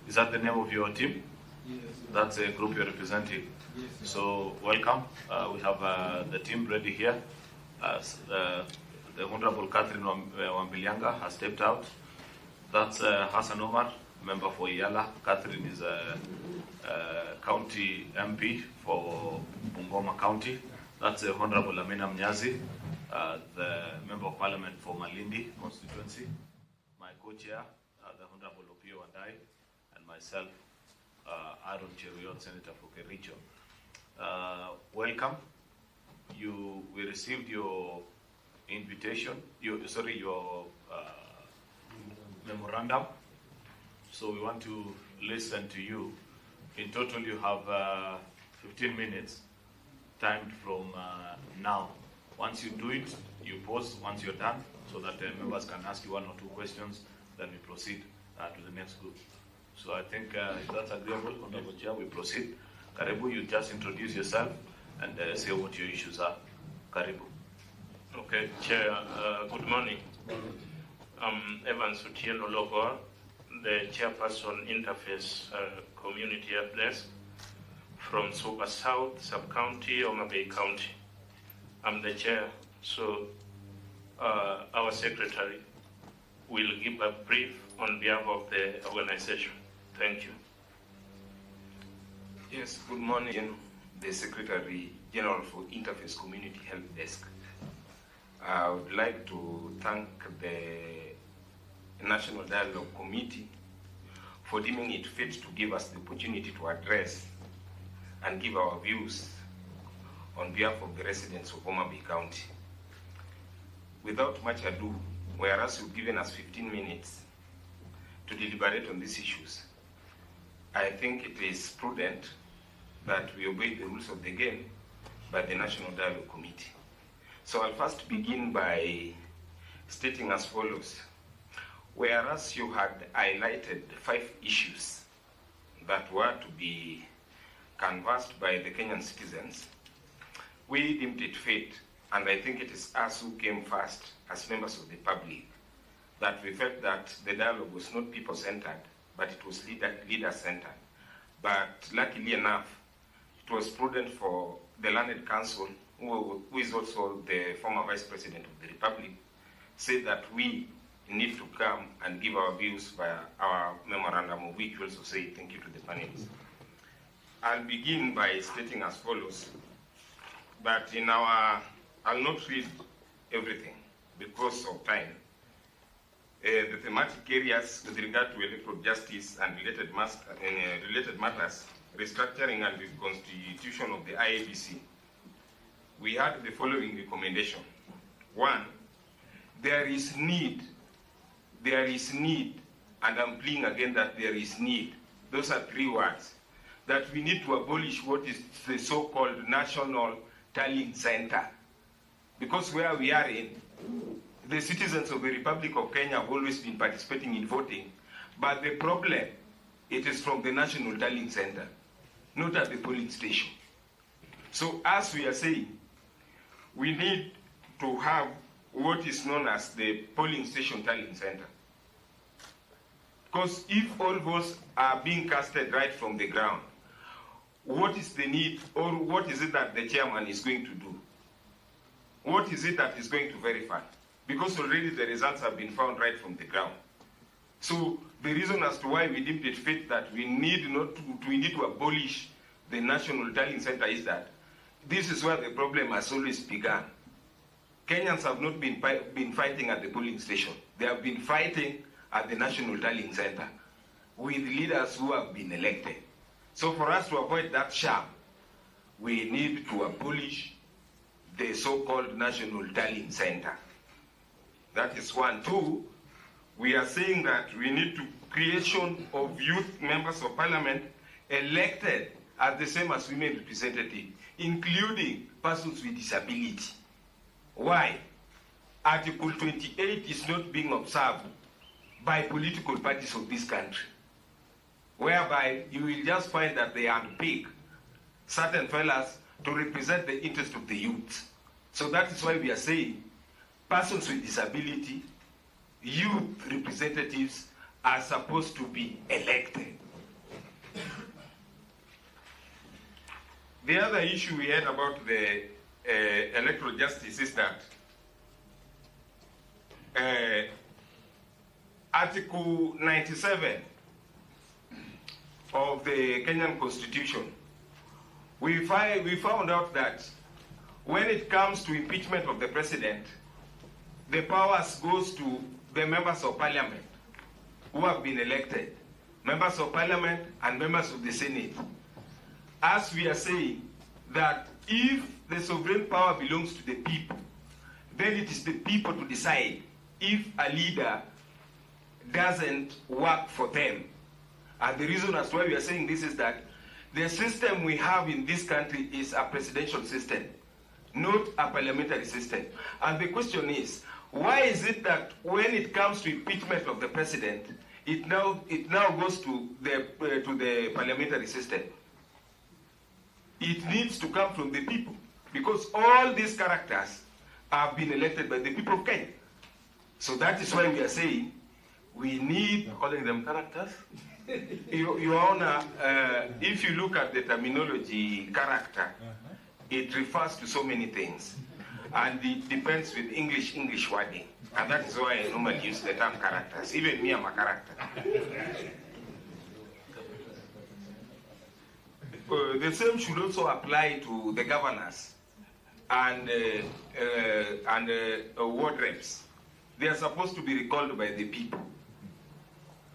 Is that the name of your team? Yes. That's a group you're representing. Yes, sir. So welcome. We have the team ready here. The Honorable Catherine Wambilianga has stepped out. That's Hassan Omar, member for Yala. Catherine is a county MP for Bungoma County. That's Honorable Amina Mnyazi, the member of parliament for Malindi constituency. My co-chair, the Honorable Opio Wandai, and myself, Aaron Cheruiyot, Senator for Kericho. Welcome. We received your invitation, your memorandum. So we want to listen to you. In total, you have 15 minutes timed from now. Once you do it, you pause once you're done, so that members can ask you one or two questions, then we proceed to the next group. So I think if that's agreeable, Honorable Chair, we proceed. Karibu, you just introduce yourself and say what your issues are. Karibu. Okay, Chair, good morning. I'm Evans Utieno Logoa, the Chairperson Interface Community Health Desk from Super South Sub-County, Homa Bay County. I'm the Chair, so our Secretary will give a brief on behalf of the organization. Thank you. Yes, good morning, the Secretary General for Interface Community Health Desk. I would like to thank the National Dialogue Committee for deeming it fit to give us the opportunity to address and give our views on behalf of the residents of Homa Bay County. Without much ado, whereas you've given us 15 minutes to deliberate on these issues, I think it is prudent that we obey the rules of the game by the National Dialogue Committee. So I'll first begin by stating as follows. Whereas you had highlighted 5 issues that were to be canvassed by the Kenyan citizens, we deemed it fit, and I think it is us who came first as members of the public, that we felt that the dialogue was not people-centered, but it was leader-centered. But luckily enough, it was prudent for the Learned Council, who is also the former Vice President of the Republic, say that we need to come and give our views via our memorandum, of which we also say thank you to the panelists. I'll begin by stating as follows, that I'll not read everything because of time. The thematic areas with regard to electoral justice and related matters, restructuring and reconstitution of the IEBC, we had the following recommendation. 1, there is need, and I'm pleading again that there is need. Those are 3 words. That we need to abolish what is the so-called National Tallying Center. Because where we are in, the citizens of the Republic of Kenya have always been participating in voting, but the problem, it is from the National Tallying Center, not at the polling station. So as we are saying, we need to have what is known as the polling station tallying center. Because if all votes are being casted right from the ground, what is the need, or what is it that the chairman is going to do? What is it that is going to verify? Because already the results have been found right from the ground. So the reason as to why we deemed it fit that we need to abolish the National Tallying Center is that this is where the problem has always begun. Kenyans have not been fighting at the polling station. They have been fighting at the National Tallying Center with leaders who have been elected. So for us to avoid that sham, we need to abolish the so-called National Tallying Center. That is 1. 2, we are saying that we need to creation of youth members of parliament elected as the same as women representatives, including persons with disability. Why? Article 28 is not being observed by political parties of this country, whereby you will just find that they handpick certain fellas to represent the interest of the youth. So that is why we are saying persons with disability, youth representatives are supposed to be elected. The other issue we had about the electoral justice is that Article 97 of the Kenyan Constitution, we found out that when it comes to impeachment of the president, the powers goes to the members of parliament who have been elected, members of parliament and members of the Senate. As we are saying that if the sovereign power belongs to the people, then it is the people to decide if a leader doesn't work for them. And the reason as to why we are saying this is that the system we have in this country is a presidential system, not a parliamentary system. And the question is, why is it that when it comes to impeachment of the president, it now goes to the parliamentary system? It needs to come from the people, because all these characters have been elected by the people of Kenya. So that is why we are saying we need calling them characters. Your Honor, if you look at the terminology character, it refers to so many things, and it depends with English wording, and that is why I normally use the term characters. Even me, I'm a character. The same should also apply to the governors and ward reps. They are supposed to be recalled by the people.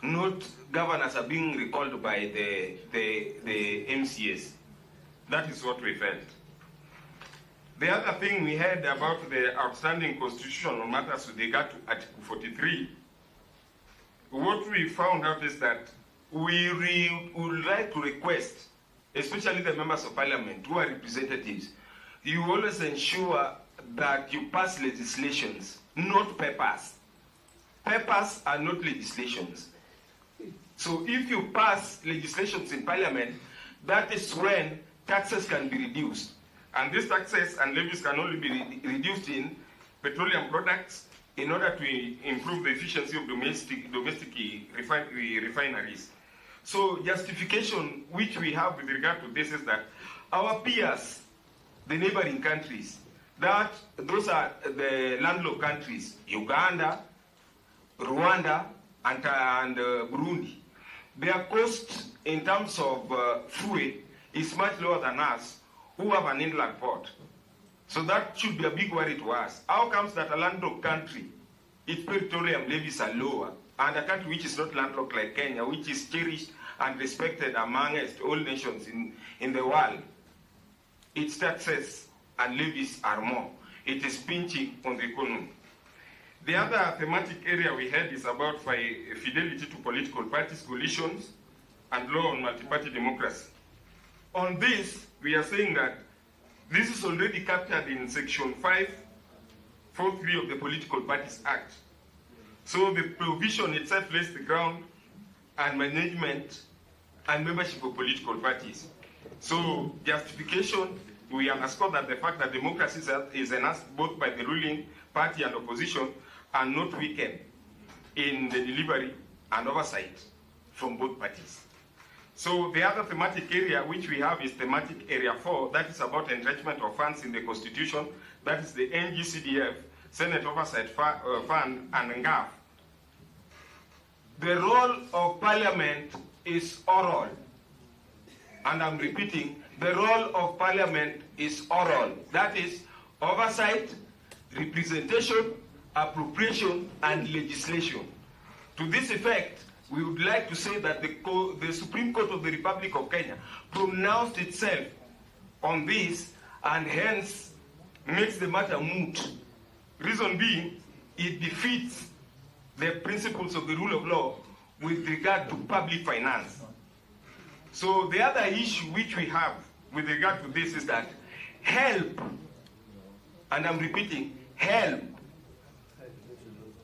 Not governors are being recalled by the MCAs. That is what we felt. The other thing we had about the outstanding constitutional matters with regard to Article 43, what we found out is that we would like to request, especially the members of parliament who are representatives, you always ensure that you pass legislations, not papers. Papers are not legislations. So if you pass legislations in parliament, that is when taxes can be reduced. And these taxes and levies can only be reduced in petroleum products in order to improve the efficiency of domestic refineries. So justification which we have with regard to this is that our peers, the neighboring countries, those are the landlocked countries, Uganda, Rwanda, and Burundi. Their cost in terms of fuel is much lower than us, who have an inland port. So that should be a big worry to us. How comes that a landlocked country, its petroleum levies are lower, and a country which is not landlocked like Kenya, which is cherished and respected amongst all nations in the world, its taxes and levies are more? It is pinching on the economy. The other thematic area we had is about fidelity to political parties, coalitions, and law on multi-party democracy. On this, we are saying that this is already captured in Section 543 of the Political Parties Act. So the provision itself lays the ground and management and membership of political parties. So justification, we underscore that the fact that democracy is enhanced both by the ruling party and opposition and not weakened in the delivery and oversight from both parties. So the other thematic area which we have is thematic area 4, that is about enrichment of funds in the Constitution, that is the NGCDF, Senate Oversight Fund, and NGAF. The role of Parliament is oral, and I'm repeating, the role of Parliament is oral. That is oversight, representation, appropriation, and legislation. To this effect, we would like to say that the Supreme Court of the Republic of Kenya pronounced itself on this and hence makes the matter moot. Reason being, it defeats the principles of the rule of law with regard to public finance. So the other issue which we have with regard to this is that help, and I'm repeating, help,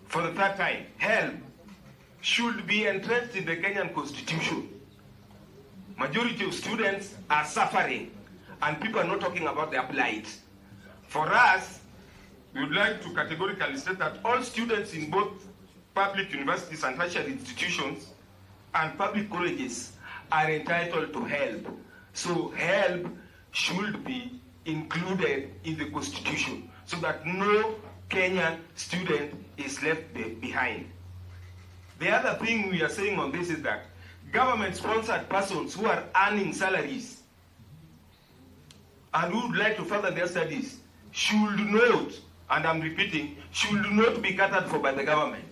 for the third time, help should be entrenched in the Kenyan Constitution. Majority of students are suffering, and people are not talking about their plight. For us, we would like to categorically state that all students in both public universities and tertiary institutions and public colleges are entitled to help. So help should be included in the constitution so that no Kenyan student is left behind. The other thing we are saying on this is that government-sponsored persons who are earning salaries and who would like to further their studies should not, and I'm repeating, should not be catered for by the government.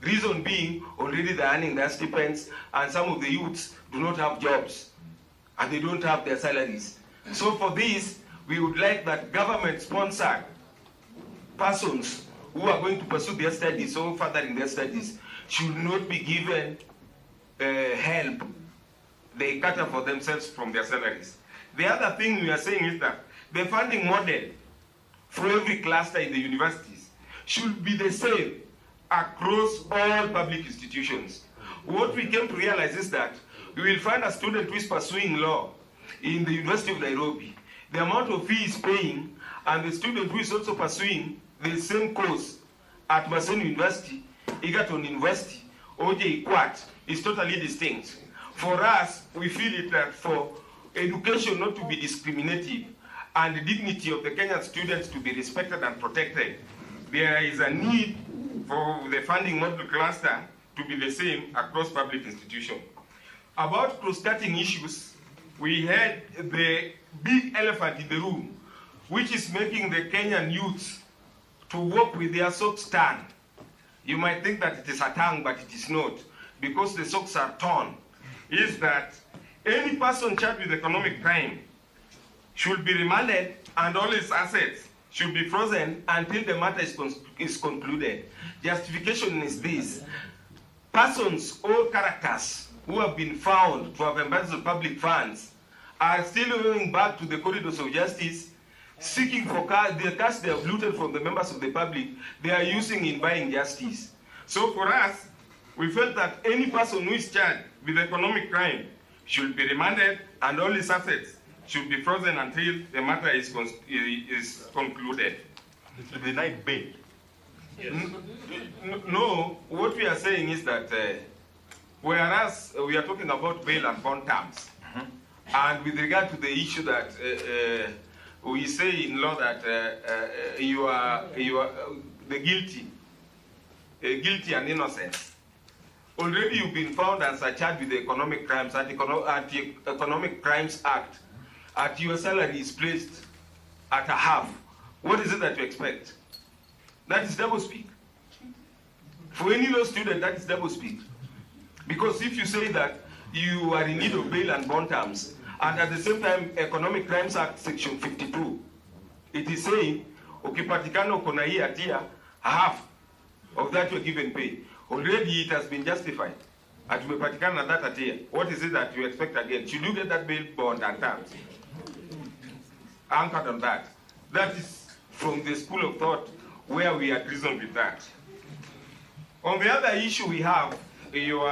Reason being, already they're earning their stipends, and some of the youths do not have jobs, and they don't have their salaries. So for this, we would like that government-sponsored persons who are going to pursue their studies or furthering their studies should not be given help. They cater for themselves from their salaries. The other thing we are saying is that the funding model for every cluster in the universities should be the same across all public institutions. What we came to realize is that we will find a student who is pursuing law in the University of Nairobi. The amount of fee he is paying, and the student who is also pursuing the same course at Maseno University, Egerton University, OJ Ikwat, is totally distinct. For us, we feel it that for education not to be discriminative and the dignity of the Kenyan students to be respected and protected, there is a need for the funding model cluster to be the same across public institutions. About cross-cutting issues, we had the big elephant in the room, which is making the Kenyan youths to walk with their socks torn. You might think that it is a tongue, but it is not, because the socks are torn. Is that any person charged with economic crime should be remanded and all his assets should be frozen until the matter is concluded. Justification is this: persons or characters who have been found to have embezzled public funds are still going back to the corridors of justice, seeking for the cash they have looted from the members of the public, they are using in buying justice. So for us, we felt that any person who is charged with economic crime should be remanded and all his assets should be frozen until the matter is concluded. It will be like bail. Yes. No, what we are saying is that whereas we are talking about bail and bond terms, and with regard to the issue that we say in law that you are the guilty and innocent. Already you've been found as a charged with the economic crimes at Anti-Economic Crimes Act. At your salary is placed at a half. What is it that you expect? That is doublespeak. For any law student, that is doublespeak. Because if you say that you are in need of bail and bond terms, and at the same time, Economic Crimes Act Section 52, it is saying, ukipatikana uko na hii hatia, half of that you are given pay. Already it has been justified. And umepatikana na that hatia. What is it that you expect again? Should you get that bail, bond, and terms? Anchored on that. That is from the school of thought where we had reasoned with that. On the other issue we have, your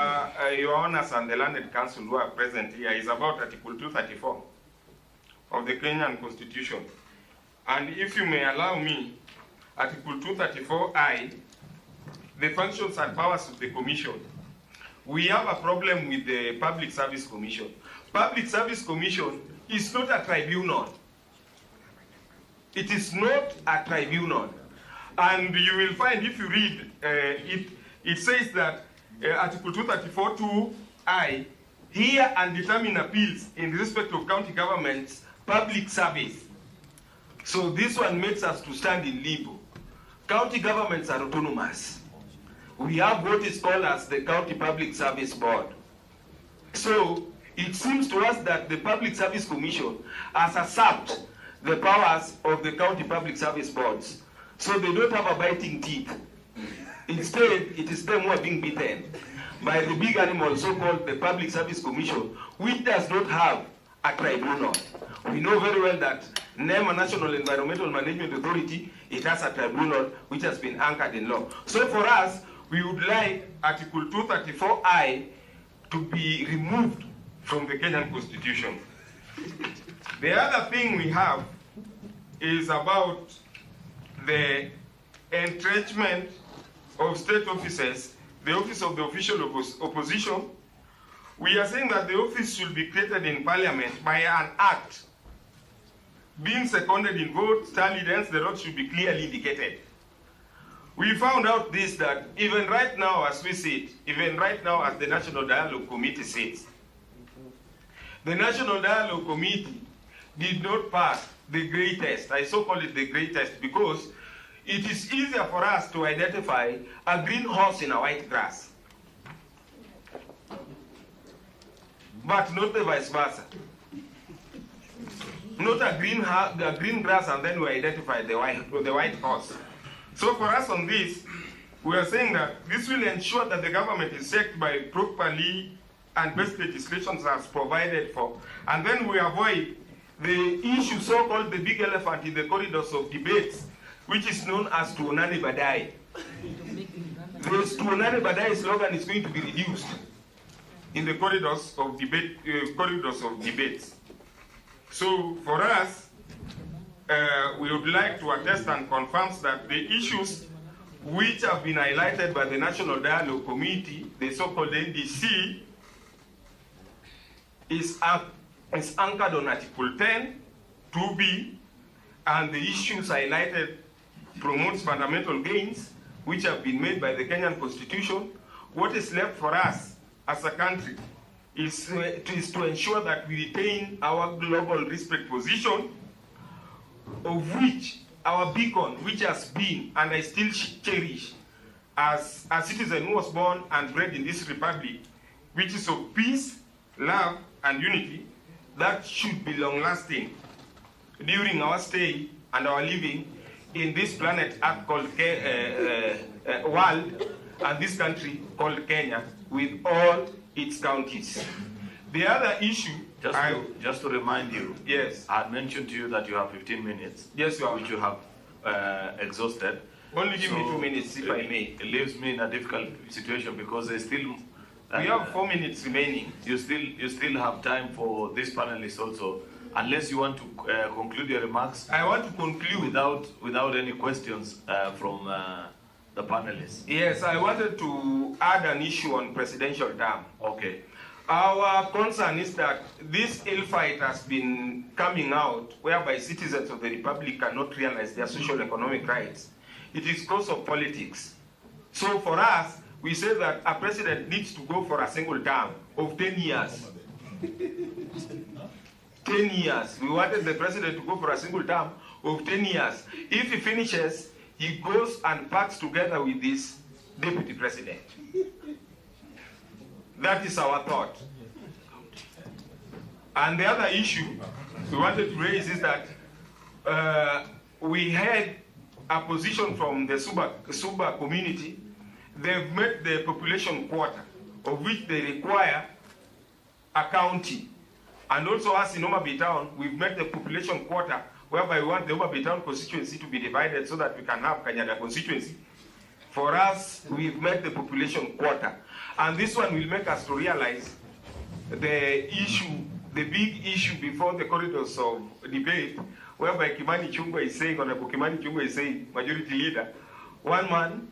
honors and the learned council who are present here, is about Article 234 of the Kenyan Constitution. And if you may allow me, Article 234I, the functions and powers of the Commission. We have a problem with the Public Service Commission. Public Service Commission is not a tribunal. It is not a tribunal. And you will find, if you read it says that Article 234(2)(I) hear and determine appeals in respect of county government's public service. So this one makes us to stand in limbo. County governments are autonomous. We have what is called as the County Public Service Board. So it seems to us that the Public Service Commission has usurped the powers of the County Public Service Boards. So they don't have a biting teeth. Instead, it is them who are being beaten by the big animal, so-called the Public Service Commission, which does not have a tribunal. We know very well that NEMA, National Environmental Management Authority, it has a tribunal which has been anchored in law. So for us, we would like Article 234I to be removed from the Kenyan Constitution. The other thing we have is about the entrenchment of state offices, the office of the official opposition. We are saying that the office should be created in Parliament by an act being seconded in votes tallied, hence the road should be clearly indicated. We found out this, that even right now as we sit, even right now as the National Dialogue Committee sits, the National Dialogue Committee did not pass the grey test. I so call it the grey test because it is easier for us to identify a green horse in a white grass, but not the vice versa. Not a green grass and then we identify the white horse. So for us on this, we are saying that this will ensure that the government is checked by properly and best legislations as provided for. And then we avoid the issue so-called the big elephant in the corridors of debates, which is known as Tuonane Badai. This Tuonane Badai slogan is going to be reduced in the corridors of debates. So for us, we would like to attest and confirm that the issues which have been highlighted by the National Dialogue Committee, the so-called NDC, is anchored on Article 10, 2B, and the issues highlighted promotes fundamental gains which have been made by the Kenyan Constitution. What is left for us as a country is to ensure that we retain our global respect position, of which our beacon, which has been, and I still cherish, as a citizen who was born and bred in this republic, which is of peace, love, and unity, that should be long-lasting during our stay and our living in this planet Earth called world, and this country called Kenya, with all its counties. The other issue, just to remind you, yes, I had mentioned to you that you have 15 minutes, yes, which you have exhausted. Only give me 2 minutes, if I may. It leaves me in a difficult situation because there's still. We have 4 minutes remaining. You still have time for this panelist also, unless you want to conclude your remarks. I want to conclude without any questions from the panelists. Yes, I wanted to add an issue on presidential term. Okay. Our concern is that this ill fight has been coming out whereby citizens of the Republic cannot realize their social economic rights. It is because of politics. So for us, we say that a president needs to go for a single term of 10 years. 10 years. We wanted the president to go for a single term of 10 years. If he finishes, he goes and packs together with this deputy president. That is our thought. And the other issue we wanted to raise is that we had a position from the Suba community. They've met the population quota, of which they require a county. And also us in Homa Bay Town, we've met the population quota, whereby we want the Homa Bay Town constituency to be divided so that we can have Kanyada constituency. For us, we've met the population quota. And this one will make us to realize the issue, the big issue before the corridors of debate, whereby Kimani Chungwa is saying, Honorable Kimani Chungwa is saying, majority leader, one man,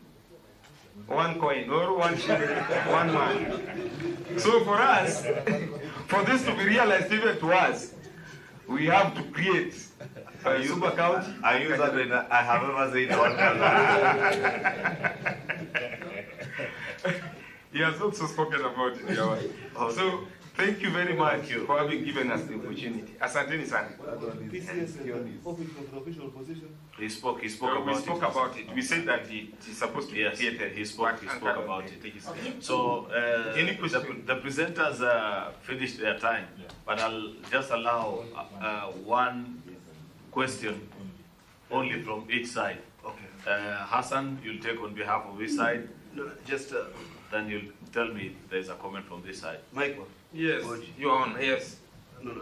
one coin, or one shilling, one man. So for us, for this to be realized even to us, we have to create a super county. I use that when I have ever said one. He has also spoken about it. So thank you very much for having given us the opportunity. Asanteni sana. He spoke We about spoke about it. We said that it is supposed to be created. He spoke about it. So Any question? the presenters finished their time, but I'll just allow one question only from each side. Okay. Hassan, you'll take on behalf of each side. No, just Then you'll tell me if there's a comment from this side. Michael. Yes, Your Honor, yes. No,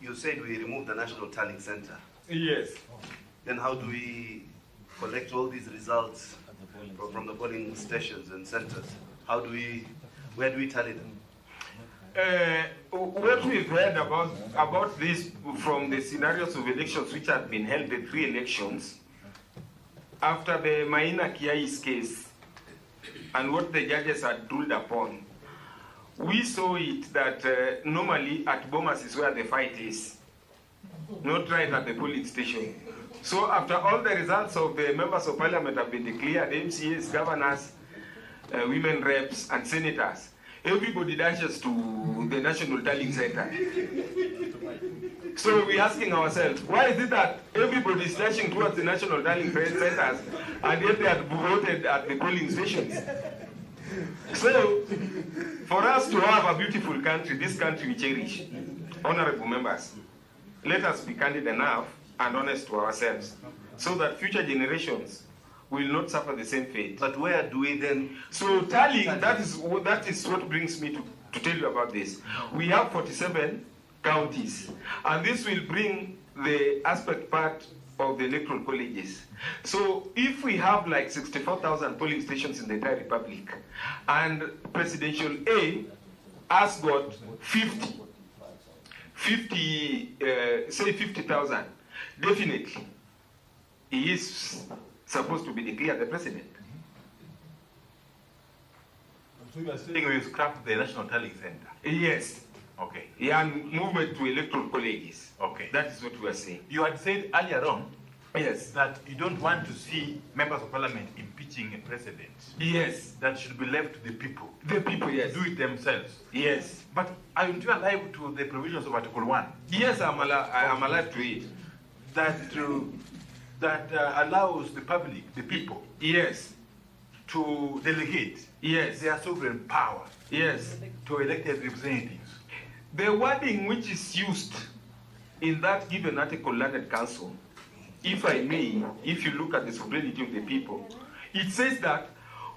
you said we removed the National Tallying Center. Yes. Then how do we collect all these results from the polling stations and centers? Where do we tally them? What we've heard about this from the scenarios of elections which have been held, the 3 elections, after the Maina Kiai's case, and what the judges had ruled upon, we saw it that normally at Bomas is where the fight is. not right at the polling station. So after all the results of the members of parliament have been declared, MCAs, governors, women reps, and senators, everybody dashes to the National Tallying Center. So we're asking ourselves, why is it that everybody is dashing towards the National Tallying Centers and yet they are voted at the polling stations? So, for us to have a beautiful country, this country we cherish, honorable members, let us be candid enough and honest to ourselves so that future generations will not suffer the same fate. But where do we then? So tallying, that is what brings me to tell you about this. We have 47 counties, and this will bring the aspect part of the electoral colleges. So if we have like 64,000 polling stations in the entire republic, and presidential A has got 50,000, definitely he is supposed to be declared the president. So you are saying we scrap the National Tallying Center? Yes. Okay. Yeah, and movement to electoral colleges. Okay. That is what we are saying. You had said earlier on, yes, that you don't want to see members of parliament impeaching a president. Yes. That should be left to the people. The people, yes. Do it themselves. Yes. But aren't you alive to the provisions of Article 1? Yes, I'm alive to it. That allows the public, the people, yes, to delegate yes, their sovereign power yes, to elected representatives. The wording which is used in that given article, Learned Council, if I may, if you look at the sovereignty of the people, it says that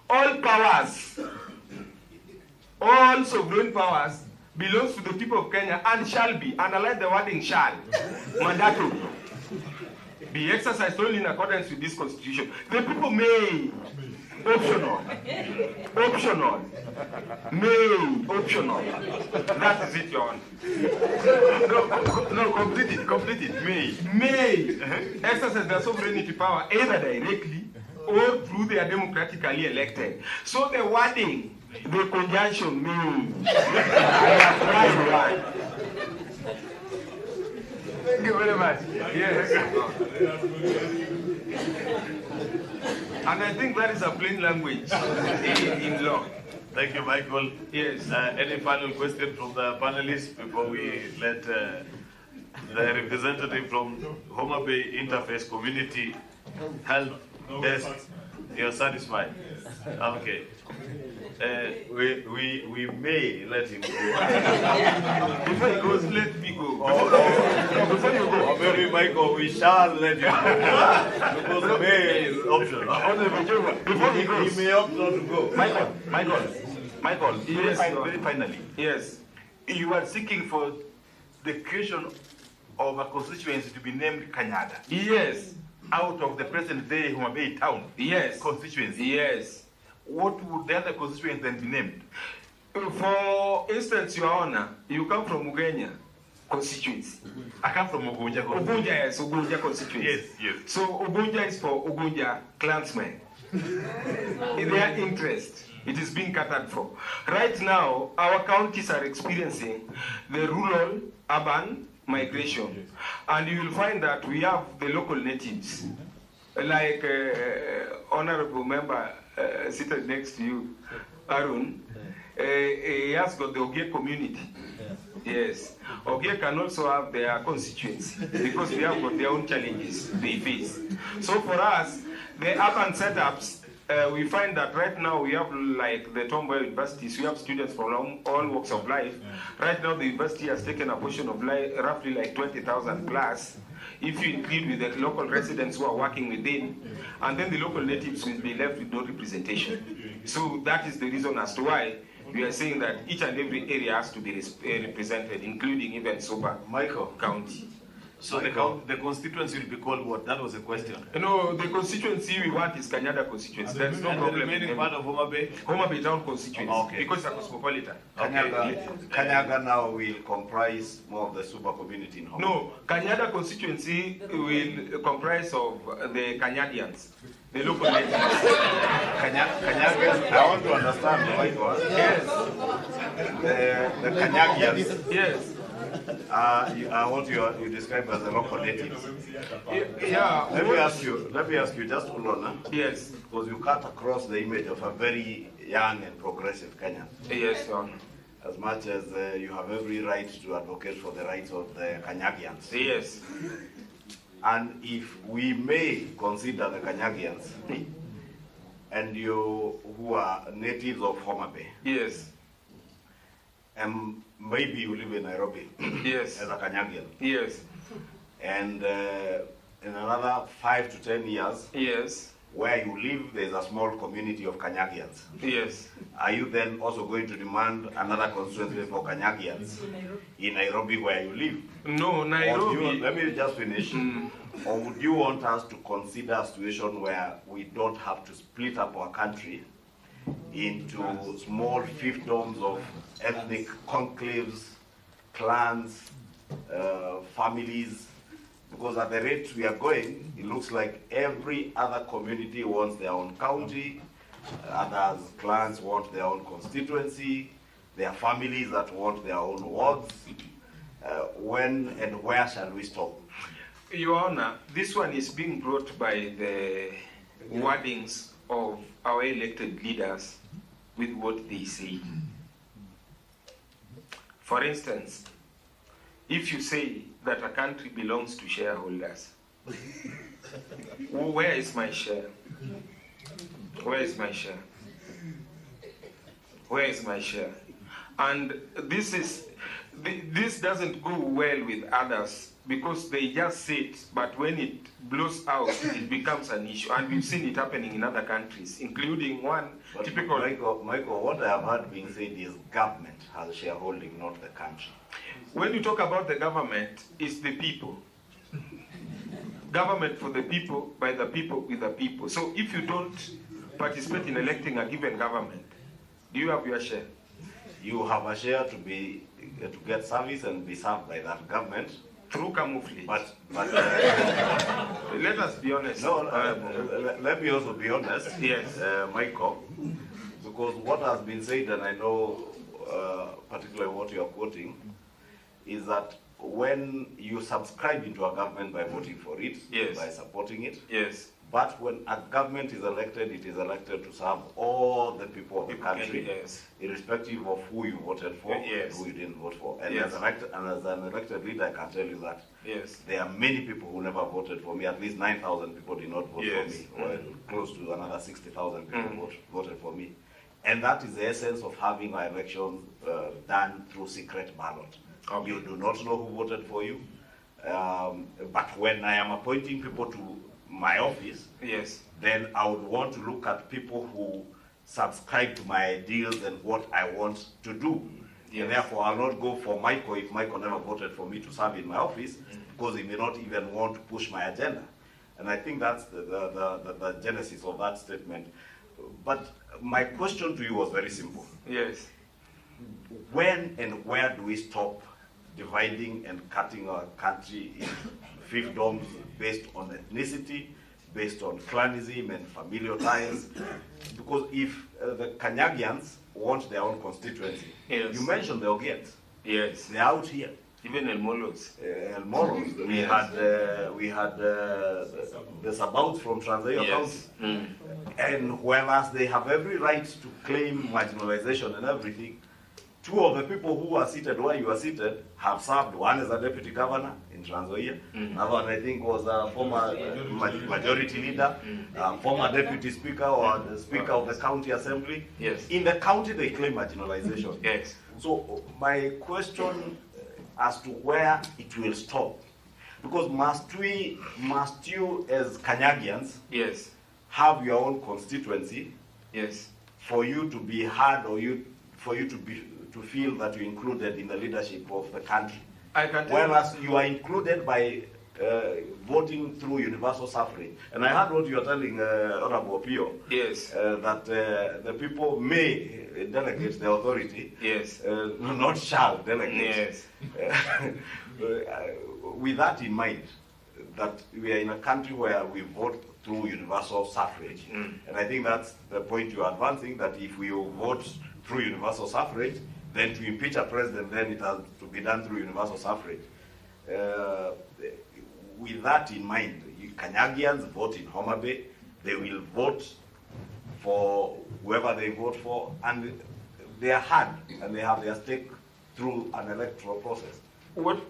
all powers, all sovereign powers belongs to the people of Kenya and shall be, underline the wording shall, mandatory, be exercised only in accordance with this constitution. The people may, optional, may, optional. That is it, Your Honor. No, complete it, May exercise their sovereignty power either directly or through their democratically elected. So the wording, the conjunction may. Thank you very much. Yes. And I think that is a plain language in law. Thank you, Michael. Yes. Any final question from the panelists before we let the representative from Homa Bay Interface Community help desk? You're satisfied? Okay. We may let him go. Before he goes, let me go. Before you go, or maybe Michael, we shall let you go. Because may is optional. Before he goes, he may opt not to go. Michael, yes, very finally, yes, you are seeking for the creation of a constituency to be named Kanyada. Yes. Out of the present day Homa Bay town. Yes. Constituency. Yes. What would the other constituency then be named? For instance, Your Honor, you come from Ugenya constituency. I come from Ugunja. Ugunja, yes, Ugunja constituency. Yes, yes. So Ugunja is for Ugunja clansmen. In their interest, it is being catered for. Right now, our counties are experiencing the rural-urban migration. And you will find that we have the local natives, like honorable member seated next to you, Arun. He has got the Ogie community. Yes. Ogie can also have their constituency because we have got their own challenges they face. So for us, the urban setups, we find that right now we have like the Tomboy universities, we have students from all walks of life. Right now the university has taken a portion of roughly like 20,000 plus, if you include with the local residents who are working within, and then the local natives will be left with no representation. So that is the reason as to why we are saying that each and every area has to be represented, including even Soba County. So the constituency will be called what? That was a question. No, the constituency we want is Kanyada constituency. There's no problem. The remaining part of Homa Bay? Homa Bay town constituency. Okay. Because it's a cosmopolitan. Kanyaga now will comprise more of the Suba community in Homa. No, Kanyada constituency will comprise of the Kanyadians, the local natives. Kanyagas, I want to understand why you are. Yes. The Kanyagians. Yes. what you describe as the local natives. Yeah. Let me ask you, just hold on. Huh? Yes. Because you cut across the image of a very young and progressive Kenyan. Yes, Your Honor. As much as you have every right to advocate for the rights of the Kanyagians. Yes. And if we may consider the Kanyagians, and you who are natives of Homa Bay, Yes. and maybe you live in Nairobi Yes. as a Kanyagian, Yes. and in another 5 to 10 years, Yes. where you live, there's a small community of Kanyagians. Yes. Are you then also going to demand another constituency for Kanyagians in Nairobi where you live? No, Or do Nairobi. you, let me just finish. Or would you want us to consider a situation where we don't have to split up our country into small fiefdoms of ethnic conclaves, clans, families? Because at the rate we are going, it looks like every other community wants their own county, others, clans want their own constituency, there are families that want their own wards. When and where shall we stop? Your Honor, this one is being brought by the wordings of our elected leaders with what they say. For instance, if you say that a country belongs to shareholders, where is my share? Where is my share? Where is my share? And this doesn't go well with others because they just say it, but when it blows out, it becomes an issue. And we've seen it happening in other countries, including one But typical... Michael, what I have heard being said is government has shareholding, not the country. When you talk about the government, it's the people. Government for the people, by the people, with the people. So if you don't participate in electing a given government, do you have your share? You have a share to get service and be served by that government. Through camouflage. But let us be honest. no, let me also be honest, Yes. Michael, because what has been said, and I know particularly what you are quoting, is that when you subscribe into a government by voting for it, Yes. by supporting it, Yes. but when a government is elected, it is elected to serve all the people of the country, Yes. irrespective of who you voted for Yes. and who you didn't vote for. And, Yes. as an elected leader, I can tell you that Yes. there are many people who never voted for me. At least 9,000 people did not vote Yes. for me, or close to another 60,000 people Mm. voted for me. And that is the essence of having our elections done through secret ballot. Okay. You do not know who voted for you. But when I am appointing people to my office, Yes. then I would want to look at people who subscribe to my ideals and what I want to do. Yes. And therefore, I'll not go for Michael if Michael never voted for me to serve in my office, because he may not even want to push my agenda. And I think that's the genesis of that statement. But my question to you was very simple. Yes. When and where do we stop dividing and cutting our country in fiefdoms based on ethnicity, based on clanism and familial ties? Because if the Kanyagians want their own constituency, Yes. you mentioned the Ogians, Yes. they're out here. Even El Molos. El Moros, we had the Sabouts from Trans Nzoia County. Mm. And whereas they have every right to claim marginalization and everything, two of the people who are seated where you are seated have served. One is a deputy governor in Trans Nzoia. Another one, I think, was a former majority leader, former deputy speaker or the speaker of the county assembly. Yes. In the county, they claim marginalization. Yes. So my question as to where it will stop, because must you as Kanyagians Yes. have your own constituency Yes. for you to be heard, or for you to feel that you're included in the leadership of the country? I can tell Whereas you are included by voting through universal suffrage. And I heard what you are telling Honorable Pio, Yes. that the people may delegate the authority, Yes. not shall delegate. Yes. With that in mind, that we are in a country where we vote through universal suffrage. And I think that's the point you're advancing, that if we vote through universal suffrage, then to impeach a president, then it has to be done through universal suffrage. With that in mind, Kanyagians vote in Homa Bay, they will vote for whoever they vote for, and they are heard, and they have their stake through an electoral process. What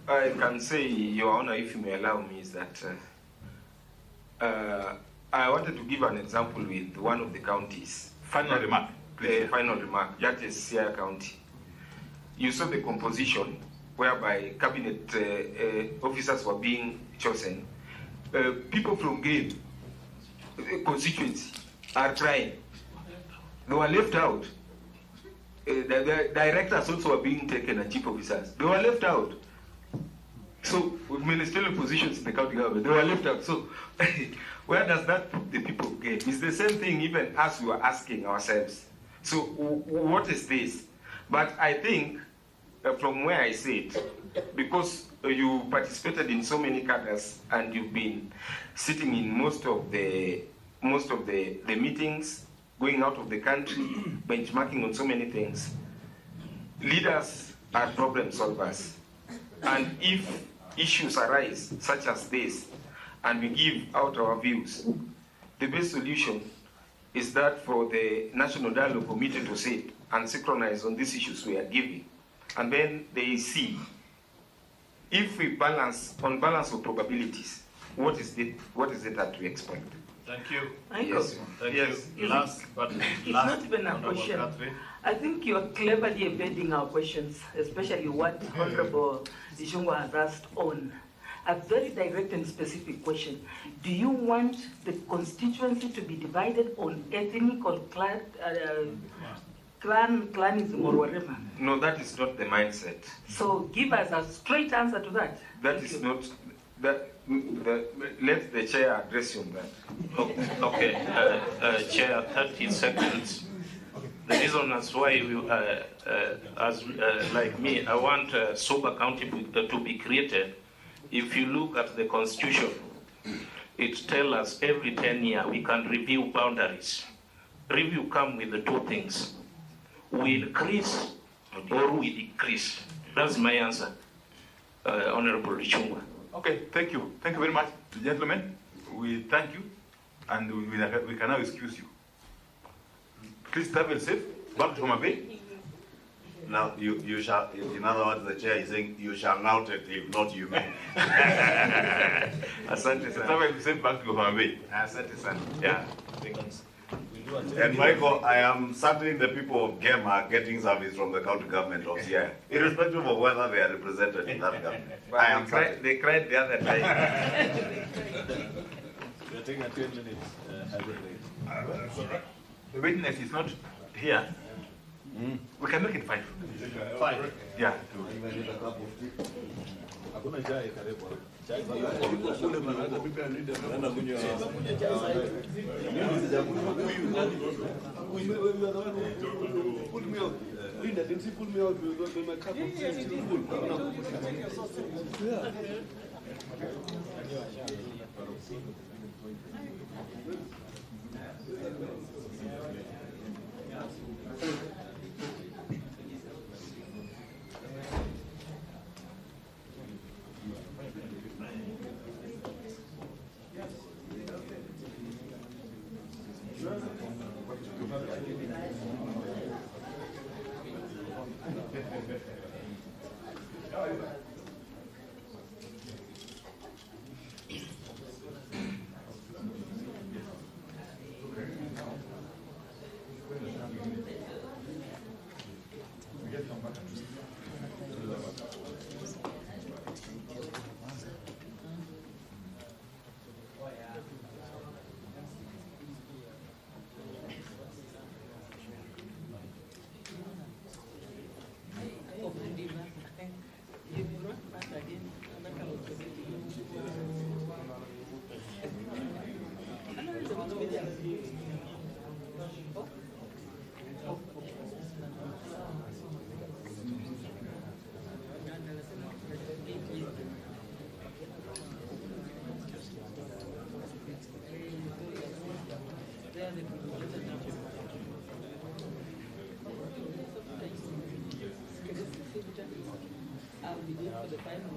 I can say, Your Honor, if you may allow me, is that I wanted to give an example with one of the counties. Final remark, please. Final remark, that is Sierra County. You saw the composition whereby cabinet officers were being chosen. People from Green constituency are trying. They were left out. The directors also were being taken and chief officers. They were left out. So, with ministerial positions in the county government, they were left out. So, where does that put the people get? It's the same thing even as we were asking ourselves. So, what is this? But I think, from where I sit, because you participated in so many cadres and you've been sitting in most of the meetings, going out of the country, benchmarking on so many things. Leaders are problem solvers. And if issues arise, such as this, and we give out our views, the best solution is that for the National Dialogue Committee to sit and synchronize on these issues we are giving. And then they see, if we balance, on balance of probabilities, what is it that we expect? Thank you. Yes. Thank Yes. you. Last, but It's last, not even a Honorable question. Catherine. I think you're cleverly evading our questions, especially what Honorable Ishungwa has asked on. A very direct and specific question. Do you want the constituency to be divided on ethnic or clanism or whatever? No, that is not the mindset. So give us a straight answer to that. That Thank is you. not, let the chair address you on that. Okay, Chair, 30 seconds. The reason as why we, like me, I want a sober county to be created. If you look at the Constitution, it tells us every 10 years we can review boundaries. Review come with the two things. We increase or we decrease. That's my answer, Honorable Richungwa. Okay, thank you. Thank you very much, gentlemen. We thank you, and we can now excuse you. Please travel safe back to Homa Bay. Now, you shall, in other words, the chair is saying, you shall now take leave, not you may. Asante sana. Travel safe back to Homa Bay. Asante sana. Yeah. And Michael, I am certain the people of GEM are getting service from the county government of Sierra, irrespective of whether they are represented in that government. I am certain. They cried the other time. We are taking a 10 minutes break. The witness is not here. We can make it 5. 5. Yeah. Hakuna chai karibu. Chai Linda, didn't you pull me out with my cup of tea? candidate for the final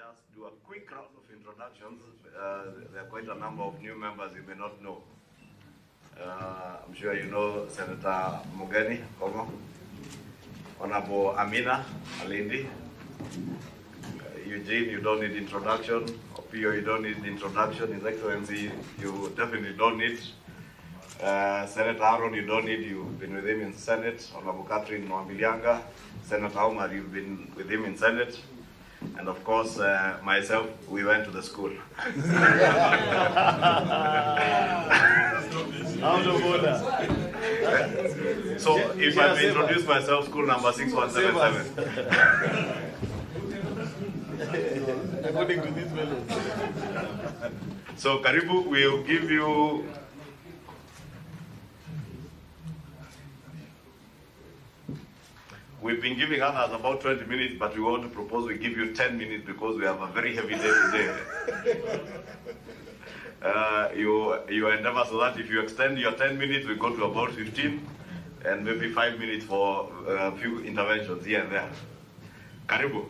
just do a quick round of introductions. There are quite a number of new members you may not know. I'm sure you know Senator Mugeni Kongo, Honorable Amina Alindi, Eugene, you don't need introduction. Opio, you don't need introduction. His Excellency, you definitely don't need. Senator Aaron, you don't need. You've been with him in Senate. Honorable Catherine Mwambilianga, Senator Omar, you've been with him in Senate. And of course, myself, we went to the school. Out of order. So if I may introduce myself, school number 6177. According to this fellow. So Karibu will give you we've been giving others about 20 minutes, but we want to propose we give you 10 minutes because we have a very heavy day today. You endeavor so that if you extend your 10 minutes, we go to about 15, and maybe 5 minutes for a few interventions here and there. Karibu.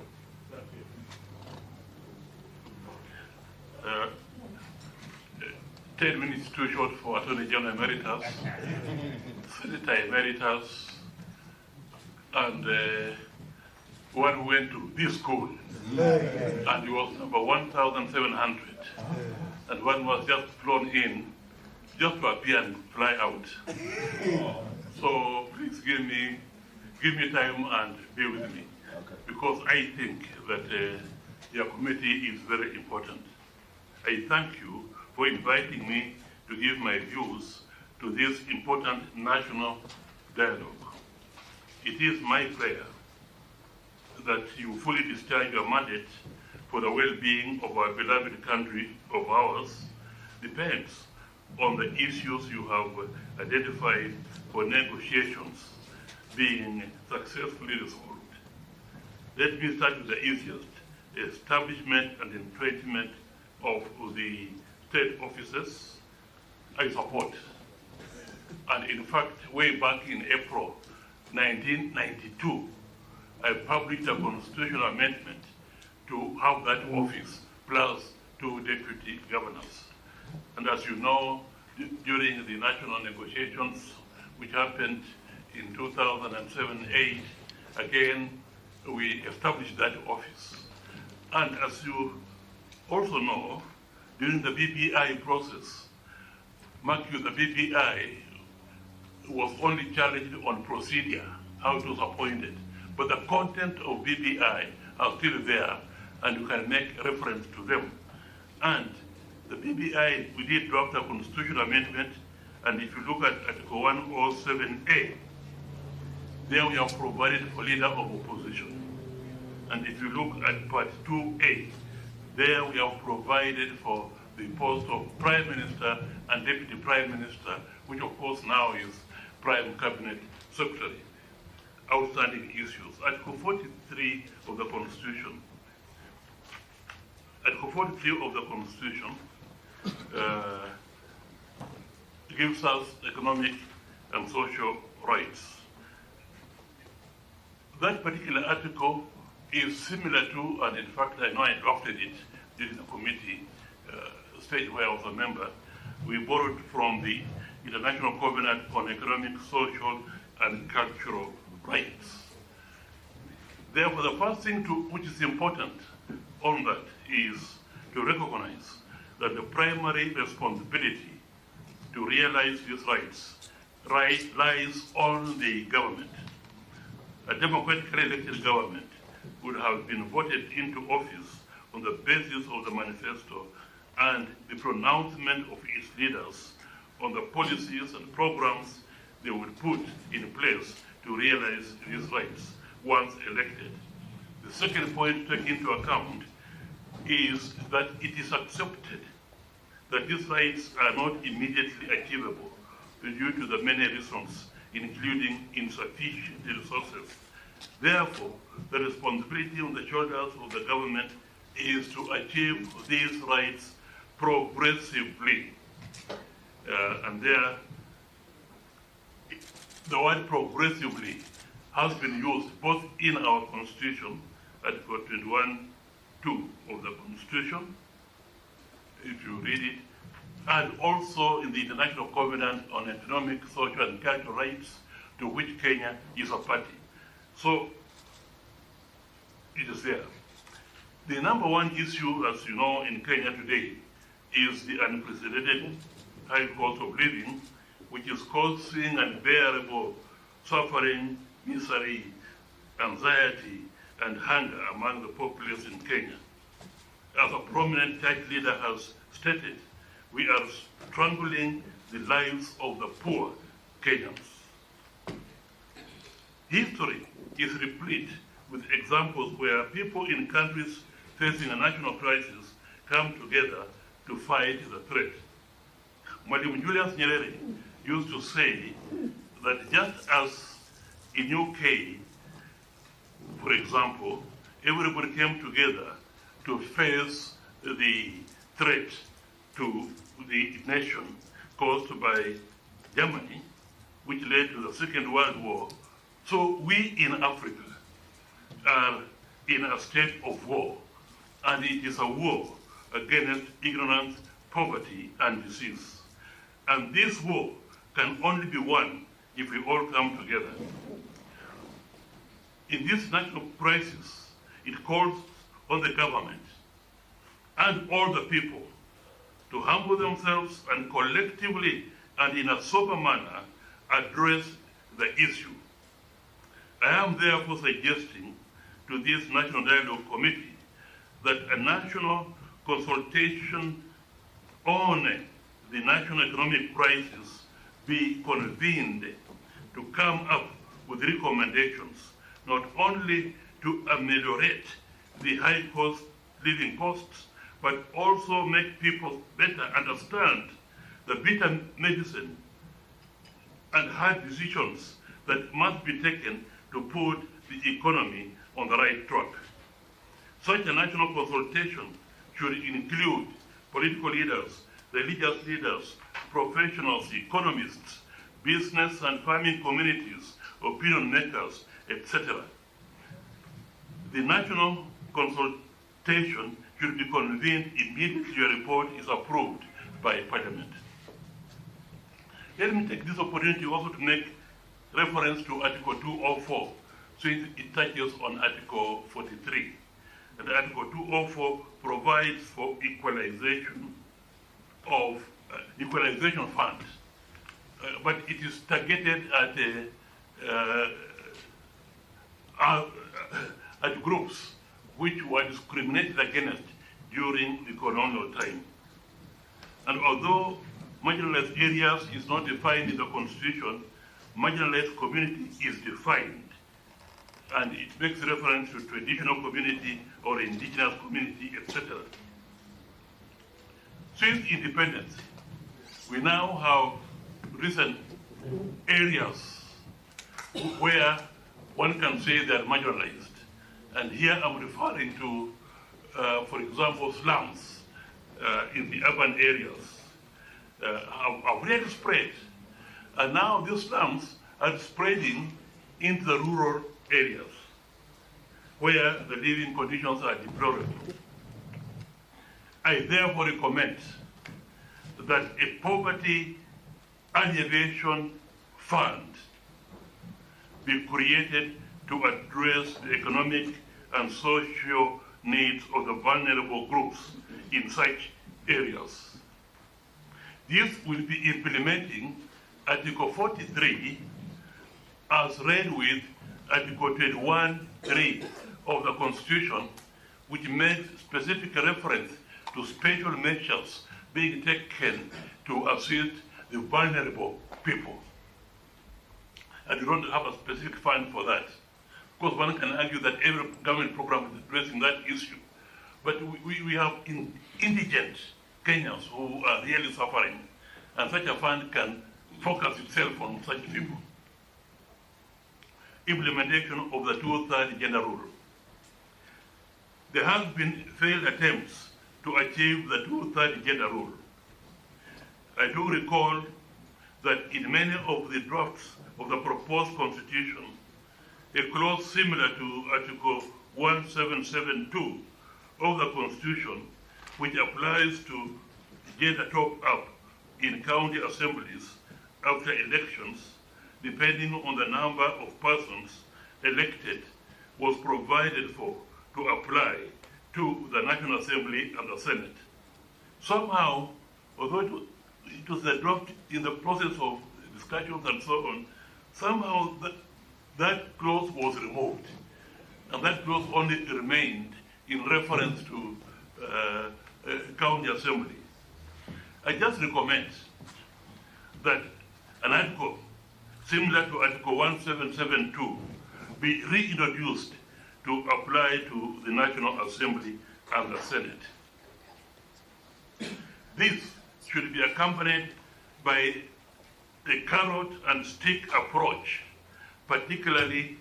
10 minutes too short for Attorney General Emeritus, Senator Emeritus, and one who went to this school, and he was number 1,700, and one was just flown in just to appear and fly out. So please give me time and be with me, because I think that your committee is very important. I thank you for inviting me to give my views to this important national dialogue. It is my prayer that you fully discharge your mandate, for the well-being of our beloved country of ours depends on the issues you have identified for negotiations being successfully resolved. Let me start with the easiest: establishment and entrenchment of the state offices. I support. And in fact, way back in April 1992, I published a constitutional amendment to have that office plus 2 deputy governors. And as you know, during the national negotiations, which happened in 2007-8, again, we established that office. And as you also know, during the BBI process, mark you, the BBI was only challenged on procedure, how it was appointed. But the content of BBI are still there, and you can make reference to them. And the BBI, we did draft a constitutional amendment, and if you look at Article 107A, there we have provided for leader of opposition. And if you look at Part 2A, there we have provided for the post of Prime Minister and Deputy Prime Minister, which of course now is Prime Cabinet Secretary. Outstanding issues. Article 43 of the Constitution. Article 43 of the Constitution gives us economic and social rights. That particular article is similar to, and in fact I know I drafted it during the committee stage where I was a member. We borrowed from the International Covenant on Economic, Social, and Cultural Rights. Therefore, the first thing which is important on that is to recognize that the primary responsibility to realize these rights lies on the government. A democratically elected government would have been voted into office on the basis of the manifesto and the pronouncement of its leaders on the policies and programs they would put in place to realize these rights once elected. The second point to take into account is that it is accepted that these rights are not immediately achievable due to the many reasons, including insufficient resources. Therefore, the responsibility on the shoulders of the government is to achieve these rights progressively. And there, the word progressively has been used both in our Constitution, Article 21, 2 of the Constitution, if you read it, and also in the International Covenant on Economic, Social, and Cultural Rights, to which Kenya is a party. So it is there. The number one issue, as you know, in Kenya today is the unprecedented high cost of living, which is causing unbearable suffering, misery, anxiety, and hunger among the populace in Kenya. As a prominent church leader has stated, we are strangling the lives of the poor Kenyans. History is replete with examples where people in countries facing a national crisis come together to fight the threat. Mwalimu Julius Nyerere used to say that just as in UK, for example, everybody came together to face the threat to the nation caused by Germany, which led to the Second World War. So we in Africa are in a state of war, and it is a war against ignorance, poverty, and disease. And this war can only be won if we all come together. In this national crisis, it calls on the government and all the people to humble themselves and collectively and in a sober manner address the issue. I am therefore suggesting to this National Dialogue Committee that a national consultation on the national economic crisis be convened to come up with recommendations, not only to ameliorate the high cost living costs, but also make people better understand the bitter medicine and hard decisions that must be taken to put the economy on the right track. Such a national consultation should include political leaders, religious leaders, professionals, economists, business and farming communities, opinion makers, etc. The national consultation should be convened immediately a report is approved by Parliament. Let me take this opportunity also to make reference to Article 204, since it touches on Article 43. And Article 204 provides for equalization of equalization funds, but it is targeted at groups which were discriminated against during the colonial time. And although marginalized areas is not defined in the Constitution, marginalized community is defined, and it makes reference to traditional community or indigenous community, etc. Since independence, we now have recent areas where one can say they are marginalized. And here I'm referring to, for example, slums in the urban areas are really spread. And now these slums are spreading into the rural areas where the living conditions are deplorable. I therefore recommend that a poverty alleviation fund be created to address the economic and social needs of the vulnerable groups in such areas. This will be implementing Article 43 as read with Article 21(3) of the Constitution, which makes specific reference to special measures being taken to assist the vulnerable people. And we don't have a specific fund for that. Of course, one can argue that every government program is addressing that issue. But we have indigent Kenyans who are really suffering, and such a fund can focus itself on such people. Implementation of the 2/3 gender rule. There have been failed attempts to achieve the 2/3 gender rule. I do recall that in many of the drafts of the proposed constitution, a clause similar to Article 1772 of the Constitution, which applies to gender top-up in county assemblies after elections, depending on the number of persons elected, was provided for to apply to the National Assembly and the Senate. Somehow, although it was dropped in the process of discussions and so on, somehow that clause was removed. And that clause only remained in reference to county assembly. I just recommend that an article similar to Article 1772 be reintroduced to apply to the National Assembly and the Senate. This should be accompanied by a carrot and stick approach, particularly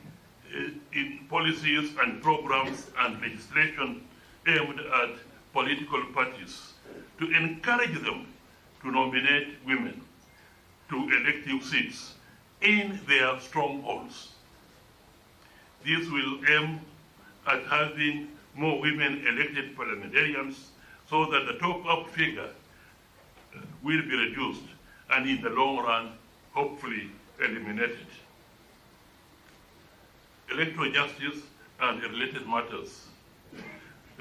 in policies and programs and legislation aimed at political parties, to encourage them to nominate women to elective seats in their strongholds. This will aim at having more women elected parliamentarians so that the top-up figure will be reduced and in the long run, hopefully eliminated. Electoral justice and related matters,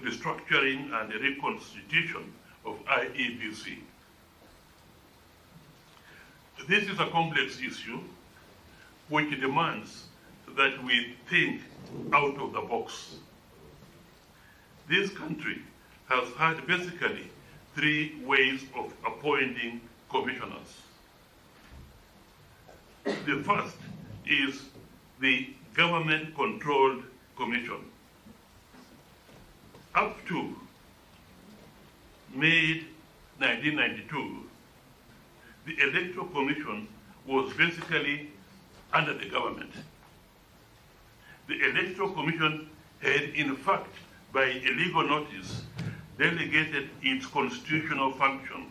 restructuring and reconstitution of IEBC. This is a complex issue which demands that we think out of the box. This country has had basically 3 ways of appointing commissioners. The first is the government-controlled commission. Up to May 1992, the Electoral Commission was basically under the government. The Electoral Commission had, in fact, by a legal notice, delegated its constitutional function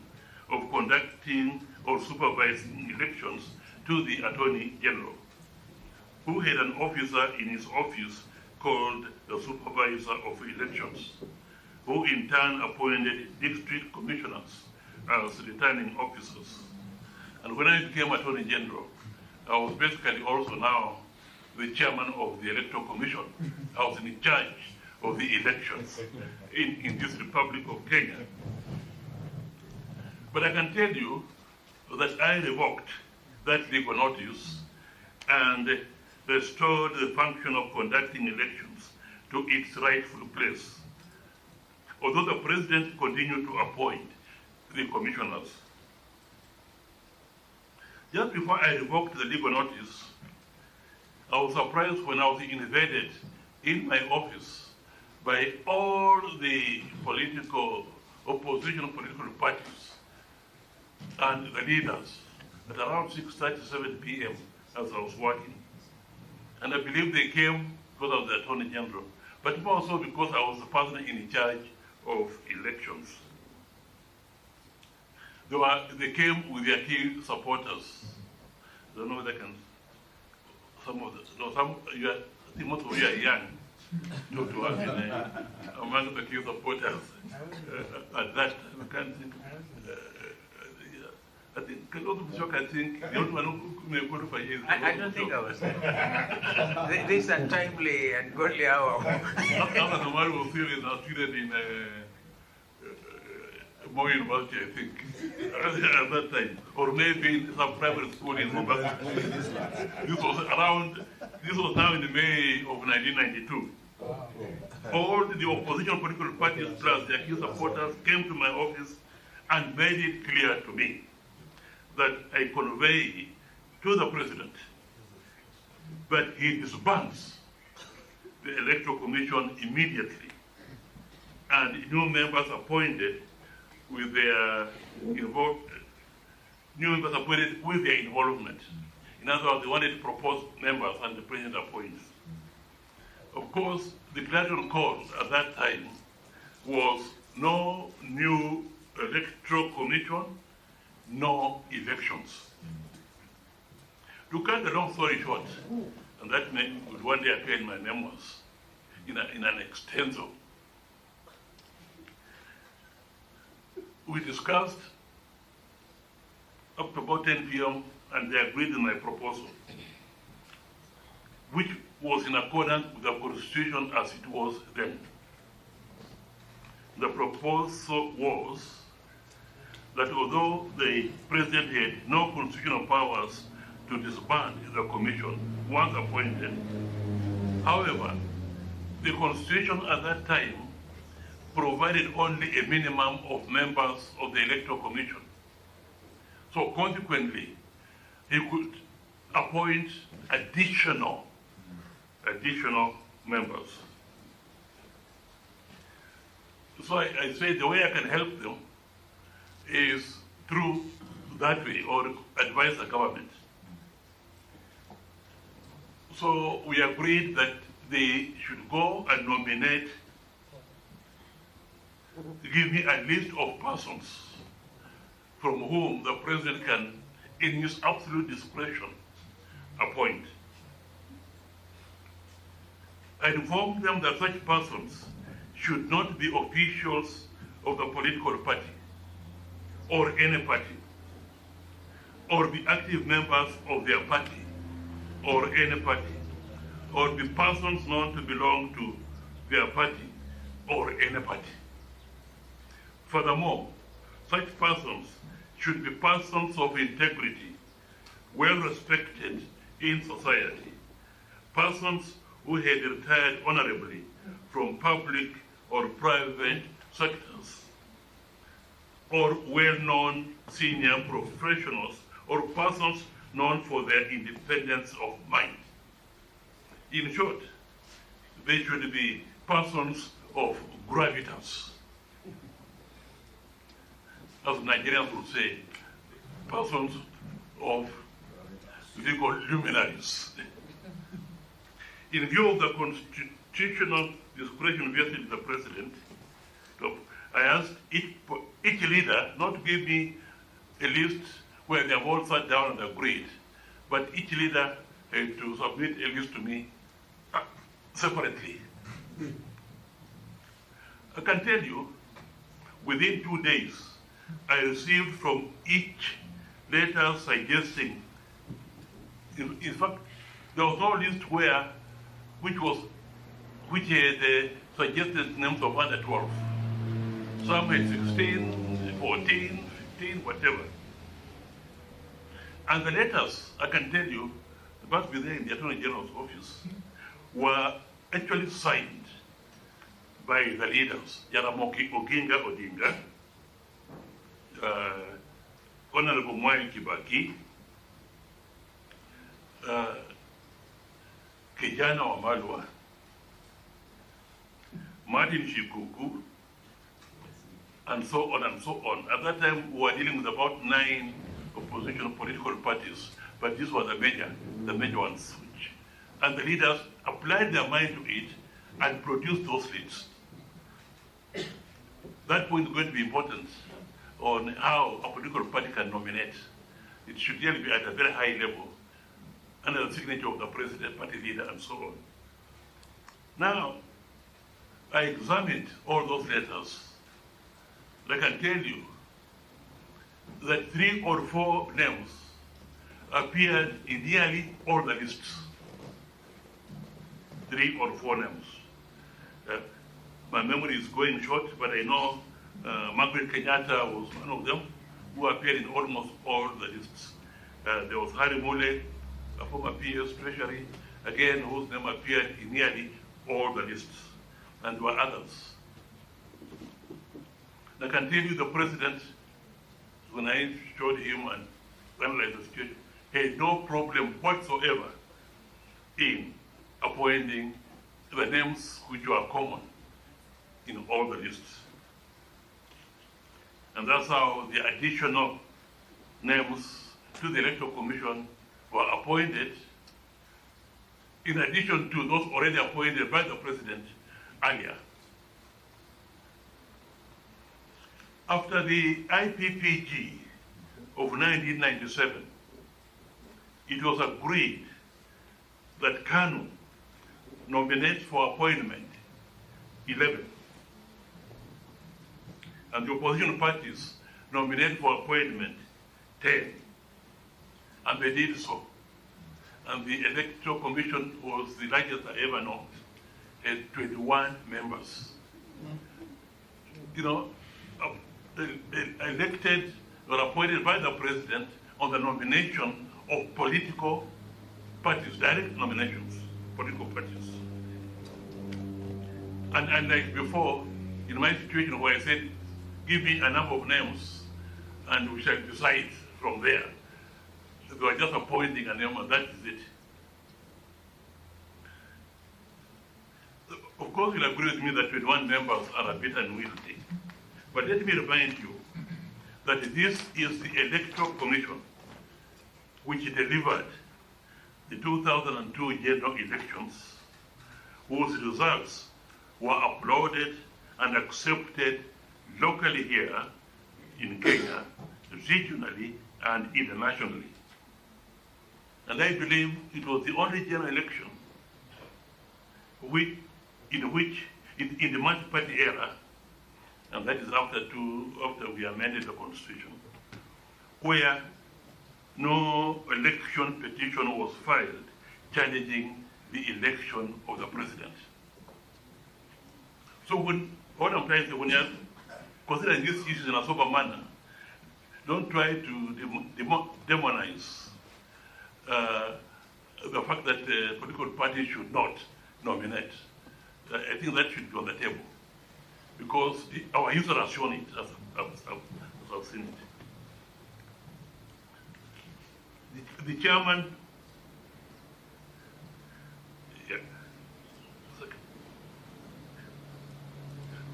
of conducting or supervising elections to the Attorney General, who had an officer in his office called the Supervisor of Elections, who in turn appointed district commissioners as returning officers. And when I became Attorney General, I was basically also now the chairman of the Electoral Commission. I was in charge of the elections in this Republic of Kenya. But I can tell you that I revoked that legal notice and restored the function of conducting elections to its rightful place, although the president continued to appoint the commissioners. Just before I revoked the legal notice, I was surprised when I was invaded in my office by all the opposition political parties and the leaders at around 6:37 p.m. as I was working. And I believe they came because I was the Attorney General, but also because I was the person in charge of elections. They came with their key supporters. I don't know whether I can, some of this, no, I think most of you are young to have been among the key supporters at that time. I can't think. I think a lot of shock, I think, the only one who may qualify is. I don't think I was there. This is a timely and godly hour. After the Mario series are treated in Moi University, I think, at that time, or maybe in some primary school in Mombasa. This was now in May of 1992. All the opposition political parties plus their key supporters came to my office and made it clear to me that I convey to the president that he disbands the Electoral Commission immediately and new members appointed with their involvement. In other words, they wanted to propose members and the president appoints. Of course, the clarion call at that time was no new Electoral Commission, no elections. To cut the long story short, and that would one day appear in my memoirs in an extenso, we discussed up to about 10 p.m. and they agreed on my proposal, which was in accordance with the Constitution as it was then. The proposal was that although the President had no constitutional powers to disband the Commission once appointed, however, the Constitution at that time provided only a minimum of members of the Electoral Commission. So consequently, he could appoint additional members. So I say the way I can help them is through that way, or advise the government. So we agreed that they should go and nominate, give me a list of persons from whom the President can, in his absolute discretion, appoint. I informed them that such persons should not be officials of the political party or any party, or be active members of their party or any party, or be persons known to belong to their party or any party. Furthermore, such persons should be persons of integrity, well respected in society, persons who had retired honorably from public or private sectors, or well-known senior professionals, or persons known for their independence of mind. In short, they should be persons of gravitas. As Nigerians would say, persons of legal luminaries. In view of the constitutional discretion vested in the President, I asked each leader not to give me a list where they have all sat down and agreed, but each leader to submit a list to me separately. I can tell you, within 2 days, I received from each letter suggesting, in fact, there was no list which had suggested names of under 12. Some had 16, 14, 15, whatever. And the letters, I can tell you, they must be there in the Attorney General's office, were actually signed by the leaders, Jaramogi Oginga Odinga, Honorable Mwai Kibaki, Kijana Wamalwa, Martin Shikuku, and so on and so on. At that time, we were dealing with about 9 opposition political parties, but these were the major ones. And the leaders applied their mind to it and produced those lists. That point is going to be important on how a political party can nominate. It should really be at a very high level, under the signature of the president, party leader, and so on. Now, I examined all those letters. I can tell you that 3 or 4 names appeared in nearly all the lists. 3 or 4 names. My memory is going short, but I know Margaret Kenyatta was one of them who appeared in almost all the lists. There was Harry Mule, a former PS Treasury, again, whose name appeared in nearly all the lists, and there were others. I can tell you the president, when I showed him and analyzed the situation, had no problem whatsoever in appointing the names which were common in all the lists. And that's how the additional names to the Electoral Commission were appointed, in addition to those already appointed by the President earlier. After the IPPG of 1997, it was agreed that KANU nominates for appointment 11. and the opposition parties nominated for appointment 10, and they did so. And the Electoral Commission was the largest I ever known, had 21 members. You know, elected or appointed by the president on the nomination of political parties, direct nominations, political parties. And like before, in my situation where I said, give me a number of names and we shall decide from there. They were just appointing a name and that is it. Of course, you'll agree with me that 21 members are a bit unwieldy. But let me remind you that this is the Electoral Commission which delivered the 2002 general elections, whose results were uploaded and accepted locally here in Kenya, regionally and internationally. And I believe it was the only general election in the multi-party era, and that is after we amended the constitution, where no election petition was filed challenging the election of the president. So what I'm trying to say, when you're considering these issues in a sober manner, don't try to demonize the fact that political parties should not nominate. I think that should be on the table, because our user has shown it as I've seen it. The chairman, yeah.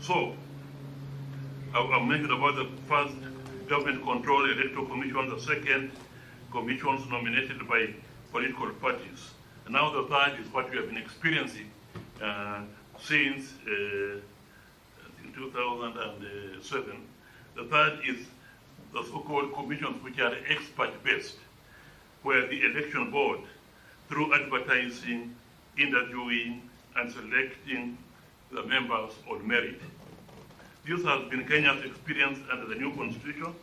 So, I mentioned about the first government control electoral commission, the second commissions nominated by political parties. And now the third is what we have been experiencing since in 2007. The third is the so-called commissions which are expert-based, where the election board, through advertising, interviewing, and selecting the members on merit. This has been Kenya's experience under the new constitution.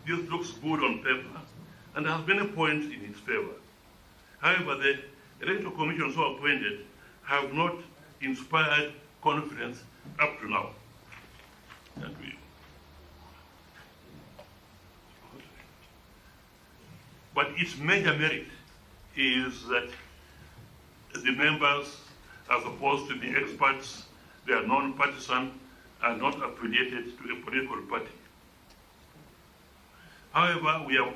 This looks good on paper, and there has been a point in its favor. However, the electoral commissions so appointed have not inspired confidence up to now. But its major merit is that the members, as opposed to the experts, they are non-partisan and not affiliated to a political party. However, we have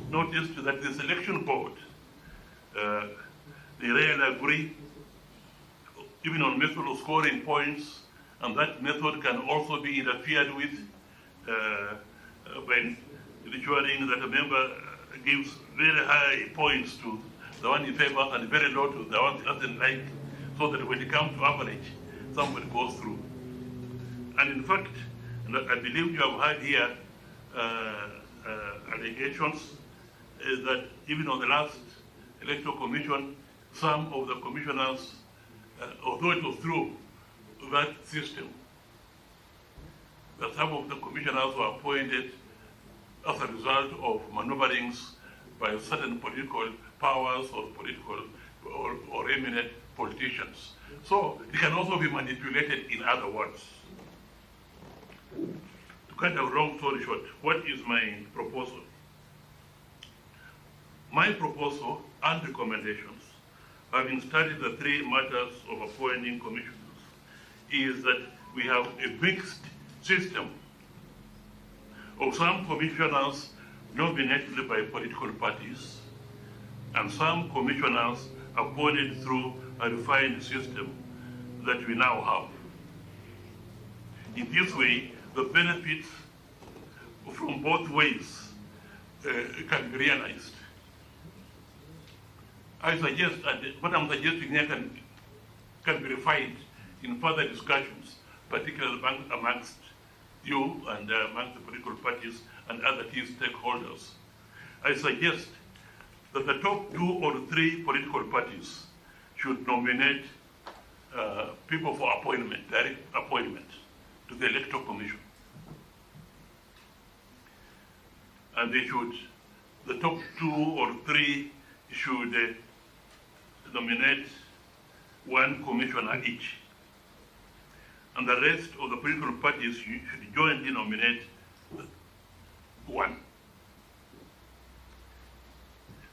noticed that the selection board, they rarely agree, even on method of scoring points, and that method can also be interfered with by ensuring that a member gives very high points to the one he favors and very low to the one he doesn't like, so that when it comes to average, somebody goes through. And in fact, I believe you have heard here allegations that even on the last electoral commission, some of the commissioners, although it was through that system, that some of the commissioners were appointed as a result of maneuverings by certain political powers or political or eminent politicians. So it can also be manipulated, in other words. To cut a long story short, what is my proposal? My proposal and recommendations, having studied the three matters of appointing commissioners, is that we have a mixed system of some commissioners nominated by political parties and some commissioners appointed through a refined system that we now have. In this way, the benefits from both ways can be realized. I suggest, what I'm suggesting here can be refined in further discussions, particularly amongst you and amongst the political parties and other key stakeholders. I suggest that the top 2 or 3 political parties should nominate people for appointment, direct appointment to the Electoral Commission. and the top 2 or 3 should nominate 1 commissioner each. And the rest of the political parties should jointly nominate 1.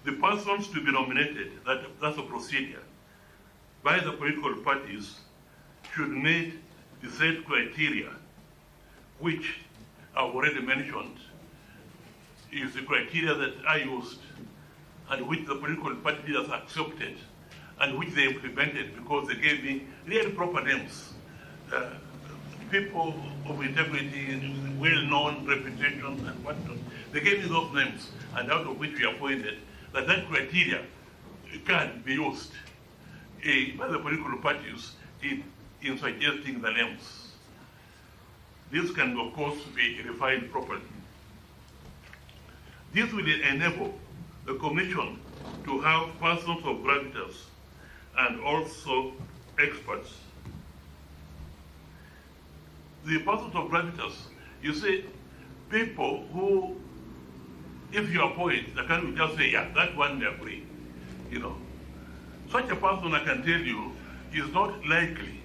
The persons to be nominated, that's a procedure, by the political parties should meet the set criteria, which I've already mentioned, is the criteria that I used and which the political party leaders accepted and which they implemented because they gave me really proper names. People of integrity, well-known reputation and whatnot. They gave me those names, and out of which we appointed that criteria can be used by the political parties in suggesting the names. This can, of course, be refined properly. This will enable the Commission to have persons of gravitas and also experts. The persons of gravitas, you see, people who, if you appoint, the country will just say, yeah, that one we agree. You know, such a person, I can tell you, is not likely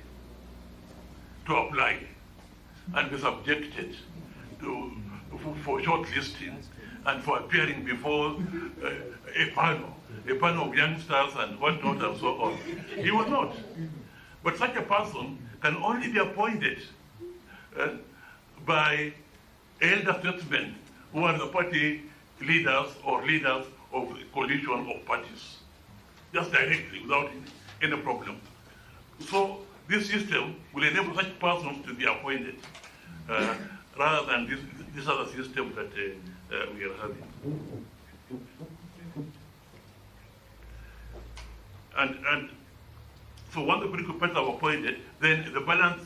to apply and be subjected for shortlisting and for appearing before a panel of youngsters and whatnot and so on. He will not. But such a person can only be appointed by elder statesmen who are the party leaders or leaders of a coalition of parties, just directly, without any problem. So this system will enable such persons to be appointed rather than this other system that we are having. And so once the political parties are appointed, then the balance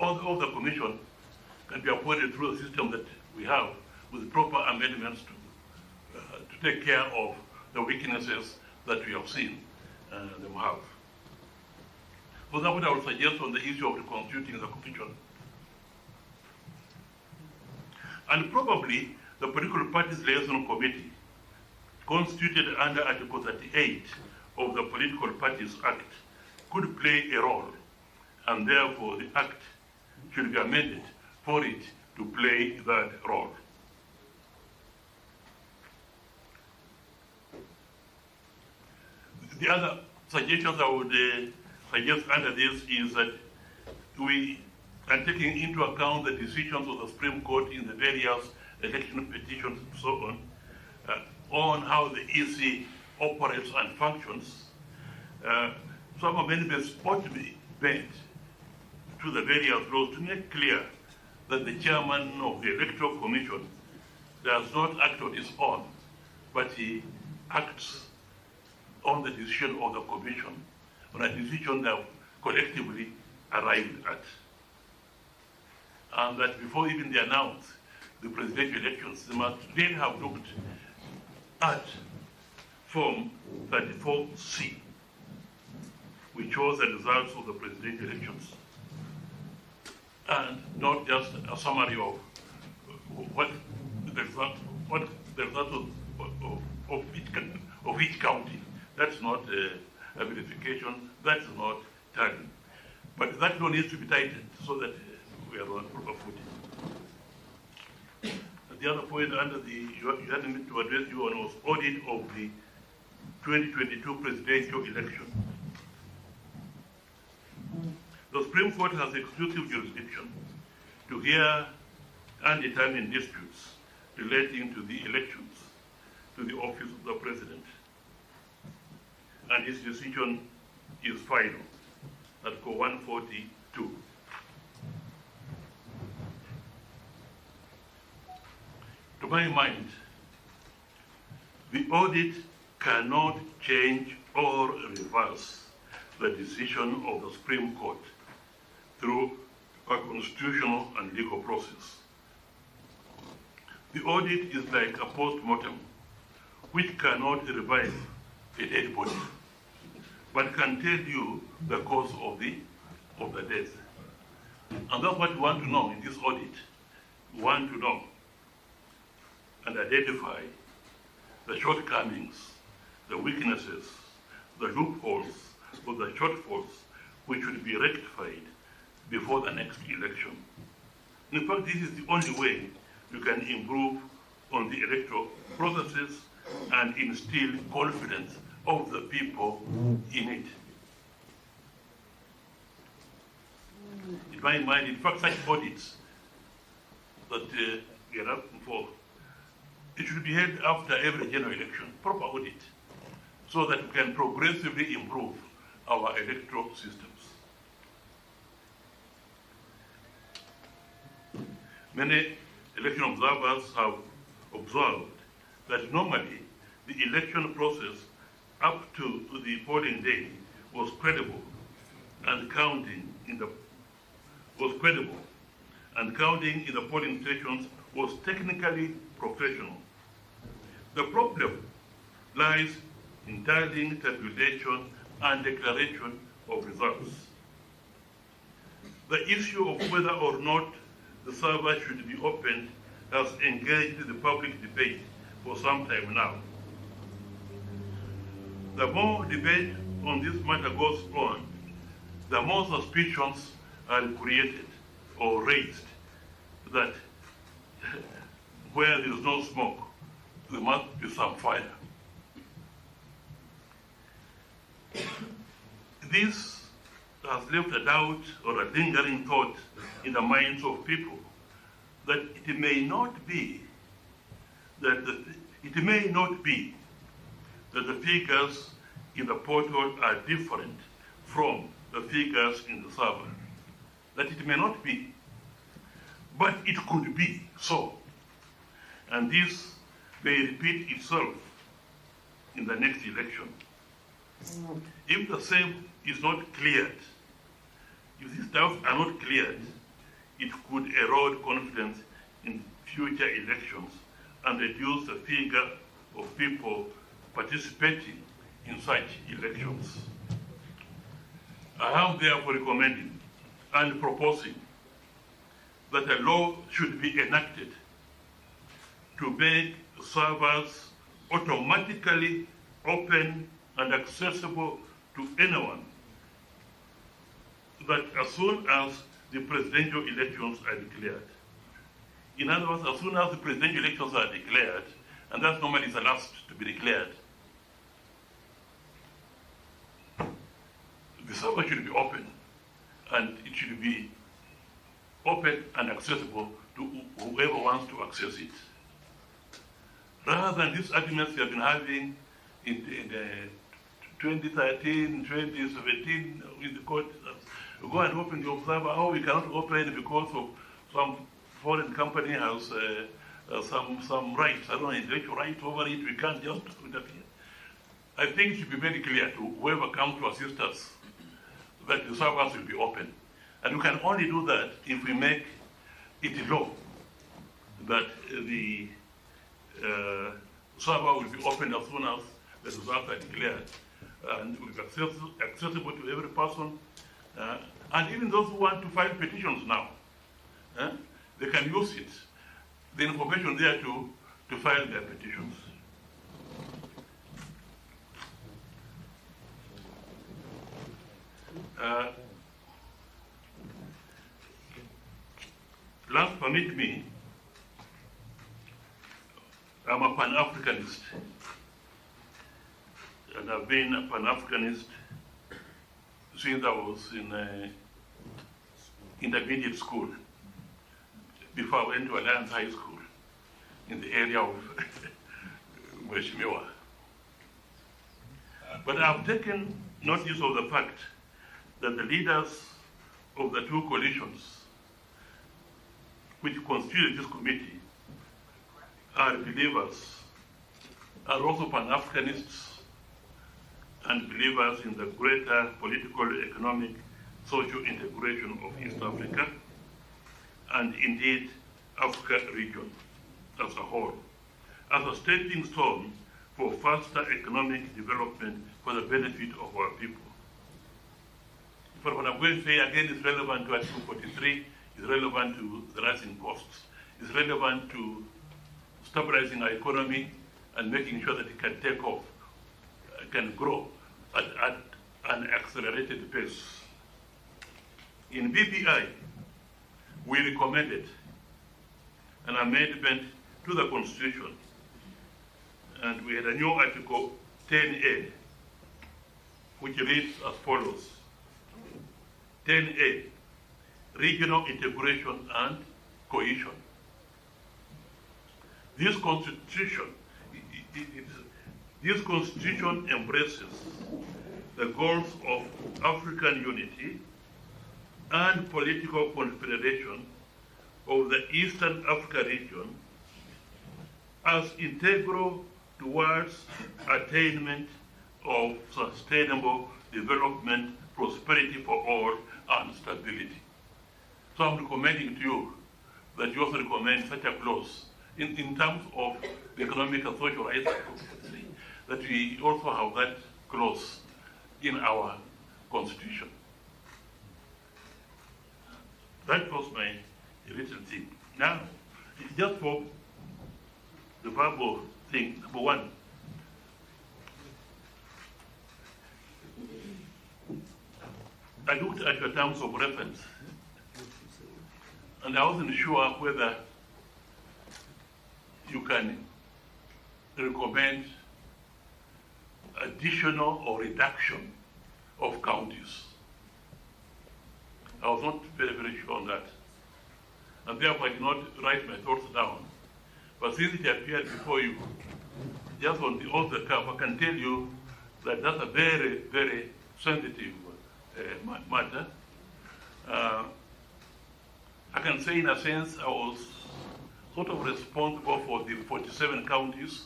of the commission can be appointed through the system that we have with proper amendments to take care of the weaknesses that we have seen them have. So that's what I would suggest on the issue of reconstituting the commission. And probably the political parties liaison committee, constituted under Article 38 of the Political Parties Act, could play a role, and therefore the Act should be amended for it to play that role. The other suggestions I would suggest under this is that we are taking into account the decisions of the Supreme Court in the various election petitions and so on how the EC operates and functions. Some amendments ought to be made to the various laws to make clear that the chairman of the Electoral Commission does not act on his own, but he acts on the decision of the Commission, on a decision that collectively arrived at. And that before even they announce the presidential elections, they must really have looked at Form 34C, which shows the results of the presidential elections, and not just a summary of what the result of each county. That's not a verification, that's not tallying. But that law needs to be tightened so that we are on proper footing. The other point under the, you had me to address you on was audit of the 2022 presidential election. The Supreme Court has exclusive jurisdiction to hear and determine disputes relating to the elections to the office of the president. And his decision is final, Article 142. To my mind, the audit cannot change or reverse the decision of the Supreme Court through a constitutional and legal process. The audit is like a post-mortem, which cannot revive a dead body, but can tell you the cause of the death. And that's what we want to know in this audit. We want to know and identify the shortcomings, the weaknesses, the loopholes, or the shortfalls which should be rectified before the next election. In fact, this is the only way you can improve on the electoral processes and instill confidence of the people in it. In my mind, in fact, such audits that we are asking for, it should be held after every general election, proper audit, so that we can progressively improve our electoral systems. Many election observers have observed that normally the election process up to the polling day was credible and counting in the polling stations was technically professional. The problem lies in tallying, tabulation, and declaration of results. The issue of whether or not the server should be opened has engaged the public debate for some time now. The more debate on this matter goes on, the more suspicions are created or raised that where there is no smoke, there must be some fire. This has left a doubt or a lingering thought in the minds of people that it may not be that the figures in the portal are different from the figures in the server. That it may not be, but it could be so. And this may repeat itself in the next election. If the same is not cleared, if these doubts are not cleared, it could erode confidence in future elections and reduce the figure of people participating in such elections. I am therefore recommending and proposing that a law should be enacted to make servers automatically open and accessible to anyone, that as soon as the presidential elections are declared. In other words, as soon as the presidential elections are declared, and that's normally the last to be declared, the server should be open, and it should be open and accessible to whoever wants to access it. Rather than these arguments we have been having in 2013, 2017, with the court, go and open the observer. Oh, we cannot open because of some foreign company has some rights, I don't know, intellectual right over it. We can't just interfere. I think it should be very clear to whoever comes to assist us that the servers will be open. And we can only do that if we make it law that the server will be open as soon as the results are declared, and will be accessible to every person. And even those who want to file petitions now, they can use it, the information there to file their petitions. Last, permit me, I'm a Pan-Africanist, and I've been a Pan-Africanist since I was in intermediate school, before I went to Alliance High School in the area of Mheshimiwa. But I've taken notice of the fact that the leaders of the two coalitions which constitute this committee are believers, are also Pan-Africanists and believers in the greater political, economic, social integration of East Africa, and indeed Africa region as a whole, as a stepping stone for faster economic development for the benefit of our people. But what I'm going to say again is relevant to Article 43, is relevant to the rising costs, is relevant to stabilizing our economy and making sure that it can take off, can grow at an accelerated pace. In BBI, we recommended an amendment to the Constitution, and we had a new Article 10A, which reads as follows. 10A, regional integration and cohesion. This constitution embraces the goals of African unity and political confederation of the Eastern Africa region as integral towards attainment of sustainable development, prosperity for all, and stability. So I'm recommending to you that you also recommend such a clause in terms of the economic and social rights, that we also have that clause in our constitution. That was my written thing. Now, just for the verbal thing, number one, I looked at your terms of reference, and I wasn't sure whether you can recommend additional or reduction of counties. I was not very, very sure on that. And therefore I did not write my thoughts down. But since it appeared before you, just on the off the cuff, I can tell you that that's a very, very sensitive matter. I can say in a sense I was sort of responsible for the 47 counties,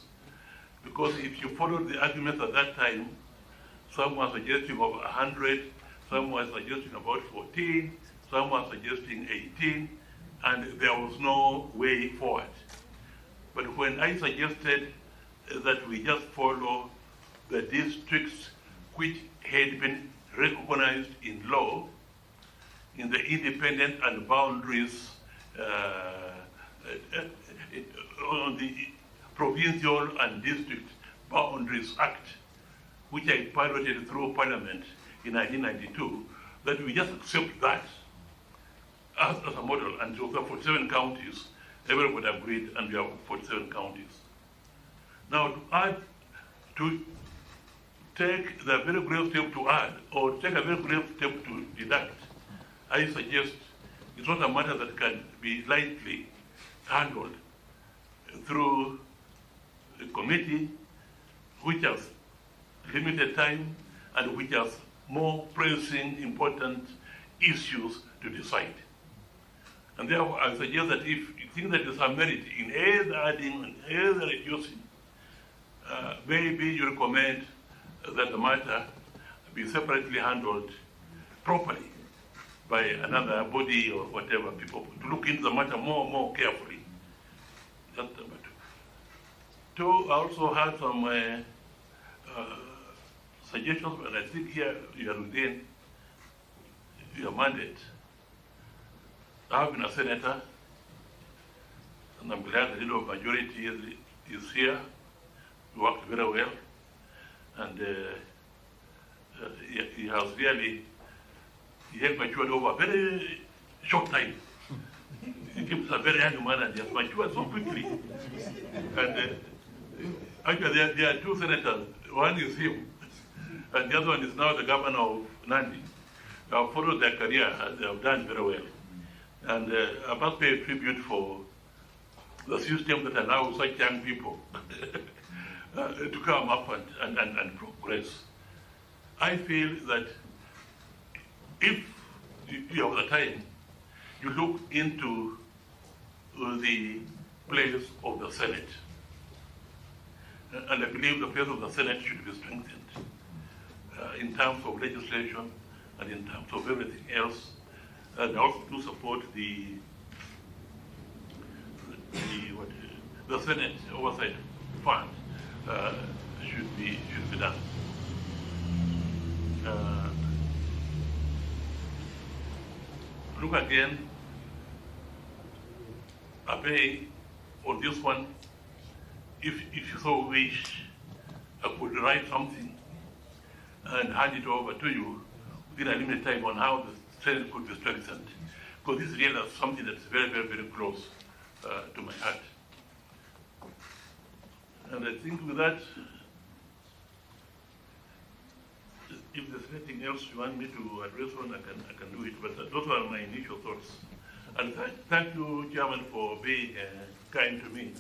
because if you followed the arguments at that time, some were suggesting over 100, some were suggesting about 14, some were suggesting 18, and there was no way forward. But when I suggested that we just follow the districts which had been recognized in law, in the Independent and Boundaries on the Provincial and District Boundaries Act, which I piloted through Parliament in 1992, that we just accept that as a model, and so the 47 counties, everybody agreed, and we have 47 counties. Now, to take the very grave step to add, or take a very grave step to deduct, I suggest it's not a matter that can be lightly handled through a committee which has limited time and which has more pressing, important issues to decide. And therefore, I suggest that if you think that there's a merit in either adding and either reducing, maybe you recommend that the matter be separately handled properly by another body or whatever, people to look into the matter more carefully. That's number two. Two, I also had some suggestions, but I think here you are within your mandate. I have been a senator, and I'm glad the leader of majority is here. We worked very well, and he has really matured over a very short time. He keeps a very young man and he has matured so quickly. And actually, there are two senators. One is him, and the other one is now the governor of Nandi. They have followed their career, and they have done very well. And I must pay a tribute for the system that allows such young people to come up and progress. I feel that if you have the time, you look into the place of the Senate. And I believe the place of the Senate should be strengthened in terms of legislation and in terms of everything else. And I also do support the Senate Oversight Fund should be done. Look again, Abe, on this one, if you so wish, I could write something and hand it over to you within a limited time on how the Senate could be strengthened. Because this is really something that's very, very, very close to my heart. And I think with that, if there's anything else you want me to address on, I can do it. But those are my initial thoughts. And thank you, Chairman, for being kind to me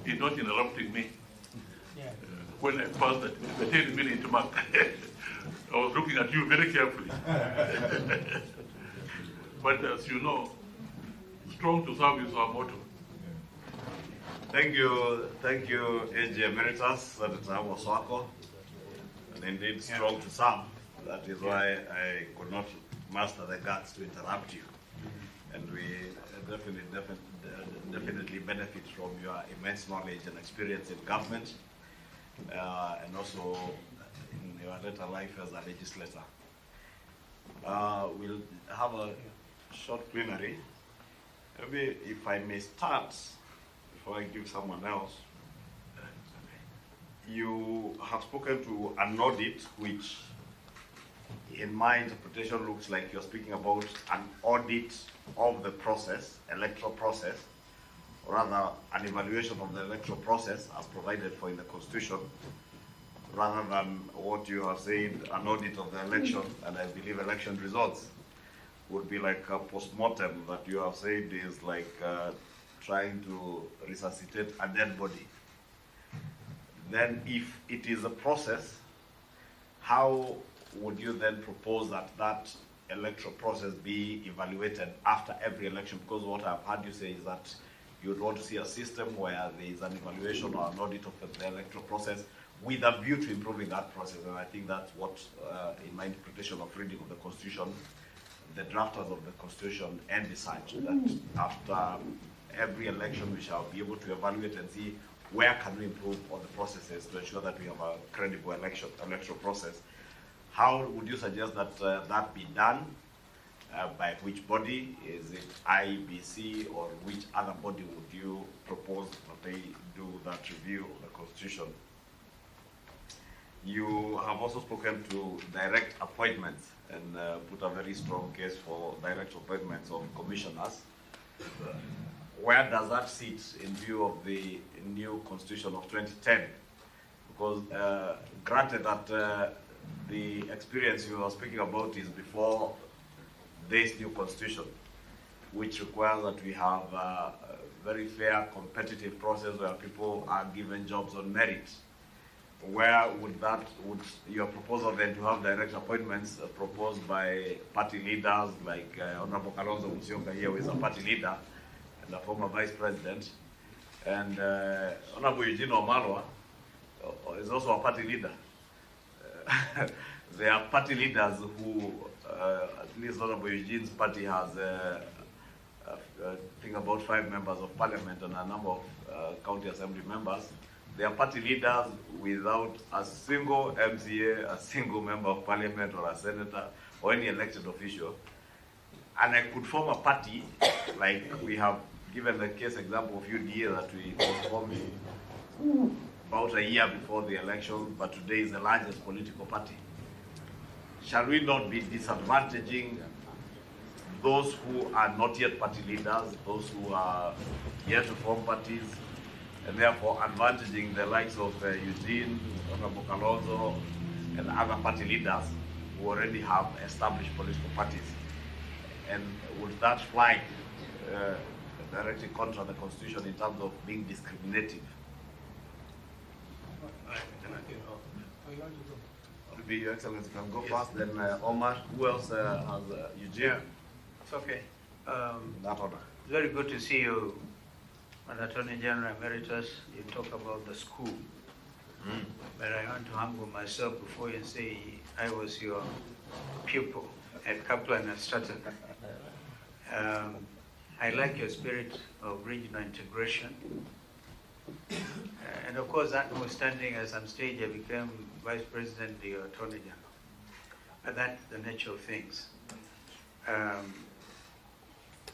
in not interrupting me. When I passed the 10-minute mark, I was looking at you very carefully. But as you know, strong to serve is our motto. Thank you, AG Emeritus, Senator Waswako. And indeed, strong to serve. That is why I could not muster the guts to interrupt you. And we definitely benefit from your immense knowledge and experience in government, and also in your later life as a legislator. We'll have a short plenary. Maybe if I may start, before I give someone else. You have spoken to an audit, which in my interpretation looks like you're speaking about an audit of the process, electoral process, or rather an evaluation of the electoral process as provided for in the Constitution, rather than what you have said, an audit of the election, and I believe election results would be like a post-mortem that you have said is like trying to resuscitate a dead body. Then if it is a process, how would you then propose that that electoral process be evaluated after every election? Because what I've heard you say is that you'd want to see a system where there is an evaluation or an audit of the electoral process with a view to improving that process. And I think that's what, in my interpretation of reading of the Constitution, the drafters of the Constitution envisage, that after every election we shall be able to evaluate and see where can we improve on the processes to ensure that we have a credible electoral process. How would you suggest that that be done? By which body? Is it IEBC, or which other body would you propose that they do that review of the Constitution? You have also spoken to direct appointments and put a very strong case for direct appointments of commissioners. Where does that sit in view of the new Constitution of 2010? Because granted that the experience you are speaking about is before this new Constitution, which requires that we have a very fair, competitive process where people are given jobs on merit. Where would your proposal then to have direct appointments proposed by party leaders like Honorable Kalonzo Musyoka here, who is a party leader, the former vice president, and Honorable Eugene Wamalwa is also a party leader. They are party leaders who, at least Honorable Eugene's party has, I think, about 5 members of parliament and a number of county assembly members. They are party leaders without a single MCA, a single member of parliament or a senator or any elected official. And I could form a party, like we have given the case example of UDA that we formed about a year before the election, but today is the largest political party. Shall we not be disadvantaging those who are not yet party leaders, those who are yet to form parties, and therefore advantaging the likes of Eugene, Honorable Kalonzo, and other party leaders who already have established political parties? And would that fly directly contra the Constitution in terms of being discriminative? Your Excellency can go first, then Omar. Who else has Eugene? Yeah, it's okay. In that order. Very good to see you, Attorney General Emeritus. You talk about the school. But I want to humble myself before you say I was your pupil at Kaplan and Stratton. I like your spirit of regional integration. And of course, that notwithstanding, at some stage I became Vice President of the Attorney General. But that's the nature of things.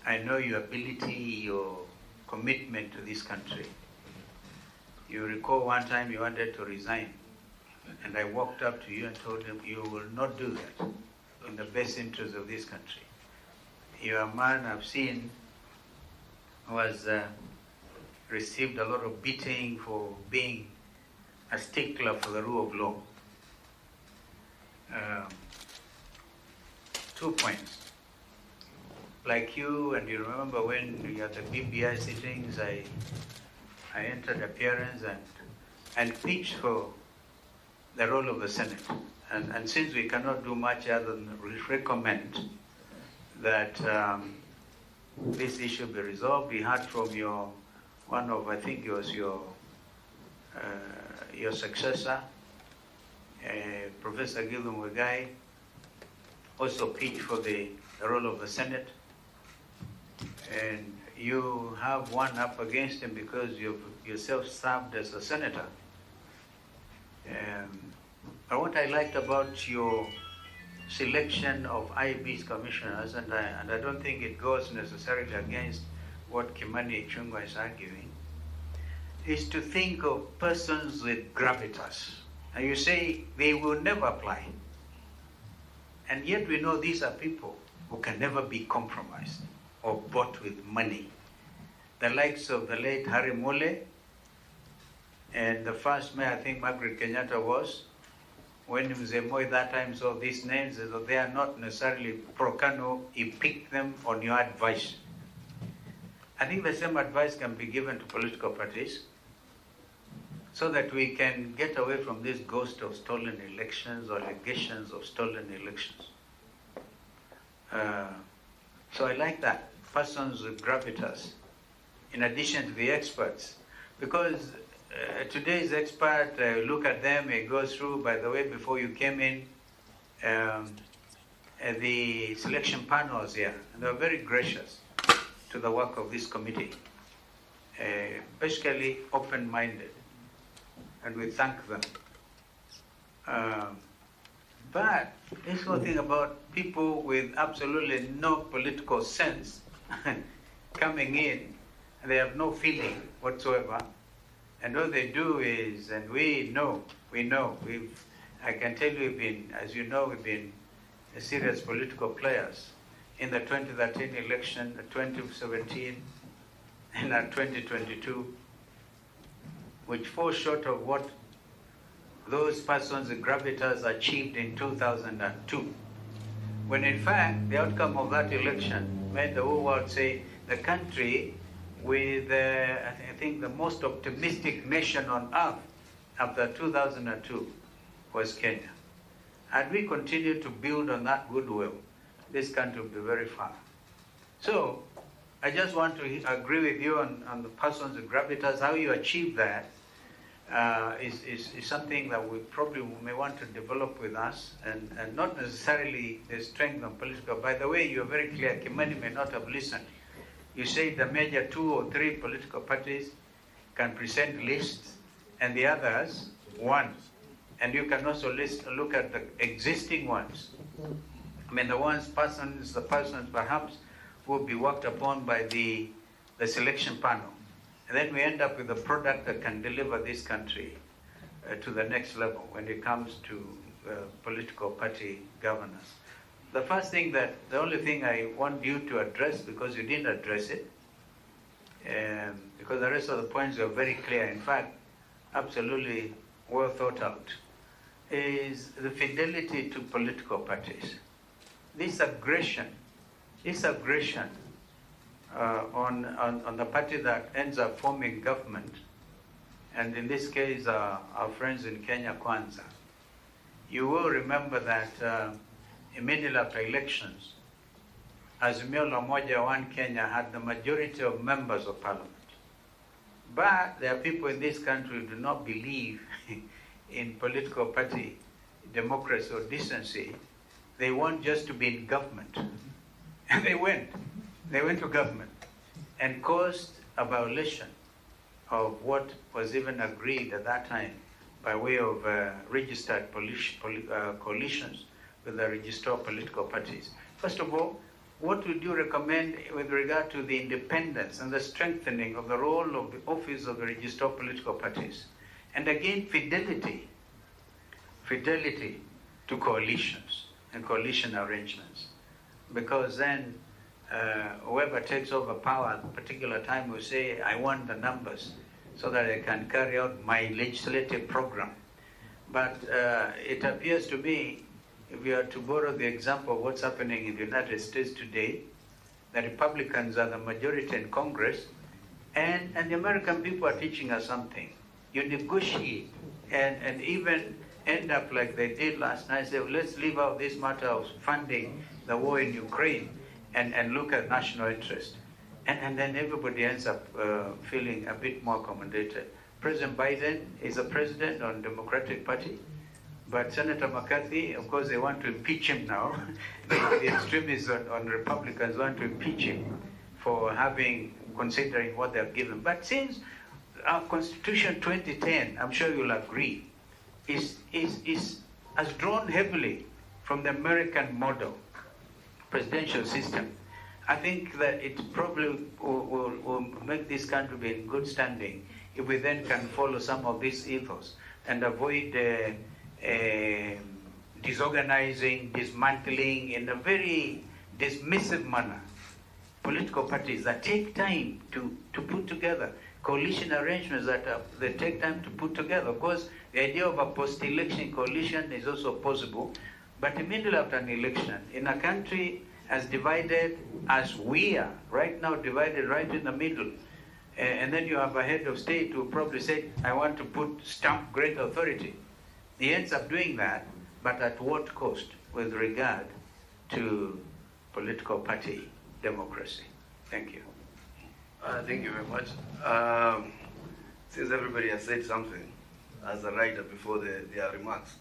I know your ability, your commitment to this country. You recall one time you wanted to resign, and I walked up to you and told him, you will not do that in the best interest of this country. You're a man I've seen who has received a lot of beating for being a stickler for the rule of law. 2 points. Like you, and you remember when we had the BBI sittings, I entered appearance and pitched for the role of the Senate. And since we cannot do much other than recommend that this issue be resolved, we heard from I think it was your successor, Professor Gilum Wegai, also pitched for the role of the Senate. And you have one up against him because you've yourself served as a senator. But what I liked about your selection of IEBC commissioners, and I don't think it goes necessarily against what Kimani Ichung'wah is arguing, is to think of persons with gravitas. And you say they will never apply. And yet we know these are people who can never be compromised or bought with money. The likes of the late Harry Mole and the first mayor, I think Margaret Kenyatta was, when Mzee Moi that time saw these names, they are not necessarily pro-Kanu, he picked them on your advice. I think the same advice can be given to political parties so that we can get away from this ghost of stolen elections or allegations of stolen elections. So I like that, persons with gravitas, in addition to the experts, because today's expert, look at them, it goes through, by the way, before you came in, the selection panels here, and they were very gracious to the work of this committee, basically open-minded, and we thank them. But this whole thing about people with absolutely no political sense coming in, and they have no feeling whatsoever, and all they do is, and we know, I can tell you, as you know, we've been serious political players in the 2013 election, the 2017, and the 2022, which fall short of what those persons with gravitas achieved in 2002. When in fact, the outcome of that election made the whole world say the country with, I think, the most optimistic nation on earth after 2002 was Kenya. And we continue to build on that goodwill, this country will be very far. So, I just want to agree with you on the persons with gravitas. How you achieve that is something that we probably may want to develop with us, and not necessarily the strength of political. By the way, you're very clear, Kimani may not have listened. You say the major 2 or 3 political parties can present lists, and the others, 1. And you can also look at the existing ones. I mean, the persons perhaps will be worked upon by the selection panel. And then we end up with a product that can deliver this country to the next level when it comes to political party governance. The only thing I want you to address, because you didn't address it, because the rest of the points are very clear, in fact, absolutely well thought out, is the fidelity to political parties. This aggression on the party that ends up forming government, and in this case, our friends in Kenya Kwanza. You will remember that immediately after elections, Azimio la Umoja One Kenya had the majority of members of parliament. But there are people in this country who do not believe in political party democracy or decency. They want just to be in government. And they went to government and caused a violation of what was even agreed at that time by way of registered coalitions with the registered political parties. First of all, what would you recommend with regard to the independence and the strengthening of the role of the office of the Register of Political Parties? And again, fidelity to coalitions and coalition arrangements. Because then whoever takes over power at a particular time will say, I want the numbers so that I can carry out my legislative program. But it appears to me, if we are to borrow the example of what's happening in the United States today, the Republicans are the majority in Congress, and the American people are teaching us something. You negotiate and even end up like they did last night, say, well, let's leave out this matter of funding the war in Ukraine and look at national interest. And then everybody ends up feeling a bit more accommodated. President Biden is a president on the Democratic Party, but Senator McCarthy, of course, they want to impeach him now. The extremists on Republicans want to impeach him for considering what they've given. But since our Constitution 2010, I'm sure you'll agree, has drawn heavily from the American model, presidential system, I think that it probably will make this country be in good standing if we then can follow some of these ethos and avoid disorganizing, dismantling in a very dismissive manner political parties that take time to put together, coalition arrangements that take time to put together. Of course, the idea of a post-election coalition is also possible, but immediately after an election, in a country as divided as we are, right now divided right in the middle, and then you have a head of state who probably said, I want to stamp great authority. He ends up doing that, but at what cost with regard to political party democracy? Thank you. Thank you very much. Since everybody has said something, as a writer before their remarks,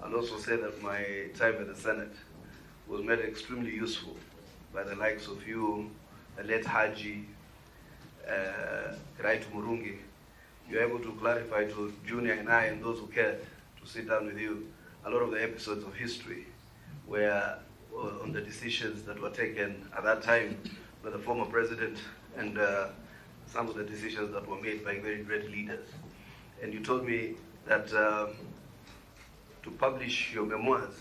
I'll also say that my time at the Senate was made extremely useful by the likes of you, the late Haji, Raitu Murungi. You're able to clarify to Junior and I and those who cared to sit down with you a lot of the episodes of history where on the decisions that were taken at that time by the former president and some of the decisions that were made by very great leaders. And you told me that to publish your memoirs,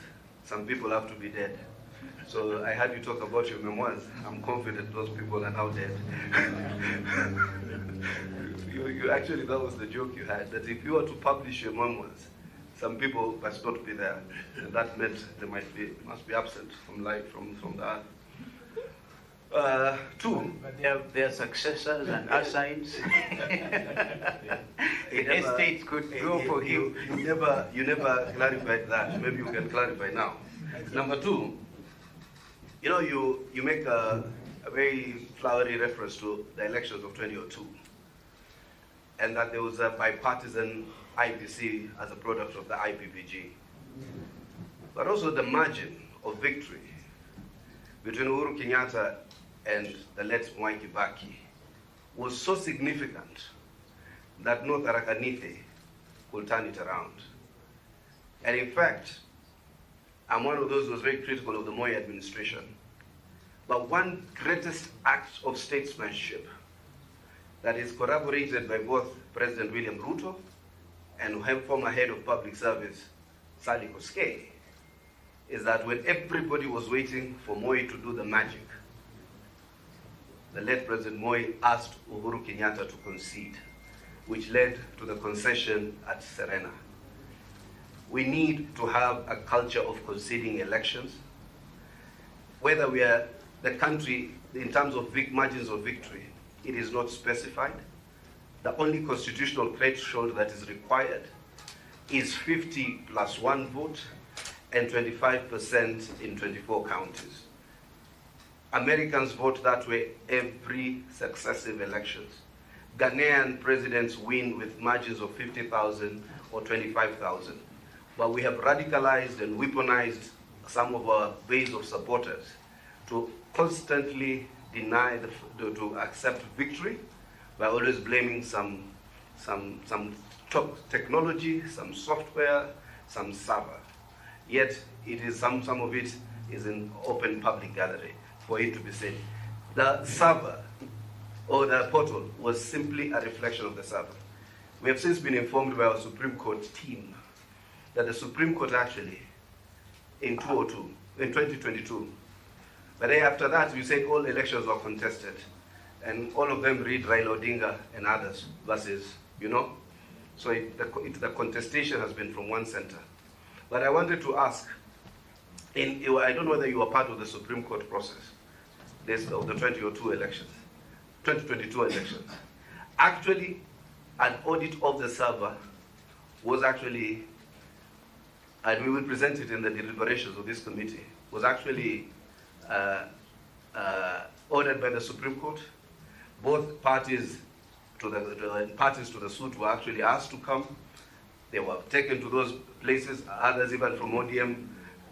some people have to be dead. So I heard you talk about your memoirs. I'm confident those people are now dead. you actually, that was the joke you had, that if you were to publish your memoirs, some people must not be there. And that meant they must be absent from life, from the earth. Two. But they have their successors and assigns. Estates could go for you. You never clarified that. Maybe you can clarify now. Number two, you make a very flowery reference to the elections of 2002, and that there was a bipartisan IEBC as a product of the IPPG. But also the margin of victory between Uhuru Kenyatta and the late Mwai Kibaki was so significant that no Tarakanithe could turn it around. And in fact, I'm one of those who was very critical of the Moi administration. But one greatest act of statesmanship that is corroborated by both President William-Ruto and former head of public service, Sally Koskei, is that when everybody was waiting for Moi to do the magic, the late President Moi asked Uhuru Kenyatta to concede, which led to the concession at Serena. We need to have a culture of conceding elections. Whether we are the country, in terms of margins of victory, it is not specified. The only constitutional threshold that is required is 50 plus 1 vote and 25% in 24 counties. Americans vote that way every successive elections. Ghanaian presidents win with margins of 50,000 or 25,000. But we have radicalized and weaponized some of our base of supporters to constantly deny to accept victory by always blaming some top technology, some software, some server. Yet it is some of it is in open public gallery. for it to be said. The server or the portal was simply a reflection of the server. We have since been informed by our Supreme Court team that the Supreme Court actually, in 2022, but then after that, we said all elections were contested, and all of them read Raila Odinga and others versus, so the contestation has been from one center. But I wanted to ask, I don't know whether you were part of the Supreme Court process of the 2022 elections. Actually, an audit of the server was actually, and we will present it in the deliberations of this committee, was actually ordered by the Supreme Court. Both parties to the suit were actually asked to come. They were taken to those places. Others, even from ODM,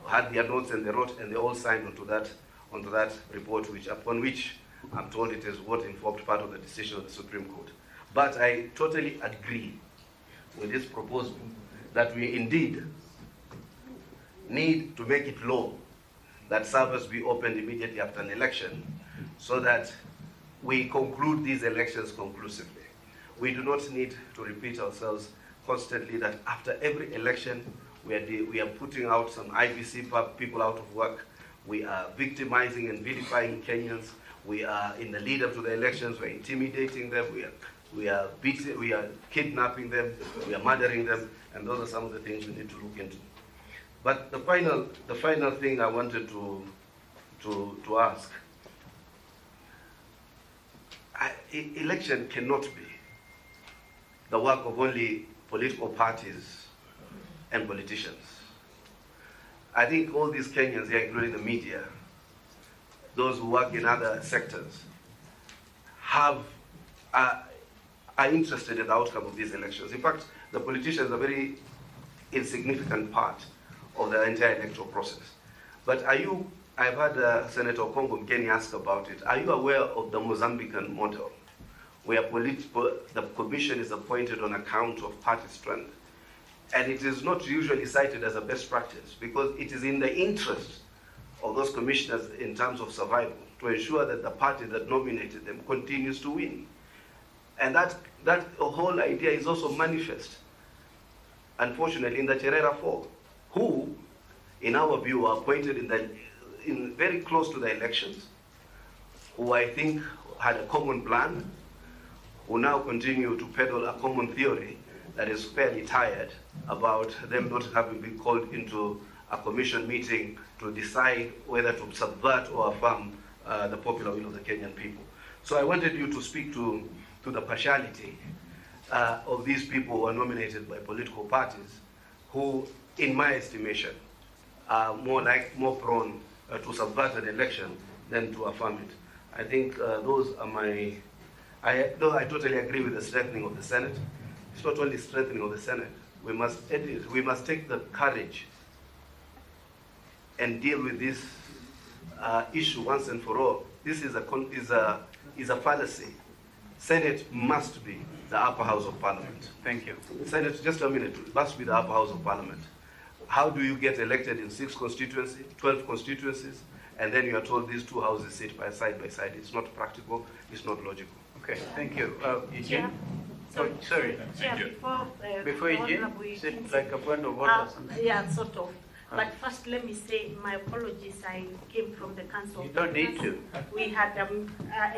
had their notes and they wrote, and they all signed onto that report, upon which I'm told it is what informed part of the decision of the Supreme Court. But I totally agree with this proposal that we indeed need to make it law that servers be opened immediately after an election so that we conclude these elections conclusively. We do not need to repeat ourselves constantly that after every election we are putting out some IEBC people out of work. We are victimizing and vilifying Kenyans. We are, in the lead up to the elections, we're intimidating them. We are kidnapping them. We are murdering them. And those are some of the things we need to look into. But the final thing I wanted to ask, election cannot be the work of only political parties and politicians. I think all these Kenyans here, including the media, those who work in other sectors, are interested in the outcome of these elections. In fact, the politicians are a very insignificant part of the entire electoral process. But I've had Senator Kongo Mkeni ask about it. Are you aware of the Mozambican model, where the commission is appointed on account of party strength? And it is not usually cited as a best practice because it is in the interest of those commissioners in terms of survival to ensure that the party that nominated them continues to win. And that whole idea is also manifest, unfortunately, in the Cherera Four, who, in our view, are appointed in very close to the elections, who I think had a common plan, who now continue to peddle a common theory that is fairly tired about them not having been called into a commission meeting to decide whether to subvert or affirm the popular will of the Kenyan people. So I wanted you to speak to the partiality of these people who are nominated by political parties, who, in my estimation, are more prone to subvert an election than to affirm it. I think those are my. I totally agree with the strengthening of the Senate. It's not only strengthening of the Senate. We must edit. We must take the courage and deal with this issue once and for all. This is a fallacy. Senate must be the upper house of Parliament. Thank you. Senate, just a minute, must be the upper house of Parliament. How do you get elected in 6 constituencies, 12 constituencies, and then you are told these two houses sit by side? It's not practical, it's not logical. Okay, thank you. Eugene? Sorry. Oh, sorry. Thank you. Before Eugene, sit like a point of order. Yeah, sort of. But first, let me say my apologies. I came from the Council of Governors. You don't need to. We had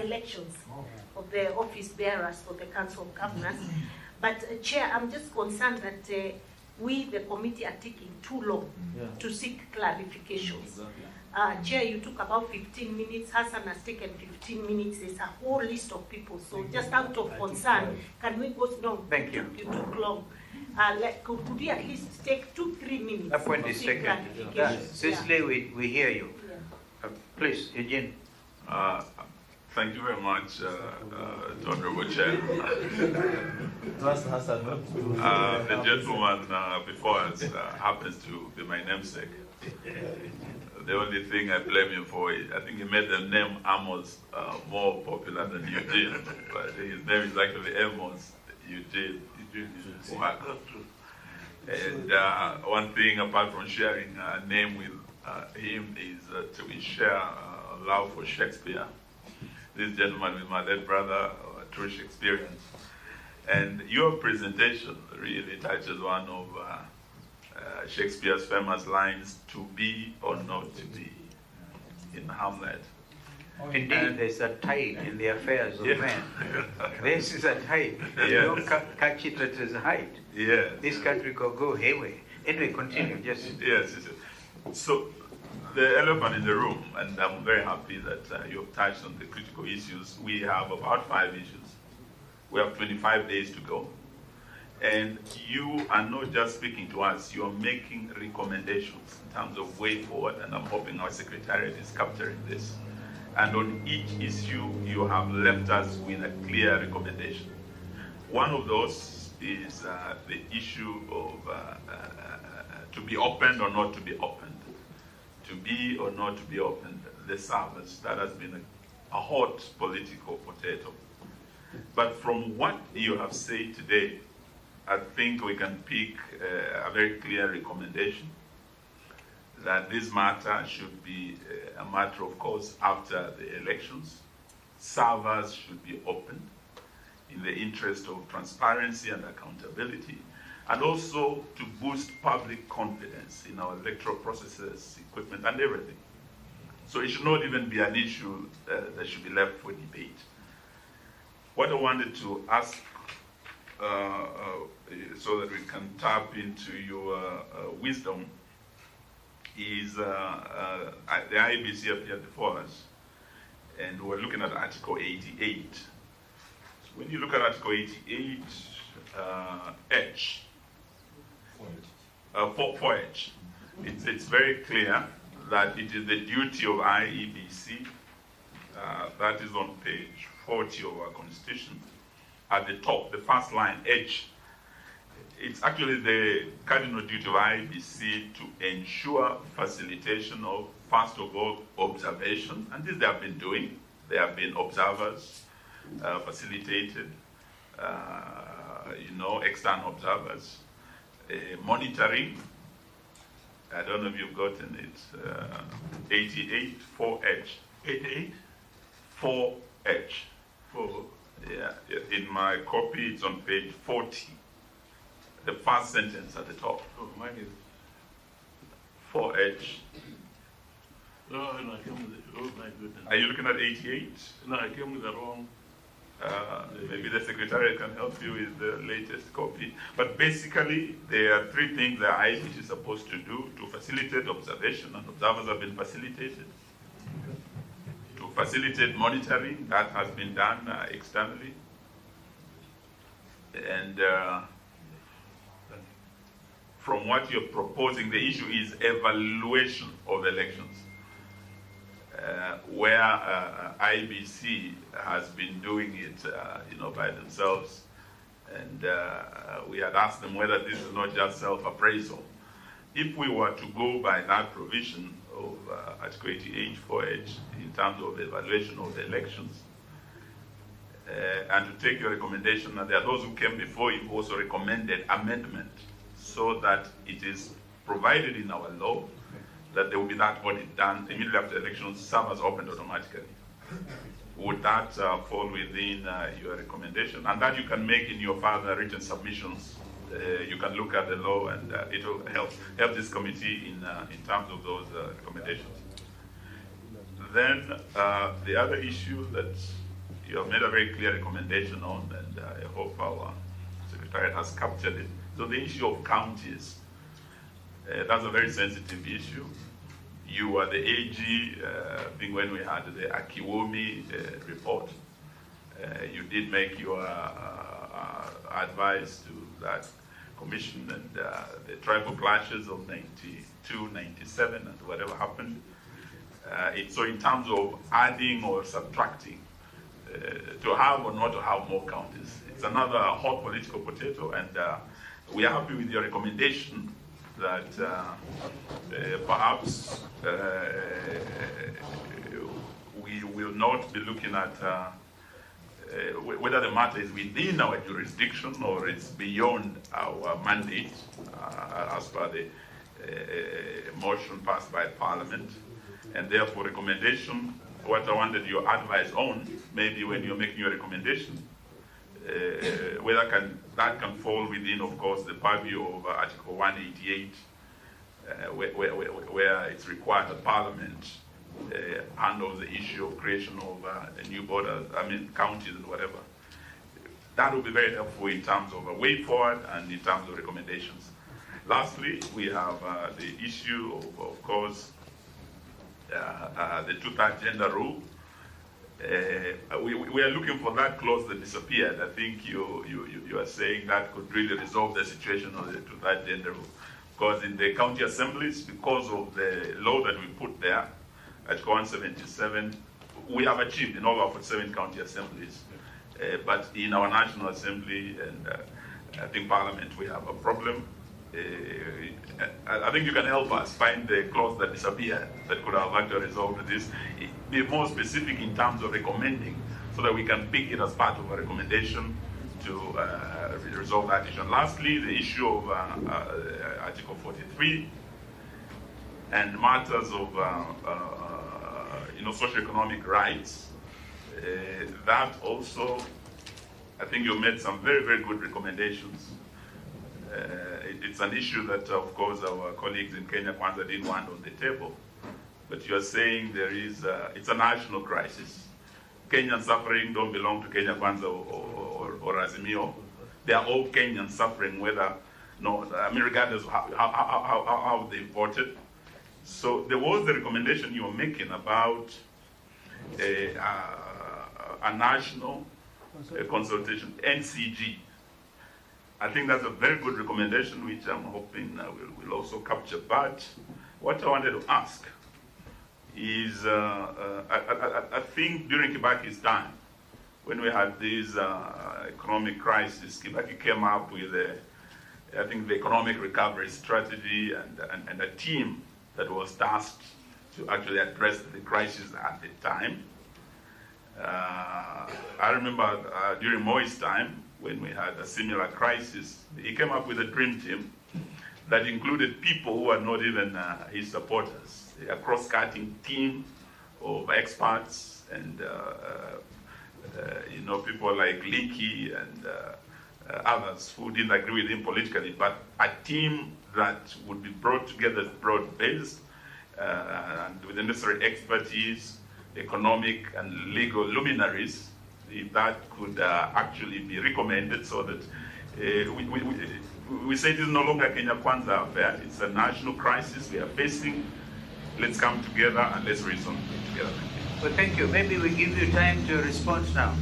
elections of the office bearers for the Council of Governors. But, Chair, I'm just concerned that we, the committee, are taking too long to seek clarifications. Chair, you took about 15 minutes. Hassan has taken 15 minutes. There's a whole list of people. So just out of concern, can we go? No, thank you. You took long. Could we at least take 2-3 minutes? That point is taken. Cicely, we hear you. Please, Eugene. Thank you very much, Honorable Chair. The gentleman before us happens to be my namesake. The only thing I blame him for is I think he made the name Amos more popular than Eugene, but his name is actually Amos Eugene. And one thing apart from sharing a name with him is we share love for Shakespeare. This gentleman with my late brother, true Shakespearean. And your presentation really touches one of Shakespeare's famous lines, "To be or not to be," in Hamlet. Indeed, there's a tide in the affairs of men. This is a tide. You Yes. don't catch it at its height. Yes. This country could go hayway. Anyway, continue. Just Yes. So the elephant in the room, and I'm very happy that you've touched on the critical issues. We have about 5 issues. We have 25 days to go. And you are not just speaking to us, you are making recommendations in terms of way forward, and I'm hoping our secretariat is capturing this. And on each issue, you have left us with a clear recommendation. One of those is the issue of to be opened or not to be opened. To be or not to be opened, the service. That has been a hot political potato. But from what you have said today, I think we can pick a very clear recommendation that this matter should be a matter of course after the elections. Servers should be opened in the interest of transparency and accountability, and also to boost public confidence in our electoral processes, equipment, and everything. So it should not even be an issue that should be left for debate. What I wanted to ask, so that we can tap into your wisdom, is the IEBC appeared before us, and we're looking at Article 88. So when you look at Article 88, H, 4H, it's very clear that it is the duty of IEBC, that is on page 40 of our Constitution, at the top, the first line, H. It's actually the cardinal duty of IEBC to ensure facilitation of, first of all, observation, and this they have been doing. They have been observers, facilitated, external observers, monitoring. I don't know if you've gotten it. 88, 4H. 88? 4H. 4. Yeah, in my copy, it's on page 40. The first sentence at the top. Oh, mine is 4H. No, I came with it. Oh, my goodness. Are you looking at 88? No, I came with the wrong. Maybe the secretariat can help you with the latest copy. But basically, there are three things that IEBC is supposed to do to facilitate observation, and observers have been facilitated. To facilitate monitoring, that has been done externally. And from what you're proposing, the issue is evaluation of elections. Where IEBC has been doing it, by themselves, and we had asked them whether this is not just self-appraisal. If we were to go by that provision of Article 88 4H in terms of evaluation of the elections, and to take your recommendation, and there are those who came before you who also recommended amendment so that it is provided in our law that there will be that audit done immediately after elections, servers opened automatically. Would that fall within your recommendation? And that you can make in your further written submissions. You can look at the law, and it will help this committee in terms of those recommendations. Then the other issue that you have made a very clear recommendation on, and I hope our secretariat has captured it. So the issue of counties. That's a very sensitive issue. You were the AG, I think when we had the Akiwomi report, you did make your advice to that commission, and the tribal clashes of 92, 97, and whatever happened. So in terms of adding or subtracting, to have or not to have more counties, it's another hot political potato, and we are happy with your recommendation that perhaps we will not be looking at whether the matter is within our jurisdiction or it's beyond our mandate as per the motion passed by Parliament, and therefore recommendation what I wanted your advice on, maybe when you're making your recommendation, whether that can fall within, of course, the purview of Article 188, where it's required that Parliament handles the issue of creation of new borders, counties and whatever. That will be very helpful in terms of a way forward and in terms of recommendations. Lastly, we have the issue of course, the two-thirds gender rule. We are looking for that clause that disappeared. I think you are saying that could really resolve the situation of the two-thirds gender rule. Because in the county assemblies, because of the law that we put there, Article 177, we have achieved in all our 47 county assemblies. But in our National Assembly and I think Parliament, we have a problem. I think you can help us find the clause that disappeared that could have actually resolved this. Be more specific in terms of recommending so that we can pick it as part of a recommendation to resolve that issue. And lastly, the issue of Article 43 and matters of socioeconomic rights. That also, I think you made some very, very good recommendations. It's an issue that, of course, our colleagues in Kenya Kwanza didn't want on the table. But you're saying it's a national crisis. Kenyan suffering don't belong to Kenya Kwanza or Azimio. They are all Kenyans suffering, regardless of how they voted. So there was the recommendation you were making about a national consultation, NCG. I think that's a very good recommendation, which I'm hoping will also capture. But what I wanted to ask is, I think during Kibaki's time, when we had this economic crisis, Kibaki came up with the economic recovery strategy and a team that was tasked to actually address the crisis at the time. I remember during Moi's time, when we had a similar crisis, he came up with a dream team that included people who are not even his supporters, a cross-cutting team of experts and people like Leakey and others who didn't agree with him politically, but a team that would be brought together as broad-based and with the necessary expertise, economic and legal luminaries, if that could actually be recommended, so that we say it is no longer a Kenya Kwanza affair, it's a national crisis we are facing. Let's come together and let's reason together. Well, thank you. Maybe we give you time to respond now.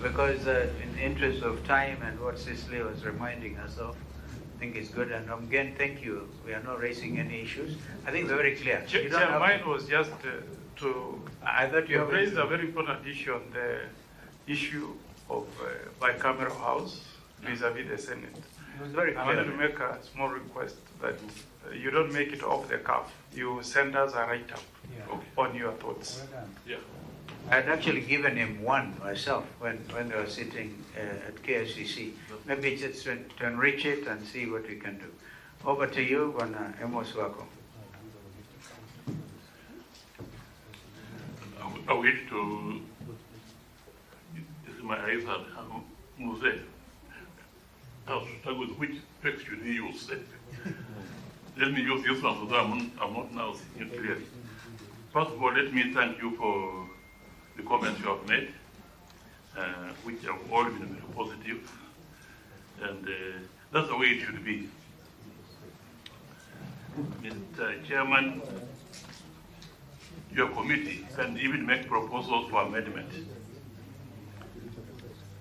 Because in the interest of time and what Cicely was reminding us of, I think it's good. And again, thank you. We are not raising any issues. I think we're very clear. Mine was just I thought you have raised a very important issue on the issue of bicameral house vis-a-vis the Senate. It was very clear. I wanted to make a small request that you don't make it off the cuff. You send us a write-up on your thoughts. Yeah. I'd actually given him one myself when they were sitting at KSCC. Maybe just to enrich it and see what we can do. Over to you, Bwana Amos Wako. I wish to, this is my eyes are Muse. I was start with which text should he use? Let me use this one so that I'm not now seeing it clearly. First of all, let me thank you for the comments you have made, which have all been very positive, and that's the way it should be. Mr. Chairman, your committee can even make proposals for amendment.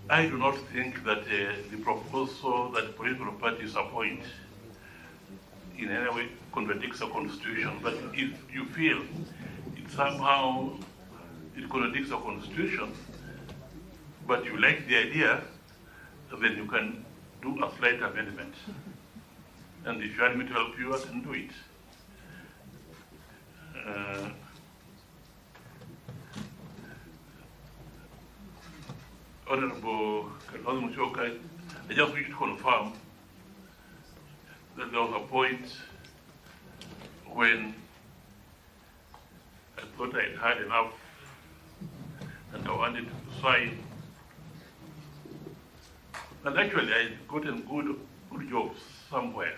I do not think that the proposal that political parties appoint in any way contradicts the Constitution, but if you feel somehow it contradicts the Constitution, but you like the idea, then you can do a slight amendment. And if you want me to help you, I can do it. Honorable Muchoka, I just wish to confirm that there was a point when I thought I'd had enough and I wanted to sign. And actually, I'd gotten good jobs somewhere.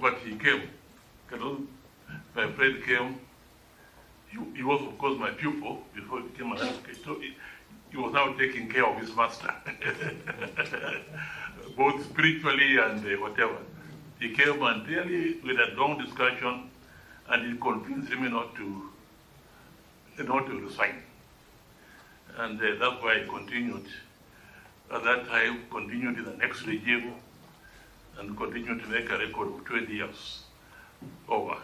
But he came. My friend came. He was, of course, my pupil before he became an advocate. So he was now taking care of his master, both spiritually and whatever. He came and really, we had a long discussion, and he convinced me not to resign. And that's why I continued. At that time, continued in the next regime, and continued to make a record of 20 years over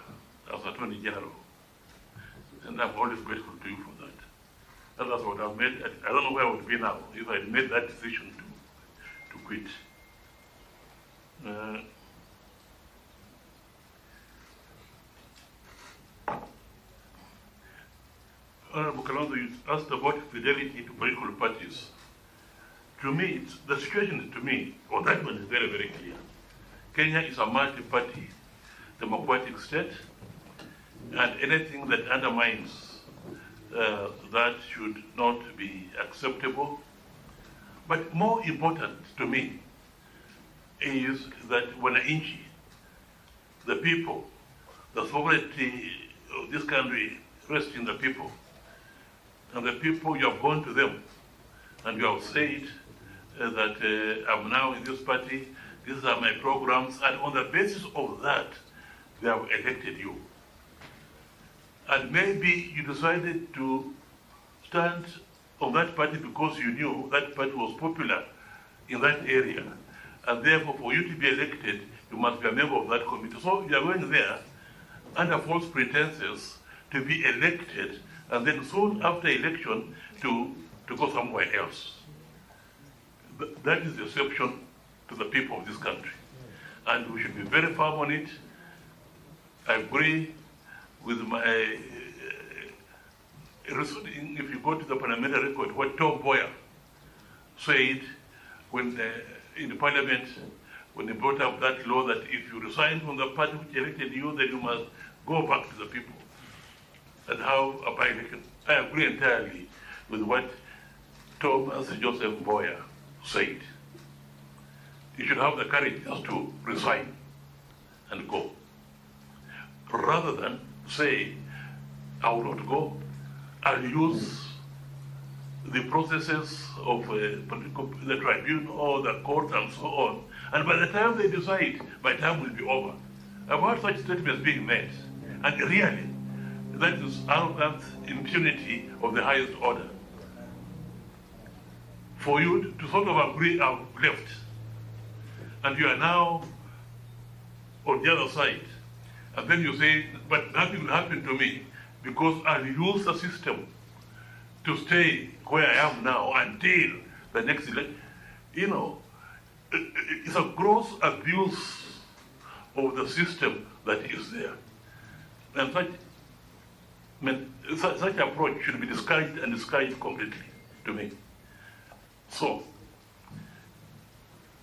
as Attorney General. And I'm always grateful to you for that. And that's what I've made. I don't know where I would be now if I had made that decision to quit. Honorable Kalonzo, you asked about fidelity to political parties. To me, the situation to me, that one is very, very clear. Kenya is a multi-party democratic state, and anything that undermines that should not be acceptable. But more important to me is that wananchi, the people, the sovereignty of this country rests in the people. And the people, you have gone to them and you have said that I'm now in this party, these are my programs, and on the basis of that, they have elected you. And maybe you decided to stand on that party because you knew that party was popular in that area. And therefore, for you to be elected, you must be a member of that committee. So you are going there under false pretenses to be elected, and then soon after election to go somewhere else. That is deception to the people of this country. And we should be very firm on it. I agree with my, if you go to the parliamentary record, what Tom Boyer said when in the parliament, when they brought up that law that if you resign from the party which elected you, then you must go back to the people and have a by-election. I agree entirely with what Thomas Joseph Boyer said. You should have the courage just to resign and go, rather than say, I will not go. I'll use the processes of the tribunal or the court and so on. And by the time they decide, my time will be over. I've heard such statements being made. And really, that is arrogance, impunity of the highest order. For you to sort of agree, I've left. And you are now on the other side. And then you say, but nothing will happen to me because I'll use the system to stay where I am now until the next election. You know, it's a gross abuse of the system that is there. And such approach should be discouraged and discouraged completely to me. So,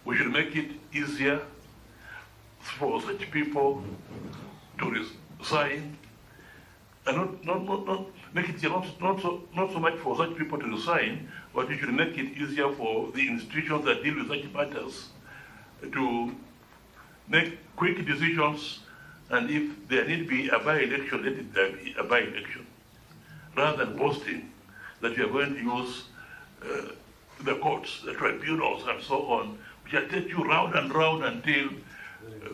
we should make it easier for such people to resign, and not make it not so much for such people to resign, but we should make it easier for the institutions that deal with such matters to make quick decisions, and if there need be a by-election, let it be a by-election, rather than boasting that we are going to use the courts, the tribunals, and so on, which will take you round and round until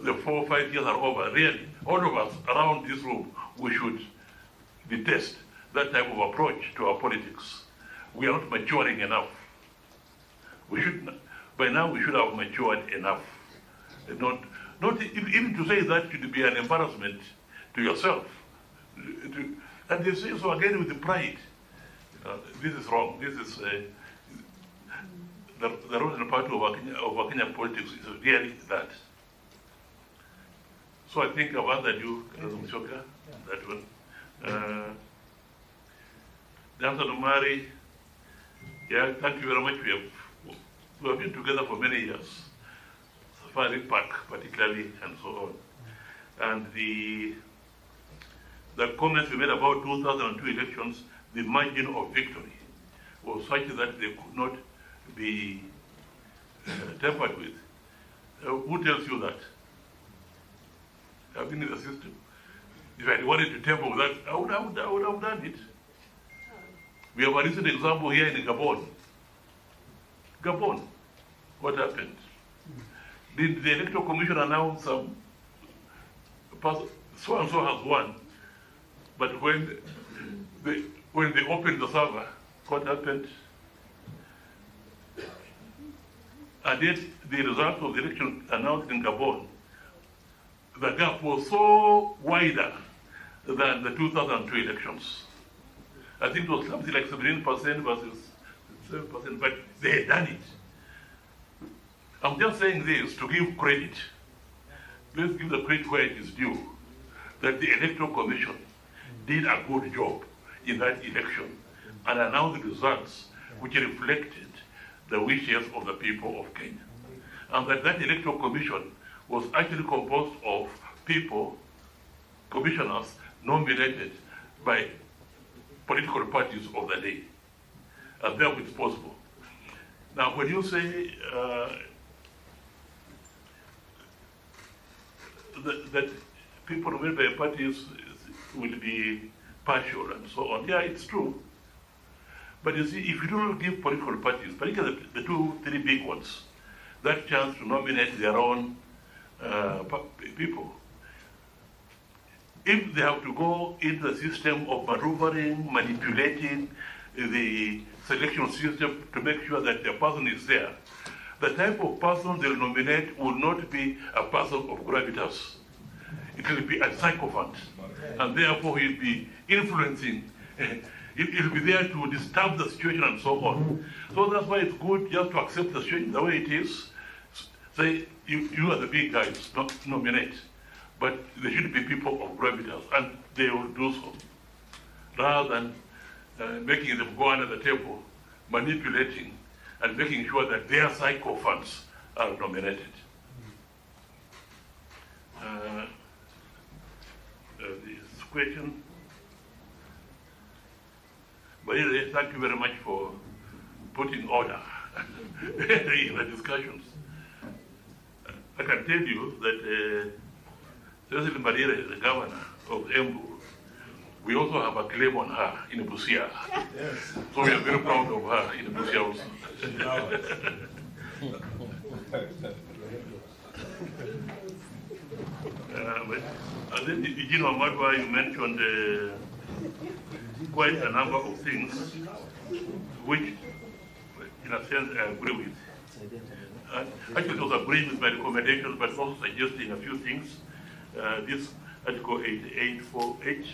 the 4 or 5 years are over. Really, all of us around this room, we should detest that type of approach to our politics. We are not maturing enough. We should, by now, we should have matured enough. Not even to say that should be an embarrassment to yourself. And they say so again with the pride. This is wrong. This is the rotten part of our Kenya politics is really that. So I think I've answered you, Mshoka, that one. Dancer Mari, yeah, thank you very much. We have been together for many years. Safari Park, particularly, and so on. And the comments we made about 2002 elections, the margin of victory was such that they could not be tampered with. Who tells you that? I've been in the system. If I wanted to tamper with that, I would have done it. We have a recent example here in Gabon. Gabon, what happened? Did the Electoral Commission announce so and so has won? But when they opened the server, what happened? And yet the result of the election announced in Gabon, the gap was so wider than the 2002 elections. I think it was something like 17% versus 7%, but they had done it. I'm just saying this to give credit. Let's give the credit where it is due, that the Electoral Commission did a good job in that election and announced the results which reflected the wishes of the people of Kenya. And that Electoral Commission was actually composed of people, commissioners, nominated by political parties of the day. And therefore it's possible. Now, when you say that people nominated by parties will be partial and so on, yeah, it's true. But you see, if you don't give political parties, particularly the 2-3 big ones, that chance to nominate their own people, if they have to go into the system of maneuvering, manipulating the selection system to make sure that the person is there, the type of person they'll nominate will not be a person of gravitas. It will be a sycophant, and therefore he'll be influencing. He'll be there to disturb the situation and so on. So that's why it's good just to accept the situation the way it is. Say, you are the big guys, not nominate. But there should be people of gravitas, and they will do so. Rather than making them go under the table, manipulating, and making sure that their sycophants are nominated. This question. But anyway, thank you very much for putting order in the discussions. I can tell you that Cecil Marire, the governor of Embu, we also have a claim on her in Busia. Yes. So we are very proud of her in Busia also. And then, you know, Madwa, you mentioned quite a number of things which, in a sense, I agree with. Actually, I was agreeing with my recommendations, but also suggesting a few things. This Article 884H,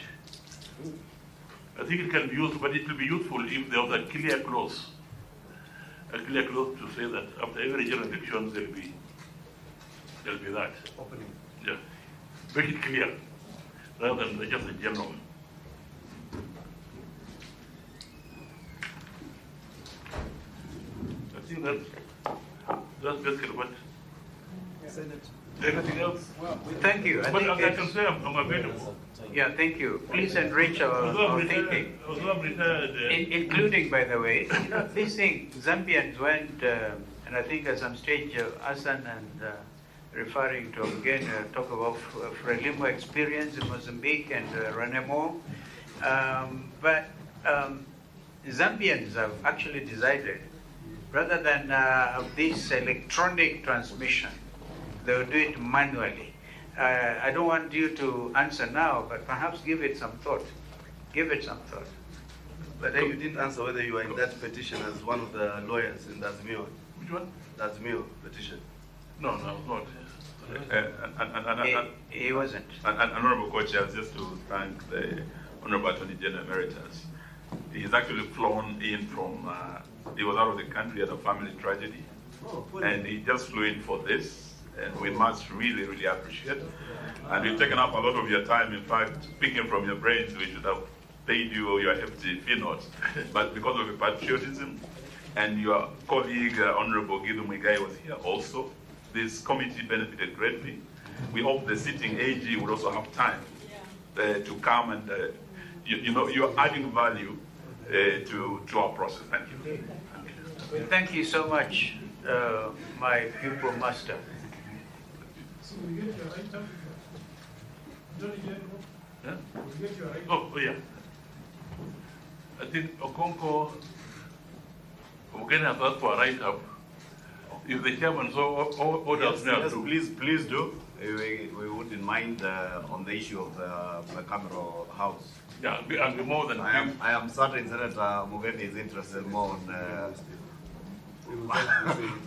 I think it can be used, but it will be useful if there was a clear clause to say that after every general election there'll be that. Opening. Yeah. Make it clear, rather than just a general. I think that's basically what. Senate. Anything else? Well, thank you. But as I can say, I'm available. Yeah, thank you. Please enrich our thinking. Including, by the way, you know, this thing, Zambians went, and I think at some stage, Hassan and referring to again, talk about Frelimo experience in Mozambique and Renemo. But Zambians have actually decided, rather than have this electronic transmission, they will do it manually. I don't want you to answer now, but perhaps give it some thought. Give it some thought. But then you didn't answer whether you were in that petition as one of the lawyers in that Azimio. Which one? The Azimio petition. No, I was not. He wasn't. Honorable Co-Chair, just to thank the Honorable Attorney General Emeritus. He's actually flown in from, he was out of the country at a family tragedy, and he just flew in for this. And we must really, really appreciate. And we've taken up a lot of your time. In fact, speaking from your brains, we should have paid you your hefty fee notes. But because of the patriotism, and your colleague, Honorable Gideon Muigai, was here also, this committee benefited greatly. We hope the sitting AG would also have time to come and you're adding value to our process. Thank you. Thank you so much, my pupil master. So we get your item. Yeah? Oh, yeah. I think Okonko, we're going to ask for a write-up. If the chairman so orders me yes, to. please do. We wouldn't mind on the issue of the camera house. Yeah, and be more than I am certain Senator Mugeni is interested more on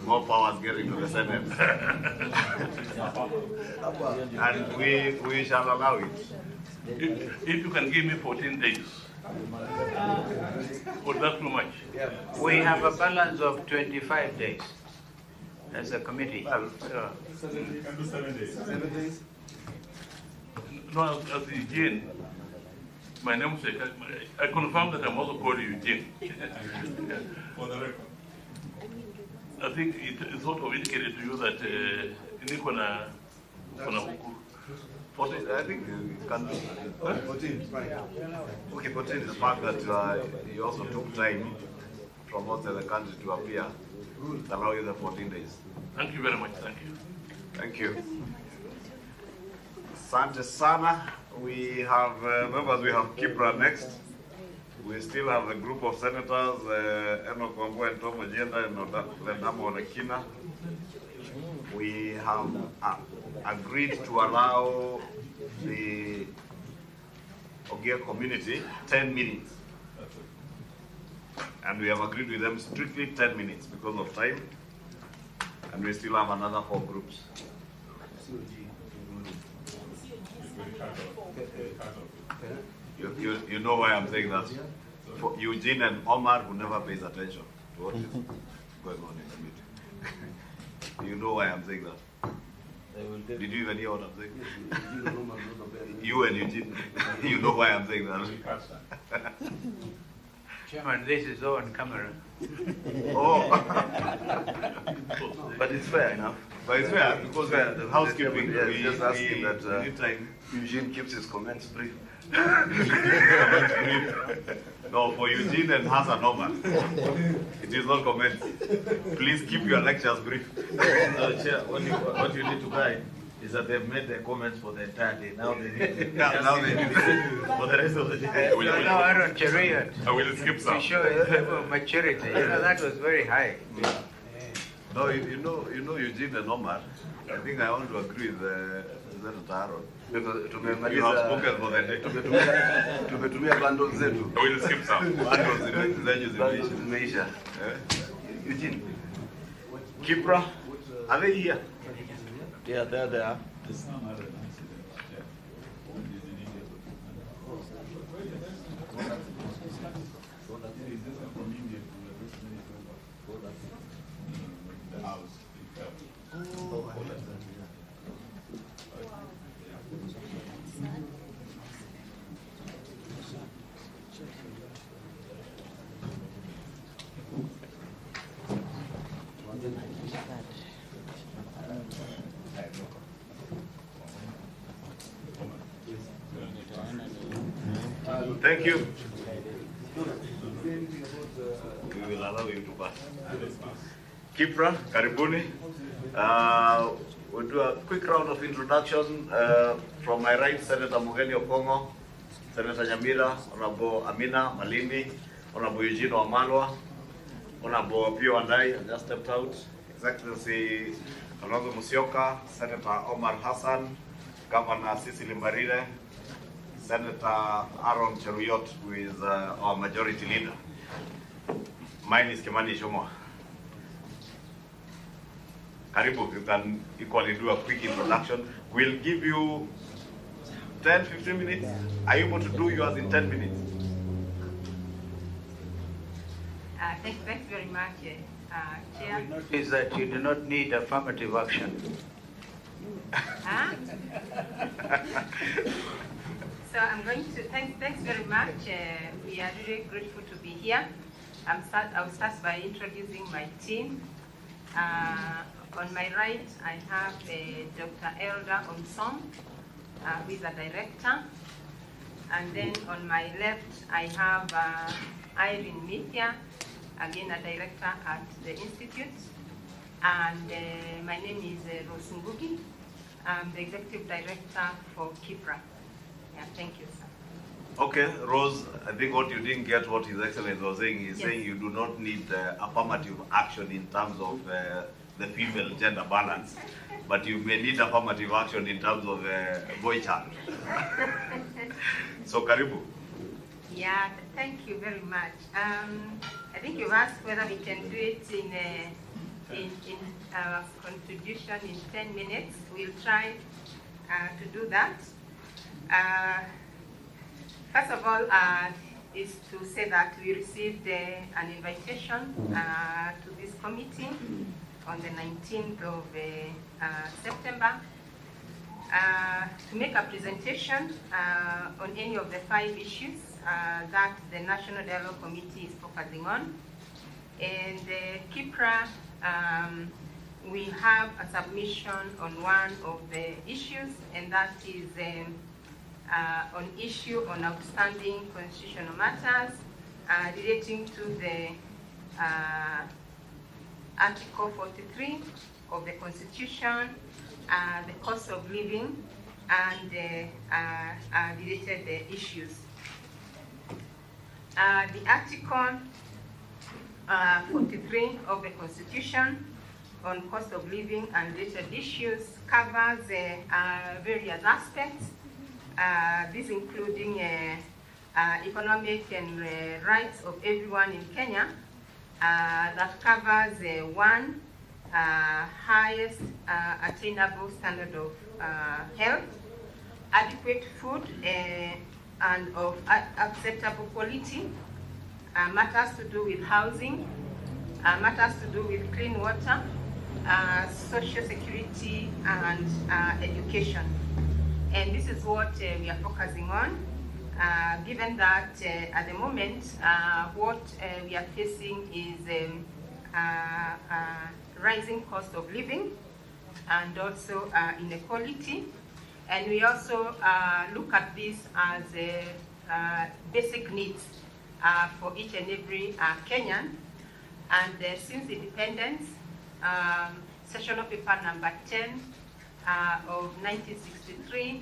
more powers getting to the Senate. And we shall allow it. If you can give me 14 days. Would that too much? We have a balance of 25 days as a committee. Can do 7 days. 7 days? No, as Eugene, my namesake, I confirm that I'm also called Eugene. For the record. I think it sort of indicated to you that Nikona Huku. I think you can do 14. Okay, 14 is the fact that you also took time from outside the country to appear. It allow you the 14 days. Thank you very much. Thank you. Thank you. Asante sana. We have members. We have Kipra next. We still have a group of senators, Enoch Wambua and Tom Ojeda and Lendamo Onekina. We have agreed to allow the Ogier community 10 minutes. And we have agreed with them strictly 10 minutes because of time. And we still have another 4 groups. You know why I'm saying that? For Eugene and Omar, who never pays attention to what is going on in the meeting. You know why I'm saying that? Did you even hear what I'm saying? You and Eugene, you know why I'm saying that? Chairman, this is all on camera. Oh. But it's fair enough. But it's fair because the housekeeping, we just asking that anytime Eugene keeps his comments brief. No, for Eugene and Hassan Omar, it is not comments. Please keep your lectures brief. Chair, what you need to guide is that they've made their comments for the entire day. Now they need now they need for the rest of the day. No, Aaron Cheriot. I will skip some. To show a level of maturity. That was very high. No, you know Eugene and Omar. I think I want to agree with Senator Aaron. You have spoken for the day. Tumetumia bundles zetu. I will skip some. Bundles zimeisha. Eugene. Kipra, are they here? Yeah, there they are. Thank you. We will allow you to pass. Kipra, karibuni. We'll do a quick round of introduction. From my right, Senator Mugeni Okongo, Senator Nyamira, Honorable Amina Malindi, Honorable Eugene Wamalwa, Honorable Pio Andai, just stepped out, His Excellency Honorable Musyoka, Senator Omar Hassan, Governor Cecily Mbarire, Senator Aaron Cheruyot, who is our majority leader. Mine is Kimani Shumwa. Karibu, you can equally do a quick introduction. We'll give you 10-15 minutes. Are you able to do yours in 10 minutes? Thanks very much, Chair. Is that you do not need affirmative action. Huh? So I'm going to, thanks very much. We are really grateful to be here. I'll start by introducing my team. On my right, I have Dr. Elda Onsom, who is a director. And then on my left, I have Irene Mithia, again a director at the Institute. And my name is Rose Ngugi. I'm the executive director for KIPRA. Yeah, thank you, sir. Okay, Rose, I think what you didn't get what His Excellency was saying is saying you do not need affirmative action in terms of the female gender balance, but you may need affirmative action in terms of boy child. So, Karibu. Yeah, thank you very much. I think you've asked whether we can do it in our contribution in 10 minutes. We'll try to do that. First of all, is to say that we received an invitation to this committee on the 19th of September to make a presentation on any of the 5 issues that the National Dialogue Committee is focusing on. And KIPRA, we have a submission on one of the issues, and that is on issue on outstanding constitutional matters relating to the Article 43 of the Constitution, the cost of living, and related issues. The Article 43 of the Constitution on cost of living and related issues covers various aspects, these including economic and rights of everyone in Kenya. That covers one, highest attainable standard of health, adequate food and of acceptable quality, matters to do with housing, matters to do with clean water, social security and education. And this is what we are focusing on, given that at the moment what we are facing is rising cost of living and also inequality. And we also look at this as basic needs for each and every Kenyan. And since independence, sessional paper number 10 of 1963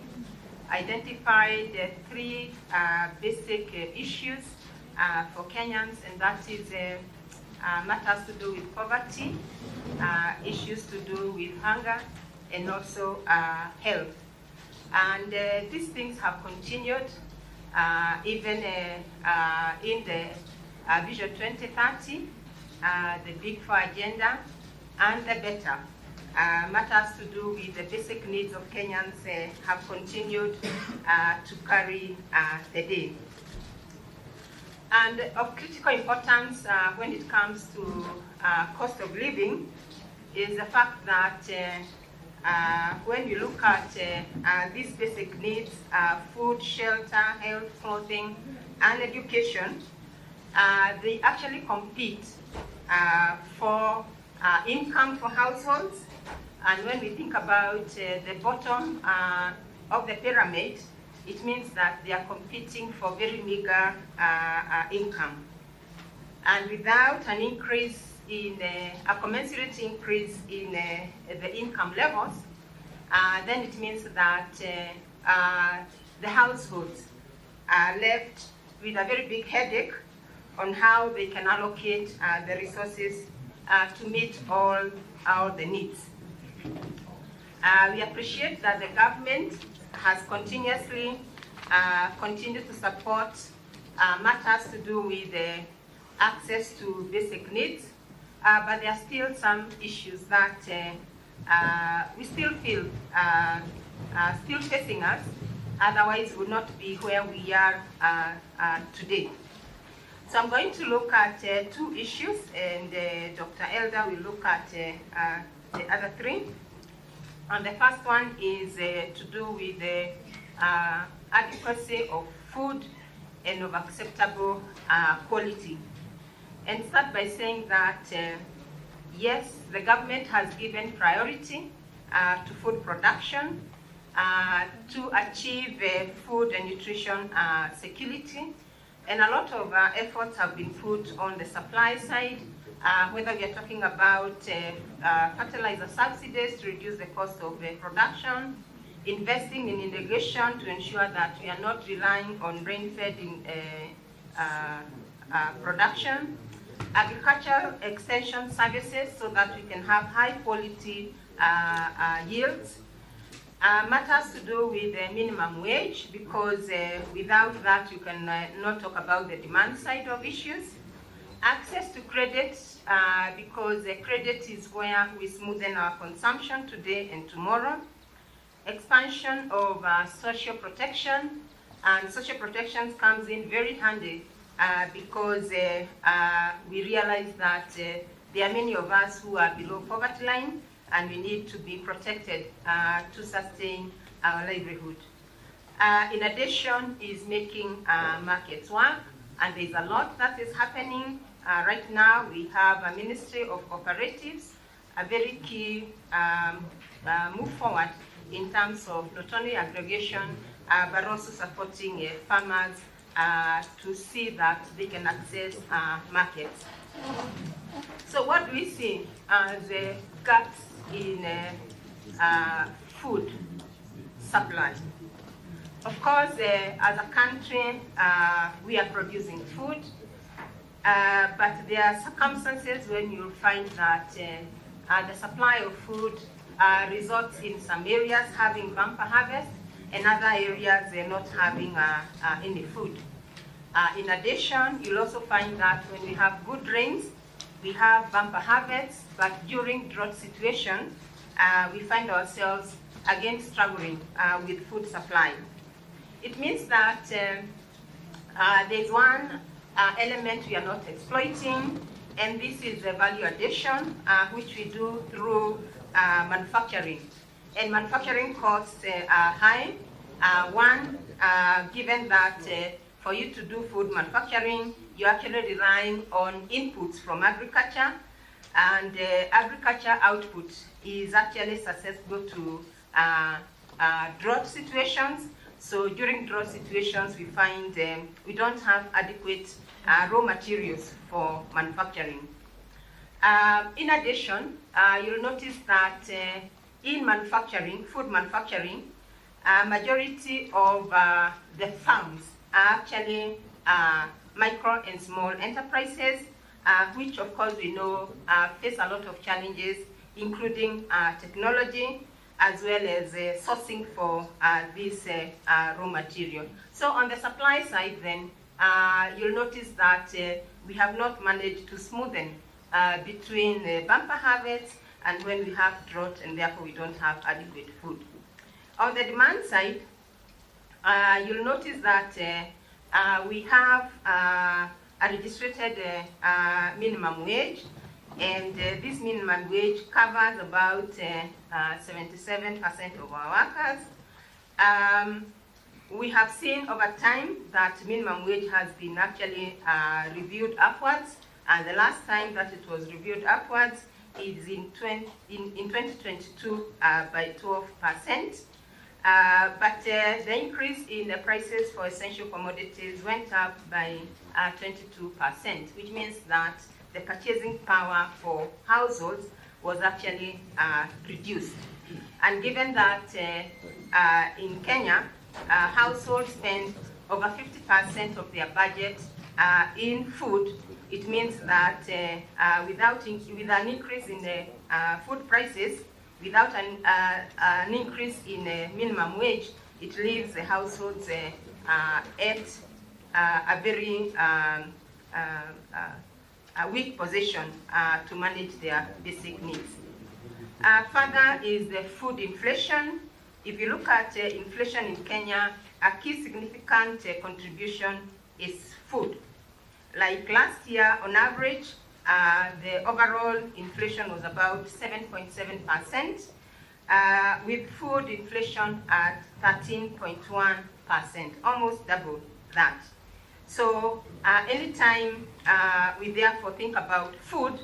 identified 3 basic issues for Kenyans, and that is matters to do with poverty, issues to do with hunger, and also health. And these things have continued even in the Vision 2030, the Big 4 agenda, and the better. Matters to do with the basic needs of Kenyans have continued to carry the day. And of critical importance when it comes to cost of living is the fact that when you look at these basic needs, food, shelter, health, clothing, and education, they actually compete for income for households. And when we think about the bottom of the pyramid, it means that they are competing for very meager income. And without an increase in a commensurate increase in the income levels, then it means that the households are left with a very big headache on how they can allocate the resources to meet all the needs. We appreciate that the government has continuously continued to support matters to do with access to basic needs, but there are still some issues that we still feel still facing us, otherwise we would not be where we are today. So I'm going to look at 2 issues, and Dr. Elder will look at the other 3. And the first one is to do with the adequacy of food and of acceptable quality. And start by saying that, yes, the government has given priority to food production, to achieve food and nutrition security. And a lot of efforts have been put on the supply side, whether we are talking about fertilizer subsidies to reduce the cost of production, investing in irrigation to ensure that we are not relying on rain-fed production, agricultural extension services so that we can have high-quality yields, matters to do with the minimum wage, because without that you can not talk about the demand side of issues. Access to credit, because credit is where we smoothen our consumption today and tomorrow. Expansion of social protection, and social protection comes in very handy because we realize that there are many of us who are below poverty line, and we need to be protected to sustain our livelihood. In addition is making markets work, and there's a lot that is happening. Right now we have a Ministry of Cooperatives, a very key move forward in terms of not only aggregation, but also supporting farmers to see that they can access markets. So what do we see as gaps in food supply? Of course, as a country, we are producing food, but there are circumstances when you'll find that the supply of food results in some areas having bumper harvest and other areas not having any food. In addition, you'll also find that when we have good rains, we have bumper harvests, but during drought situation, we find ourselves again struggling with food supply. It means that there's one element we are not exploiting, and this is the value addition, which we do through manufacturing. And manufacturing costs are high. One, given that for you to do food manufacturing, you're actually relying on inputs from agriculture, and agriculture output is actually susceptible to drought situations. So during drought situations, we find we don't have adequate raw materials for manufacturing. In addition, you'll notice that in manufacturing, food manufacturing, majority of the farms are actually micro and small enterprises, which of course we know face a lot of challenges, including technology, as well as sourcing for this raw material. So on the supply side then, you'll notice that we have not managed to smoothen between bumper harvests and when we have drought, and therefore we don't have adequate food. On the demand side, you'll notice that we have a registered minimum wage, and this minimum wage covers about 77% of our workers. We have seen over time that minimum wage has been actually reviewed upwards, and the last time that it was reviewed upwards is in 2022 by 12%. But the increase in the prices for essential commodities went up by 22%, which means that the purchasing power for households was actually reduced. And given that in Kenya, households spend over 50% of their budget in food, it means that with an increase in the food prices, without an increase in minimum wage, it leaves the households at a very weak position to manage their basic needs. Further is the food inflation. If you look at inflation in Kenya, a key significant contribution is food. Like last year, on average, the overall inflation was about 7.7%, with food inflation at 13.1%, almost double that. So anytime we therefore think about food,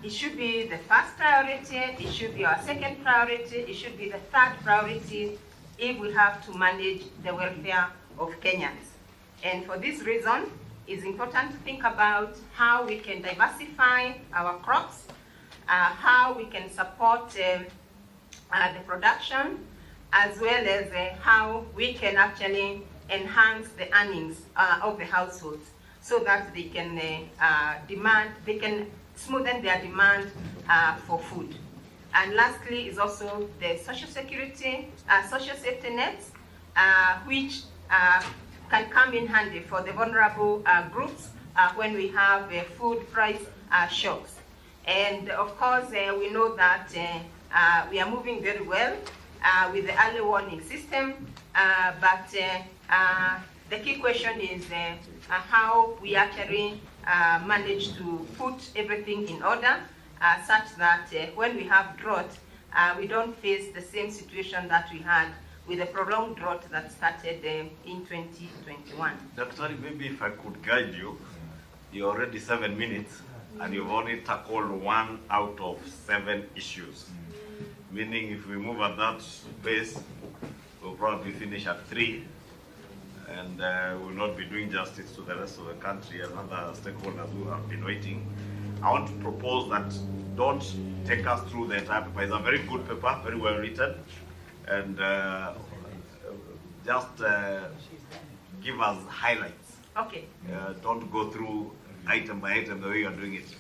It should be the first priority, it should be our second priority, it should be the third priority if we have to manage the welfare of Kenyans. And for this reason, it's important to think about how we can diversify our crops, how we can support the production, as well as how we can actually enhance the earnings of the households so that they can they can smoothen their demand for food. And lastly is also the social security, social safety nets, which can come in handy for the vulnerable groups when we have food price shocks. And of course, we know that we are moving very well with the early warning system, but the key question is how we actually manage to put everything in order such that when we have drought, we don't face the same situation that we had with a prolonged drought that started in 2021. Dr. Maybe if I could guide you, you're already 7 minutes and you've only tackled 1 out of 7 issues. Meaning if we move at that pace, we'll probably finish at 3 and will not be doing justice to the rest of the country and other stakeholders who have been waiting. I want to propose that don't take us through the entire paper. It's a very good paper, very well written, and just give us highlights. Okay. Don't go through item by item the way you are doing it.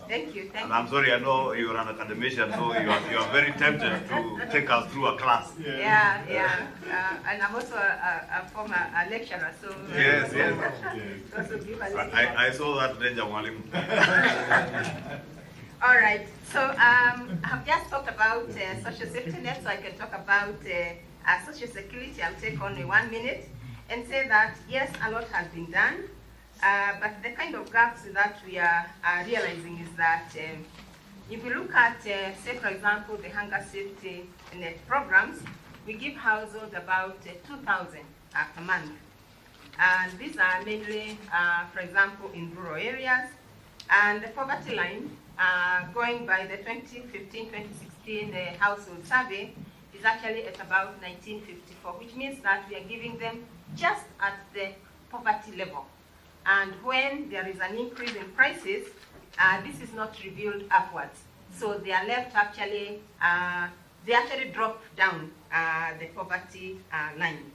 Thank you. Thank and you. I'm sorry, I know you're an academician, so you are very tempted to take us through a class. Yeah, yeah. And I'm also a former lecturer, so... Yes, yes. Also give us I saw that danger, Mwalimu. All right. So I've just talked about social safety net, so I can talk about social security. I'll take only 1 minute and say that, yes, a lot has been done. But the kind of gaps that we are realizing is that if we look at, say, for example, the hunger safety net programs, we give households about 2,000 a month. And these are mainly, for example, in rural areas. And the poverty line, going by the 2015-2016 household survey, is actually at about 1954, which means that we are giving them just at the poverty level. And when there is an increase in prices, this is not revealed upwards. So they are left actually, they actually drop down the poverty line.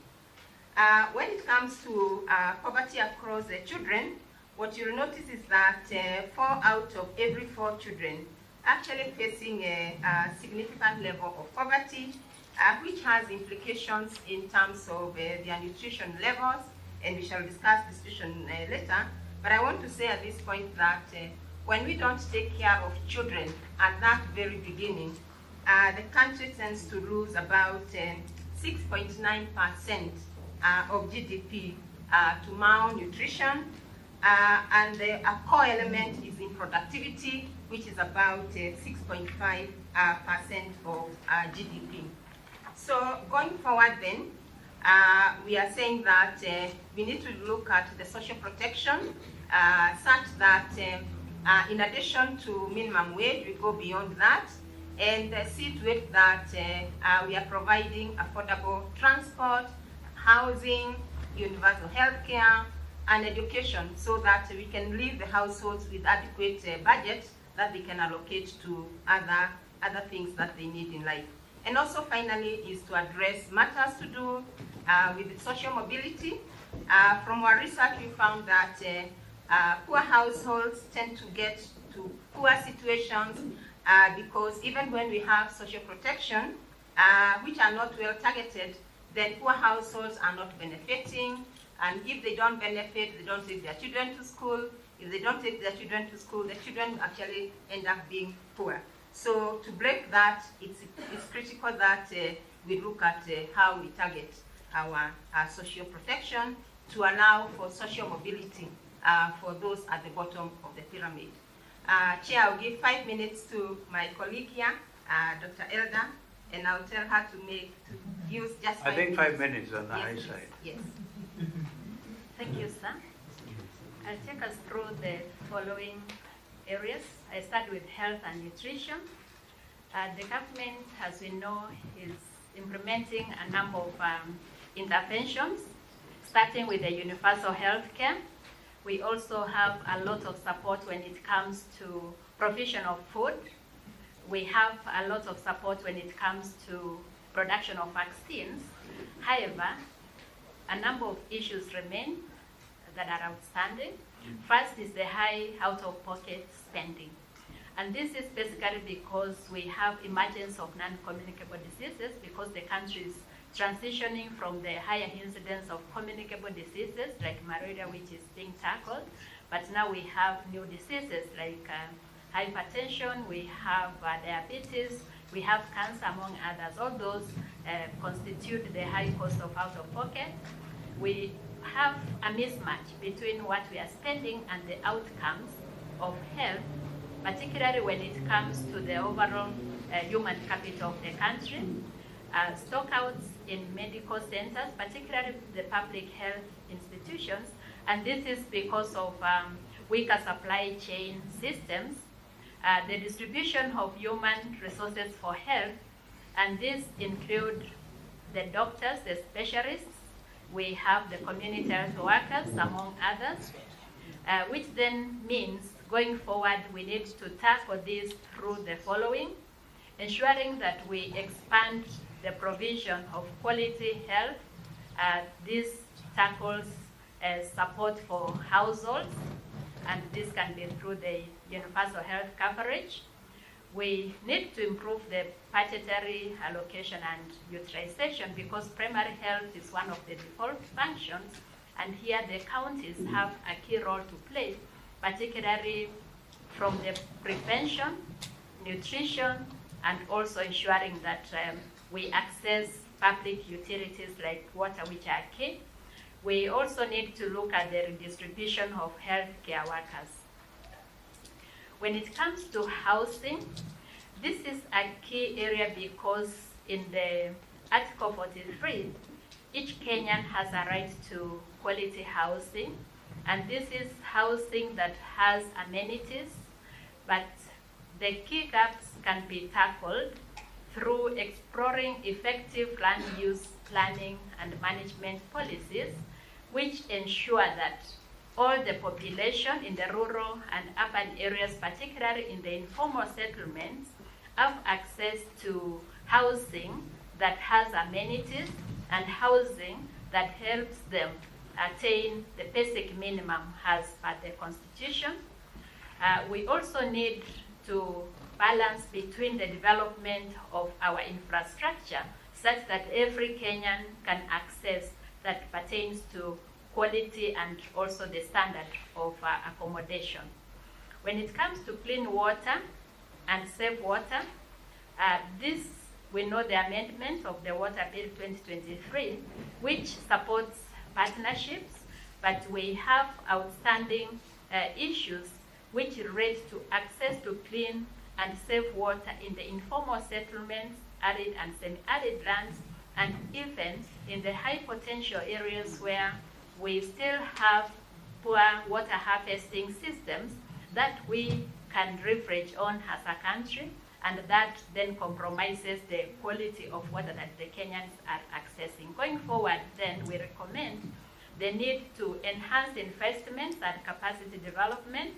When it comes to poverty across the children, what you'll notice is that 4 out of every 4 children actually facing a significant level of poverty, which has implications in terms of their nutrition levels, and we shall discuss nutrition later. But I want to say at this point that when we don't take care of children at that very beginning, the country tends to lose about 6.9% of GDP to malnutrition, and a core element is in productivity, which is about 6.5% of GDP. So going forward then, we are saying that we need to look at the social protection such that in addition to minimum wage, we go beyond that and see to it that we are providing affordable transport, housing, universal health care, and education so that we can leave the households with adequate budget that they can allocate to other things that they need in life. And also finally is to address matters to do with social mobility. From our research, we found that poor households tend to get to poor situations because even when we have social protection, which are not well targeted, then poor households are not benefiting. And if they don't benefit, they don't take their children to school. If they don't take their children to school, the children actually end up being poor. So to break that, it's critical that we look at how we target our social protection to allow for social mobility for those at the bottom of the pyramid. Chair, I'll give 5 minutes to my colleague here, Dr. Elder, and I'll tell her to use just 5 minutes. I think 5 minutes on the high side. Yes. Thank you, sir. I'll take us through the following areas. I start with health and nutrition. The government, as we know, is implementing a number of interventions, starting with the universal health care. We also have a lot of support when it comes to provision of food. We have a lot of support when it comes to production of vaccines. However, a number of issues remain that are outstanding. First is the high out-of-pocket spending. And this is basically because we have emergence of non-communicable diseases, because the country is transitioning from the higher incidence of communicable diseases like malaria, which is being tackled, but now we have new diseases like hypertension, we have diabetes, we have cancer, among others. All those constitute the high cost of out-of-pocket. We have a mismatch between what we are spending and the outcomes of health, particularly when it comes to the overall human capital of the country. Stockouts in medical centers, particularly the public health institutions, and this is because of weaker supply chain systems, the distribution of human resources for health, and these include the doctors, the specialists, we have the community health workers, among others, which then means going forward we need to tackle this through the following: ensuring that we expand the provision of quality health. This tackles support for households, and this can be through the universal health coverage. We need to improve the budgetary allocation and utilization, because primary health is one of the default functions, and here the counties have a key role to play, particularly from the prevention, nutrition, and also ensuring that we access public utilities like water, which are key. We also need to look at the redistribution of healthcare workers. When it comes to housing, this is a key area because in the Article 43, each Kenyan has a right to quality housing, and this is housing that has amenities, but the key gaps can be tackled through exploring effective land use planning and management policies, which ensure that all the population in the rural and urban areas, particularly in the informal settlements, have access to housing that has amenities and housing that helps them attain the basic minimum as per the Constitution. We also need to balance between the development of our infrastructure such that every Kenyan can access that pertains to quality and also the standard of accommodation. When it comes to clean water and safe water, this we know the amendment of the Water Bill 2023, which supports partnerships, but we have outstanding issues which relate to access to clean and safe water in the informal settlements, arid and semi-arid lands, and even in the high potential areas where we still have poor water harvesting systems that we can leverage on as a country, and that then compromises the quality of water that the Kenyans are accessing. Going forward, then, we recommend the need to enhance investments and capacity development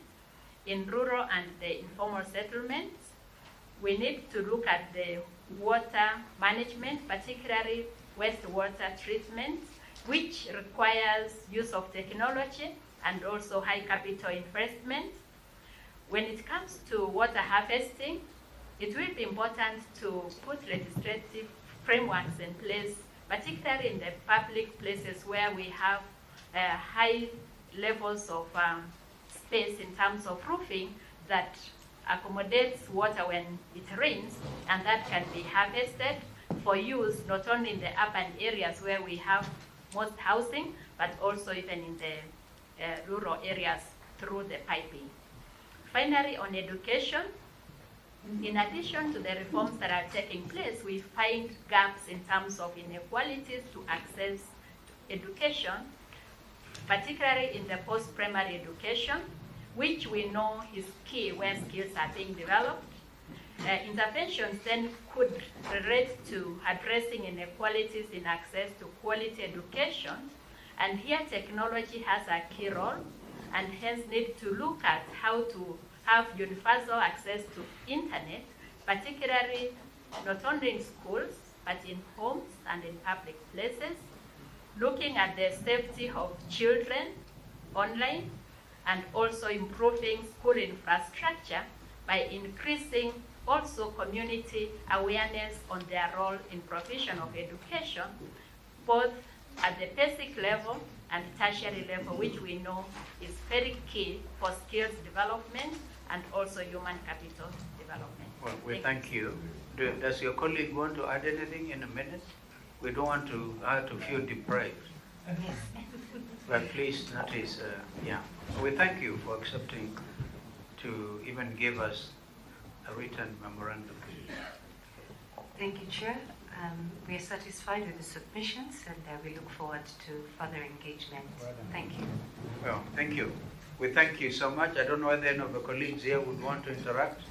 in rural and the informal settlements. We need to look at the water management, particularly wastewater treatment, which requires use of technology and also high capital investment. When it comes to water harvesting, it will be important to put legislative frameworks in place, particularly in the public places where we have high levels of space in terms of roofing that accommodates water when it rains, and that can be harvested for use not only in the urban areas where we have most housing, but also even in the rural areas through the piping. Finally, on education, in addition to the reforms that are taking place, we find gaps in terms of inequalities to access to education, particularly in the post-primary education. which we know is key where skills are being developed. Interventions then could relate to addressing inequalities in access to quality education, and here technology has a key role, and hence need to look at how to have universal access to internet, particularly not only in schools, but in homes and in public places, looking at the safety of children online, and also improving school infrastructure by increasing also community awareness on their role in provision of education, both at the basic level and tertiary level, which we know is very key for skills development and also human capital development. Well, we thank you. Does your colleague want to add anything in a minute? We don't want to feel deprived. But please notice, we thank you for accepting to even give us a written memorandum. Thank you, Chair. We are satisfied with the submissions, and we look forward to further engagement. Thank you. Well, thank you. We thank you so much. I don't know whether any of the colleagues here would want to interact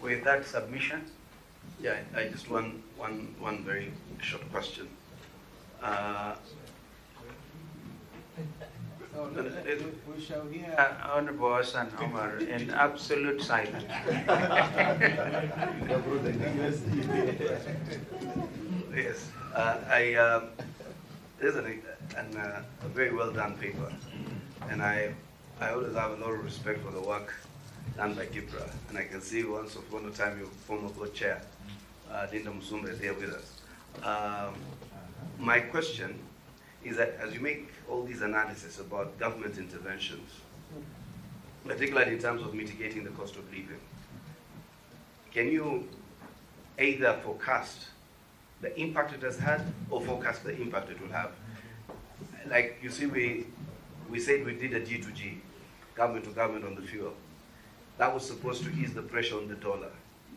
with that submission. Yeah, I just one very short question. We shall hear Honorable Hassan Omar in absolute silence. Yes, this is a very well done paper, and I always have a lot of respect for the work done by Kipra, and I can see once upon a time your former board chair, Linda Musumba, is here with us. My question is that as you make all these analysis about government interventions, particularly in terms of mitigating the cost of living, can you either forecast the impact it has had or forecast the impact it will have? Like you see, we said we did a G2G, government to government on the fuel. That was supposed to ease the pressure on the dollar,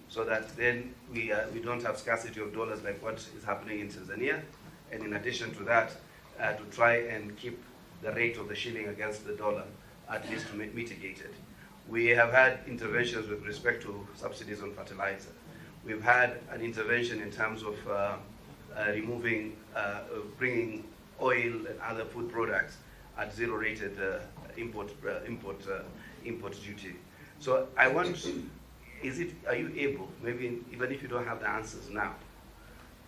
so that then we don't have scarcity of dollars like what is happening in Tanzania. And in addition to that, to try and keep the rate of the shilling against the dollar, at least to mitigate it. We have had interventions with respect to subsidies on fertilizer. We've had an intervention in terms of bringing oil and other food products at zero-rated import duty. So I want, are you able, maybe even if you don't have the answers now,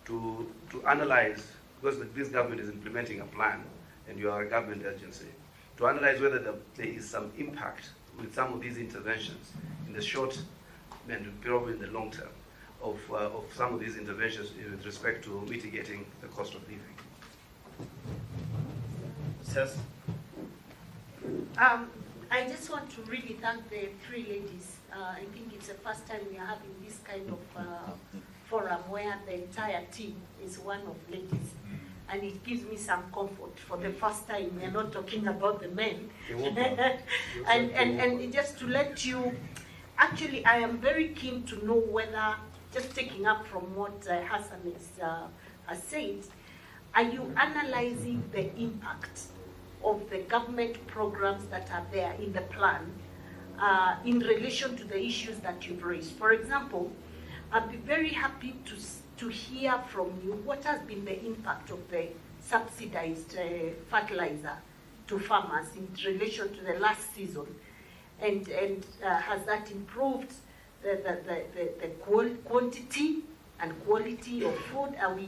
to analyze, because this government is implementing a plan and you are a government agency, to analyze whether there is some impact with some of these interventions in the short and probably in the long term of some of these interventions with respect to mitigating the cost of living. Yes. I just want to really thank the three ladies. I think it's the first time we are having this kind of forum where the entire team is one of ladies. And it gives me some comfort. For the first time, we are not talking about the men. and just to let you, actually, I am very keen to know whether, just taking up from what Hassan has said, are you analyzing the impact of the government programs that are there in the plan in relation to the issues that you've raised? For example, I'd be very happy to hear from you what has been the impact of the subsidized fertilizer to farmers in relation to the last season, and has that improved the quantity and quality of food? Are we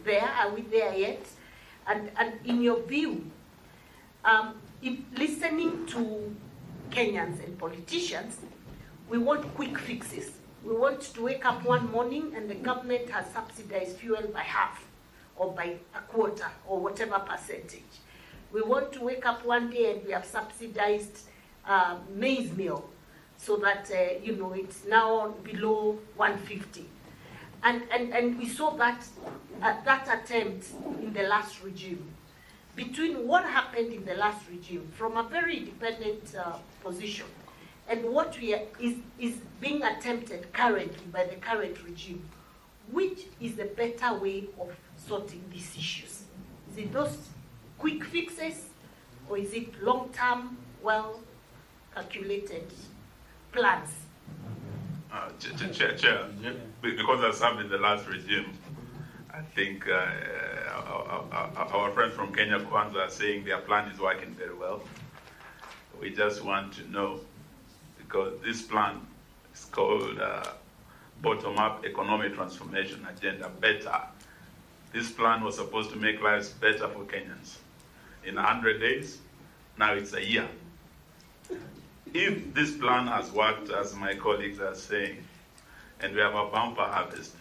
there? Are we there yet? And in your view, if listening to Kenyans and politicians, we want quick fixes. We want to wake up one morning and the government has subsidized fuel by half or by a quarter or whatever percentage. We want to wake up one day and we have subsidized maize meal so that it's now below 150. And we saw that attempt in the last regime. Between what happened in the last regime from a very independent position and what is being attempted currently by the current regime, which is the better way of sorting these issues? Is it those quick fixes, or is it long-term, calculated plans. Chair, because I served in the last regime, I think our friends from Kenya Kwanza are saying their plan is working very well. We just want to know, because this plan is called Bottom-Up Economic Transformation Agenda, Better. This plan was supposed to make lives better for Kenyans. In 100 days, now it's a year. If this plan has worked, as my colleagues are saying, and we have a bumper harvest,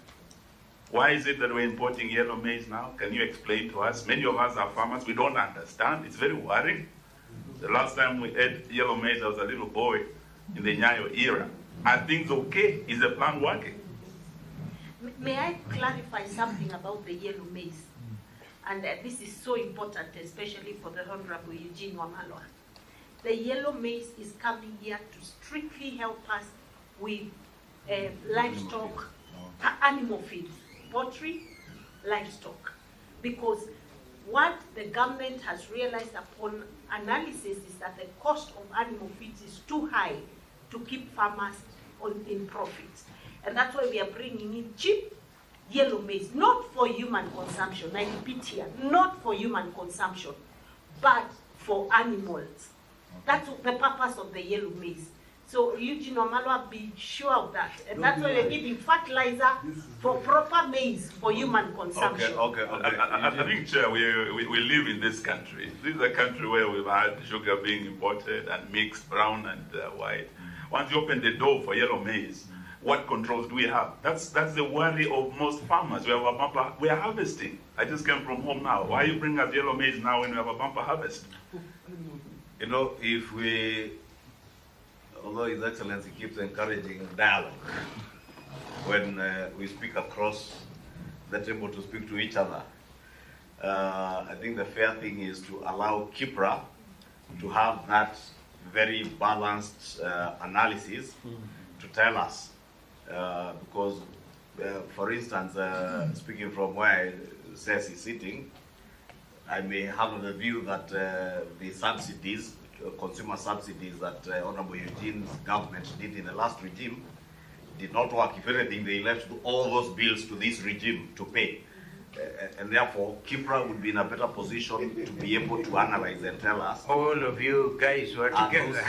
why is it that we're importing yellow maize now? Can you explain to us? Many of us are farmers. We don't understand. It's very worrying. The last time we ate yellow maize, I was a little boy in the Nyayo era. Are things okay? Is the plan working? May I clarify something about the yellow maize? And this is so important, especially for the Honorable Eugene Wamalwa. The yellow maize is coming here to strictly help us with livestock, animal feeds, poultry, livestock. Because what the government has realized upon analysis is that the cost of animal feeds is too high to keep farmers in profit. And that's why we are bringing in cheap yellow maize, not for human consumption, I repeat here, not for human consumption, but for animals. That's the purpose of the yellow maize. So Eugene Wamalwa, be sure of that. And that's why we're giving fertilizer for proper maize for human consumption. Okay. I think, Chair, we live in this country. This is a country where we've had sugar being imported and mixed, brown and white. Once you open the door for yellow maize, what controls do we have? That's the worry of most farmers. We have a bumper, we are harvesting. I just came from home now. Why you bring us yellow maize now when we have a bumper harvest? You know, if we, although His Excellency keeps encouraging dialogue, when we speak across the table to speak to each other, I think the fair thing is to allow Kipra to have that very balanced analysis to tell us. Because, for instance, speaking from where Cess is sitting, I may have the view that the subsidies, consumer subsidies that Honorable Eugene's government did in the last regime did not work. If anything, they left all those bills to this regime to pay. And therefore, Kipra would be in a better position to be able to analyze and tell us. All of you guys who are together,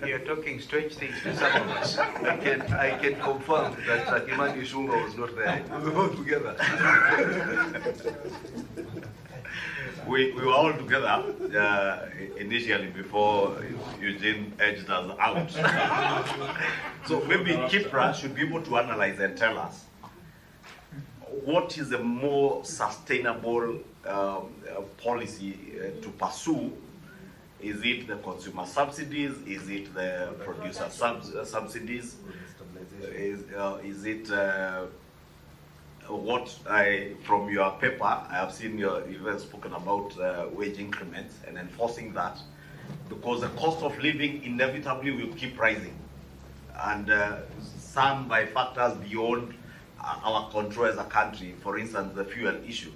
you're talking strange things to some of us. I can confirm that Kimani Ichung'wah was not there. We were all together. We were all together initially before Eugene edged us out. So maybe Kipra should be able to analyze and tell us what is a more sustainable policy to pursue. Is it the consumer subsidies? Is it the producer subsidies? Is it what from your paper, I have seen you've spoken about wage increments and enforcing that, because the cost of living inevitably will keep rising. And some by factors beyond our control as a country, for instance, the fuel issue.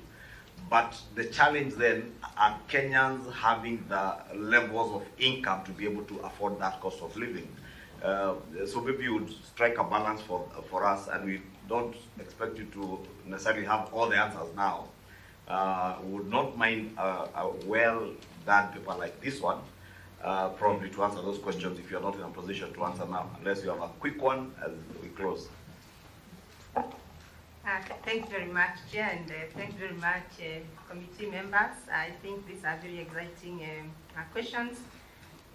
But the challenge then are Kenyans having the levels of income to be able to afford that cost of living. So maybe you would strike a balance for us, and we don't expect you to necessarily have all the answers now. We would not mind a well-done paper like this one, probably to answer those questions if you're not in a position to answer now, unless you have a quick one as we close. Thanks very much, Chair, and thanks very much, committee members. I think these are very exciting questions.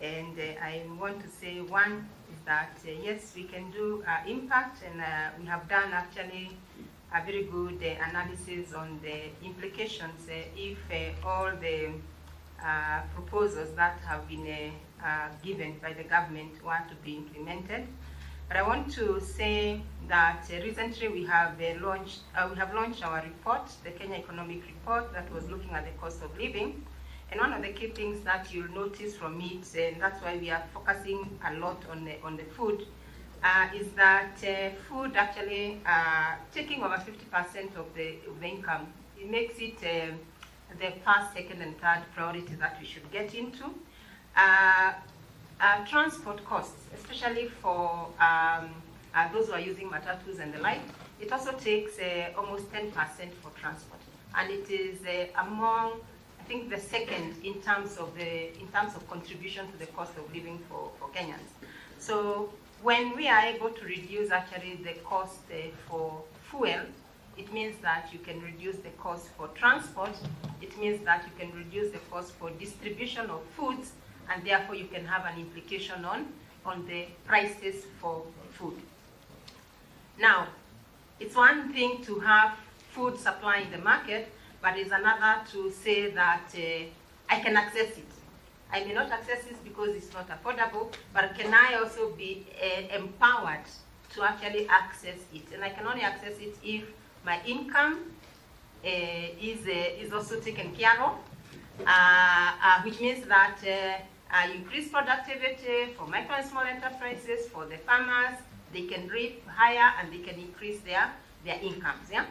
And I want to say, one is that, yes, we can do impact, and we have done actually a very good analysis on the implications if all the proposals that have been given by the government were to be implemented. But I want to say that recently we have launched our report, the Kenya Economic Report, that was looking at the cost of living. And one of the key things that you'll notice from it, and that's why we are focusing a lot on the food, is that food actually taking over 50% of the income. It makes it the first, second, and third priority that we should get into. transport costs, especially for those who are using matatus and the like. It also takes almost 10% for transport, and it is among, I think, the second in terms of contribution to the cost of living for Kenyans. So when we are able to reduce actually the cost for fuel, it means that you can reduce the cost for transport. It means that you can reduce the cost for distribution of foods, and therefore you can have an implication on the prices for food. Now, it's one thing to have food supply in the market, but it's another to say that I can access it. I may not access it because it's not affordable, but can I also be empowered to actually access it? And I can only access it if my income is also taken care of, which means that increase productivity for micro and small enterprises, for the farmers, they can reap higher and they can increase their incomes. Yeah?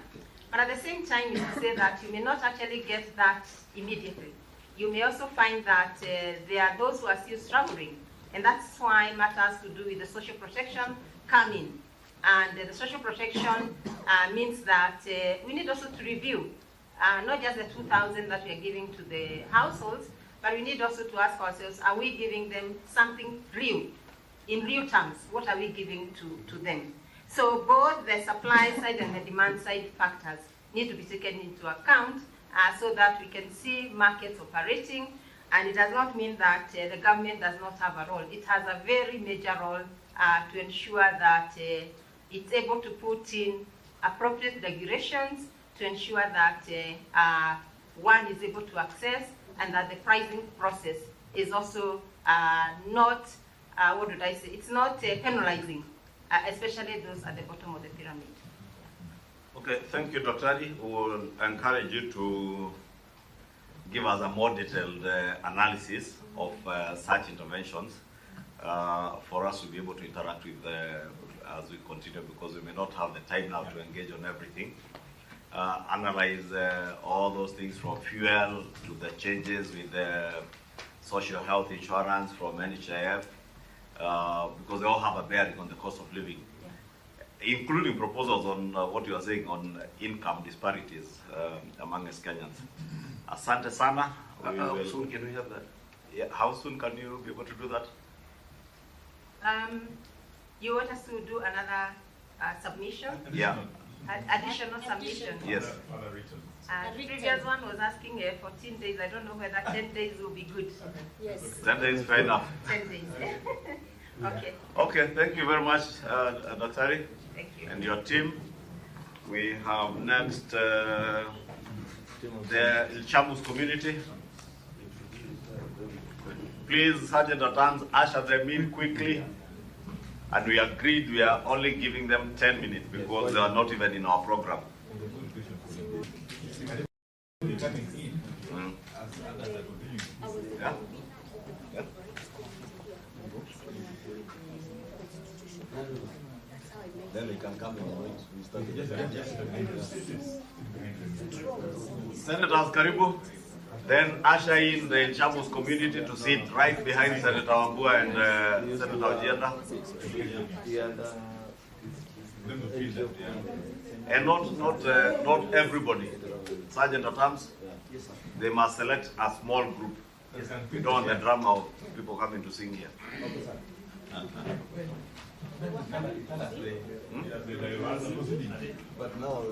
But at the same time, you say that you may not actually get that immediately. You may also find that there are those who are still struggling, and that's why matters to do with the social protection come in. And the social protection means that we need also to review not just the 2,000 that we are giving to the households, but we need also to ask ourselves, are we giving them something real? In real terms, what are we giving to them? So both the supply side and the demand side factors need to be taken into account so that we can see markets operating. And it does not mean that the government does not have a role. It has a very major role to ensure that it's able to put in appropriate regulations to ensure that one is able to access, and that the pricing process is also not, what would I say, it's not penalizing, especially those at the bottom of the pyramid. Okay, thank you, Dr. Adi. We will encourage you to give us a more detailed analysis of such interventions for us to be able to interact with as we continue, because we may not have the time now to engage on everything. Analyze all those things from fuel to the changes with the social health insurance from NHIF, because they all have a bearing on the cost of living, including proposals on what you are saying on income disparities among Kenyans. Asante sana. How soon can we have that? Yeah, how soon can you be able to do that? You want us to do another submission? Yeah. Additional submission? Yes. The previous one was asking 14 days. I don't know whether 10 days will be good. Yes. 10 days, fair enough. 10 days. Okay. Okay, thank you very much, Dr. Ari. Thank you. And your team. We have next the Ilchamus community. Please, Sergeant at Arms, usher them in quickly. And we agreed we are only giving them 10 minutes because they are not even in our program. Yeah? Yeah. Then they can come and wait. We start. Senators Karibu, then usher in the Ilchamus community to sit right behind Senator Wambua and Senator Ojienda. And not everybody. Sergeant at Arms, they must select a small group. We don't want the drama of people coming to sing here. But now,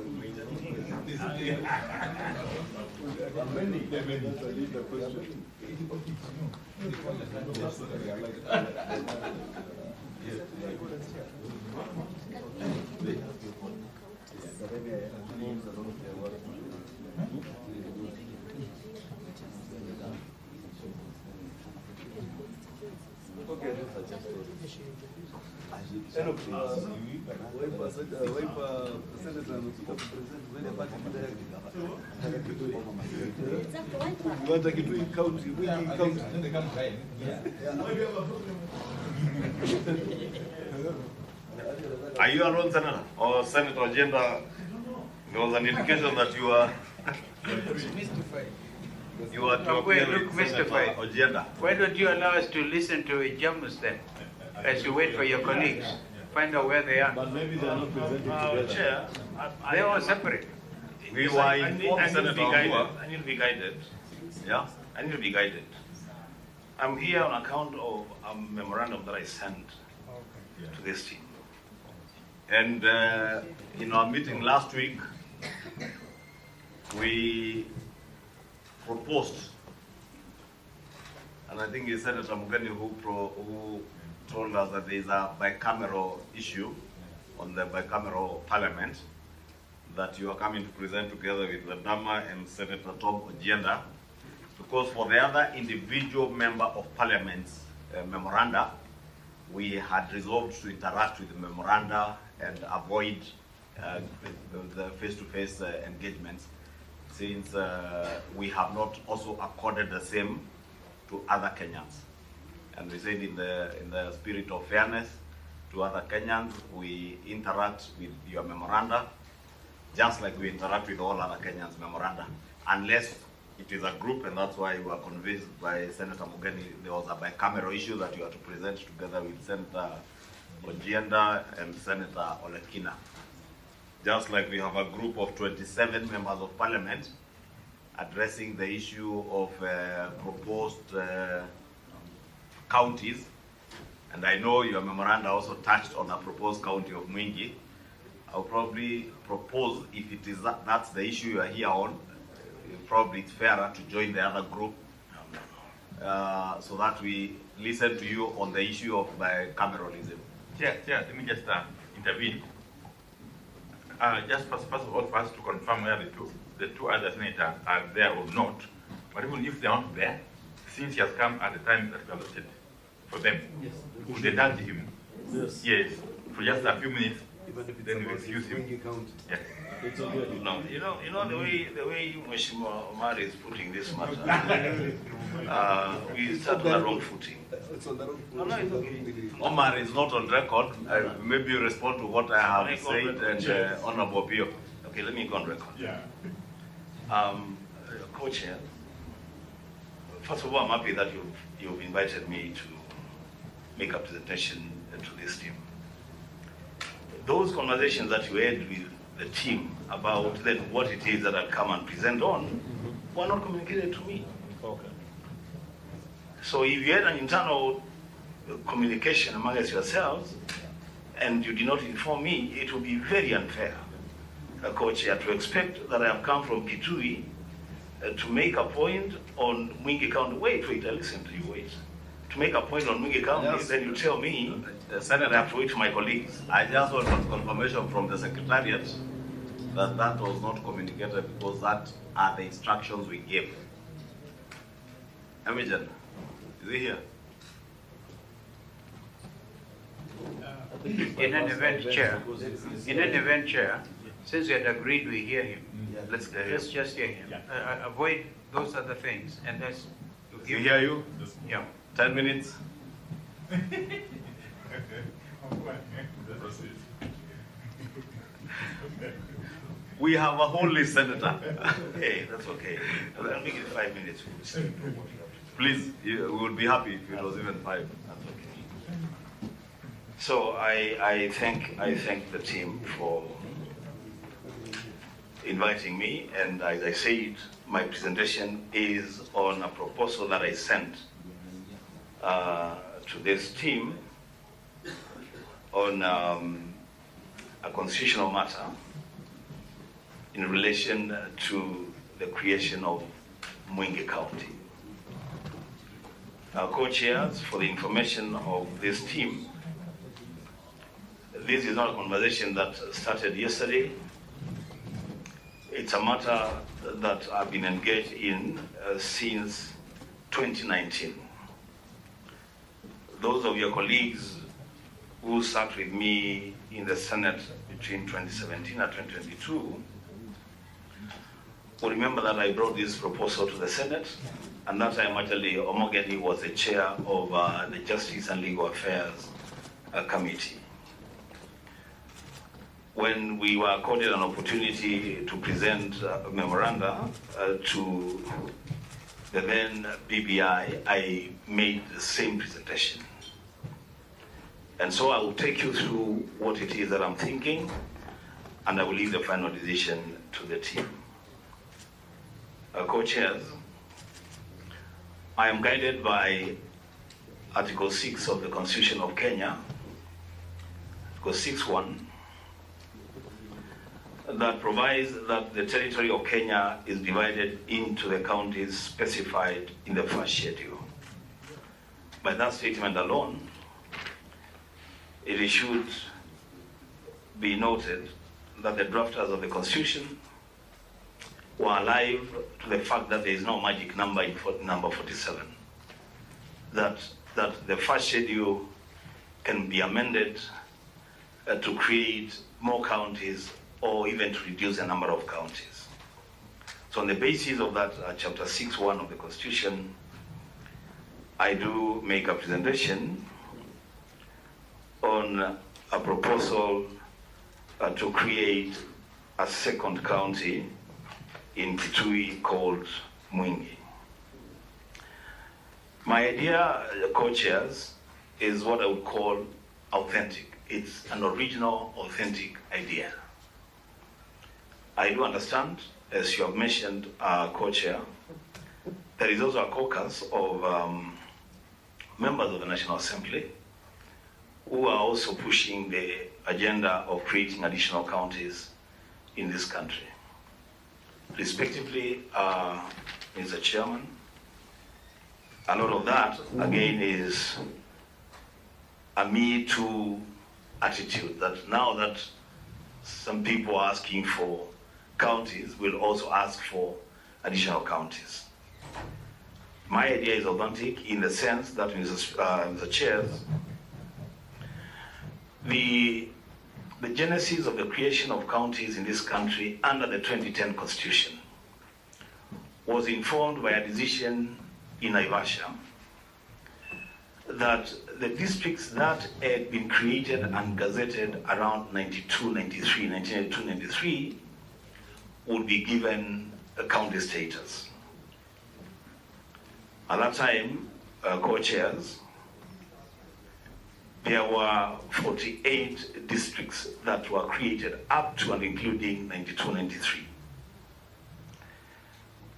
Are you alone, Senator? Or Senator Ojienda, there was an indication that you are... You are to Wait, appear look with Senator mystified. Ojienda. Why don't you allow us to listen to Jamus then, as you wait for your colleagues? Find out where they are. But maybe they are not presenting together. Chair, They're all separate. We were informed, Senator Ambua. I need to be guided. Yeah? I need to be guided. I'm here on account of a memorandum that I sent to this team. And in our meeting last week, we proposed, and I think it's Senator Mugeni who told us that there is a bicameral issue on the bicameral parliament that you are coming to present together with the Dama and Senator Tom Ojienda, because for the other individual member of parliament's memoranda, we had resolved to interact with the memoranda and avoid the face-to-face engagements, since we have not also accorded the same to other Kenyans. And we said in the spirit of fairness to other Kenyans, we interact with your memoranda just like we interact with all other Kenyans' memoranda, unless it is a group, and that's why we were convinced by Senator Mugeni there was a bicameral issue that you had to present together with Senator Ojienda and Senator Olekina. Just like we have a group of 27 members of parliament addressing the issue of proposed counties, and I know your memoranda also touched on a proposed county of Mwingi. I'll probably propose, if it is that's the issue you are here on, probably it's fairer to join the other group so that we listen to you on the issue of bicameralism. Chair, let me just intervene. Just first of all, for us to confirm whether the two other senators are there or not. But even if they are not there, since he has come at the time that we allotted for them, would they indulge him? Yes, for just a few minutes, then we excuse him. Yes. No, you know the way Mheshimiwa Omar is putting this matter, we start on the wrong footing. No, it's okay. Omar is not on record. Maybe you respond to what I have said, and Honorable Pio. Okay, let me go on record. Yeah. Co-chair, first of all, I'm happy that you've invited me to make a presentation to this team. Those conversations that you had with the team about then what it is that I'll come and present on were not communicated to me. Okay. So if you had an internal communication amongst yourselves and you did not inform me, it would be very unfair, co-chair, to expect that I have come from Kitui to make a point on Mwingi County. Wait, I listen to you, wait. To make a point on Mwingi County, yes. Then you tell me that I have to wait for my colleagues. I just want confirmation from the Secretariat that that was not communicated, because that are the instructions we gave. Emigen, is he here? In an event, Chair, since you had agreed we hear him, let's just hear him. Avoid those other things, and let's... We hear you? Yeah. 10 minutes. We have a whole list, Senator. Hey, that's okay. I'll make it 5 minutes. Please, we would be happy if it was even 5. That's okay. So I thank the team for inviting me, and as I said, my presentation is on a proposal that I sent to this team on a constitutional matter in relation to the creation of Mwingi County. Co-chairs, for the information of this team, this is not a conversation that started yesterday. It's a matter that I've been engaged in since 2019. Those of your colleagues who sat with me in the Senate between 2017 and 2022 will remember that I brought this proposal to the Senate, and that time actually Omogeni was the chair of the Justice and Legal Affairs Committee. When we were accorded an opportunity to present a memoranda to the then BBI, I made the same presentation. And so I will take you through what it is that I'm thinking, and I will leave the final decision to the team. Co-chairs, I am guided by Article 6 of the Constitution of Kenya, Article 6.1, that provides that the territory of Kenya is divided into the counties specified in the first schedule. By that statement alone, it should be noted that the drafters of the Constitution were alive to the fact that there is no magic number in number 47, that the first schedule can be amended to create more counties or even to reduce the number of counties. So on the basis of that chapter 6.1 of the Constitution, I do make a presentation on a proposal to create a second county in Kitui called Mwingi. My idea, co-chairs, is what I would call authentic. It's an original, authentic idea. I do understand, as you have mentioned, co-chair, there is also a caucus of members of the National Assembly who are also pushing the agenda of creating additional counties in this country. Respectively, Mr. Chairman, a lot of that, again, is a Me Too attitude, that now that some people are asking for counties, we'll also ask for additional counties. My idea is authentic in the sense that, Mr. Chairs, the genesis of the creation of counties in this country under the 2010 Constitution was informed by a decision in Naivasha that the districts that had been created and gazetted around 1992-93 would be given a county status. At that time, co-chairs, there were 48 districts that were created up to and including 92-93.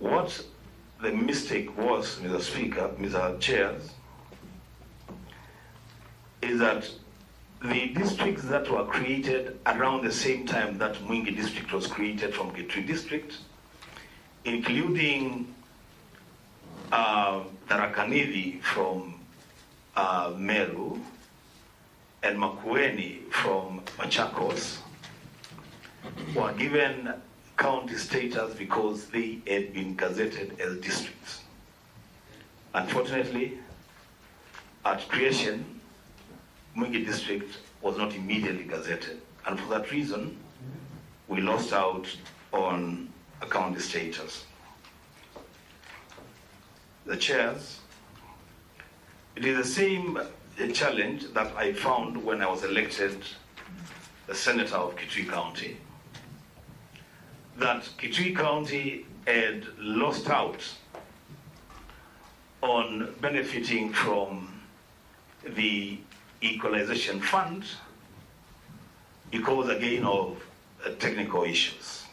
What the mistake was, Mr. Speaker, Mr. Chairs, is that the districts that were created around the same time that Mwingi district was created from Kitui district, including Tharaka-Nithi from Meru, and Makueni from Machakos, were given county status because they had been gazetted as districts. Unfortunately, at creation, Mwingi district was not immediately gazetted, and for that reason, we lost out on a county status. The chairs, it is the same challenge that I found when I was elected the senator of Kitui County, that Kitui County had lost out on benefiting from the equalization fund because, again, of technical issues.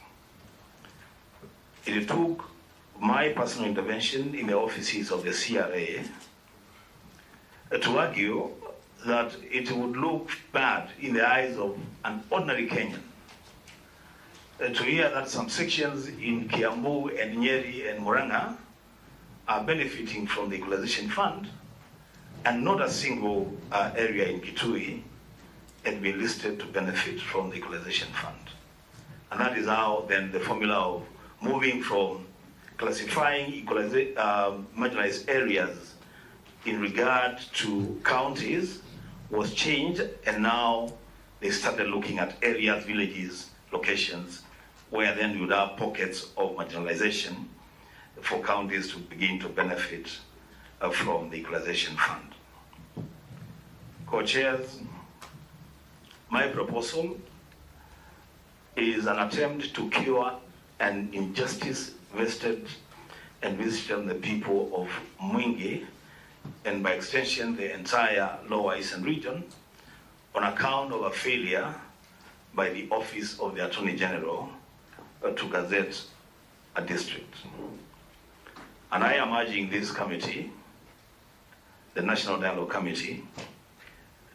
It took my personal intervention in the offices of the CRA to argue that it would look bad in the eyes of an ordinary Kenyan to hear that some sections in Kiambu and Nyeri and Murang'a are benefiting from the equalization fund, and not a single area in Kitui had been listed to benefit from the equalization fund. And that is how then the formula of moving from classifying marginalized areas in regard to counties was changed, and now they started looking at areas, villages, locations, where then you would have pockets of marginalization for counties to begin to benefit from the equalization fund. Co-chairs, my proposal is an attempt to cure an injustice vested and visited the people of Mwingi, and by extension the entire Lower Eastern region, on account of a failure by the Office of the Attorney General to gazette a district. And I am urging this committee, the National Dialogue Committee,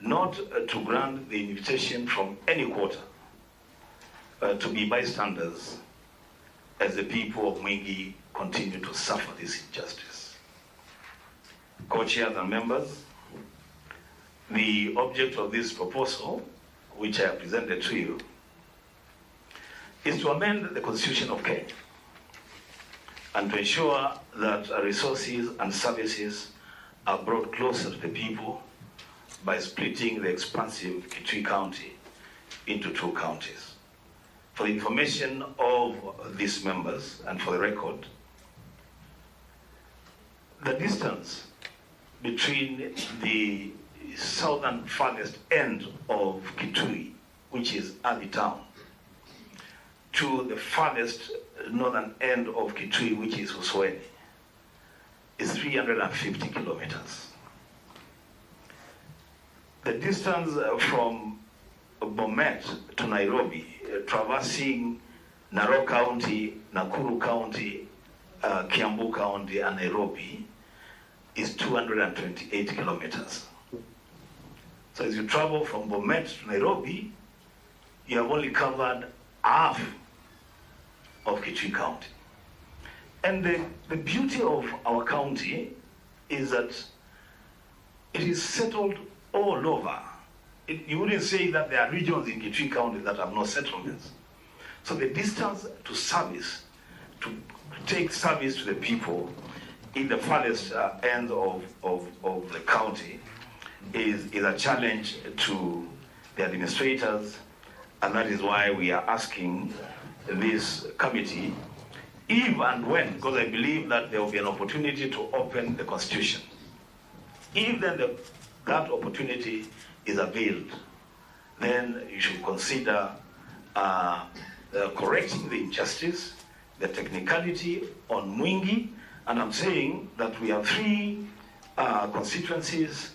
not to grant the invitation from any quarter to be bystanders as the people of Mwingi continue to suffer this injustice. Co-chairs and members, the object of this proposal, which I have presented to you, is to amend the Constitution of Kenya and to ensure that resources and services are brought closer to the people by splitting the expansive Kitui County into 2 counties. For the information of these members and for the record, the distance between the southern farthest end of Kitui, which is Adi Town, to the farthest northern end of Kitui, which is Usweni, is 350 kilometers. The distance from Bomet to Nairobi, traversing Narok County, Nakuru County, Kiambu County, and Nairobi, is 228 kilometers. So as you travel from Bomet to Nairobi, you have only covered half of Kitui County. And the beauty of our county is that it is settled all over. You wouldn't say that there are regions in Kitui County that have no settlements. So the distance to service, to take service to the people in the farthest end of the county is a challenge to the administrators, and that is why we are asking this committee, if and when, because I believe that there will be an opportunity to open the Constitution. If then that opportunity is availed, then you should consider correcting the injustice, the technicality on Mwingi, and I'm saying that we have 3 constituencies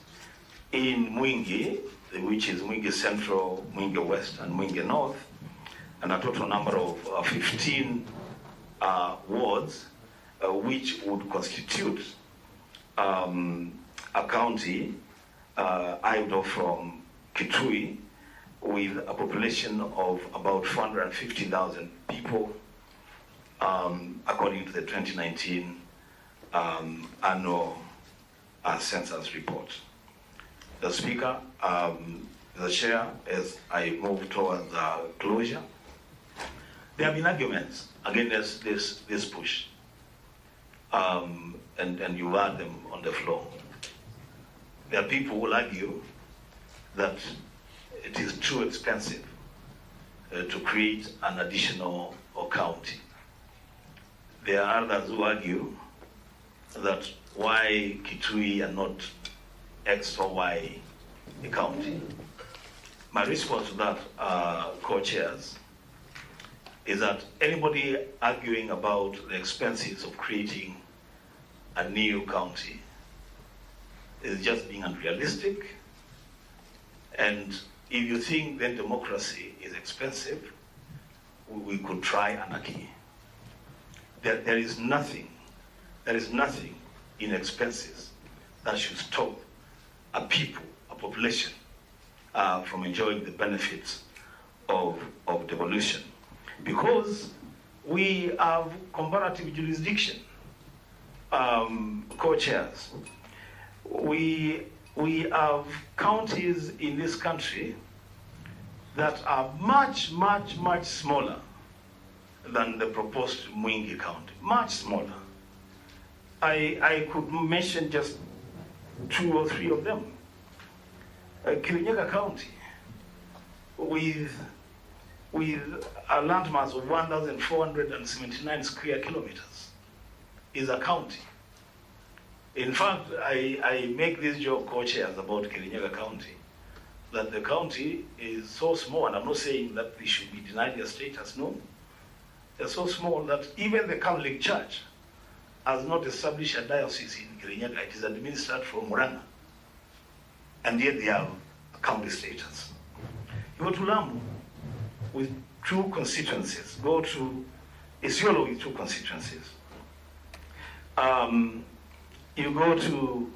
in Mwingi, which is Mwingi Central, Mwingi West, and Mwingi North, and a total number of 15 wards, which would constitute a county either from Kitui, with a population of about 450,000 people, according to the 2019 annual census report. The Speaker, the Chair, as I move towards closure, there have been arguments against this push, and you heard them on the floor. There are people who will argue that it is too expensive to create an additional county. There are others who argue that why Kitui and not X or Y county. My response to that, co-chairs, is that anybody arguing about the expenses of creating a new county is just being unrealistic. And if you think that democracy is expensive, we could try anarchy. There is nothing in expenses that should stop a people, a population, from enjoying the benefits of devolution. Because we have comparative jurisdiction, co-chairs. We have counties in this country that are much, much, much smaller than the proposed Mwingi County, much smaller. I could mention just 2 or 3 of them. Kirinyaga County, with a landmass of 1,479 square kilometers, is a county. In fact, I make this joke, co-chairs, about Kirinyaga County, that the county is so small, and I'm not saying that they should be denied their status, no. They're so small that even the Catholic Church has not established a diocese in Kirinyaga. It is administered from Murang'a, and yet they have a county status. You go to Lamu with 2 constituencies. Go to Isiolo with 2 constituencies. You go to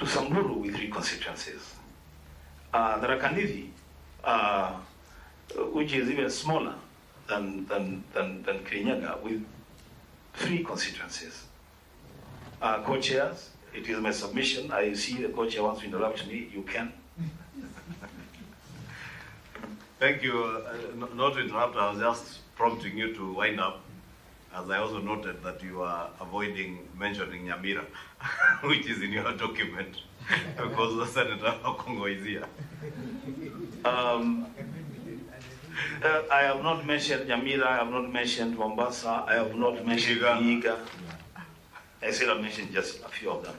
Samburu with 3 constituencies. Tharaka-Nithi, which is even smaller than Kirinyaga, with 3 constituencies. Co-chairs, it is my submission. I see the co-chair wants to interrupt me. You can. Thank you. Not to interrupt, I was just prompting you to wind up, as I also noted that you are avoiding mentioning Nyamira, which is in your document, because the Senator Okongo is here. I have not mentioned Nyamira, I have not mentioned Mombasa, I have not mentioned Vihiga. I said I mentioned just a few of them.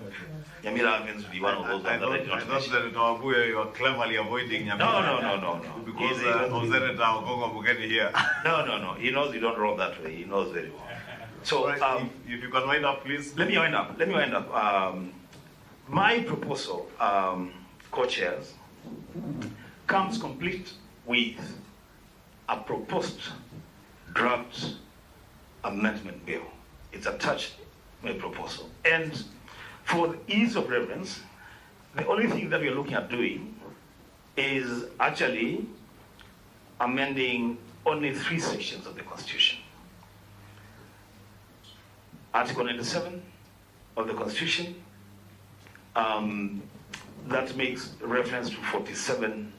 Nyamira happens to be one of those that I did not mention. Senator Wambuya, you are cleverly avoiding Nyamira. No. Because of Senator Okongo Bugeni here. No. He knows you don't roll that way. He knows very well. So, if you can wind up, please. Let me wind up. My proposal, co-chairs, comes complete with a proposed draft amendment bill. It's attached to my proposal. And for the ease of reference, the only thing that we're looking at doing is actually amending only 3 sections of the Constitution. Article 97 of the Constitution, that makes reference to 47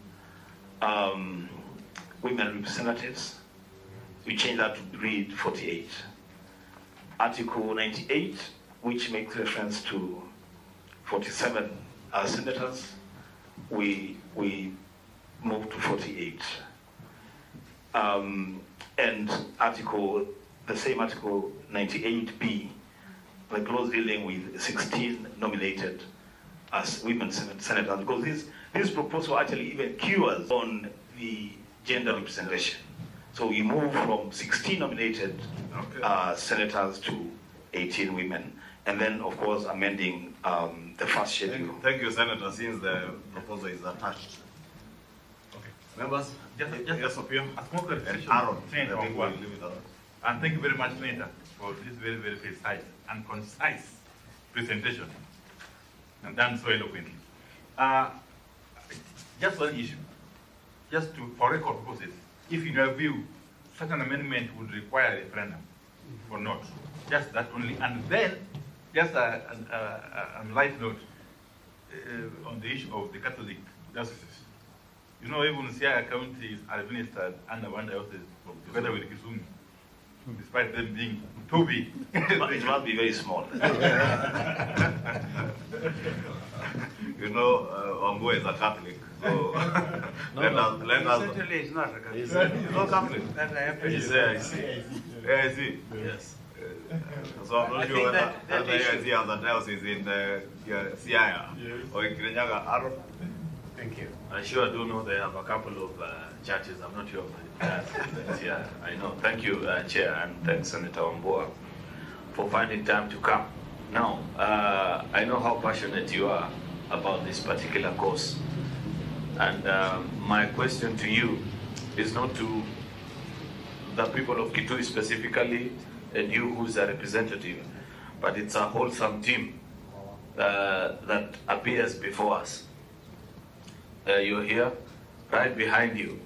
women representatives. We change that to read 48. Article 98, which makes reference to 47 senators, we move to 48. And the same article 98B, the clause dealing with 16 nominated as women senators, because this proposal actually even cures on the gender representation. So we move from 16 nominated senators to 18 women, and then of course amending the first schedule. Thank you, Senator, since the proposal is attached. Okay. Members, just of you. A small clarification. Aaron, Senator Wangwa. And thank you very much, Senator, for this very, very precise and concise presentation, and done so eloquently. Just one issue, for record purposes, if in your view, such an amendment would require a referendum or not, just that only. And then, just a light note on the issue of the Catholic dioceses. You know, even Siaya counties are administered under one diocese together with Kisumu, despite them being too big. It must be very small. You know, Wambuya is a Catholic, so let us. Certainly, he's not a Catholic. He's not Catholic. He's I see. Yeah, I see. Yes. So I'm not sure whether he has a diocese in Siaya or in Kirinyaga. Aaron? Thank you. I sure do know they have a couple of churches. I'm not sure of the yeah, I know. Thank you, Chair, and thanks, Senator Wambuya, for finding time to come. Now, I know how passionate you are about this particular cause. And my question to you is not to the people of Kitui specifically, and you who's a representative, but it's a wholesome team that appears before us. You're here, right behind you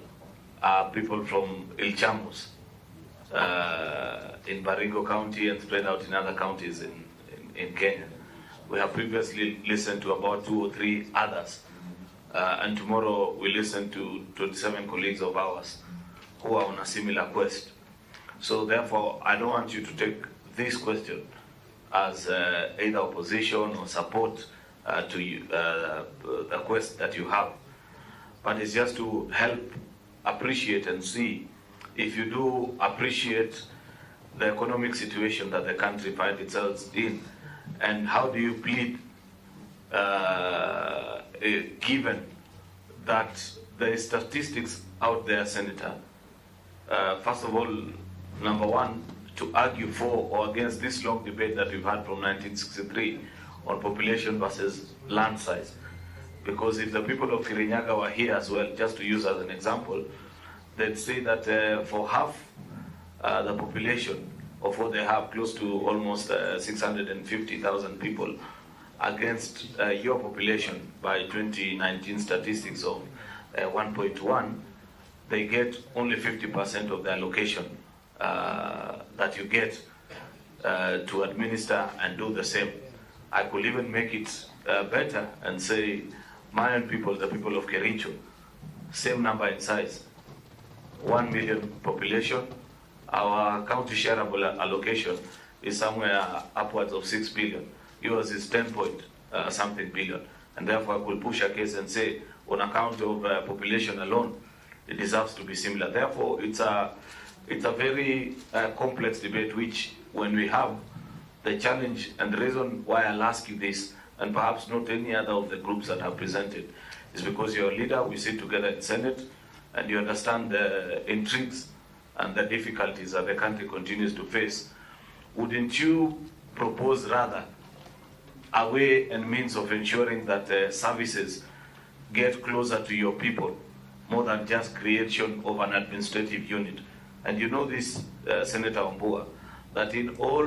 are people from Ilchamus in Baringo County and spread out in other counties in Kenya. We have previously listened to about 2 or 3 others. And tomorrow we listen to 27 colleagues of ours who are on a similar quest. So therefore, I don't want you to take this question as either opposition or support to you, the quest that you have. But it's just to help appreciate and see if you do appreciate the economic situation that the country finds itself in, and how do you plead given that there is statistics out there, Senator. First of all, number one, to argue for or against this long debate that we've had from 1963 on population versus land size. Because if the people of Kirinyaga were here as well, just to use as an example, they'd say that for half the population of what they have, close to almost 650,000 people, against your population by 2019 statistics of 1.1, they get only 50% of the allocation that you get to administer and do the same. I could even make it better and say my own people, the people of Kericho, same number in size, 1 million population, our county shareable allocation is somewhere upwards of 6 billion. Yours is 10 point something billion. And therefore I could push a case and say, on account of population alone, it deserves to be similar. Therefore, it's a very complex debate, which when we have the challenge, and the reason why I'll ask you this, and perhaps not any other of the groups that have presented, is because you're a leader, we sit together in Senate, and you understand the intrigues and the difficulties that the country continues to face. Wouldn't you propose rather a way and means of ensuring that services get closer to your people, more than just creation of an administrative unit? And you know this, Senator Ombua, that in all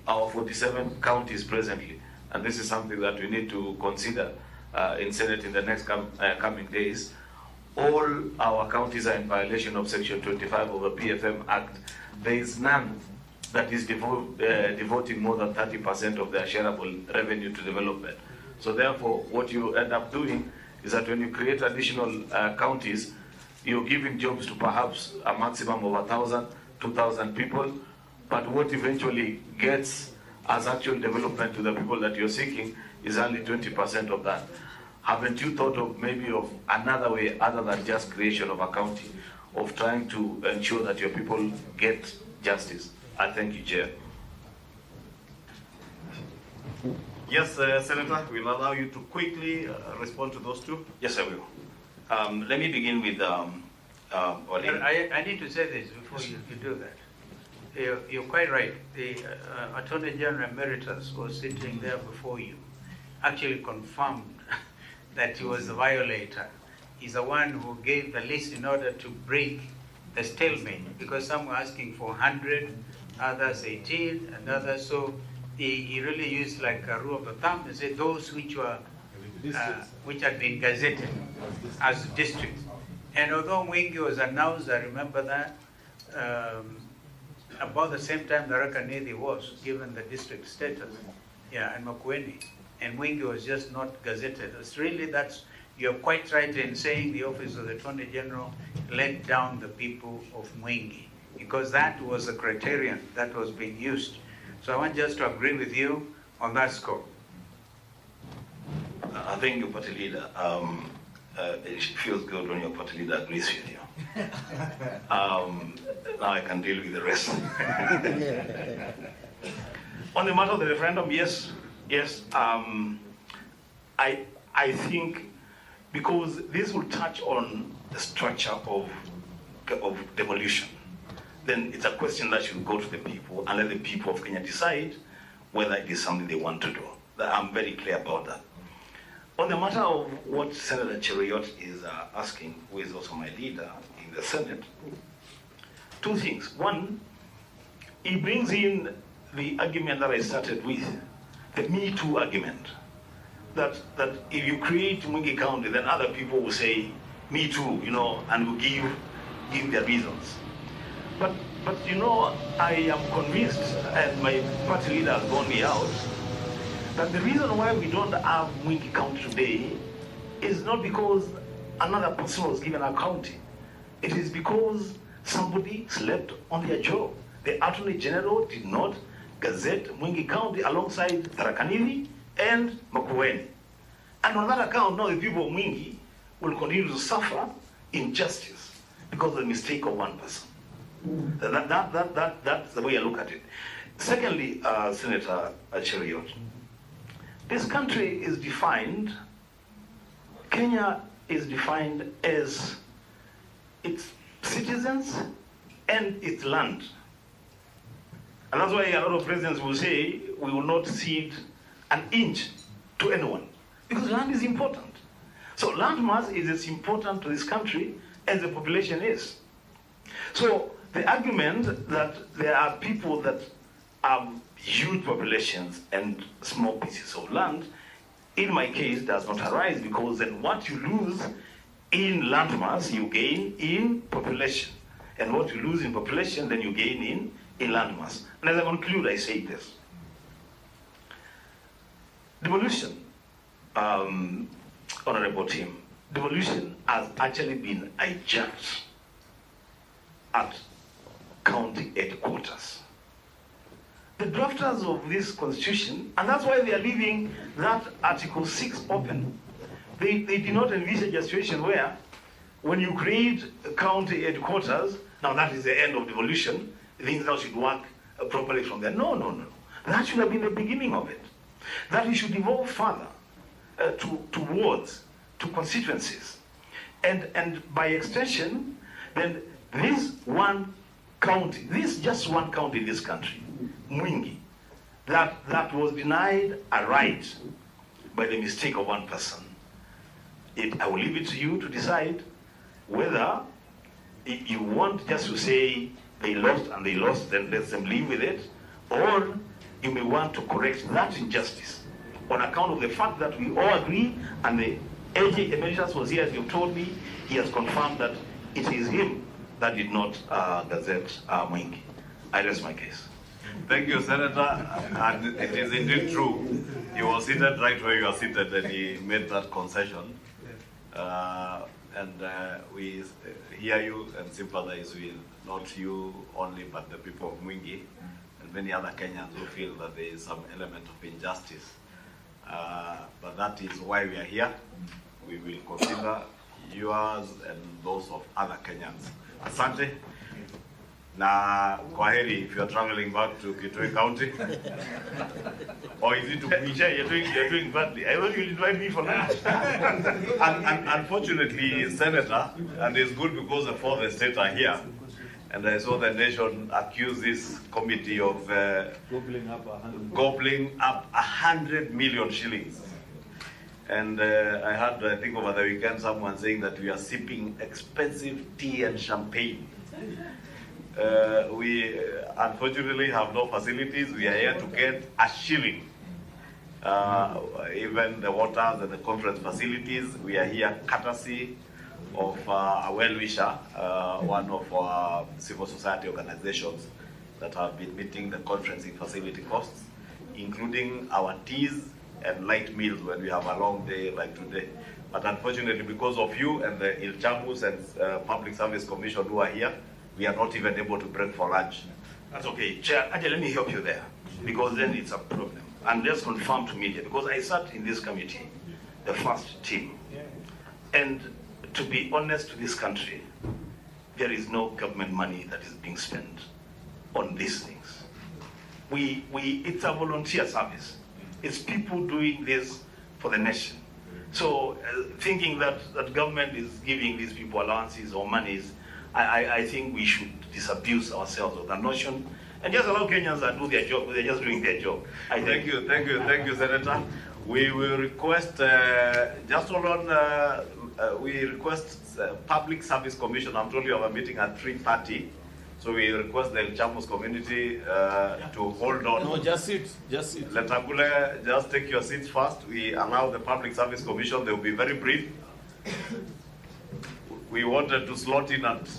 our 47 counties presently, and this is something that we need to consider in Senate in the next coming days, all our counties are in violation of Section 25 of the PFM Act. There is none that is devoting more than 30% of their shareable revenue to development. So therefore, what you end up doing is that when you create additional counties, you're giving jobs to perhaps a maximum of 1,000, 2,000 people, but what eventually gets as actual development to the people that you're seeking is only 20% of that. Haven't you thought of maybe of another way other than just creation of a county, of trying to ensure that your people get justice? I thank you, Chair. Yes, Senator, we'll allow you to quickly respond to those two. Yes, I will. Let me begin with I need to say this before you do that. You're quite right. The Attorney General Emeritus was sitting there before you, actually confirmed that he was the violator. He's the one who gave the list in order to break the stalemate, because some were asking for 100, others 18, and others. So he really used like a rule of the thumb and said those which were which had been gazetted as districts. And although Mwingi was announced, I remember that, about the same time Tharaka Nithi was given the district status, and Makueni, and Mwingi was just not gazetted. It's really, you're quite right in saying the Office of the Attorney General let down the people of Mwingi, because that was the criterion that was being used. So I want just to agree with you on that score. I think your party leader, it feels good when your party leader agrees with you. Now I can deal with the rest. On the matter of the referendum, yes. I think because this will touch on the structure of devolution, then it's a question that should go to the people and let the people of Kenya decide whether it is something they want to do. I'm very clear about that. On the matter of what Senator Cheruiyot is asking, who is also my leader in the Senate, two things. One, he brings in the argument that I started with, the Me Too argument, that if you create Mwingi County, then other people will say, Me Too, and will give their reasons. But I am convinced, and my party leader has borne me out, that the reason why we don't have Mwingi County today is not because another person was given a county. It is because somebody slept on their job. The Attorney General did not gazette Mwingi County alongside Tharaka Nithi and Makueni. And on that account, now the people of Mwingi will continue to suffer injustice because of the mistake of one person. That's the way I look at it. Secondly, Senator Cheruiyot, this country is defined, Kenya is defined as its citizens and its land. And that's why a lot of presidents will say, we will not cede an inch to anyone, because land is important. So land mass is as important to this country as the population is. So the argument that there are people that have huge populations and small pieces of land, in my case, does not arise, because then what you lose in land mass, you gain in population. And what you lose in population, then you gain in land mass. And as I conclude, I say this. Devolution, Honorable Tim, devolution has actually been hijacked at county headquarters. The drafters of this constitution, and that's why they are leaving that Article 6 open. They did not envisage a situation where, when you create county headquarters, now that is the end of devolution, things now should work properly from there. No, no, no. That should have been the beginning of it. That we should evolve further to wards, to constituencies. And by extension, then this one county, this just one county in this country, Mwingi, that was denied a right by the mistake of one person. I will leave it to you to decide whether you want just to say they lost and they lost, then let them live with it, or you may want to correct that injustice on account of the fact that we all agree, and the AJ Emeritus was here, as you've told me, he has confirmed that it is him that did not gazette Mwingi. I rest my case. Thank you, Senator. And it is indeed true. He was seated right where you are seated, and he made that concession. We hear you and sympathize with not you only, but the people of Mwingi and many other Kenyans who feel that there is some element of injustice. But that is why we are here. We will consider yours and those of other Kenyans. Asante. Na kwaheri if you are traveling back to Kitui County. Or is it to Kuisha? You're doing badly. I thought you'll invite me for lunch. and unfortunately, Senator, and it's good because the fourth estate are here. And I saw the nation accuse this committee of gobbling up 100 million shillings. And I heard, I think over the weekend, someone saying that we are sipping expensive tea and champagne. We unfortunately have no facilities. We are here to get a shilling. Even the waters and the conference facilities, we are here courtesy of a well-wisher, one of our civil society organizations that have been meeting the conferencing facility costs, including our teas and light meals when we have a long day like today. But unfortunately, because of you and the Ilchamus and Public Service Commission who are here, we are not even able to break for lunch. That's okay. Chair, Ajay, let me help you there, because then it's a problem. And let's confirm to media, because I sat in this committee, the first team. And to be honest to this country, there is no government money that is being spent on these things. It's a volunteer service. It's people doing this for the nation. So thinking that government is giving these people allowances or monies, I think we should disabuse ourselves of that notion and just allow Kenyans that do their job. They're just doing their job. Thank you, Senator. We will request, just hold on, we request Public Service Commission. I'm told you have a meeting at 3:30. So we request the Chamus community to hold on. No, just sit. Letagule, just take your seats first. We allow the Public Service Commission. They will be very brief. We wanted to slot in at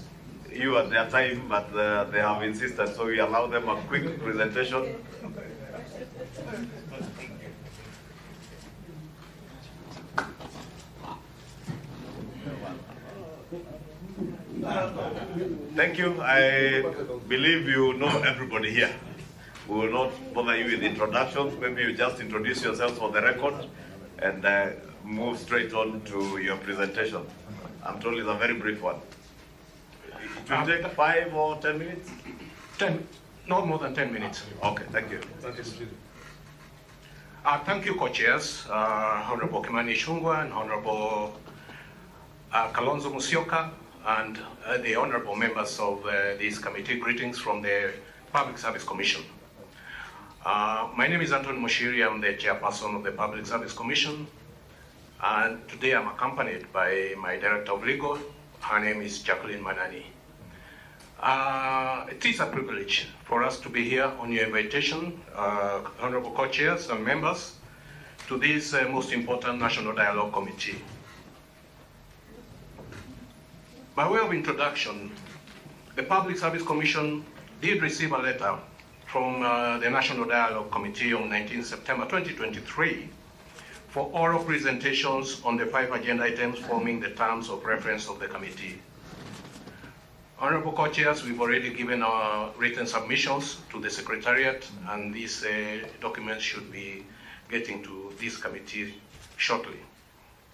you at their time, but they have insisted. So we allow them a quick presentation. Thank you. I believe you know everybody here. We will not bother you with introductions. Maybe you just introduce yourselves for the record and move straight on to your presentation. I'm told it's a very brief one. It will take 5 or 10 minutes? 10, not more than 10 minutes. Okay, thank you. Thank you, co-chairs, Honorable Kimani Ichung'wah and Honorable Kalonzo Musyoka, and the honorable members of this committee. Greetings from the Public Service Commission. My name is Anthony Mushiri. I'm the chairperson of the Public Service Commission. And today I'm accompanied by my director of legal. Her name is Jacqueline Manani. It is a privilege for us to be here on your invitation, honorable co-chairs and members, to this most important National Dialogue Committee. By way of introduction, the Public Service Commission did receive a letter from the National Dialogue Committee on 19 September 2023 for oral presentations on the 5 agenda items forming the terms of reference of the committee. Honorable co-chairs, we've already given our written submissions to the Secretariat, and these documents should be getting to this committee shortly.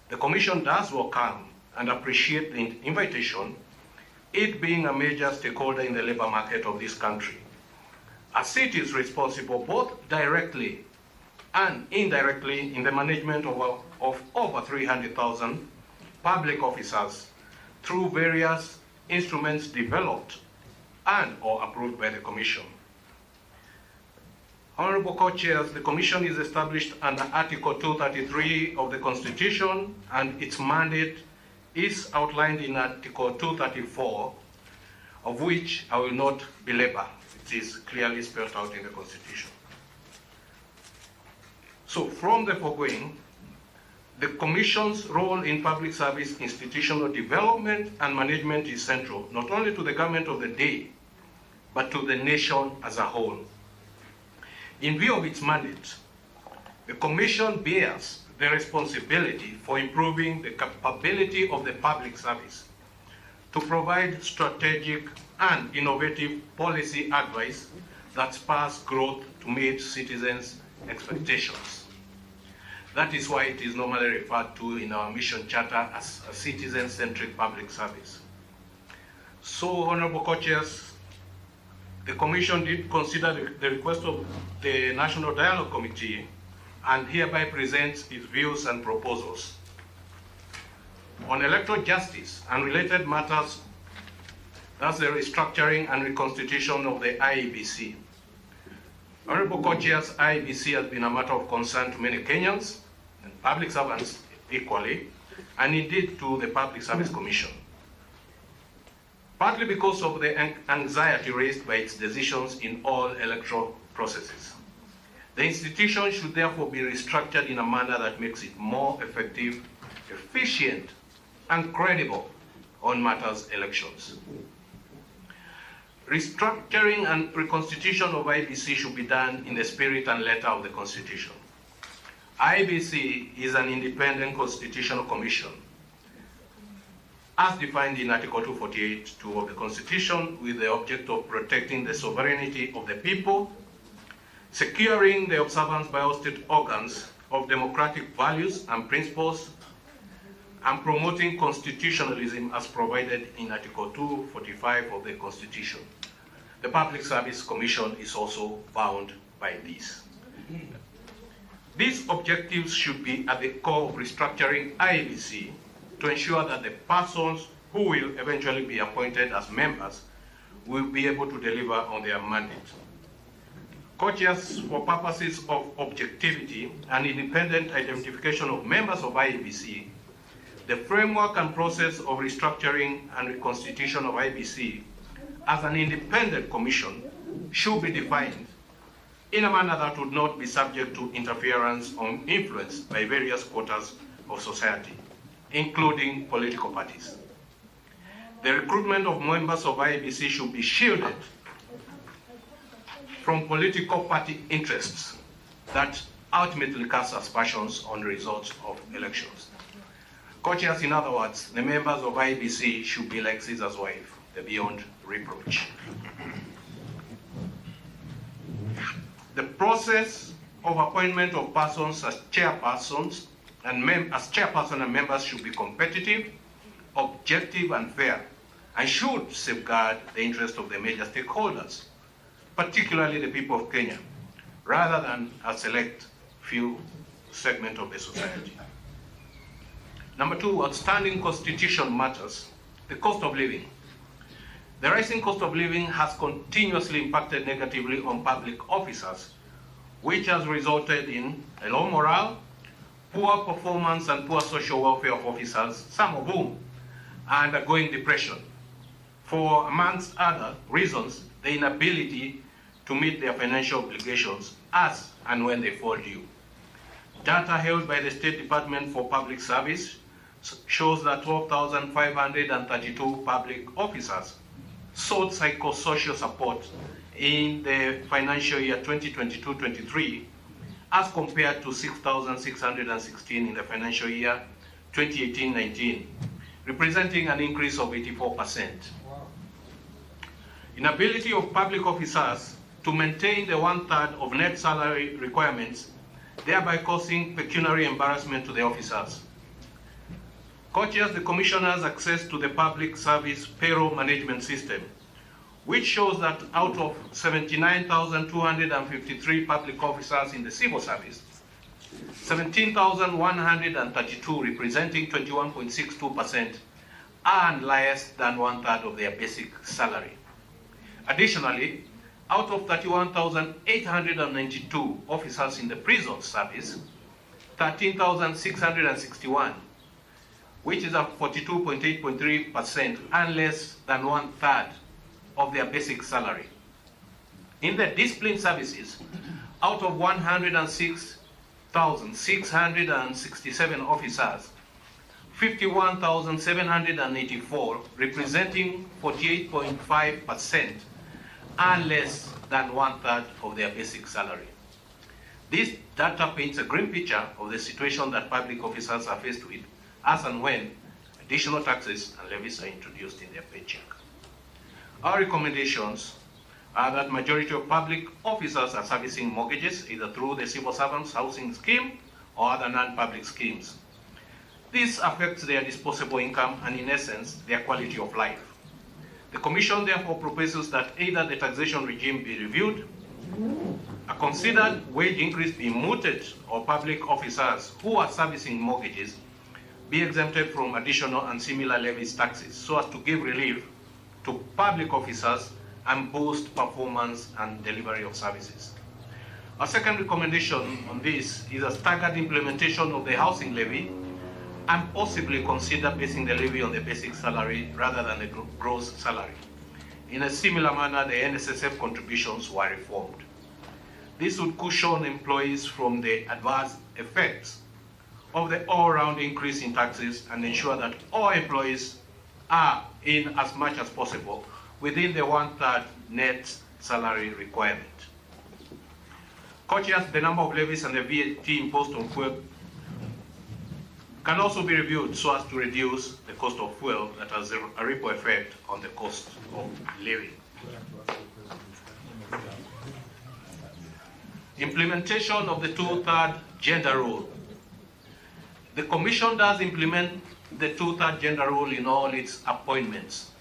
The Commission does welcome and appreciate the invitation, it being a major stakeholder in the labor market of this country, as it is responsible both directly and indirectly in the management of over 300,000 public officers through various instruments developed and or approved by the Commission. Honorable co-chairs, the Commission is established under Article 233 of the Constitution, and its mandate is outlined in Article 234, of which I will not belabor. It is clearly spelled out in the Constitution. So from the foregoing, the Commission's role in public service institutional development and management is central, not only to the government of the day, but to the nation as a whole. In view of its mandate, the Commission bears the responsibility for improving the capability of the public service to provide strategic and innovative policy advice that spurs growth to meet citizens' expectations. That is why it is normally referred to in our mission charter as a citizen-centric public service. So, honorable co-chairs, the Commission did consider the request of the National Dialogue Committee and hereby presents its views and proposals. On electoral justice and related matters, that's the restructuring and reconstitution of the IEBC. Honorable co-chairs, IEBC has been a matter of concern to many Kenyans and public servants equally, and indeed to the Public Service Commission. Partly because of the anxiety raised by its decisions in all electoral processes. The institution should therefore be restructured in a manner that makes it more effective, efficient, and credible on matters elections. Restructuring and reconstitution of IEBC should be done in the spirit and letter of the Constitution. IEBC is an independent constitutional commission, as defined in Article 248(2) of the Constitution, with the object of protecting the sovereignty of the people, securing the observance by all state organs of democratic values and principles, and promoting constitutionalism as provided in Article 245 of the Constitution. The Public Service Commission is also bound by this. These objectives should be at the core of restructuring IEBC to ensure that the persons who will eventually be appointed as members will be able to deliver on their mandate. Co-chairs, for purposes of objectivity and independent identification of members of IEBC, the framework and process of restructuring and reconstitution of IEBC as an independent commission should be defined in a manner that would not be subject to interference or influence by various quarters of society, including political parties. The recruitment of members of IEBC should be shielded from political party interests that ultimately cast aspersions on the results of elections. Co-chairs, in other words, the members of IEBC should be like Caesar's wife, they're beyond reproach. The process of appointment of persons as chairpersons and chairperson and members should be competitive, objective, and fair, and should safeguard the interest of the major stakeholders, particularly the people of Kenya, rather than a select few segment of the society. Number two, outstanding constitution matters, the cost of living. The rising cost of living has continuously impacted negatively on public officers which has resulted in a low morale, poor performance, and poor social welfare of officers, some of whom are undergoing depression, for, amongst other reasons, the inability to meet their financial obligations as and when they fall due. Data held by the State Department for Public Service shows that 12,532 public officers sought psychosocial support in the financial year 2022-23 as compared to 6,616 in the financial year 2018-19, representing an increase of 84%. Inability of public officers to maintain the 1/3 of net salary requirements, thereby causing pecuniary embarrassment to the officers. Co-chairs, the Commissioner's access to the public service payroll management system, which shows that out of 79,253 public officers in the civil service, 17,132, representing 21.62%, earn less than 1/3 of their basic salary. Additionally, out of 31,892 officers in the prison service, 13,661, which is a 42.8.3%, earn less than 1/3 of their basic salary. In the discipline services, out of 106,667 officers, 51,784, representing 48.5%, earn less than 1/3 of their basic salary. This data paints a grim picture of the situation that public officers are faced with as and when additional taxes and levies are introduced in their paycheck. Our recommendations are that majority of public officers are servicing mortgages either through the civil servants housing scheme or other non-public schemes. This affects their disposable income and, in essence, their quality of life. The Commission therefore proposes that either the taxation regime be reviewed, a considered wage increase be mooted, or public officers who are servicing mortgages be exempted from additional and similar levies taxes so as to give relief to public officers and boost performance and delivery of services. Our second recommendation on this is a staggered implementation of the housing levy and possibly consider basing the levy on the basic salary rather than the gross salary. In a similar manner, the NSSF contributions were reformed. This would cushion employees from the adverse effects of the all-round increase in taxes and ensure that all employees are, in as much as possible, within the 1/3 net salary requirement. Co-chairs, the number of levies and the VAT imposed on fuel can also be reviewed so as to reduce the cost of fuel that has a ripple effect on the cost of living. Implementation of the 2/3 gender rule. The Commission does implement the 2/3 gender rule in all its appointments.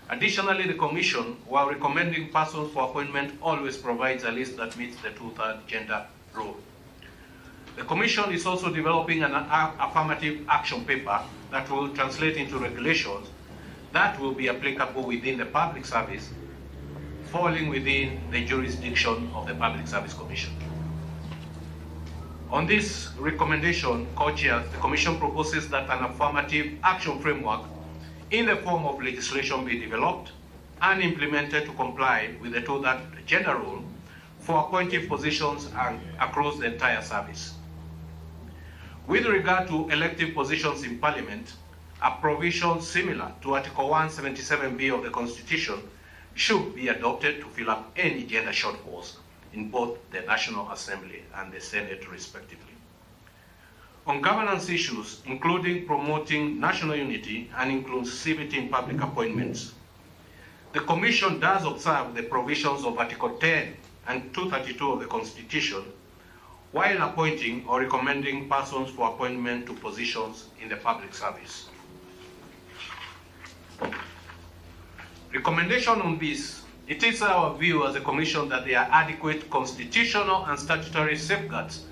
Additionally, the Commission, while recommending persons for appointment, always provides a list that meets the 2/3 gender rule. The Commission is also developing an affirmative action paper that will translate into regulations that will be applicable within the public service, falling within the jurisdiction of the Public Service Commission. On this recommendation, co-chairs, the Commission proposes that an affirmative action framework in the form of legislation be developed and implemented to comply with the 2/3 gender rule for appointive positions across the entire service. With regard to elective positions in Parliament, a provision similar to Article 177B of the Constitution should be adopted to fill up any gender shortfalls in both the National Assembly and the Senate, respectively. On governance issues, including promoting national unity and inclusivity in public appointments, the Commission does observe the provisions of Article 10 and 232 of the Constitution while appointing or recommending persons for appointment to positions in the public service. Recommendation on this: it is our view as a Commission that there are adequate constitutional and statutory safeguards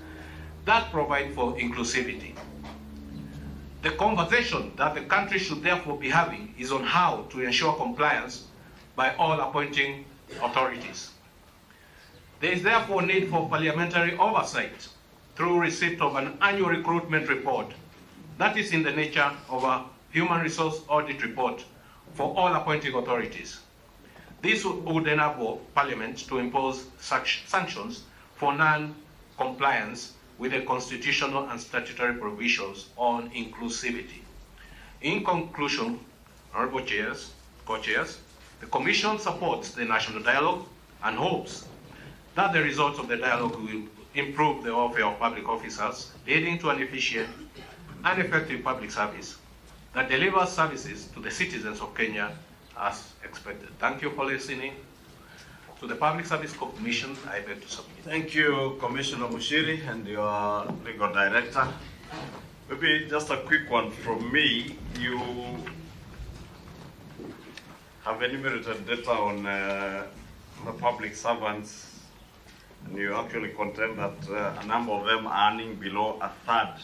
that provide for inclusivity. The conversation that the country should therefore be having is on how to ensure compliance by all appointing authorities. There is therefore need for parliamentary oversight through receipt of an annual recruitment report that is in the nature of a human resource audit report for all appointing authorities. This would enable Parliament to impose such sanctions for non-compliance with the constitutional and statutory provisions on inclusivity. In conclusion, Honourable Chairs, Co-Chairs, the Commission supports the national dialogue and hopes that the results of the dialogue will improve the welfare of public officers, leading to an efficient and effective public service that delivers services to the citizens of Kenya as expected. Thank you for listening. To the Public Service Commission, I beg to submit. Thank you, Commissioner Mushiri and your legal director. Maybe just a quick one from me. You have enumerated data on the public servants, and you actually contend that a number of them are earning below a third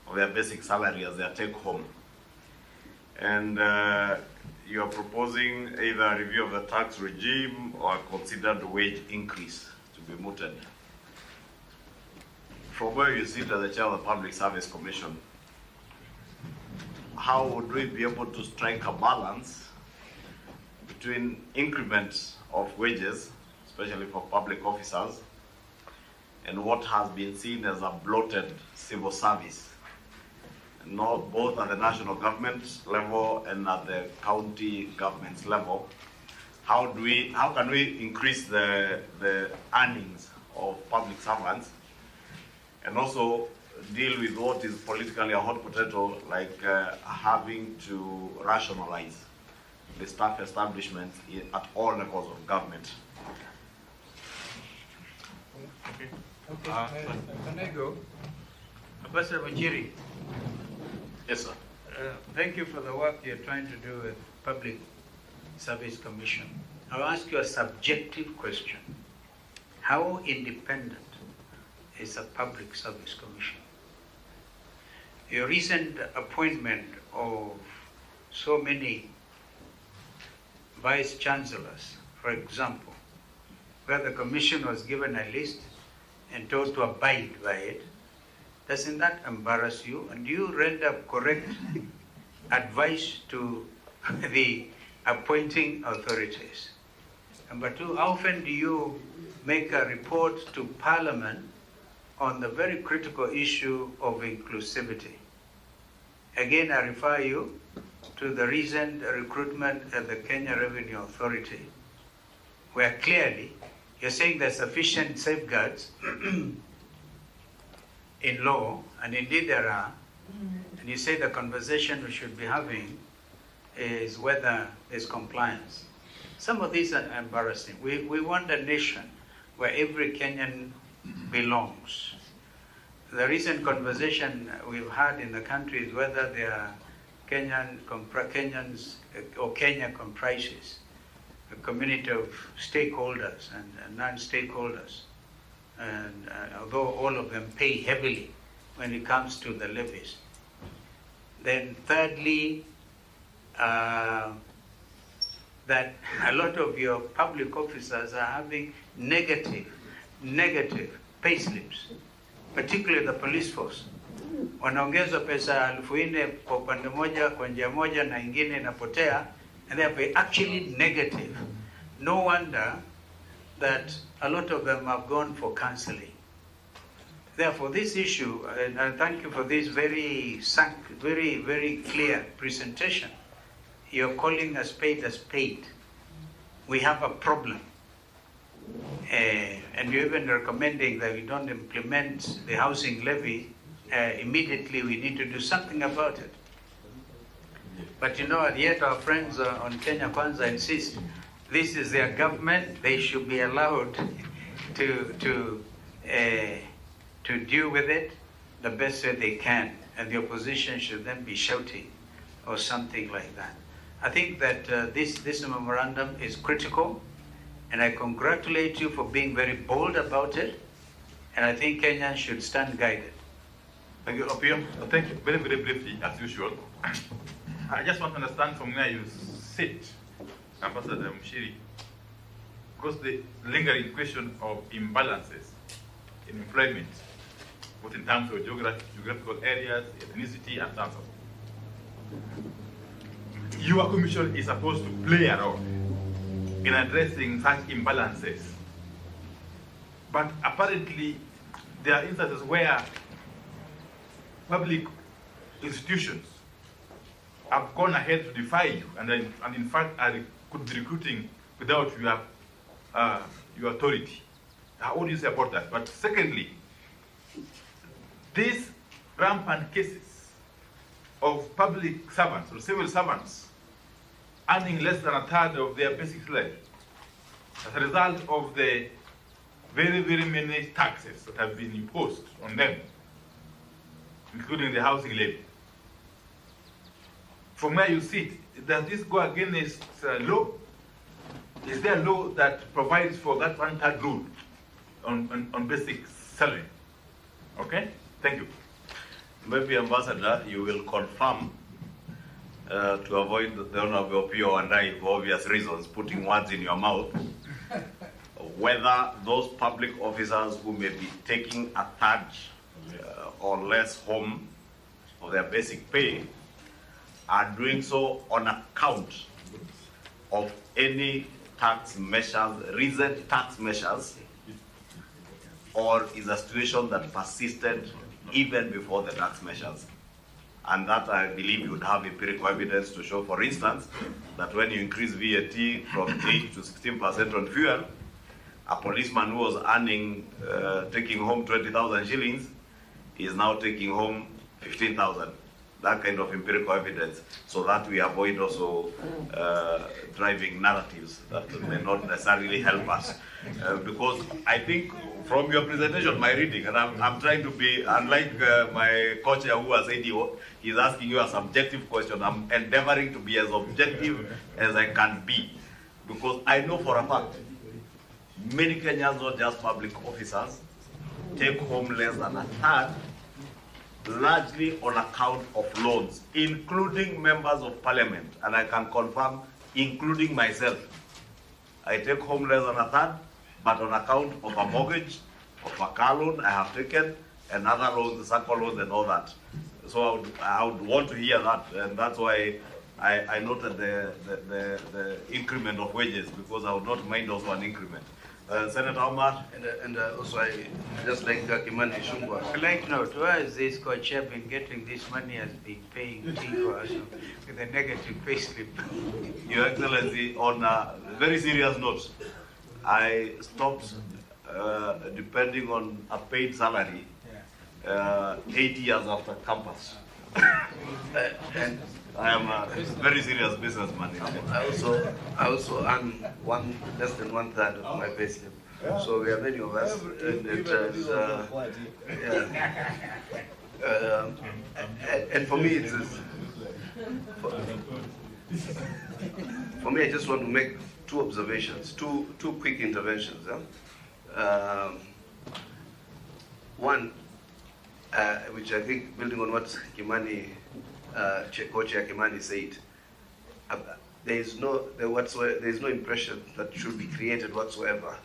of their basic salary as their take home. And you are proposing either a review of the tax regime or a considered wage increase to be mooted. From where you sit as the chair of the Public Service Commission, how would we be able to strike a balance between increments of wages, especially for public officers, and what has been seen as a bloated civil service? Not both at the national government level and at the county government's level. How can we increase the earnings of public servants and also deal with what is politically a hot potato, like having to rationalize the staff establishment at all levels of government? Okay. Can I go? Ambassador Wanjiri. Yes, sir. Thank you for the work you're trying to do with Public Service Commission. I'll ask you a subjective question. How independent is a Public Service Commission? Your recent appointment of so many vice chancellors, for example, where the commission was given a list and told to abide by it, doesn't that embarrass you? And do you render correct advice to the appointing authorities? Number two, how often do you make a report to Parliament on the very critical issue of inclusivity? Again, I refer you to the recent recruitment at the Kenya Revenue Authority, where clearly you're saying there's sufficient safeguards in law, and indeed there are, and you say the conversation we should be having is whether there's compliance. Some of these are embarrassing. We want a nation where every Kenyan belongs. The recent conversation we've had in the country is whether there are Kenyans or Kenya comprises a community of stakeholders and non-stakeholders. And although all of them pay heavily when it comes to the levies. Then thirdly, that a lot of your public officers are having negative payslips, particularly the police force. Wanaongezwa pesa 4,000 kwa upande moja, kwa njia moja na ingine inapotea, and they are actually negative. No wonder that a lot of them have gone for counseling. Therefore, this issue, and thank you for this very clear presentation. You're calling a spade a spade. We have a problem. And you're even recommending that we don't implement the housing levy immediately. We need to do something about it. But you know, and yet our friends on Kenya Kwanza insist this is their government. They should be allowed to deal with it the best way they can, and the opposition should then be shouting or something like that. I think that this memorandum is critical, and I congratulate you for being very bold about it, and I think Kenyans should stand guided. Thank you, Opium. Thank you. Very, very briefly, as usual. I just want to understand from where you sit, Ambassador Mushiri. because the lingering question of imbalances in employment, both in terms of geographical areas, ethnicity, and so on. Your commission is supposed to play a role in addressing such imbalances. But apparently, there are instances where public institutions have gone ahead to defy you, and in fact could be recruiting without your authority. How do you say about that? But secondly, these rampant cases of public servants or civil servants earning less than a third of their basic salary as a result of the very, very many taxes that have been imposed on them, including the housing levy. From where you sit, does this go against law? Is there a law that provides for that one-third rule on basic salary? Okay, thank you. Maybe, Ambassador, you will confirm to avoid the Honorable Pio and I, for obvious reasons, putting words in your mouth, whether those public officers who may be taking a third or less home of their basic pay are doing so on account of any tax measures, recent tax measures, or is a situation that persisted even before the tax measures. And that I believe you would have empirical evidence to show, for instance, that when you increase VAT from 8 to 16% on fuel, a policeman who was earning, taking home 20,000 shillings is now taking home 15,000. That kind of empirical evidence, so that we avoid also driving narratives that may not necessarily help us. Because I think from your presentation, my reading, and I'm trying to be, unlike my co-chair who has said he's asking you a subjective question, I'm endeavoring to be as objective as I can be. Because I know for a fact, many Kenyans, not just public officers, take home less than a third, largely on account of loans, including members of parliament, and I can confirm, including myself. I take home less than a third, but on account of a mortgage, of a car loan I have taken, and other loans, the circle loans and all that. So I would want to hear that, and that's why I noted the increment of wages, because I would not mind also an increment. Senator Omar? And also I just like Kimani Ichung'wah. I'd like to know, where has this co-chair been getting this money has been paying Tinko with a negative payslip? Your Excellency, on a very serious note, I stopped depending on a paid salary 8 years after campus. And I am a very serious businessman. I also earn less than 1/3 of my payslip. So we are many of us, and it is, and for me it's for me I just want to make two observations, two quick interventions. One, which I think, building on what Kimani, Co-Chair Kimani said, there is no impression that should be created whatsoever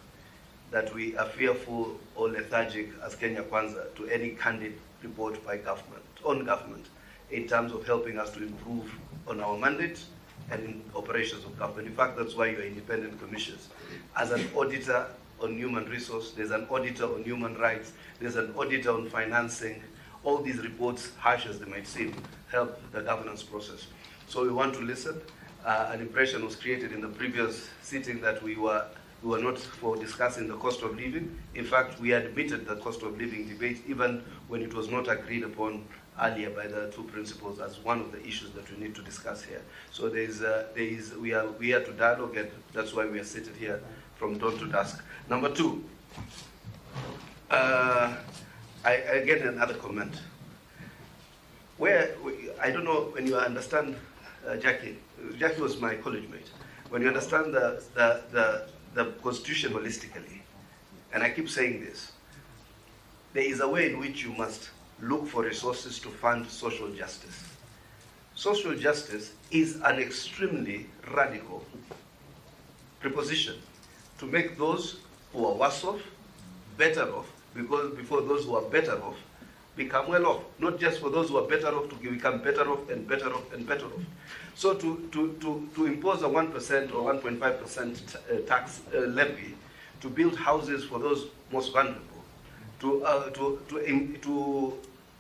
that we are fearful or lethargic as Kenya Kwanza to any candid report by government in terms of helping us to improve on our mandate and in operations of government. In fact, that's why you are independent commissions. As an auditor on human resource, there's an auditor on human rights, there's an auditor on financing. All these reports, harsh as they might seem, help the governance process. So we want to listen. An impression was created in the previous sitting that we were not for discussing the cost of living. In fact, we admitted the cost of living debate even when it was not agreed upon earlier by the two principals as one of the issues that we need to discuss here. So we are here to dialogue, and that's why we are seated here from dawn to dusk. Number two, I get another comment. I don't know when you understand Jackie. Jackie was my college mate. When you understand the Constitution holistically, and I keep saying this, there is a way in which you must look for resources to fund social justice. Social justice is an extremely radical preposition to make those who are worse off better off, because before those who are better off become well off, not just for those who are better off to become better off and better off and better off. So to impose a 1% or 1.5% tax levy to build houses for those most vulnerable, to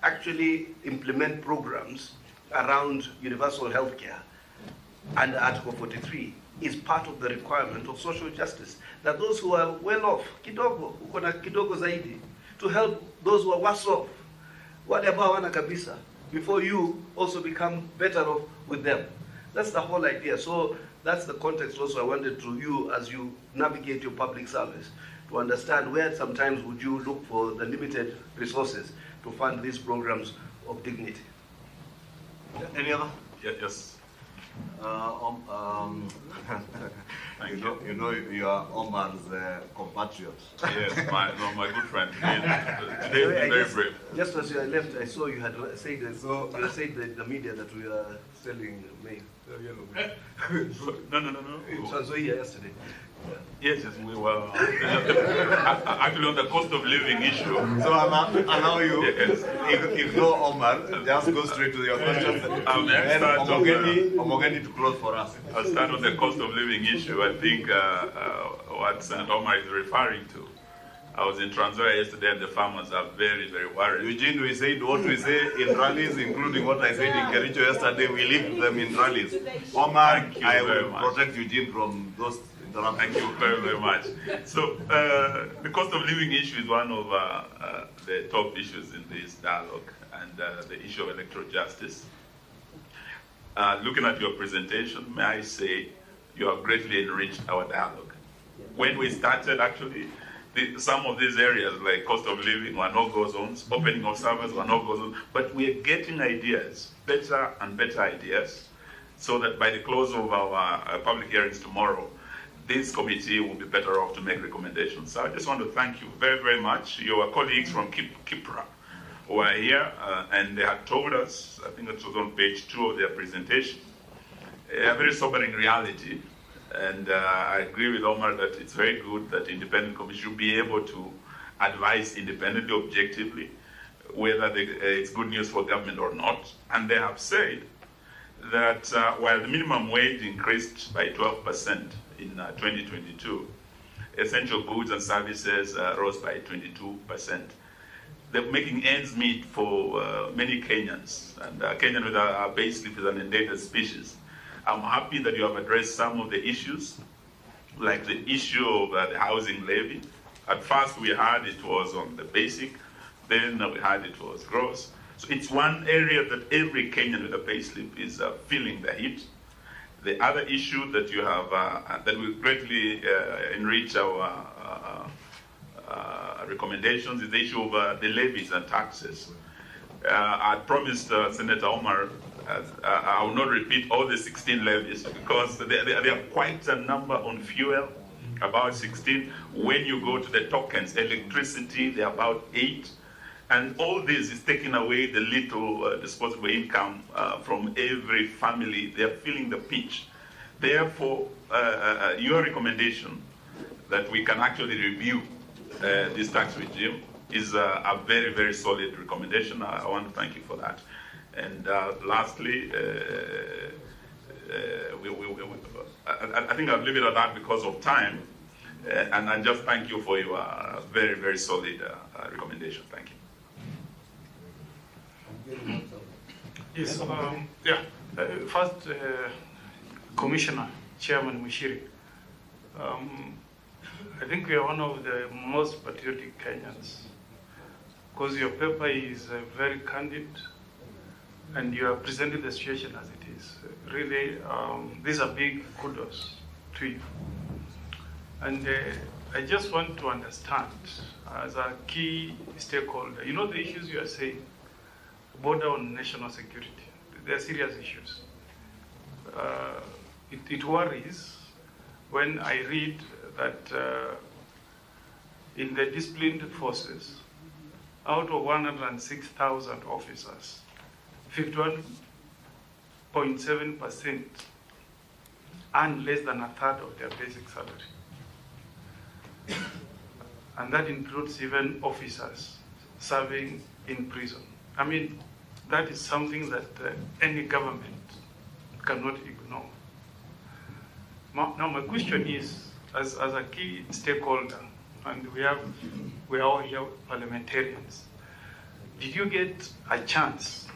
actually implement programs around universal health care under Article 43 is part of the requirement of social justice. That those who are well off, kidogo, uko na kidogo zaidi, to help those who are worse off, whatever hawana kabisa, before you also become better off with them. That's the whole idea. So that's the context also I wanted to you as you navigate your public service, to understand where sometimes would you look for the limited resources to fund these programs of dignity. Any other? Yes. You know you are Omar's compatriot. Yes, my good friend. Today is very brave. Just as you left, I saw you had said the media that we are selling mail. No. It was here yesterday. Yes, we were actually on the cost of living issue. So allow you, ignore Omar, just go straight to your questions. And Omogeni to close for us. I'll start on the cost of living issue. I think what Senator Omar is referring to. I was in Transvaal yesterday and the farmers are very, very worried. Eugene, we said what we say in rallies, including what I said in Kericho yesterday, we leave them in rallies. Omar, I will protect Eugene from those. Thank you very, very much. So the cost of living issue is one of the top issues in this dialogue, and the issue of electoral justice. Looking at your presentation, may I say you have greatly enriched our dialogue. When we started, actually, some of these areas like cost of living were no-go zones, opening of servers were no-go zones, but we are getting ideas, better and better ideas, so that by the close of our public hearings tomorrow, this committee will be better off to make recommendations. So I just want to thank you very, very much. Your colleagues from Kipra were here and they had told us, I think it was on page 2 of their presentation, a very sobering reality. And I agree with Omar that it's very good that independent commission should be able to advise independently, objectively, whether it's good news for government or not. And they have said that while the minimum wage increased by 12%, in 2022, essential goods and services rose by 22%. They're making ends meet for many Kenyans, and Kenyan with our base is an endangered species. I'm happy that you have addressed some of the issues, like the issue of the housing levy. At first we heard it was on the basic, then we heard it was gross. So it's one area that every Kenyan with a payslip is feeling the heat. The other issue that you have, that will greatly enrich our recommendations is the issue of the levies and taxes. I promised Senator Omar, I will not repeat all the 16 levies because there are quite a number on fuel, about 16. When you go to the tokens, electricity, there are about 8. And all this is taking away the little disposable income from every family. They're feeling the pinch. Therefore, your recommendation that we can actually review this tax regime is a very, very solid recommendation. I want to thank you for that. And lastly, I think I'll leave it at that because of time. And I just thank you for your very, very solid recommendation. Thank you. Yes, first, Commissioner, Chairman Mushiri, I think we are one of the most patriotic Kenyans because your paper is very candid and you have presented the situation as it is. Really, these are big kudos to you. And I just want to understand, as a key stakeholder, you know the issues you are saying, border on national security. They are serious issues. It worries when I read that in the disciplined forces, out of 106,000 officers, 51.7% earn less than a third of their basic salary. and that includes even officers serving in prison. I mean, that is something that any government cannot ignore. Now my question is, as a key stakeholder, and we are all here parliamentarians, did you get a chance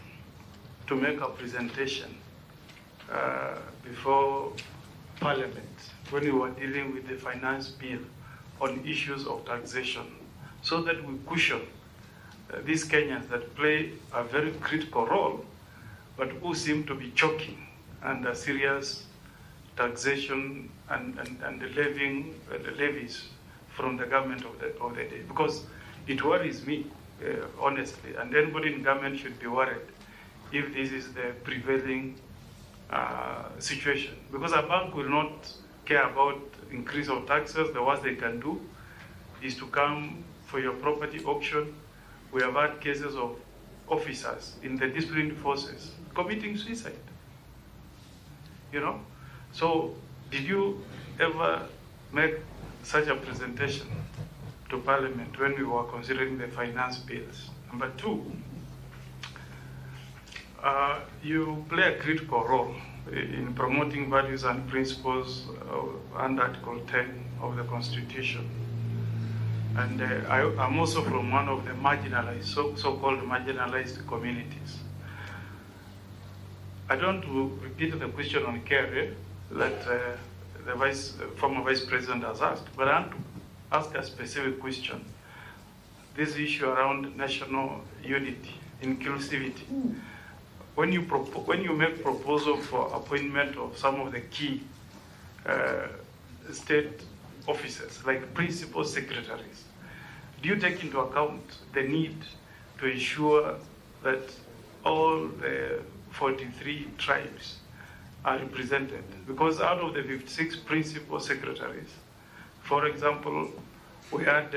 to make a presentation before Parliament when we were dealing with the finance bill on issues of taxation, so that we cushion these Kenyans that play a very critical role, but who seem to be choking under serious taxation and the levies from the government of the day? Because it worries me, honestly, and anybody in government should be worried if this is the prevailing situation. Because a bank will not care about increase of taxes. The worst they can do is to come for your property auction. We have had cases of officers in the disciplined forces committing suicide. You know? So did you ever make such a presentation to Parliament when we were considering the finance bills? Number two, you play a critical role in promoting values and principles under Article 10 of the Constitution. And I'm also from one of the marginalized, so-called marginalized communities. I don't repeat the question on care that the former Vice President has asked, but I want to ask a specific question. This issue around national unity, inclusivity. When you make proposal for appointment of some of the key state officers, like principal secretaries, do you take into account the need to ensure that all the 43 tribes are represented? Because out of the 56 principal secretaries, for example, we had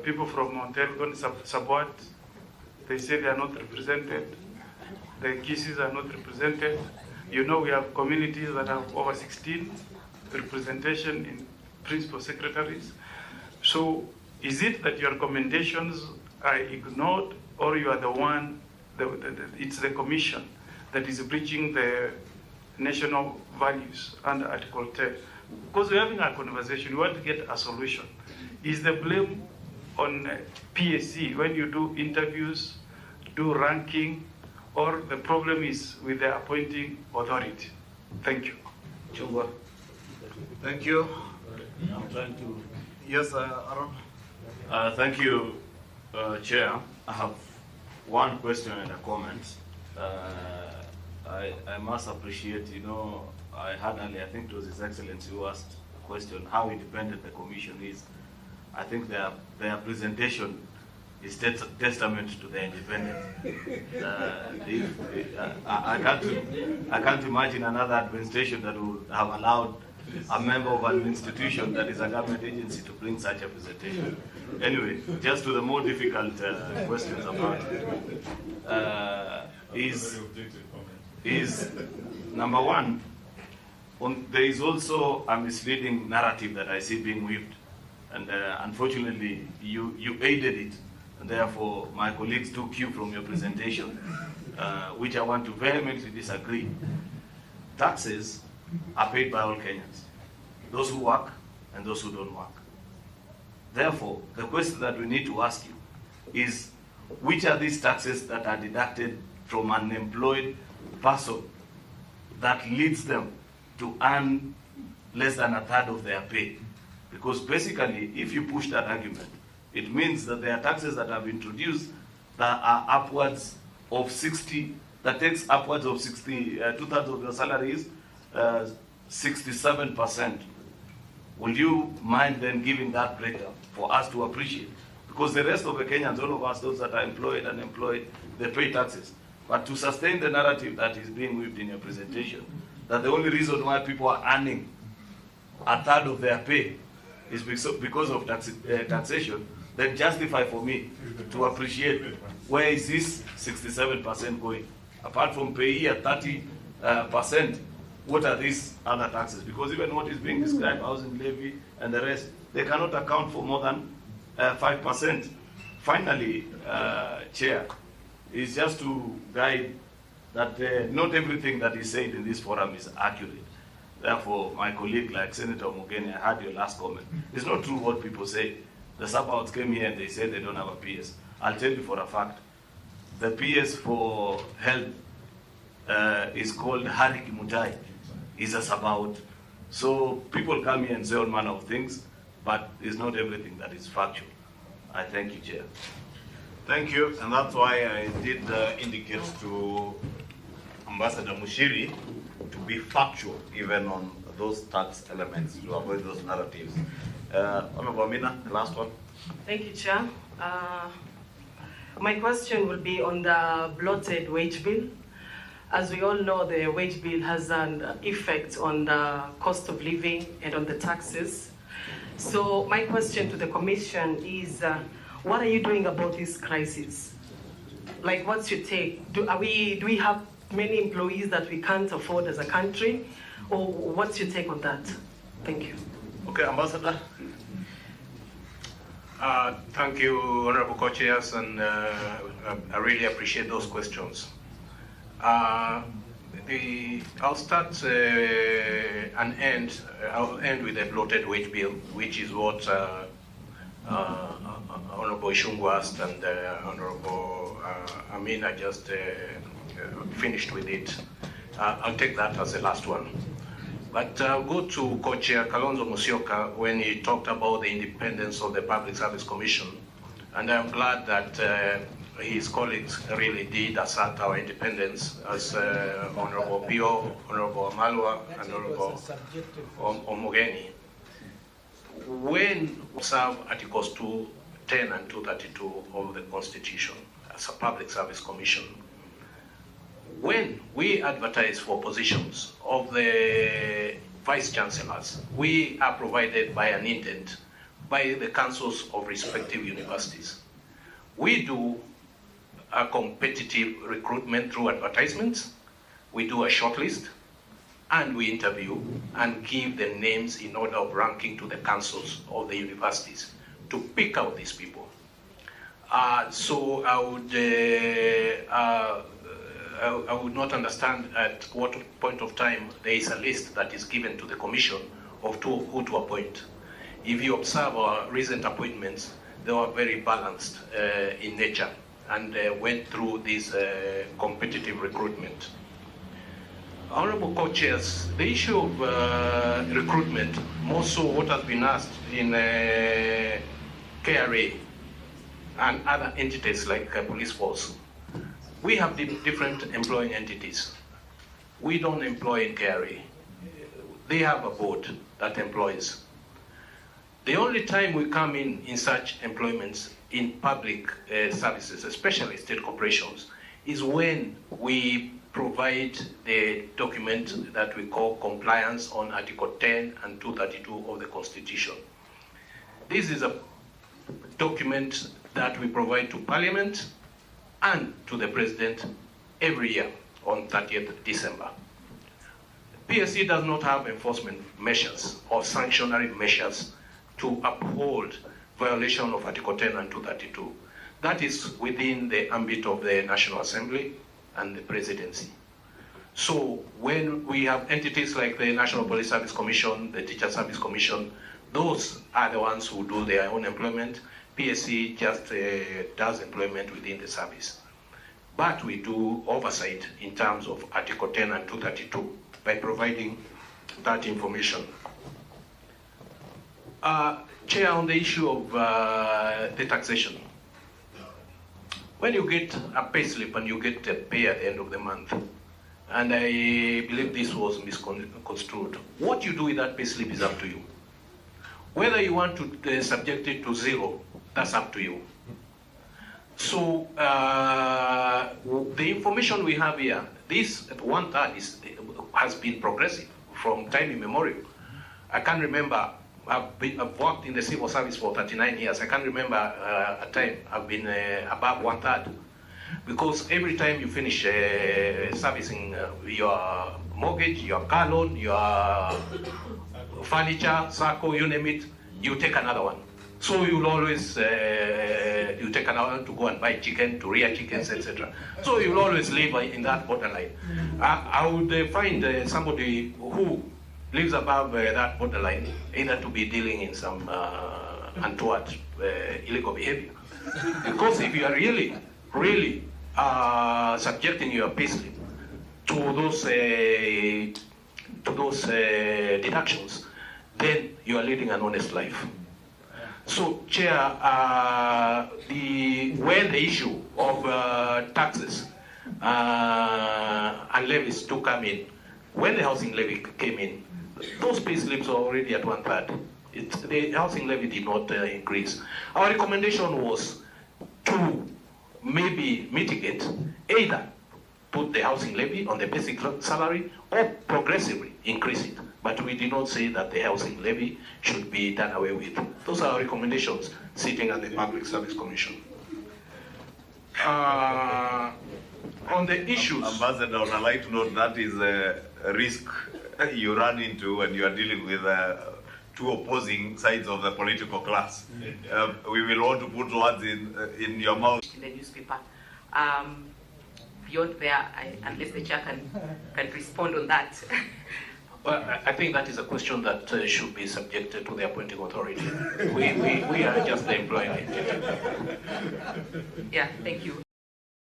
people from Mount Elgon, Sabwat, they say they are not represented. The Kisis are not represented. You know, we have communities that have over 16 representation in principal secretaries. So is it that your recommendations are ignored, or you are the one, it's the commission that is breaching the national values under Article 10? Because we're having a conversation, we want to get a solution. Is the blame on PSC when you do interviews, do ranking, or the problem is with the appointing authority? Thank you. Chungwa. Thank you. I'm trying to. Yes, Aaron. Thank you, Chair. I have one question and a comment. I must appreciate, I had earlier, I think it was His Excellency who asked a question, how independent the Commission is. I think their presentation is testament to their independence. I can't imagine another administration that would have allowed a member of an institution that is a government agency to bring such a presentation. Anyway, just to the more difficult questions about is number one, there is also a misleading narrative that I see being weaved, and unfortunately you aided it, and therefore my colleagues took cue from your presentation, which I want to vehemently disagree. Taxes are paid by all Kenyans, those who work and those who don't work. Therefore, the question that we need to ask you is, which are these taxes that are deducted from an employed person that leads them to earn less than a third of their pay? Because basically, if you push that argument, it means that there are taxes that have been introduced that are upwards of 60, that takes upwards of 60, two-thirds of your salaries, 67%. Will you mind then giving that breakdown for us to appreciate? Because the rest of the Kenyans, all of us, those that are employed and unemployed, they pay taxes. But to sustain the narrative that is being weaved in your presentation, that the only reason why people are earning a third of their pay is because of taxation, then justify for me to appreciate where is this 67% going. Apart from paying a 30%, what are these other taxes? Because even what is being described, housing levy and the rest, they cannot account for more than 5%. Finally, Chair, is just to guide that not everything that is said in this forum is accurate. Therefore, my colleague like Senator Mugeni, I heard your last comment. It's not true what people say. The sub-outs came here and they said they don't have a PS. I'll tell you for a fact. The PS for health is called Hari Kimutai. It's a sub-out. So people come here and say all manner of things, but it's not everything that is factual. I thank you, Chair. Thank you, and that's why I did indicate to Ambassador Mushiri to be factual even on those tax elements to avoid those narratives. Honorable Amina, the last one. Thank you, Chair. My question will be on the bloated wage bill. As we all know, the wage bill has an effect on the cost of living and on the taxes. So my question to the Commission is, what are you doing about this crisis? Like, what's your take? Do we have many employees that we can't afford as a country? Or what's your take on that? Thank you. Okay, Ambassador. Thank you, Honorable Co-Chairs, and I really appreciate those questions. I'll start and end. I'll end with the bloated wage bill, which is what Honorable Ishungu asked, and Honorable Amina just finished with it. I'll take that as the last one. But I'll go to Co-Chair Kalonzo Musyoka when he talked about the independence of the Public Service Commission, and I'm glad that his colleagues really did assert our independence, as Honorable Pio, Honorable Amalwa, and Honorable Omogeni. When we serve Articles 210 and 232 of the Constitution as a Public Service Commission, when we advertise for positions of the Vice Chancellors, we are provided by an intent by the councils of respective universities. We do a competitive recruitment through advertisements, we do a shortlist, and we interview and give the names in order of ranking to the councils of the universities to pick out these people. So I would not understand at what point of time there is a list that is given to the Commission of who to appoint. If you observe our recent appointments, they were very balanced in nature and went through this competitive recruitment. Honorable Co-Chairs, the issue of recruitment, more so what has been asked in KRA and other entities like police force. We have different employing entities. We don't employ in KRA. They have a board that employs. The only time we come in such employments in public services, especially state corporations, is when we provide the document that we call compliance on Article 10 and 232 of the Constitution. This is a document that we provide to Parliament and to the President every year on 30th December. PSC does not have enforcement measures or sanctionary measures to uphold violation of Article 10 and 232. That is within the ambit of the National Assembly and the Presidency. So when we have entities like the National Police Service Commission, the Teacher Service Commission, those are the ones who do their own employment. PSC just does employment within the service. But we do oversight in terms of Article 10 and 232 by providing that information. Chair, on the issue of the taxation. When you get a pay slip and you get a pay at the end of the month, and I believe this was misconstrued, what you do with that pay slip is up to you. Whether you want to subject it to zero, that's up to you. So the information we have here, this 1/3 has been progressive from time immemorial. I can't remember, I've worked in the civil service for 39 years. I can't remember a time I've been above 1/3. Because every time you finish servicing your mortgage, your car loan, your furniture, circle, you name it, you take another one. So you'll always, you take another one to go and buy chicken, to rear chickens, etc. So you'll always live in that borderline. I would find somebody who lives above that borderline either to be dealing in some untoward illegal behavior. Because if you are really subjecting your payslip to those deductions, then you are leading an honest life. So, Chair, when the issue of taxes and levies to come in, when the housing levy came in, those payslips are already at 1/3. The housing levy did not increase. Our recommendation was to maybe mitigate, either put the housing levy on the basic salary or progressively increase it. But we did not say that the housing levy should be done away with. Those are our recommendations sitting at the Public Service Commission. On the issues... Ambassador, on a light note, that is a risk you run into when you are dealing with two opposing sides of the political class. We will want to put words in your mouth. In the newspaper. Beyond there, unless the chair can respond on that. Well, I think that is a question that should be subjected to the appointing authority. We are just the employer. Yeah, thank you.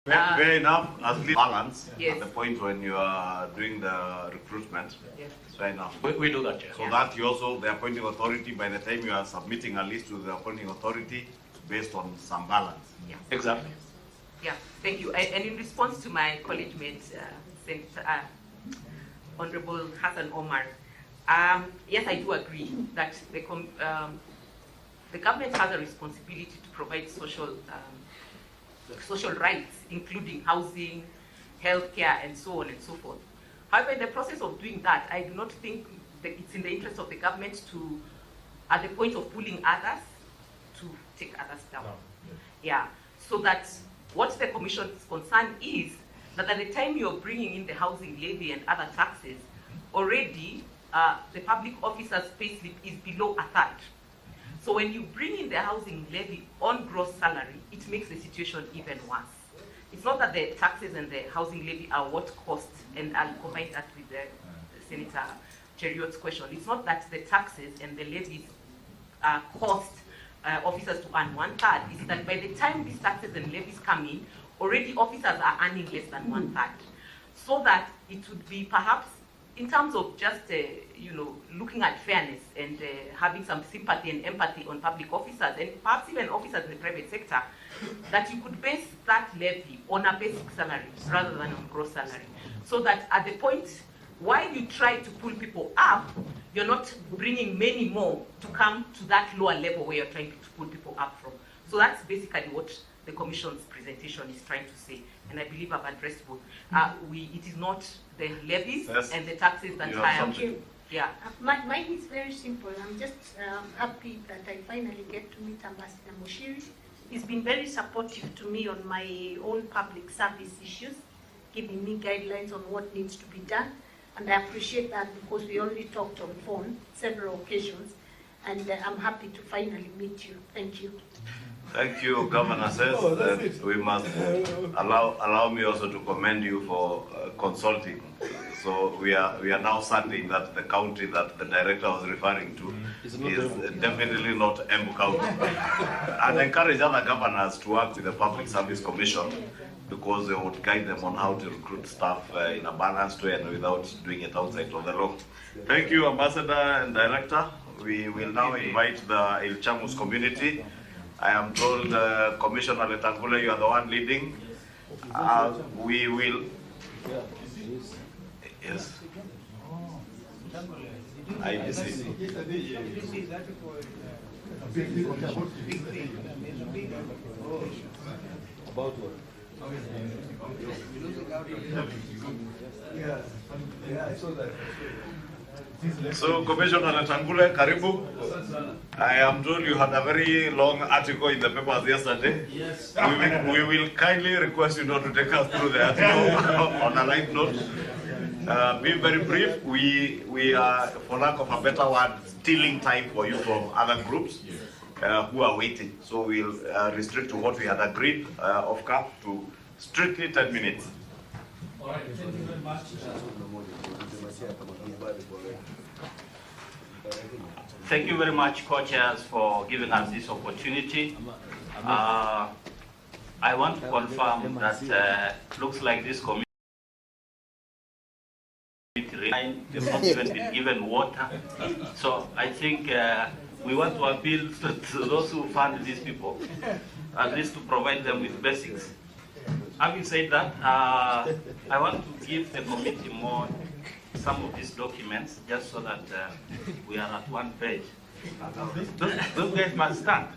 Fair enough, as least balance yes. at the point when you are doing the recruitment. Yes. Fair enough. We do that, yes. So that you also, the appointing authority, by the time you are submitting a list to the appointing authority, based on some balance. Yeah. Exactly. Yeah, thank you. And in response to my colleague mate, Honorable Hassan Omar, yes, I do agree that the government has a responsibility to provide social rights, including housing, healthcare, and so on and so forth. However, in the process of doing that, I do not think that it's in the interest of the government to, at the point of pulling others, to take others down. No. Yeah, so that what the Commission's concern is that at the time you're bringing in the housing levy and other taxes, already the public officer's payslip is below 1/3. So when you bring in the housing levy on gross salary, it makes the situation even worse. It's not that the taxes and the housing levy are what cost, and I'll combine that with the Senator Cheriot's question. It's not that the taxes and the levies cost officers to earn 1/3. It's that by the time these taxes and levies come in, already officers are earning less than 1/3. So that it would be perhaps, in terms of just looking at fairness and having some sympathy and empathy on public officers and perhaps even officers in the private sector, that you could base that levy on a basic salary rather than on gross salary. So that at the point while you try to pull people up, you're not bringing many more to come to that lower level where you're trying to pull people up from. So that's basically what the Commission's presentation is trying to say, and I believe I've addressed both. It is not the levies and the taxes that hire. Yeah. Mine is very simple. I'm just happy that I finally get to meet Ambassador Mushiri. He's been very supportive to me on my own public service issues, giving me guidelines on what needs to be done, and I appreciate that because we only talked on phone several occasions, and I'm happy to finally meet you. Thank you. Thank you, Governor says that we must allow me also to commend you for consulting. So we are now certain that the county that the director was referring to is definitely not Embu County. And encourage other governors to work with the Public Service Commission because they would guide them on how to recruit staff in a balanced way and without doing it outside of the law. Thank you, Ambassador and Director. We will now invite the Il Chamus community. I am told Commissioner Letangule, you are the one leading. We will... Yes. IEBC. About what? Yeah, I saw that. So, Commissioner Letangule, Karibu. I am told you had a very long article in the papers yesterday. Yes. We will kindly request you not to take us through the article on a light note. Be very brief. We are, for lack of a better word, stealing time for you from other groups who are waiting. So we'll restrict to what we had agreed of CAP to strictly 10 minutes. All right, thank you very much. Thank you very much, co-chairs, for giving us this opportunity. I want to confirm that looks like this committee they've not even been given water. So I think we want to appeal to those who fund these people, at least to provide them with basics. Having said that, I want to give the committee some of these documents, just so that we are at one page. Those guys must stand.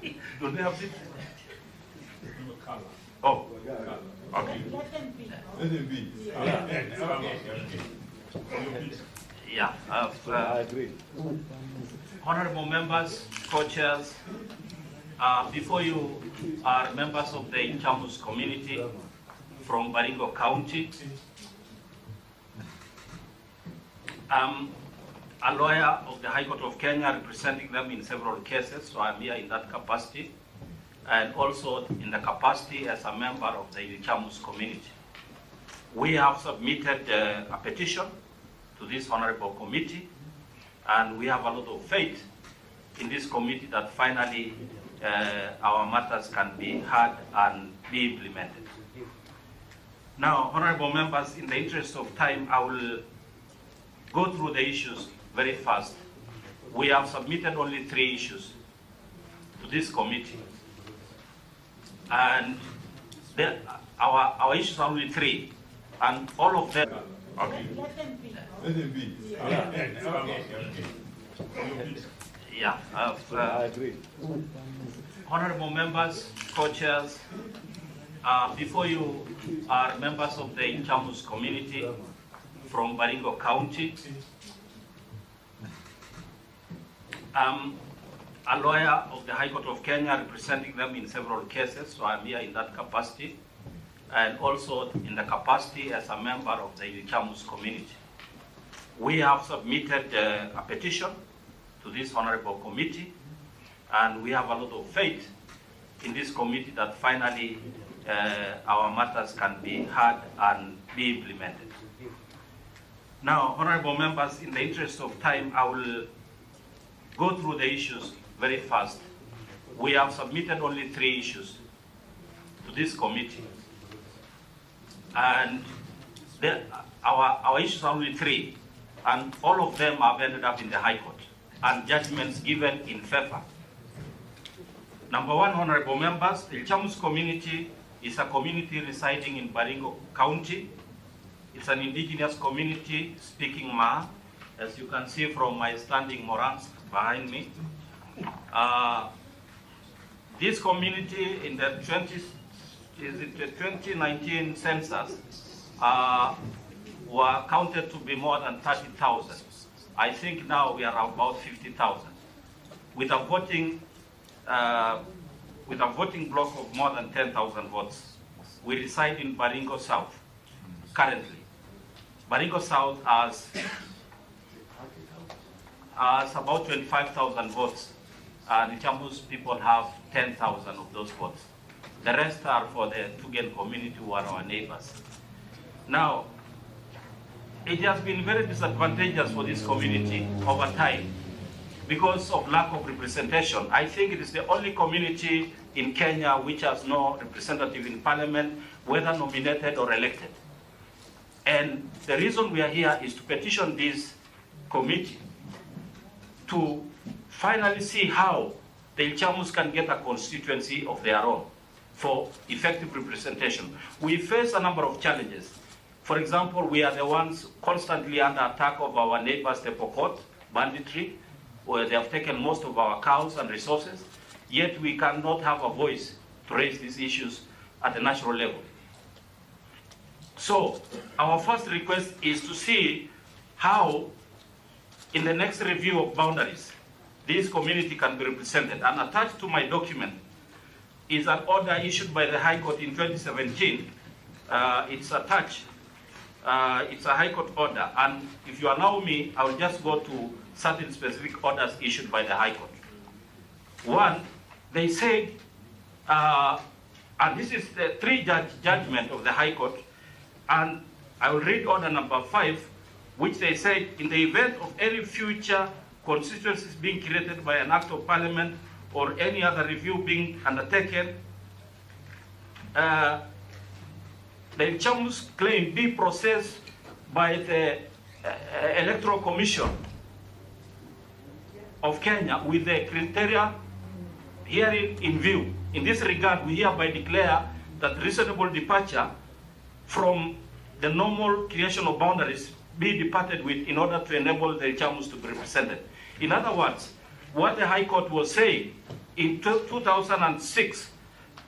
Do they have this? Oh, okay. Yeah, I agree. Honorable members, co-chairs, before you are members of the Inchamus community from Baringo County. A lawyer of the High Court of Kenya representing them in several cases, so I'm here in that capacity, and also in the capacity as a member of the Inchamus community. We have submitted a petition to this honorable committee, and we have a lot of faith in this committee that finally our matters can be heard and be implemented. Now, honorable members, in the interest of time, I will go through the issues very fast. We have submitted only 3 issues to this committee, and our issues are only 3, and all of them. Okay. Yeah, I agree. Honorable members, co-chairs, before you are members of the Inchamus community from Baringo County, a lawyer of the High Court of Kenya representing them in several cases, so I'm here in that capacity, and also in the capacity as a member of the Inchamus community. We have submitted a petition to this honorable committee, and we have a lot of faith in this committee that finally our matters can be heard and be implemented. Now, honorable members, in the interest of time, I will go through the issues very fast. We have submitted only 3 issues to this committee, and our issues are only 3, and all of them have ended up in the High Court, and judgments given in favor. Number 1, honorable members, the Inchamus community is a community residing in Baringo County. It's an indigenous community speaking Ma, as you can see from my standing morans behind me. This community in the 2019 census were counted to be more than 30,000. I think now we are about 50,000. With a voting block of more than 10,000 votes. We reside in Baringo South currently. Baringo South has about 25,000 votes, and Inchamus people have 10,000 of those votes. The rest are for the Tugen community, who are our neighbors. Now, it has been very disadvantageous for this community over time because of lack of representation. I think it is the only community in Kenya which has no representative in parliament, whether nominated or elected. And the reason we are here is to petition this committee to finally see how the Inchamus can get a constituency of their own for effective representation. We face a number of challenges. For example, we are the ones constantly under attack of our neighbors, the Pokot banditry, where they have taken most of our cows and resources, yet we cannot have a voice to raise these issues at the national level. So, our first request is to see how, in the next review of boundaries, this community can be represented. And attached to my document is an order issued by the High Court in 2017. It's attached it's a High Court order, and if you allow me, I will just go to certain specific orders issued by the High Court. One, they said, and this is the three-judge judgment of the High Court, and I will read order number 5, which they said, in the event of any future constituencies being created by an act of parliament or any other review being undertaken, the Chamus claim be processed by the Electoral Commission of Kenya with the criteria herein in view. In this regard, we hereby declare that reasonable departure from the normal creation of boundaries be departed with in order to enable the Chamus to be represented. In other words, what the High Court was saying in 2006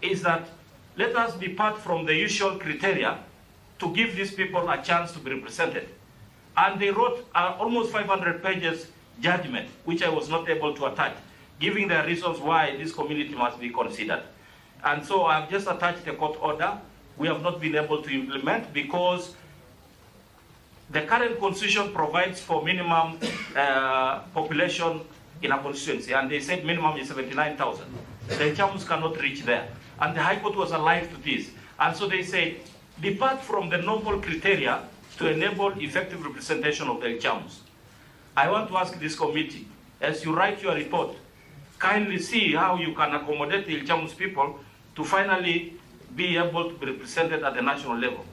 is that let us depart from the usual criteria to give these people a chance to be represented. And they wrote almost 500 pages judgment, which I was not able to attach, giving the reasons why this community must be considered. And so I've just attached the court order. We have not been able to implement because the current constitution provides for minimum population in a constituency, and they said minimum is 79,000. The Chamus cannot reach there. And the High Court was alive to this. And so they said, depart from the normal criteria to enable effective representation of the Chamus. I want to ask this committee, as you write your report, kindly see how you can accommodate the Chamus people to finally be able to be represented at the national level.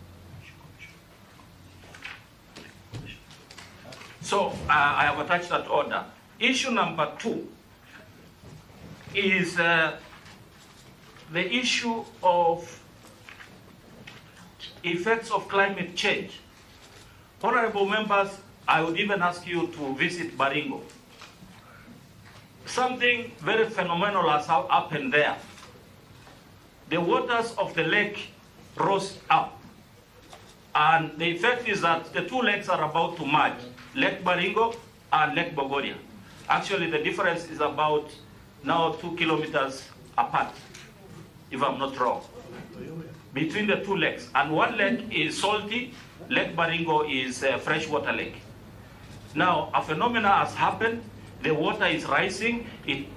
So I have attached that order. Issue number 2 is the issue of effects of climate change. Honorable members, I would even ask you to visit Baringo. Something very phenomenal has happened there. The waters of the lake rose up, and the effect is that the two lakes are about to merge, Lake Baringo and Lake Bogoria. Actually, the difference is about now 2 kilometers apart, if I'm not wrong, between the two lakes. And one lake is salty, Lake Baringo is a freshwater lake. Now, a phenomenon has happened. The water is rising.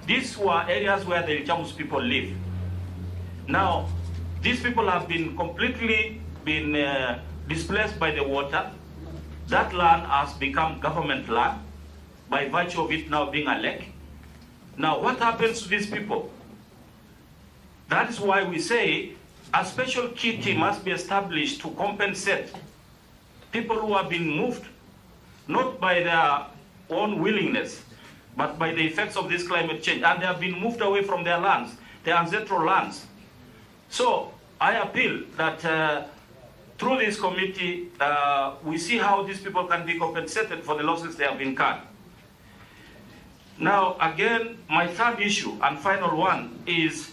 These were areas where the Chamus people live. Now, these people have been completely displaced by the water. That land has become government land by virtue of it now being a lake. Now, what happens to these people? That is why we say a special kitty must be established to compensate people who have been moved, not by their own willingness, but by the effects of this climate change. And they have been moved away from their lands, their ancestral lands. So I appeal that through this committee, we see how these people can be compensated for the losses they have incurred. Now, again, my third issue and final one is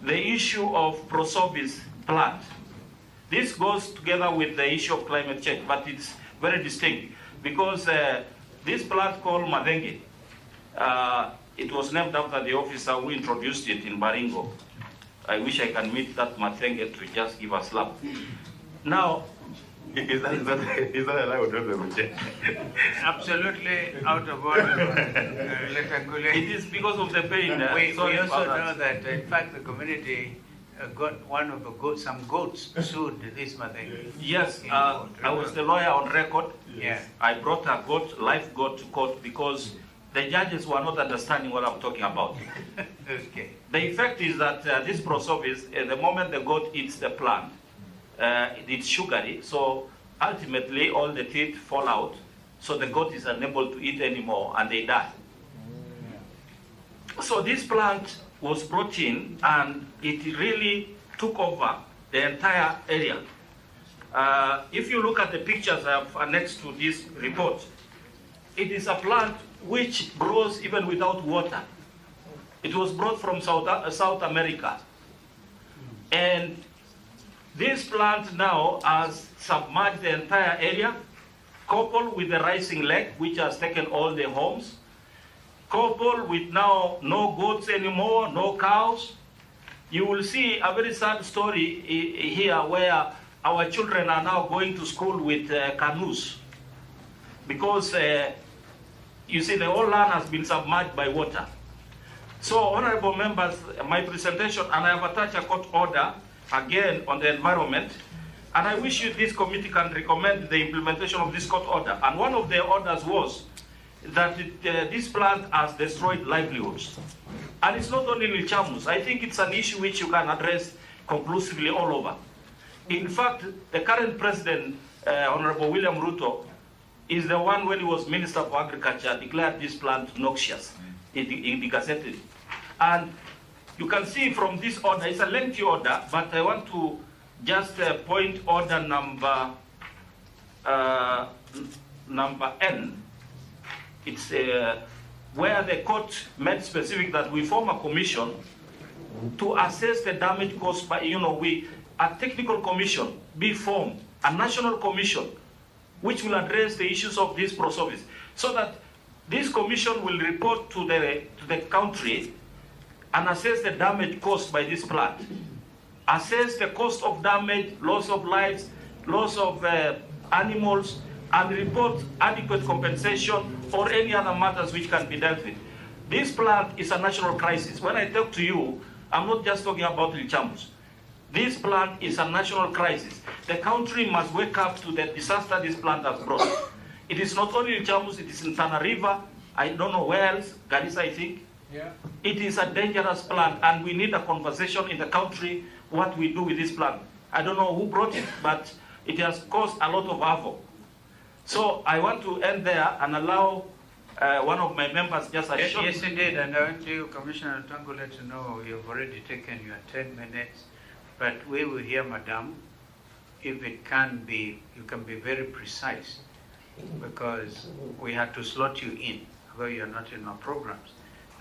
the issue of Prosobi's plant. This goes together with the issue of climate change, but it's very distinct because this plant called Madenge, it was named after the officer who introduced it in Baringo. I wish I can meet that Madenge to just give a slap. Now, is that allowed? Absolutely out of order. It is because of the pain. We also know that, in fact, the community got one of the goats, some goats sued this Madenge. Yes, I was the lawyer on record. Yeah. I brought a goat, live goat to court because the judges were not understanding what I'm talking about. Okay. The effect is that this Prosobis, the moment the goat eats the plant, it's sugary, so ultimately all the teeth fall out, so the goat is unable to eat anymore and they die. So this plant was brought in and it really took over the entire area. If you look at the pictures I have annexed to this report, it is a plant which grows even without water. It was brought from South America. And this plant now has submerged the entire area, coupled with the rising lake, which has taken all the homes, coupled with now no goats anymore, no cows. You will see a very sad story here where our children are now going to school with canoes because you see the whole land has been submerged by water. So, honorable members, my presentation, and I have attached a court order again on the environment, and I wish you this committee can recommend the implementation of this court order. And one of the orders was that this plant has destroyed livelihoods. And it's not only in Ilchamus. I think it's an issue which you can address conclusively all over. In fact, the current president, Honorable William Ruto, is the one, when he was Minister for Agriculture, declared this plant noxious. He gazetted it. And you can see from this order, it's a lengthy order, but I want to just point order number N. It's where the court made specific that we form a commission to assess the damage caused by, a technical commission be formed, a national commission, which will address the issues of this pro-service, so that this commission will report to the country and assess the damage caused by this plant, assess the cost of damage, loss of lives, loss of animals, and report adequate compensation or any other matters which can be dealt with. This plant is a national crisis. When I talk to you, I'm not just talking about Ilchamus. This plant is a national crisis. The country must wake up to the disaster this plant has brought. It is not only Ilchamus, it is in Tana River, I don't know where else, Garissa, I think. Yeah. It is a dangerous plant, and we need a conversation in the country what we do with this plant. I don't know who brought it, but it has caused a lot of havoc. So I want to end there and allow one of my members just a short... Yes, indeed, and I want you, Commissioner Tangule, to know you've already taken your 10 minutes, but we will hear, Madam, if it can be, you can be very precise, because we had to slot you in, although you're not in our programs.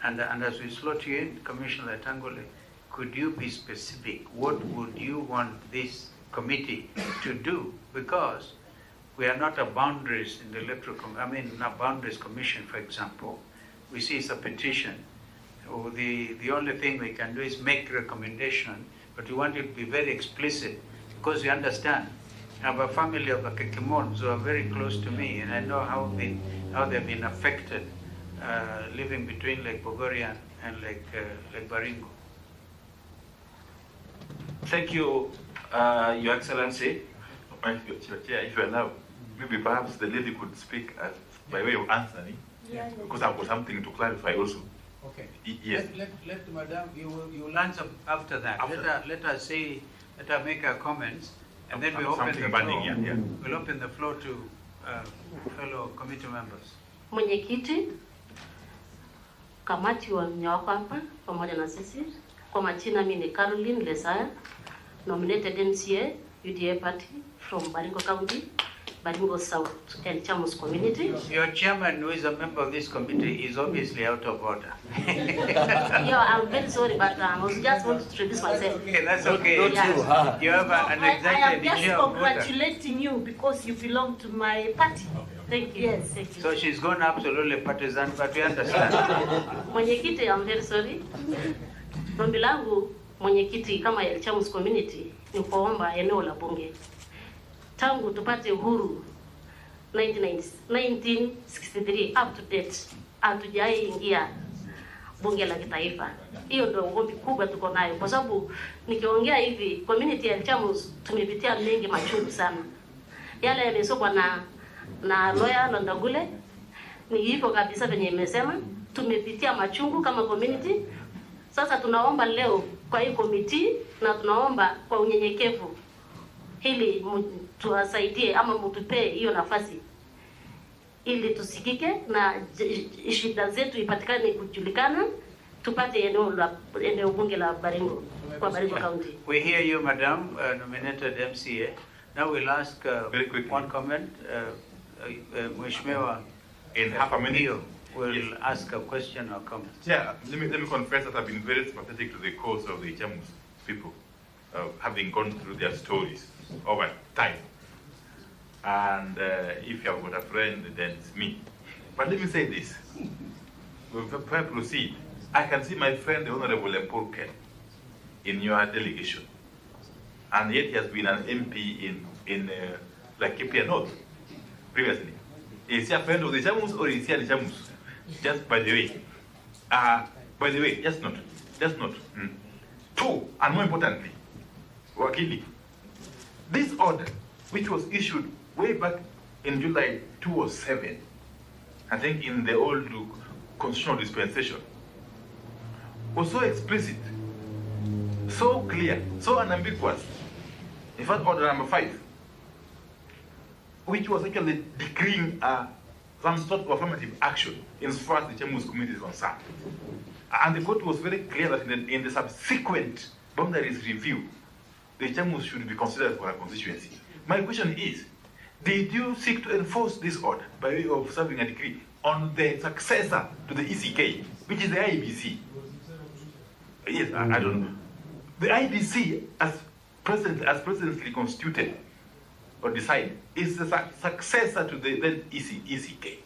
And as we slot you in, Commissioner Tangule, could you be specific? What would you want this committee to do? Because we are not a boundaries in the electoral, not boundaries commission, for example. We see it's a petition. So the only thing we can do is make recommendation, but we want it to be very explicit, because we understand. I have a family of Kekimons who are very close to me, and I know how they've been affected living between Lake Bogoria and Lake Baringo. Thank you, Your Excellency. If you allow, maybe perhaps the lady could speak by way of answering, because I've got something to clarify also. Okay. Yes. Let Madam, you will answer after that. Let her make her comments, and then we open the floor. We'll open the floor to fellow committee members. Mwenyekiti, kamati wako hapa pamoja na sisi. Kwa majina mimi ni Caroline Lesaya, nominated MCA UDA party from Baringo County, Baringo South and Chamus community. Your chairman, who is a member of this committee, is obviously out of order. Yeah, I'm very sorry, but I was just want to introduce myself. Okay, that's okay. You have an executive I am just chair. congratulating you because you belong to my party. Thank you. Yes, thank you. So she's gone absolutely partisan, but we understand. Mwenyekiti, I'm very sorry. Ombi langu mwenyekiti kama ya Chamus community ni kuomba eneo la bunge. Tangu tupate uhuru 1963 up to date hatujai ingia bunge la kitaifa. Hiyo ndio ombi kubwa tuko nayo, kwa sababu nikiongea hivi community ya Chamus tumepitia mengi machungu sana. Yale yamesokwa na lawyer Ndagule ni hivyo kabisa venye imesema, tumepitia machungu kama community. Sasa tunaomba leo kwa hii committee na tunaomba kwa unyenyekevu ili tuwasaidie ama mtupe hiyo nafasi ili tusikike na shida zetu ipatikane kujulikana, tupate eneo bunge la Baringo kwa Baringo County. We hear you, Madam, nominated MCA. Now we'll ask very quickly one comment. Mheshimiwa in half a minute will ask a question or comment. Yeah, let me confess that I've been very sympathetic to the cause of the Chamus people, having gone through their stories over time. And if you have got a friend, then it's me. But let me say this. Before I proceed, I can see my friend, the Honorable Mpolken, in your delegation. and yet he has been an MP in Laikipia North previously. Is he a friend of the Chamus or is he a Chamus? Just by the way. By the way, just not. Two, and more importantly, Wakili, this order, which was issued way back in July 2007, I think in the old constitutional dispensation, was so explicit, so clear, so unambiguous. In fact, order number 5, which was actually decreeing some sort of affirmative action in as far as the Chamus community is concerned. And the court was very clear that in the subsequent boundaries review, the Chamus should be considered for a constituency. My question is, did you seek to enforce this order by way of serving a decree on the successor to the ECK, which is the IEBC? Yes, I don't know. The IEBC, as presently constituted or decided, is the successor to the then ECK.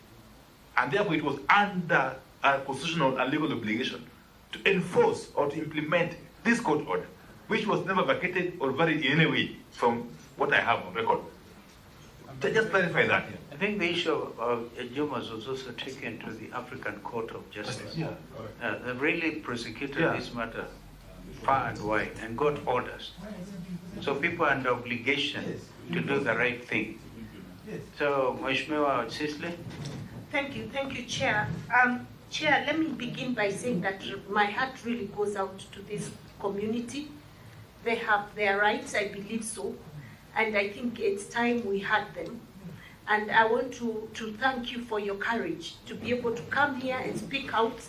And therefore it was under a constitutional and legal obligation to enforce or to implement this court order, which was never vacated or varied in any way from what I have on record. Just clarify that. I think the issue of Bomas was also taken to the African Court of Justice. Yeah. They really prosecuted this matter far and wide and got orders. So people are under obligation to do the right thing. So, Mheshimiwa Sisley? Thank you, Chair. Chair, let me begin by saying that my heart really goes out to this community. They have their rights, I believe so, and I think it's time we had them. And I want to thank you for your courage to be able to come here and speak out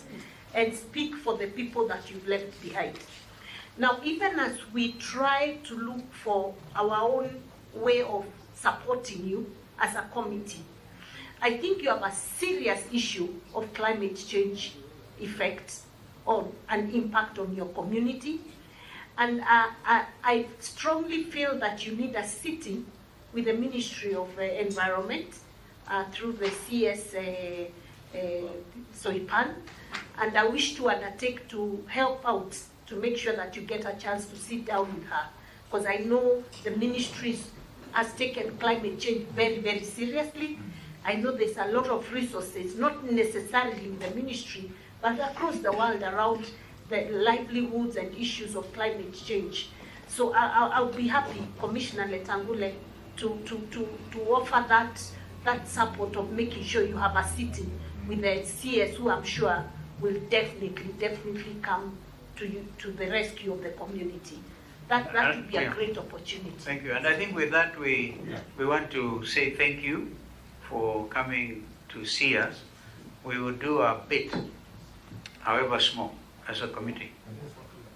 and speak for the people that you've left behind. Now, even as we try to look for our own way of supporting you as a committee, I think you have a serious issue of climate change effects on an impact on your community. And I strongly feel that you need a sitting with the Ministry of Environment through the CS Soipan. And I wish to undertake to help out to make sure that you get a chance to sit down with her. Because I know the ministry has taken climate change very, very seriously. I know there's a lot of resources, not necessarily in the ministry, but across the world around the livelihoods and issues of climate change. So I'll be happy, Commissioner Letangule, to offer that support of making sure you have a sitting with the CS, who I'm sure will definitely come to the rescue of the community. That would be a great opportunity. Thank you. And I think with that, we want to say thank you for coming to see us. We will do our bit, however small, as a committee.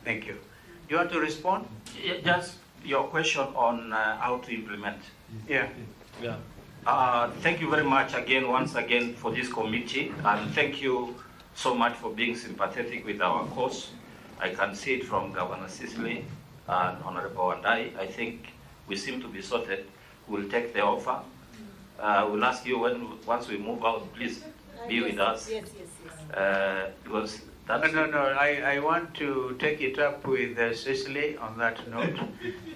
Thank you. Do you want to respond? Yeah, just your question on how to implement. Yeah. Thank you very much once again for this committee, and thank you so much for being sympathetic with our cause. I can see it from Governor Sisley and Honorable Wandai. I think we seem to be sorted. We'll take the offer. We'll ask you once we move out, please be with us. Yes. Because No, I want to take it up with Cecily on that note.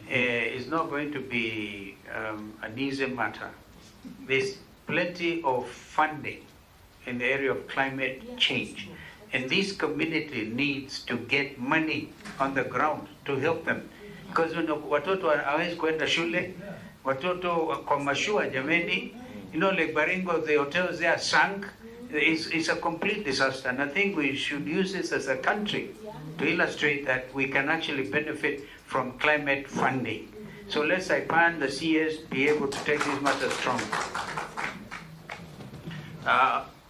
It's not going to be an easy matter. There's plenty of funding in the area of climate change. And this community needs to get money on the ground to help them. Because watoto hawezi kwenda shule, watoto kwa mashua jameni, like Baringo, the hotels there sank. It's a complete disaster. And I think we should use this as a country to illustrate that we can actually benefit from climate funding. So let's IPAN, the CS, be able to take this matter strong.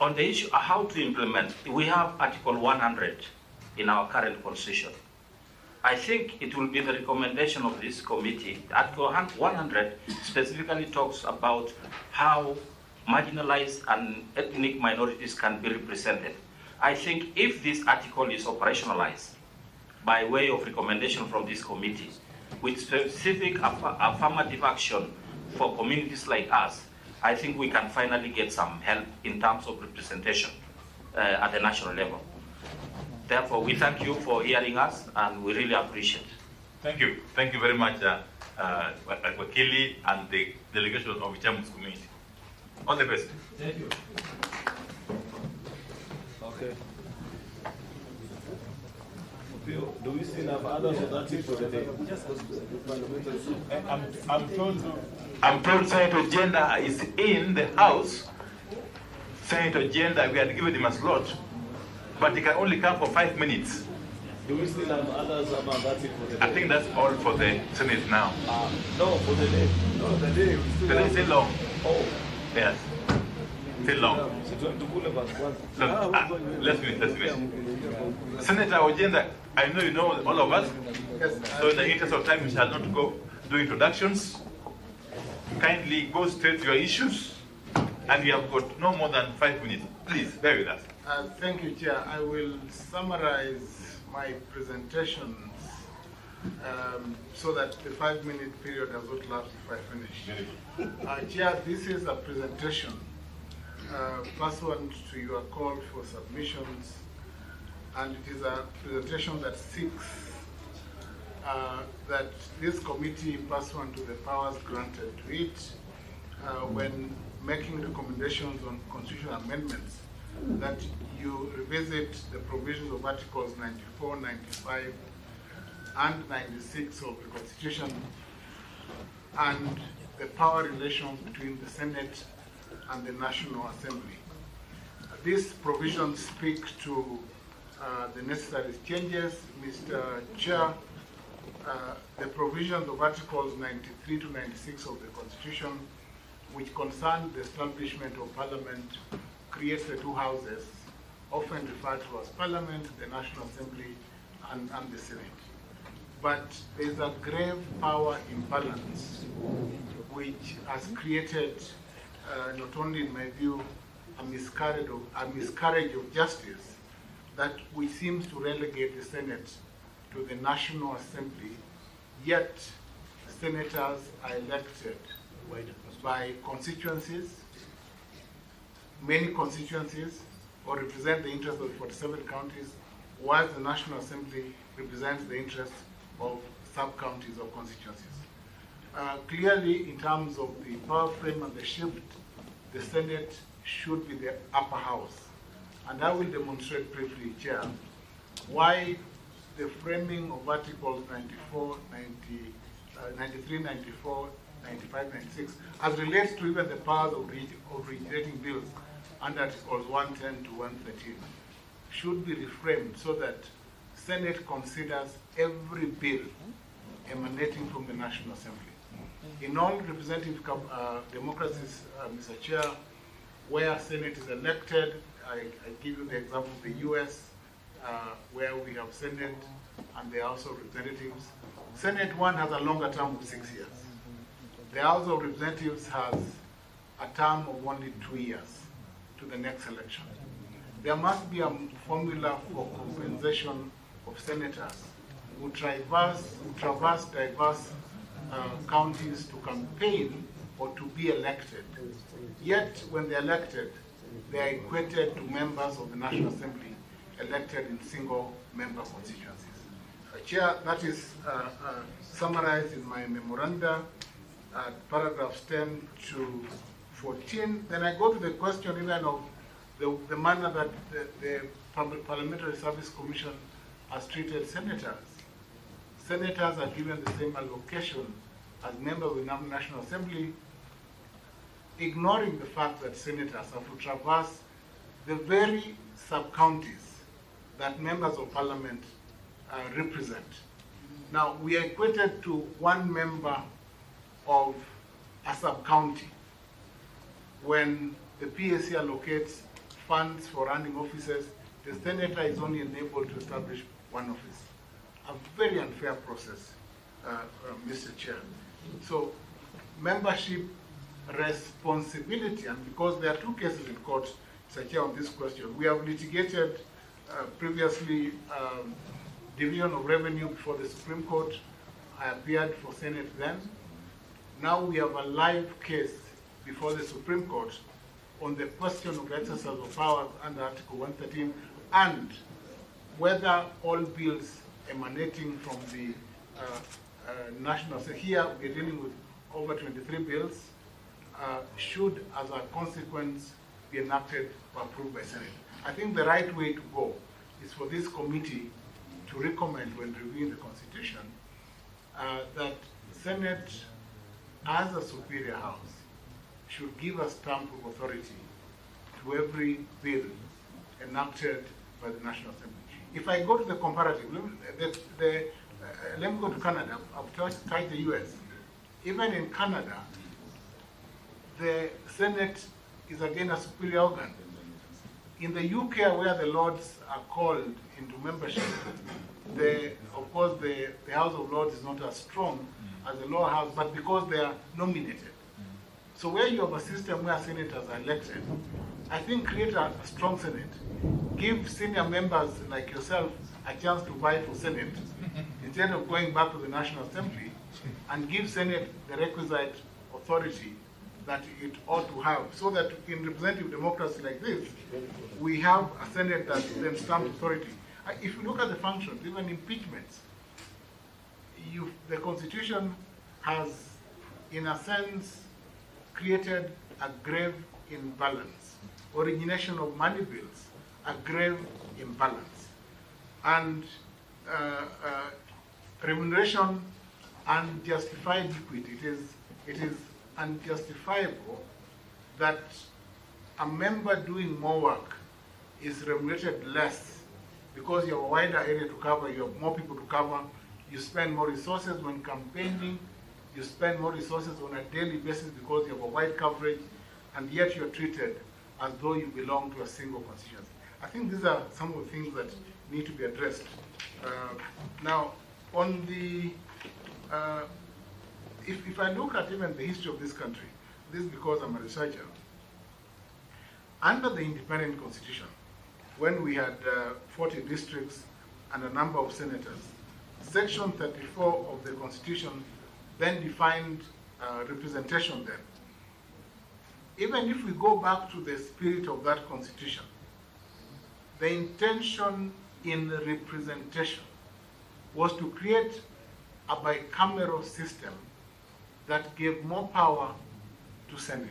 On the issue of how to implement, we have Article 100 in our current constitution. I think it will be the recommendation of this committee. Article 100 specifically talks about how marginalized and ethnic minorities can be represented. I think if this article is operationalized by way of recommendation from this committee, with specific affirmative action for communities like us, I think we can finally get some help in terms of representation at the national level. Therefore, we thank you for hearing us, and we really appreciate it. Thank you. Thank you very much, Wakili and the delegation of Ichamus community. All the best. Thank you. Okay. Do we still have others or that's it for the day? I'm told Senator Jenda is in the house. Senator Jenda, we had given him a slot, but he can only come for 5 minutes. Do we still have others or that's it for the day? I think that's all for the Senate now. No, for the day. No, the day. The day is still long. Oh. Yes. Still long. Let's finish. Senator Ojenda, I know you know all of us. So in the interest of time, we shall not go do introductions. Kindly go straight to your issues. And we have got no more than 5 minutes. Please, bear with us. Thank you, Chair. I will summarize my presentations so that the 5-minute period does not lapse if I finish. Chair, this is a presentation pursuant to your call for submissions, and it is a presentation that seeks that this committee, pursuant to the powers granted to it, when making recommendations on constitutional amendments, that you revisit the provisions of Articles 94, 95, and 96 of the Constitution, and the power relations between the Senate and the National Assembly. These provisions speak to the necessary changes. Mr. Chair, the provisions of Articles 93 to 96 of the Constitution, which concern the establishment of Parliament, creates the two houses, often referred to as Parliament, the National Assembly, and the Senate. But there is a grave power imbalance which has created, not only in my view, a miscarriage of justice, that which seems to relegate the Senate to the National Assembly, yet senators are elected by constituencies, many constituencies, or represent the interests of 47 counties, while the National Assembly represents the interests of sub-counties or constituencies. Clearly, in terms of the power frame and the shift, the Senate should be the upper house. And I will demonstrate briefly, Chair, why the framing of Articles 94, 93, 94, 95, 96, as relates to even the powers of originating bills under Articles 110 to 113, should be reframed so that Senate considers every bill emanating from the National Assembly. In all representative democracies, Mr. Chair, where Senate is elected, I give you the example of the US, where we have Senate and the House of Representatives. Senate 1 has a longer term of 6 years. The House of Representatives has a term of only 2 years to the next election. There must be a formula for compensation of senators who traverse diverse counties to campaign or to be elected. Yet, when they're elected, they are equated to members of the National Assembly elected in single-member constituencies. Chair, that is summarized in my memoranda, paragraphs 10 to 14. Then I go to the question even of the manner that the Parliamentary Service Commission has treated senators. Senators are given the same allocation as members of the National Assembly, ignoring the fact that senators have to traverse the very sub-counties that members of parliament represent. Now, we are equated to one member of a sub-county when the PAC allocates funds for running offices. The senator is only enabled to establish one office. A very unfair process, Mr. Chair. So, membership responsibility, and because there are two cases in court, Mr. Chair, on this question, we have litigated previously division of revenue before the Supreme Court. I appeared for Senate then. Now we have a live case before the Supreme Court on the question of exercise of powers under Article 113 and whether all bills emanating from the national, so here we're dealing with over 23 bills, should as a consequence be enacted or approved by Senate. I think the right way to go is for this committee to recommend when reviewing the Constitution that Senate, as a superior house, should give a stamp of authority to every bill enacted by the National Assembly. If I go to the comparative, let me go to Canada. I've tried the US. Even in Canada, the Senate is again a superior organ. In the UK, where the Lords are called into membership, of course the House of Lords is not as strong as the lower house, but because they are nominated. So where you have a system where senators are elected, I think create a strong Senate. Give senior members like yourself a chance to vie for Senate instead of going back to the National Assembly, and give Senate the requisite authority that it ought to have, so that in representative democracy like this, we have a Senate that then stamps authority. If you look at the functions, even impeachments, the Constitution has, in a sense, created a grave imbalance. Origination of money bills, a grave imbalance. And remuneration and justified equity. It is unjustifiable that a member doing more work is remunerated less because you have a wider area to cover, you have more people to cover, you spend more resources when campaigning, you spend more resources on a daily basis because you have a wide coverage, and yet you're treated as though you belong to a single constituency. I think these are some of the things that need to be addressed. Now, on the, if I look at even the history of this country, this is because I'm a researcher, under the independent constitution, when we had 40 districts and a number of senators, Section 34 of the Constitution then defined representation then. Even if we go back to the spirit of that Constitution, the intention in the representation was to create a bicameral system that gave more power to Senate.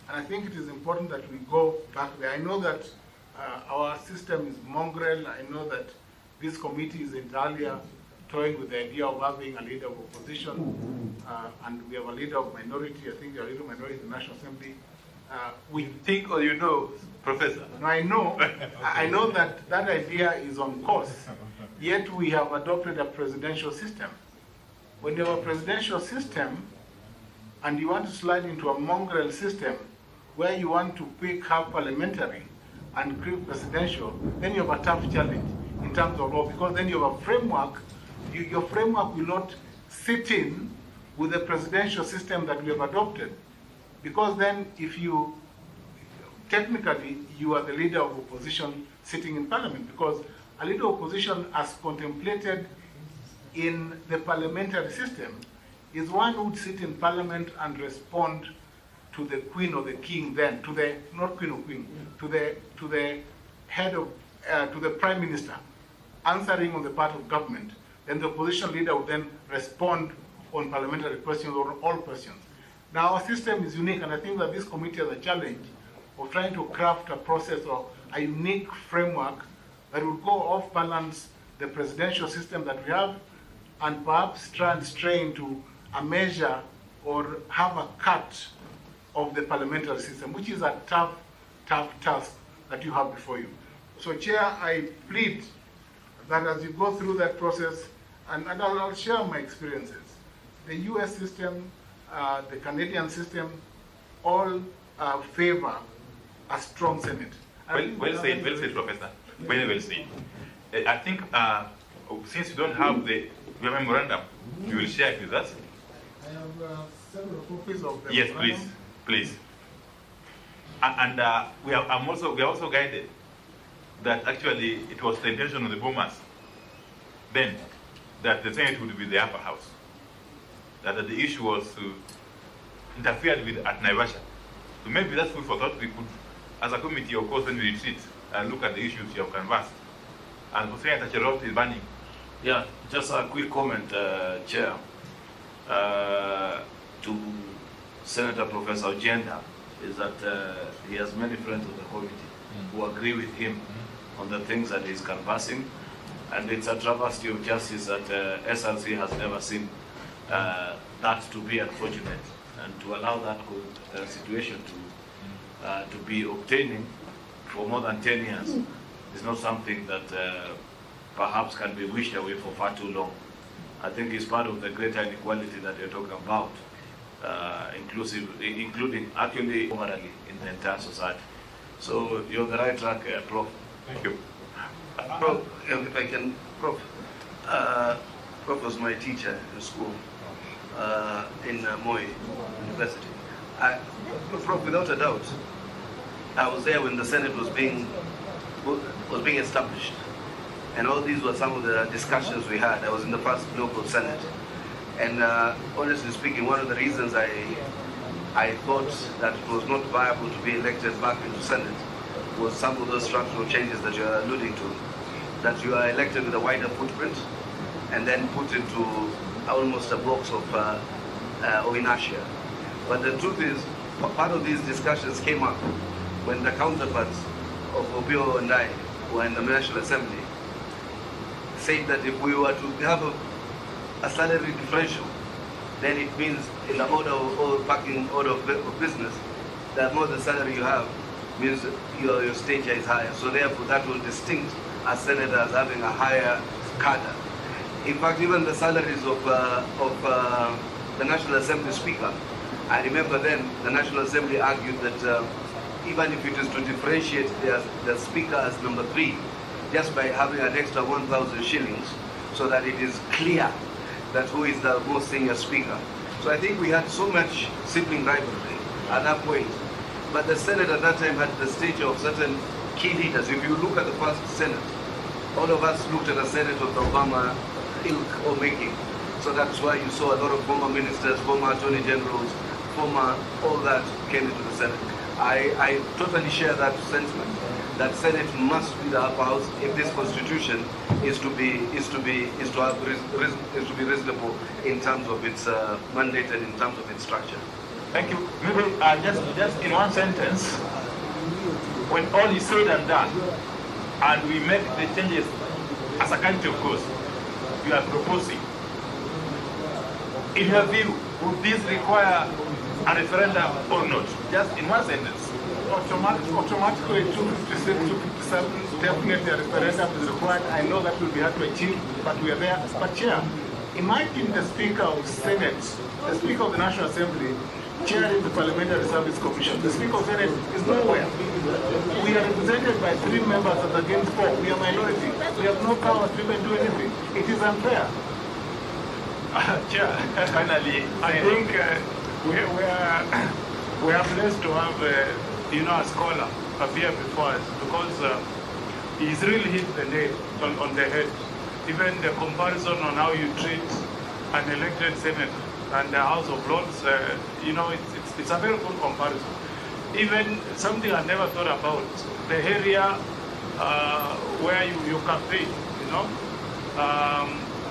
And I think it is important that we go back there. I know that our system is mongrel. I know that this committee is entirely toying with the idea of having a leader of opposition, and we have a leader of minority. I think we are a leader of minority in the National Assembly. We think, or you know, Professor? No, I know. I know that that idea is on course. Yet we have adopted a presidential system. When you have a presidential system, and you want to slide into a mongrel system where you want to pick half parliamentary and creep presidential, then you have a tough challenge in terms of law, because then you have a framework. Your framework will not sit in with the presidential system that we have adopted. Because then if you, technically, you are the leader of opposition sitting in parliament, because a leader of opposition as contemplated in the parliamentary system is one who would sit in parliament and respond to the queen or the king then, to the, not queen or queen, to the head of, to the prime minister, answering on the part of government. Then the opposition leader would then respond on parliamentary questions or all questions. Now our system is unique, and I think that this committee has a challenge of trying to craft a process or a unique framework that will go off balance the presidential system that we have, and perhaps try and strain to a measure or have a cut of the parliamentary system, which is a tough task that you have before you. So Chair, I plead that as you go through that process, and I'll share my experiences. The US system, the Canadian system, all favor a strong Senate. Well said, Professor. Very well said. I think since you don't have your memorandum, you will share it with us. I have several copies of them. Yes, please. And we are also guided that actually it was the intention of the Bomas then that the Senate would be the upper house. That the issue was interfered with at Naivasha. So maybe that's food for thought. We could, as a committee, of course, when we retreat and look at the issues you have canvassed. And for Senator Cherot is banning Yeah, just a quick comment, Chair, to Senator Professor Ojenda, is that he has many friends of the committee who agree with him on the things that he's canvassing, and it's a travesty of justice that SRC has never seen that to be unfortunate, and to allow that situation to be obtaining for more than 10 years is not something that perhaps can be wished away for far too long. I think it's part of the greater inequality that you're talking about, including actually overally in the entire society. So you're on the right track, Prof. Thank you. Prof, if I can, Prof. Prof was my teacher in school in Moi University. Prof, without a doubt, I was there when the Senate was being established. And all these were some of the discussions we had. I was in the first local Senate. And honestly speaking, one of the reasons I thought that it was not viable to be elected back into Senate was some of those structural changes that you are alluding to. That you are elected with a wider footprint and then put into almost a box of inertia. But the truth is, part of these discussions came up when the counterparts of Obio and I were in the National Assembly, said that if we were to have a salary differential, then it means in the order of business, the more the salary you have means your stature is higher. So therefore that will distinct a senator as having a higher cadre. In fact, even the salaries of the National Assembly Speaker, I remember then the National Assembly argued that even if it is to differentiate the Speaker as number 3, just by having an extra 1,000 shillings, so that it is clear that who is the most senior Speaker. So I think we had so much sibling rivalry at that point. But the Senate at that time had the stature of certain key leaders. If you look at the first Senate, all of us looked at the Senate of the Obama ilk or making. So that's why you saw a lot of former ministers, former attorney generals, former all that came into the Senate. I totally share that sentiment. That Senate must be the upper house if this constitution is to be reasonable in terms of its mandate and in terms of its structure. Thank you. Maybe just in one sentence, when all is said and done, and we make the changes as a country, of course, you are proposing. In your view, would this require a referendum or not? Just in one sentence. Automatically 256, 257, definitely a referendum is required. I know that will be hard to achieve, but we are there. But Chair, imagine the Speaker of Senate, the Speaker of the National Assembly, chairing the Parliamentary Service Commission. The Speaker of Senate is nowhere. We are represented by 3 members as against 4. We are minority. We have no power to even do anything. It is unfair. Chair, finally, I think we are blessed to have a scholar appear before us, because he's really hit the nail on the head. Even the comparison on how you treat an elected senator and the House of Lords, it's a very good comparison. Even something I never thought about, the area where you campaign,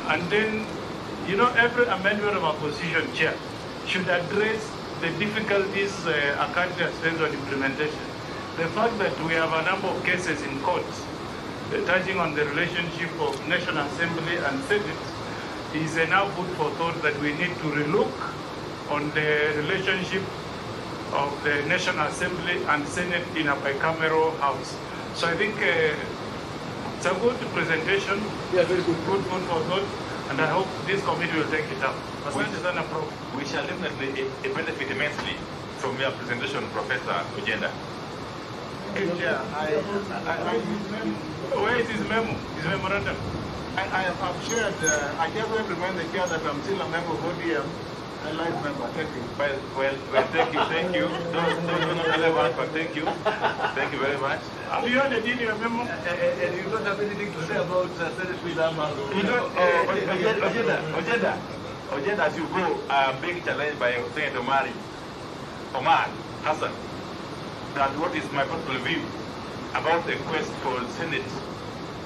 and then, every amendment of opposition, Chair, should address the difficulties a country has faced on implementation. The fact that we have a number of cases in courts touching on the relationship of National Assembly and Senate is enough food for thought that we need to relook on the relationship of the National Assembly and Senate in a bicameral house. So I think it's a good presentation, very good food for thought, and I hope this committee will take it up. We shall definitely benefit immensely from your presentation, Professor Ojenda. Chair, where is his memo, his memorandum? I have shared, I just want to remind the Chair that I'm still a member of ODM, a live member. Thank you. Well, thank you. Those are not relevant, but thank you. Thank you very much. Have you heard the deal in your memo? And you don't have anything to say about Senate with Amado. Ojenda, as you go, big challenge by Senator Omar Hassan, that what is my personal view about the quest for Senate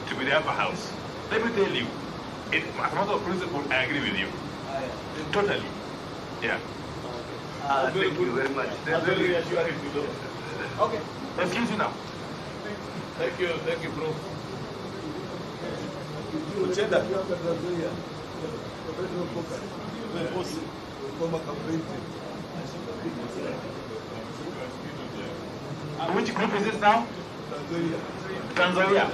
to be the upper house. Let me tell you, As a matter of principle, I agree with you. Totally. Yeah. Thank you very much. Okay. Excuse you now. Thank you, bro. Which group is this now? Tanzania.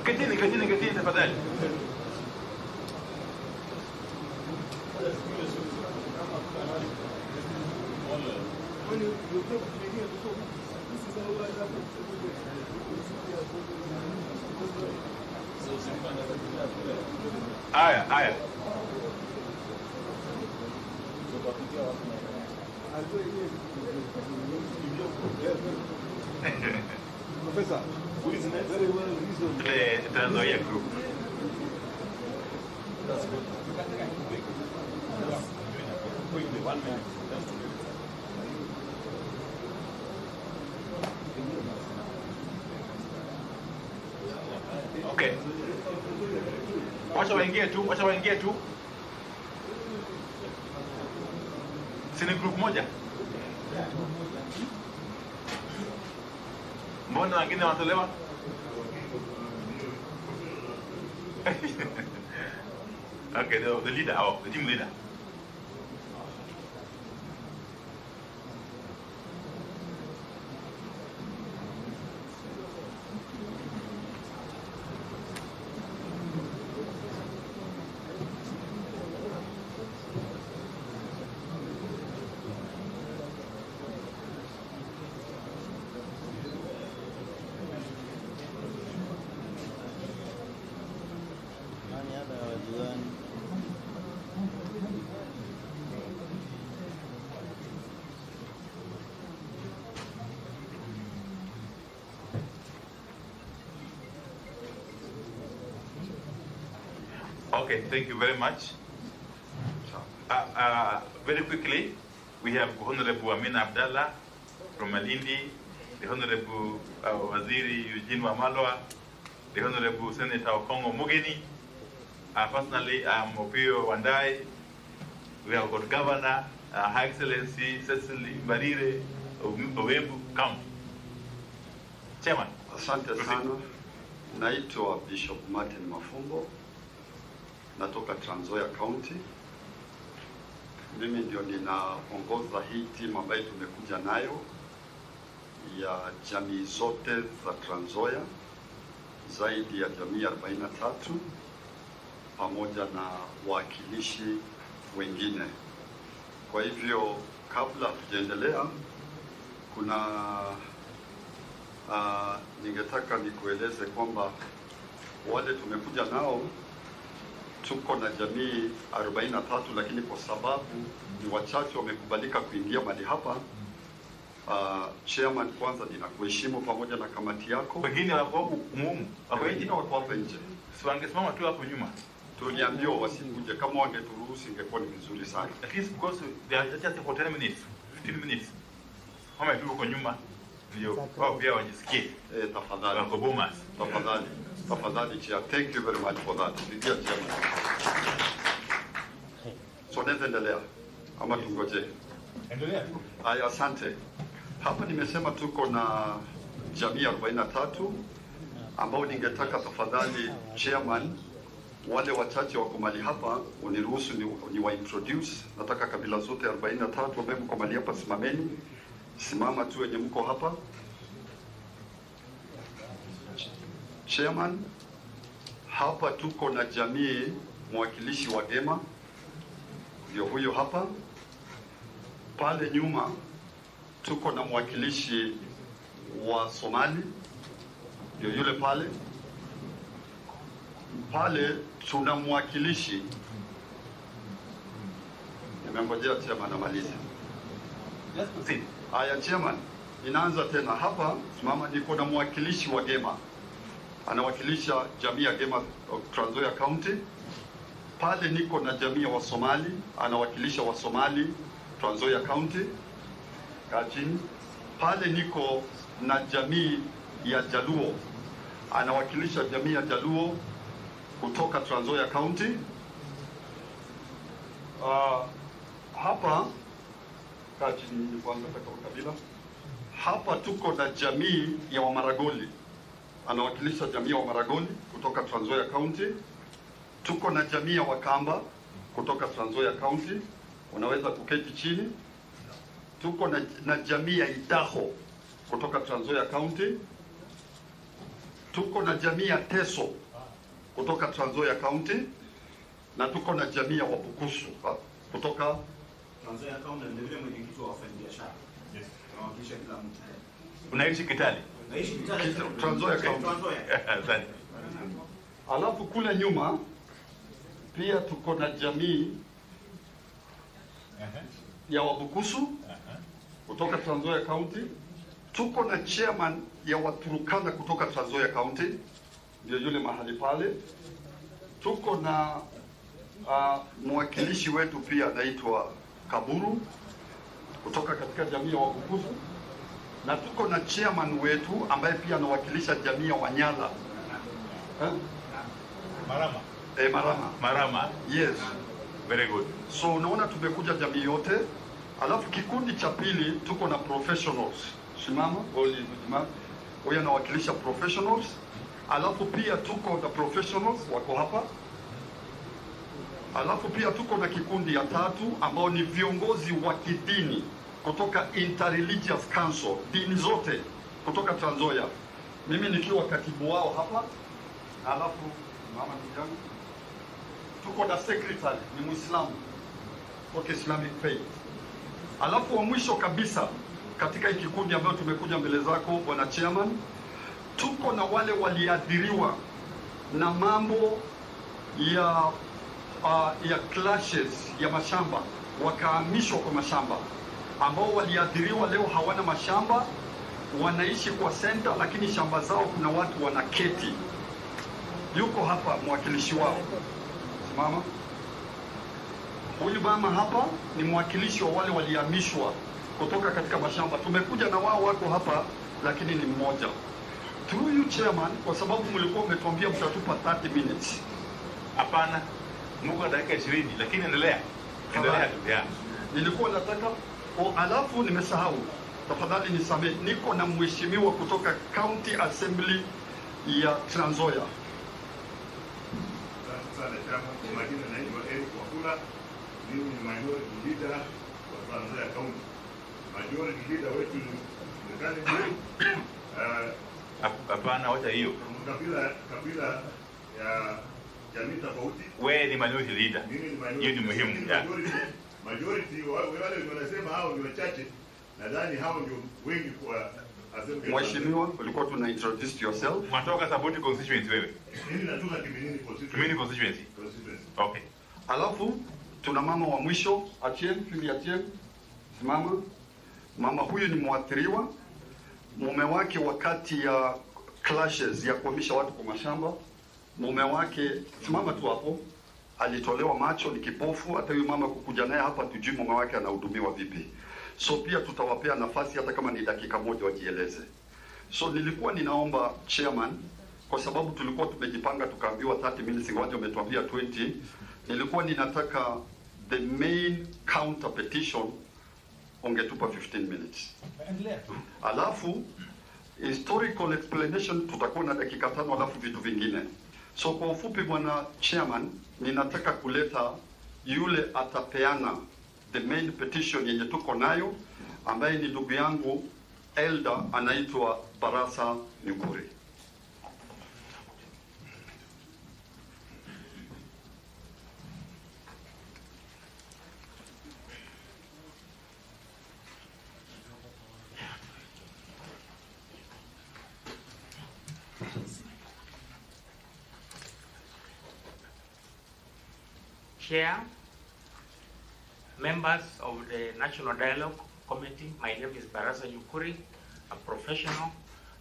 Continue, tafadhali. Aya. Professor, who is very well reasoned. The Tanzania group. That's good. Quickly, 1 minute. Okay. Wacha waingie tu. Sini group moja. Mbona wengine wanatolewa? Okay, the leader, the team leader. Okay, thank you very much. Very quickly, we have Honorable Amina Abdallah from Malindi, the Honorable Waziri Eugene Wamalwa, the Honorable Senator Okongo Mugeni. Personally, I'm Opio Wandai. We have got Governor, Her Excellency Cecily Mbarire of Embu County. Chairman. Asante sana. Naitwa Bishop Martin Mafumbo. Natoka Trans Nzoia County. Mimi ndio ninaongoza hii timu ambayo tumekuja nayo ya jamii zote za Trans Nzoia, zaidi ya jamii 43 pamoja na wawakilishi wengine. Kwa hivyo kabla tujaendelea, kuna ningetaka nikueleze kwamba wale tumekuja nao tuko na jamii 43, lakini kwa sababu ni wachache wamekubalika kuingia mahali hapa, chairman, kwanza ninakuheshimu pamoja na kamati yako. Wengine wako umumu, wengine wako hapa nje. Si wangesimama tu hapo nyuma. Tuliambiwa wasikuje, kama wangeturuhusu ingekuwa ni vizuri sana. At least because they are just for 10 minutes, 15 minutes. Kama tu uko nyuma ndio wao pia wajisikie. Tafadhali. Wako Bomas. Tafadhali chair. Thank you very much for that. Ndio chairman. So endelea ama tungoje? Endelea tu. Haya, asante. Hapa nimesema tuko na jamii 43 ambao ningetaka tafadhali chairman, wale wachache wako mahali hapa uniruhusu ni wa introduce. Nataka kabila zote 43 ambao mko mahali hapa, simameni. Simama tu wenye mko hapa. Chairman, hapa tuko na jamii mwakilishi wa Gema, ndio huyo hapa. Pale nyuma tuko na mwakilishi wa Somali, ndio yule pale. Pale tuna mwakilishi, nimengojea chairman amalize. Haya chairman, inaanza tena hapa. Mama, niko na mwakilishi wa Gema, anawakilisha jamii ya Gema Trans Nzoia County. Pale niko na jamii ya Wasomali, anawakilisha Wasomali Trans Nzoia County. Kachini. Pale niko na jamii ya Jaluo, anawakilisha jamii ya Jaluo kutoka Trans Nzoia County. Hapa chini kwanza kwa kabila. Hapa tuko na jamii ya Wamaragoli, anawakilisha jamii ya Wamaragoli kutoka Trans Nzoia County. Tuko na jamii ya Wakamba kutoka Trans Nzoia County, unaweza kuketi chini. Tuko na jamii ya Idaho kutoka Trans Nzoia County. Tuko na jamii ya Teso kutoka Trans Nzoia County, na tuko na jamii ya Wabukusu kutoka Trans Nzoia County. Ndio vile mwenyekiti wa wafanyabiashara. Yes. Anawakilisha kila mtu. Unaishi Kitale? Naishi Kitale. Trans Nzoia County. Asante. Alafu kule nyuma pia tuko na jamii ya Wabukusu kutoka Trans Nzoia County. Tuko na chairman ya Waturukana kutoka Trans Nzoia County, ndio yule mahali pale. Tuko na mwakilishi wetu pia anaitwa Kaburu kutoka katika jamii ya Wabukusu, na tuko na chairman wetu ambaye pia anawakilisha jamii ya Wanyala. Marama. Marama. Yes. Very good. So unaona tumekuja jamii yote. Alafu kikundi cha pili tuko na professionals. Simama, huyu anawakilisha professionals. Alafu pia tuko na professionals wako hapa. Alafu pia tuko na kikundi ya tatu ambao ni viongozi wa kidini kutoka Interreligious Council, dini zote kutoka Trans Nzoia. Mimi nikiwa katibu wao hapa. Alafu mama ndugu, tuko na secretary ni Muislamu kwa Islamic Faith. Alafu wa mwisho kabisa katika hiki kikundi ambayo tumekuja mbele zako bwana chairman, tuko na wale waliadhiriwa na mambo ya clashes ya mashamba, wakahamishwa kwa mashamba, ambao waliadhiriwa leo hawana mashamba, wanaishi kwa center, lakini shamba zao kuna watu wanaketi. Yuko hapa mwakilishi wao. Simama. Huyu mama hapa ni mwakilishi wa wale walihamishwa kutoka katika mashamba. Tumekuja na wao wako hapa, lakini ni mmoja. Through you chairman, kwa sababu mlikuwa umetuambia mtatupa 30 minutes. Hapana. Mungu dakika 20, lakini endelea. Endelea. Nilikuwa nataka alafu nimesahau. Tafadhali nisamehe. Niko na mheshimiwa kutoka County Assembly ya Trans Nzoia. Mimi ni majority leader wa Trans Nzoia County. Majority leader wetu ni hapana, wacha hiyo. Kabila ya jamii tofauti. Wewe ni majority leader. Hiyo ni muhimu. Majority wale wanasema hao ni wachache. Nadhani hao ndio wengi kwa assembly. Mheshimiwa, ulikuwa tuna introduce yourself. Unatoka Saboti constituency wewe? Mimi natoka Kiminini constituency. Kiminini constituency. Okay. Alafu tuna mama wa mwisho, Achien, Fili Achien. Simama. Mama huyu ni mwathiriwa. Mume wake wakati ya clashes ya kuhamisha watu kwa mashamba, mume wake, simama tu hapo, alitolewa macho, ni kipofu. Hata huyu mama kukuja naye hapa tujui mume wake anahudumiwa vipi. So pia tutawapea nafasi hata kama ni dakika moja wajieleze. So nilikuwa ninaomba chairman, kwa sababu tulikuwa tumejipanga tukaambiwa 30 minutes, ingawaje umetuambia 20. Nilikuwa ninataka the main counter petition ungetupa 15 minutes. Alafu historical explanation tutakuwa na dakika 5, alafu vitu vingine. So kwa ufupi bwana chairman, ninataka kuleta yule atapeana the main petition yenye tuko nayo, ambaye ni ndugu yangu elder anaitwa Barasa Nyukuri. Chair, members of the National Dialogue Committee, my name is Barasa Nyukuri, a professional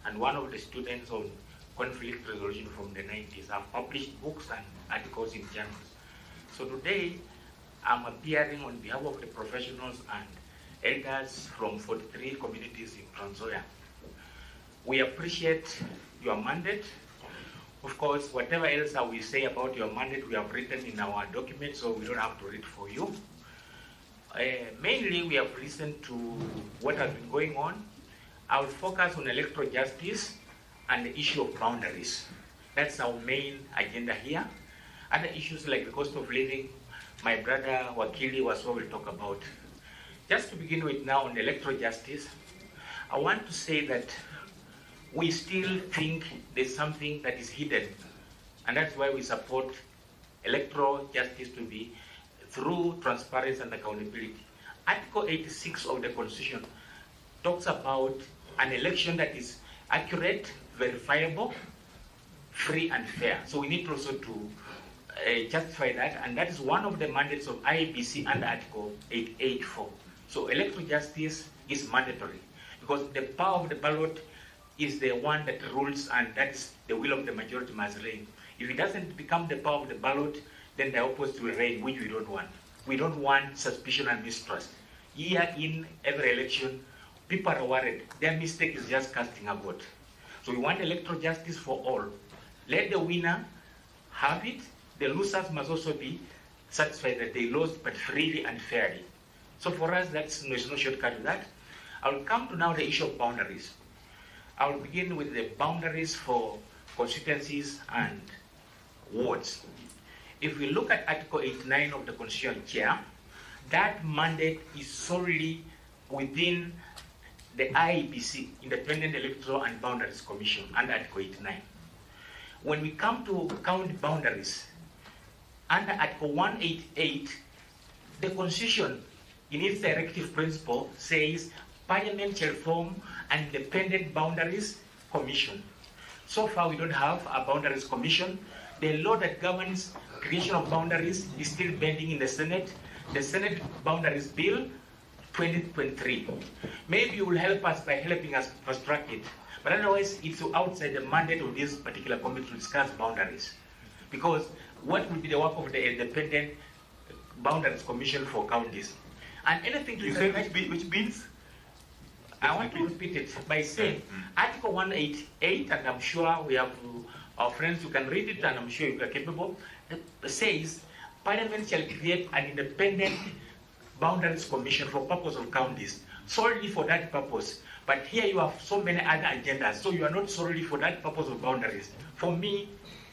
and one of the students on conflict resolution from the 90s. I've published books and articles in journals. So today, I'm appearing on behalf of the professionals and elders from 43 communities in Trans Nzoia. We appreciate your mandate. Of course, whatever else I will say about your mandate, we have written in our document, so we don't have to read for you. Mainly, we have listened to what has been going on. I will focus on electoral justice and the issue of boundaries. That's our main agenda here. Other issues like the cost of living, my brother Wakili was what we'll talk about. Just to begin with now on electoral justice, I want to say that we still think there's something that is hidden, and that's why we support electoral justice to be through transparency and accountability. Article 86 of the Constitution talks about an election that is accurate, verifiable, free and fair. So we need also to justify that, and that is one of the mandates of IEBC under Article 884. So electoral justice is mandatory because the power of the ballot is the one that rules, and that is the will of the majority must reign. If it doesn't become the power of the ballot, then the opposite will reign, which we don't want. We don't want suspicion and mistrust. Year in every election, people are worried. Their mistake is just casting a vote. So we want electoral justice for all. Let the winner have it. The losers must also be satisfied that they lost, but freely and fairly. So for us, there's no shortcut to that. I will come to now the issue of boundaries. I will begin with the boundaries for constituencies and wards. If we look at Article 89 of the Constitution, Chair, that mandate is solely within the IEBC, Independent Electoral and Boundaries Commission, under Article 89. When we come to count boundaries, under Article 188, the Constitution, in its directive principle, says Parliament shall form an independent boundaries commission. So far, we don't have a boundaries commission. The law that governs creation of boundaries is still pending in the Senate. The Senate Boundaries Bill 2023. Maybe you will help us by helping us fast track it. But otherwise, it's outside the mandate of this particular committee to discuss boundaries. Because what will be the work of the Independent Boundaries Commission for counties? And anything to you say which bills? I want to repeat it by saying Article 188, and I'm sure we have our friends who can read it, and I'm sure you are capable, says Parliament shall create an independent boundaries commission for purpose of counties, solely for that purpose. But here you have so many other agendas, so you are not solely for that purpose of boundaries. For me,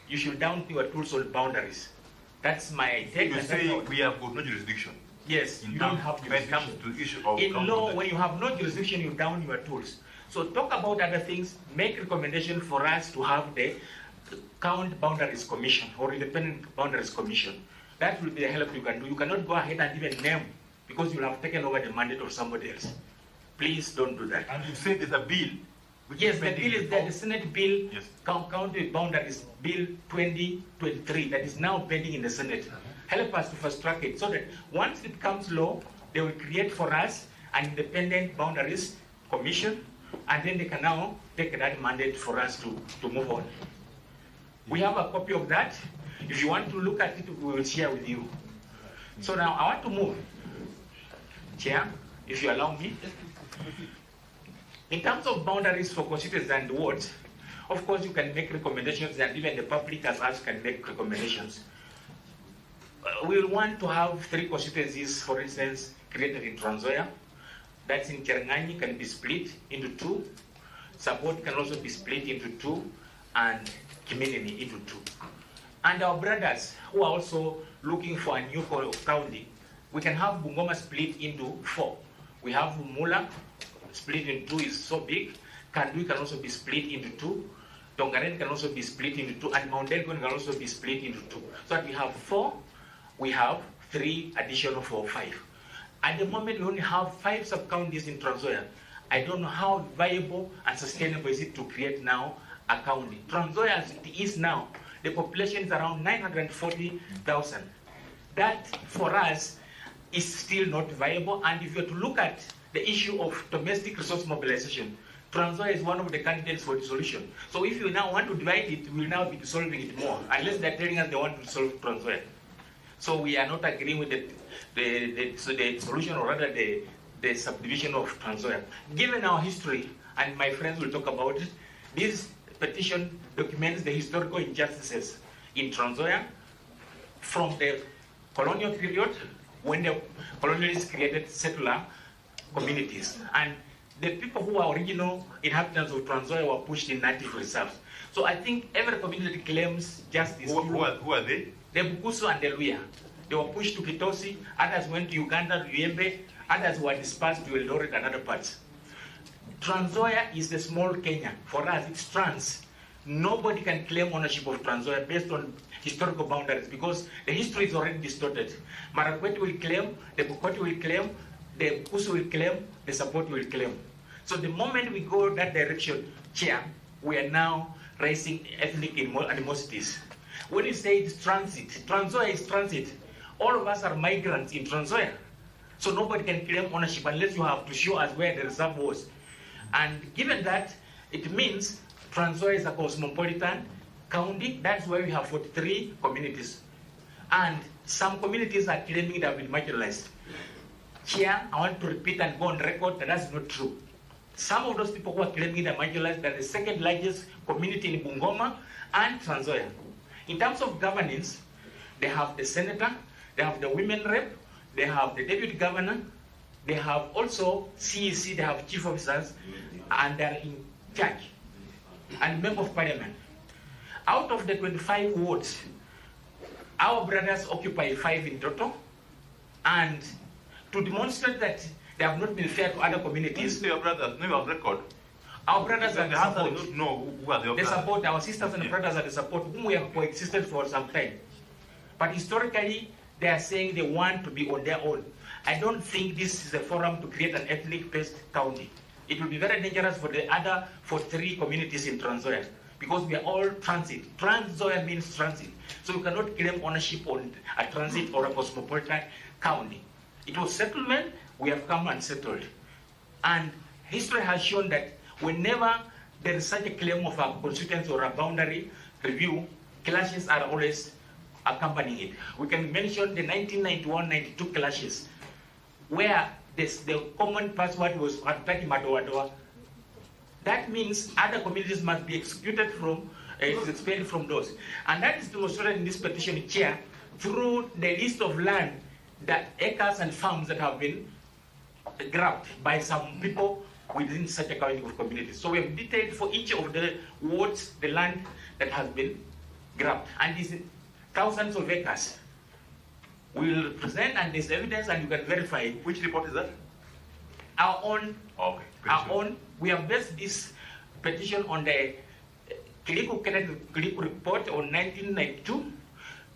you should down your tools on boundaries. That's my take. You say we have got no jurisdiction. Yes, you don't have jurisdiction. When it comes to issue of in law, when you have no jurisdiction, you down your tools. So talk about other things, make recommendation for us to have the Count Boundaries Commission or Independent Boundaries Commission. That will be the help you can do. You cannot go ahead and even name because you will have taken over the mandate of somebody else. Please don't do that. And you say there's a bill. Yes, the bill is there, the Senate Bill, yes. County Boundaries Bill 2023, that is now pending in the Senate. Help us to fast track it so that once it becomes law, they will create for us an independent boundaries commission, and then they can now take that mandate for us to move on. We have a copy of that. If you want to look at it, we will share with you. So now I want to move. Chair, if you allow me. In terms of boundaries for constituencies and wards, of course you can make recommendations, and even the public as us can make recommendations. We will want to have 3 constituencies, for instance, created in Trans Nzoia. That's in Cherangani, can be split into 2. Sabot can also be split into 2, and Kiminini into 2. And our brothers who are also looking for a new county, we can have Bungoma split into 4. We have Mula split into 2 is so big. Kandui can also be split into 2. Tongaren can also be split into 2, and Mount Elgon can also be split into 2. So that we have 4. We have 3 additional for 5. At the moment, we only have 5 sub-counties in Trans Nzoia. I don't know how viable and sustainable is it to create now a county. Trans Nzoia, as it is now, the population is around 940,000. That, for us, is still not viable. And if you were to look at the issue of domestic resource mobilization, Trans Nzoia is one of the candidates for dissolution. So if you now want to divide it, we will now be dissolving it more, unless they're telling us they want to dissolve Trans Nzoia. So we are not agreeing with the solution, or rather the subdivision of Trans Nzoia. Given our history, and my friends will talk about it, this petition documents the historical injustices in Trans Nzoia from the colonial period when the colonialists created settler communities. And the people who are original inhabitants of Trans Nzoia were pushed in native reserves. So I think every community claims justice. Who are they? The Bukusu and the Luya. They were pushed to Kitosi, others went to Uganda, Luyembe, others were dispersed to Eldoret and other parts. Trans Nzoia is the small Kenya. For us, it's trans. Nobody can claim ownership of Trans Nzoia based on historical boundaries because the history is already distorted. Marakwet will claim, the Bukoti will claim, the Bukusu will claim, the Sapoti will claim. So the moment we go that direction, Chair, we are now raising ethnic animosities. When you say it's transit, Trans Nzoia is transit. All of us are migrants in Trans Nzoia. So nobody can claim ownership unless you have to show us where the reserve was. And given that, it means Trans Nzoia is a cosmopolitan county. That's why we have 43 communities. And some communities are claiming they have been marginalized. Here, I want to repeat and go on record that that's not true. Some of those people who are claiming they're marginalized are the second largest community in Bungoma and Trans Nzoia. In terms of governance, they have the senator, they have the women rep, they have the deputy governor, they have also CEC, they have chief officers, and they're in charge, and member of parliament. Out of the 25 wards, our brothers occupy 5 in total, and to demonstrate that they have not been fair to other communities. Your brothers, no record. Our brothers are the support. Don't know who are the support. Our sisters and brothers are the support, whom we have coexisted for some time. But historically, they are saying they want to be on their own. I don't think this is a forum to create an ethnic-based county. It will be very dangerous for the other 43 communities in Trans Nzoia because we are all transit. Trans Nzoia means transit. So you cannot claim ownership on a transit or a cosmopolitan county. It was settlement, we have come and settled. And history has shown that whenever there is such a claim of a constituency or a boundary review, clashes are always accompanying it. We can mention the 1991-92 clashes, where the common password was Ataki Madoadoa. That means other communities must be executed from, expelled from those. And that is demonstrated in this petition, Chair, through the list of land, that acres and farms that have been grabbed by some people within such a kind of community. So we have detailed for each of the wards the land that has been grabbed. And these thousands of acres. We will present, and there's evidence, and you can verify. Which report is that? Our own. Okay. Our own. We have based this petition on the Kiliku report on 1992,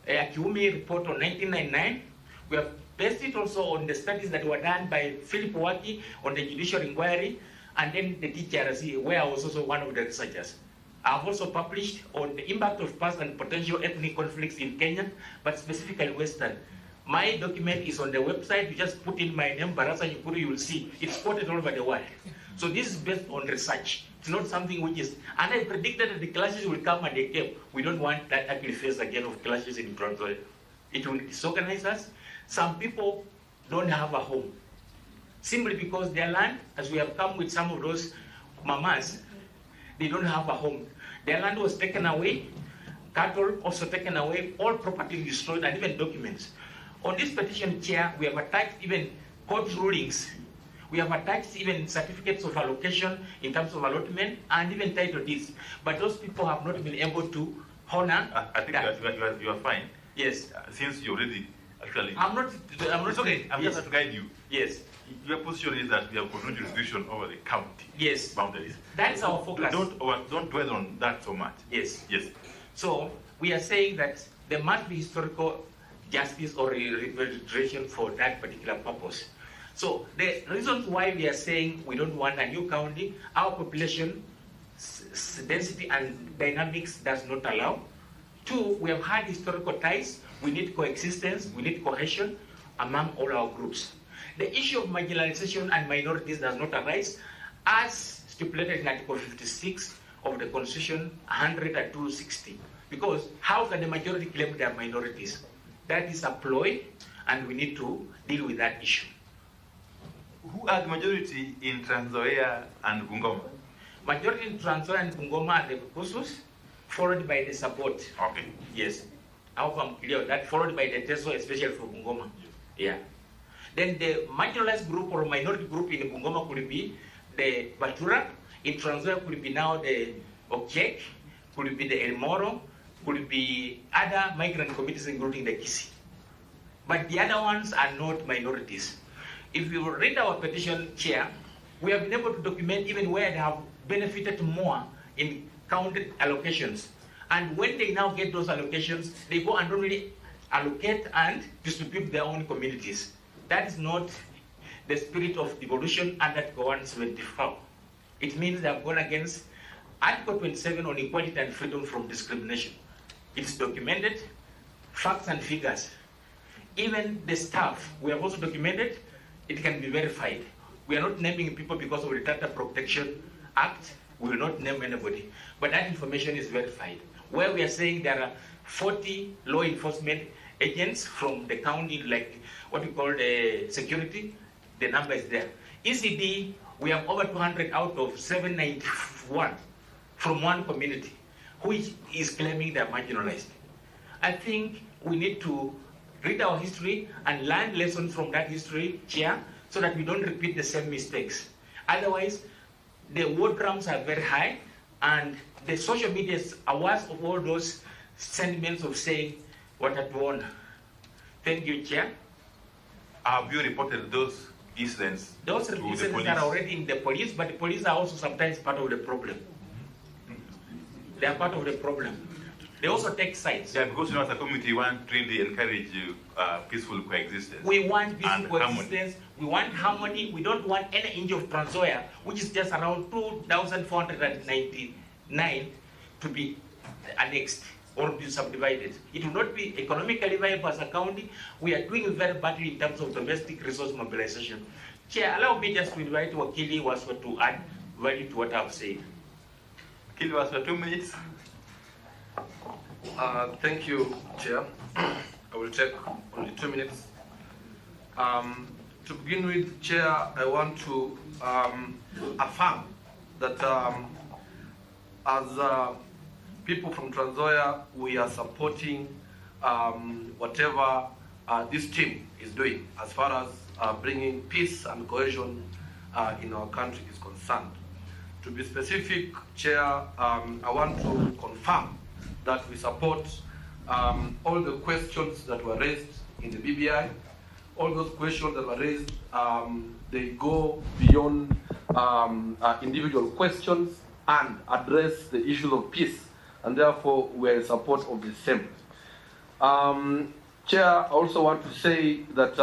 Kiumi report on 1999. We have based it also on the studies that were done by Philip Waki on the judicial inquiry, and then the TRC, where I was also one of the researchers. I have also published on the impact of past and potential ethnic conflicts in Kenya, but specifically Western. My document is on the website. You just put in my name, Barasa Nyukuru, you will see. It's quoted all over the world. So this is based on research. It's not something which is, and I predicted that the clashes will come, and they came. We don't want that ugly face again of clashes in Trans Nzoia. It will disorganize us. Some people don't have a home, simply because their land, as we have come with some of those mamas, they don't have a home. Their land was taken away, cattle also taken away, all property destroyed, and even documents. On this petition, Chair, we have attached even court rulings. We have attached even certificates of allocation in terms of allotment and even title deeds. But those people have not been able to honor I think that. You are fine. Yes. Since you already actually. I'm not. It's okay. I'm just to guide you. Yes. Your position is that we have control jurisdiction over the county. Yes. Boundaries. That's our focus. Don't dwell on that so much. Yes. Yes. So we are saying that there must be historical justice or repatriation for that particular purpose. So the reasons why we are saying we don't want a new county, our population density and dynamics does not allow. 2, we have had historical ties. We need coexistence. We need cohesion among all our groups. The issue of marginalization and minorities does not arise as stipulated in Article 56 of the Constitution 100 and 260. Because how can the majority claim they are minorities? That is a ploy, and we need to deal with that issue. Who are the majority in Trans Nzoia and Bungoma? Majority in Trans Nzoia and Bungoma are the Bukusus, followed by the support. Okay. Yes. I hope I'm clear. That followed by the Teso, especially for Bungoma. Yeah. Then the marginalized group or minority group in Bungoma could be the Batura. In Trans Nzoia could be now the Okek, could be the El Moro, could be other migrant communities including the Kisi. But the other ones are not minorities. If you read our petition, Chair, we have been able to document even where they have benefited more in counted allocations. And when they now get those allocations, they go and only allocate and distribute their own communities. That is not the spirit of devolution under Article 174. It means they have gone against Article 27 on equality and freedom from discrimination. It's documented, facts and figures. Even the staff, we have also documented, it can be verified. We are not naming people because of the Data Protection Act. We will not name anybody. But that information is verified. Where we are saying there are 40 law enforcement agents from the county, like what we call the security, the number is there. ECD, we have over 200 out of 791 from one community, which is claiming they are marginalized. I think we need to read our history and learn lessons from that history, Chair, so that we don't repeat the same mistakes. Otherwise, the word drums are very high, and the social media is awash of all those sentiments of saying what had won. Thank you, Chair. Have you reported those incidents? Those incidents are already in the police, but the police are also sometimes part of the problem. They are part of the problem. They also take sides. Yeah, because as a community, we want to really encourage peaceful coexistence. We want peaceful coexistence. We want harmony. We don't want any inch of Trans Nzoia, which is just around 2,499, to be annexed or be subdivided. It will not be economically viable as a county. We are doing very badly in terms of domestic resource mobilization. Chair, allow me just to invite Wakili Waswa to add value to what I've said. Wakili Waswa, 2 minutes. Thank you, Chair. I will take only 2 minutes. To begin with, Chair, I want to affirm that as people from Trans Nzoia, we are supporting whatever this team is doing as far as bringing peace and cohesion in our country is concerned. To be specific, Chair, I want to confirm that we support all the questions that were raised in the BBI. All those questions that were raised, they go beyond individual questions and address the issues of peace, and therefore we are in support of the same. Chair, I also want to say that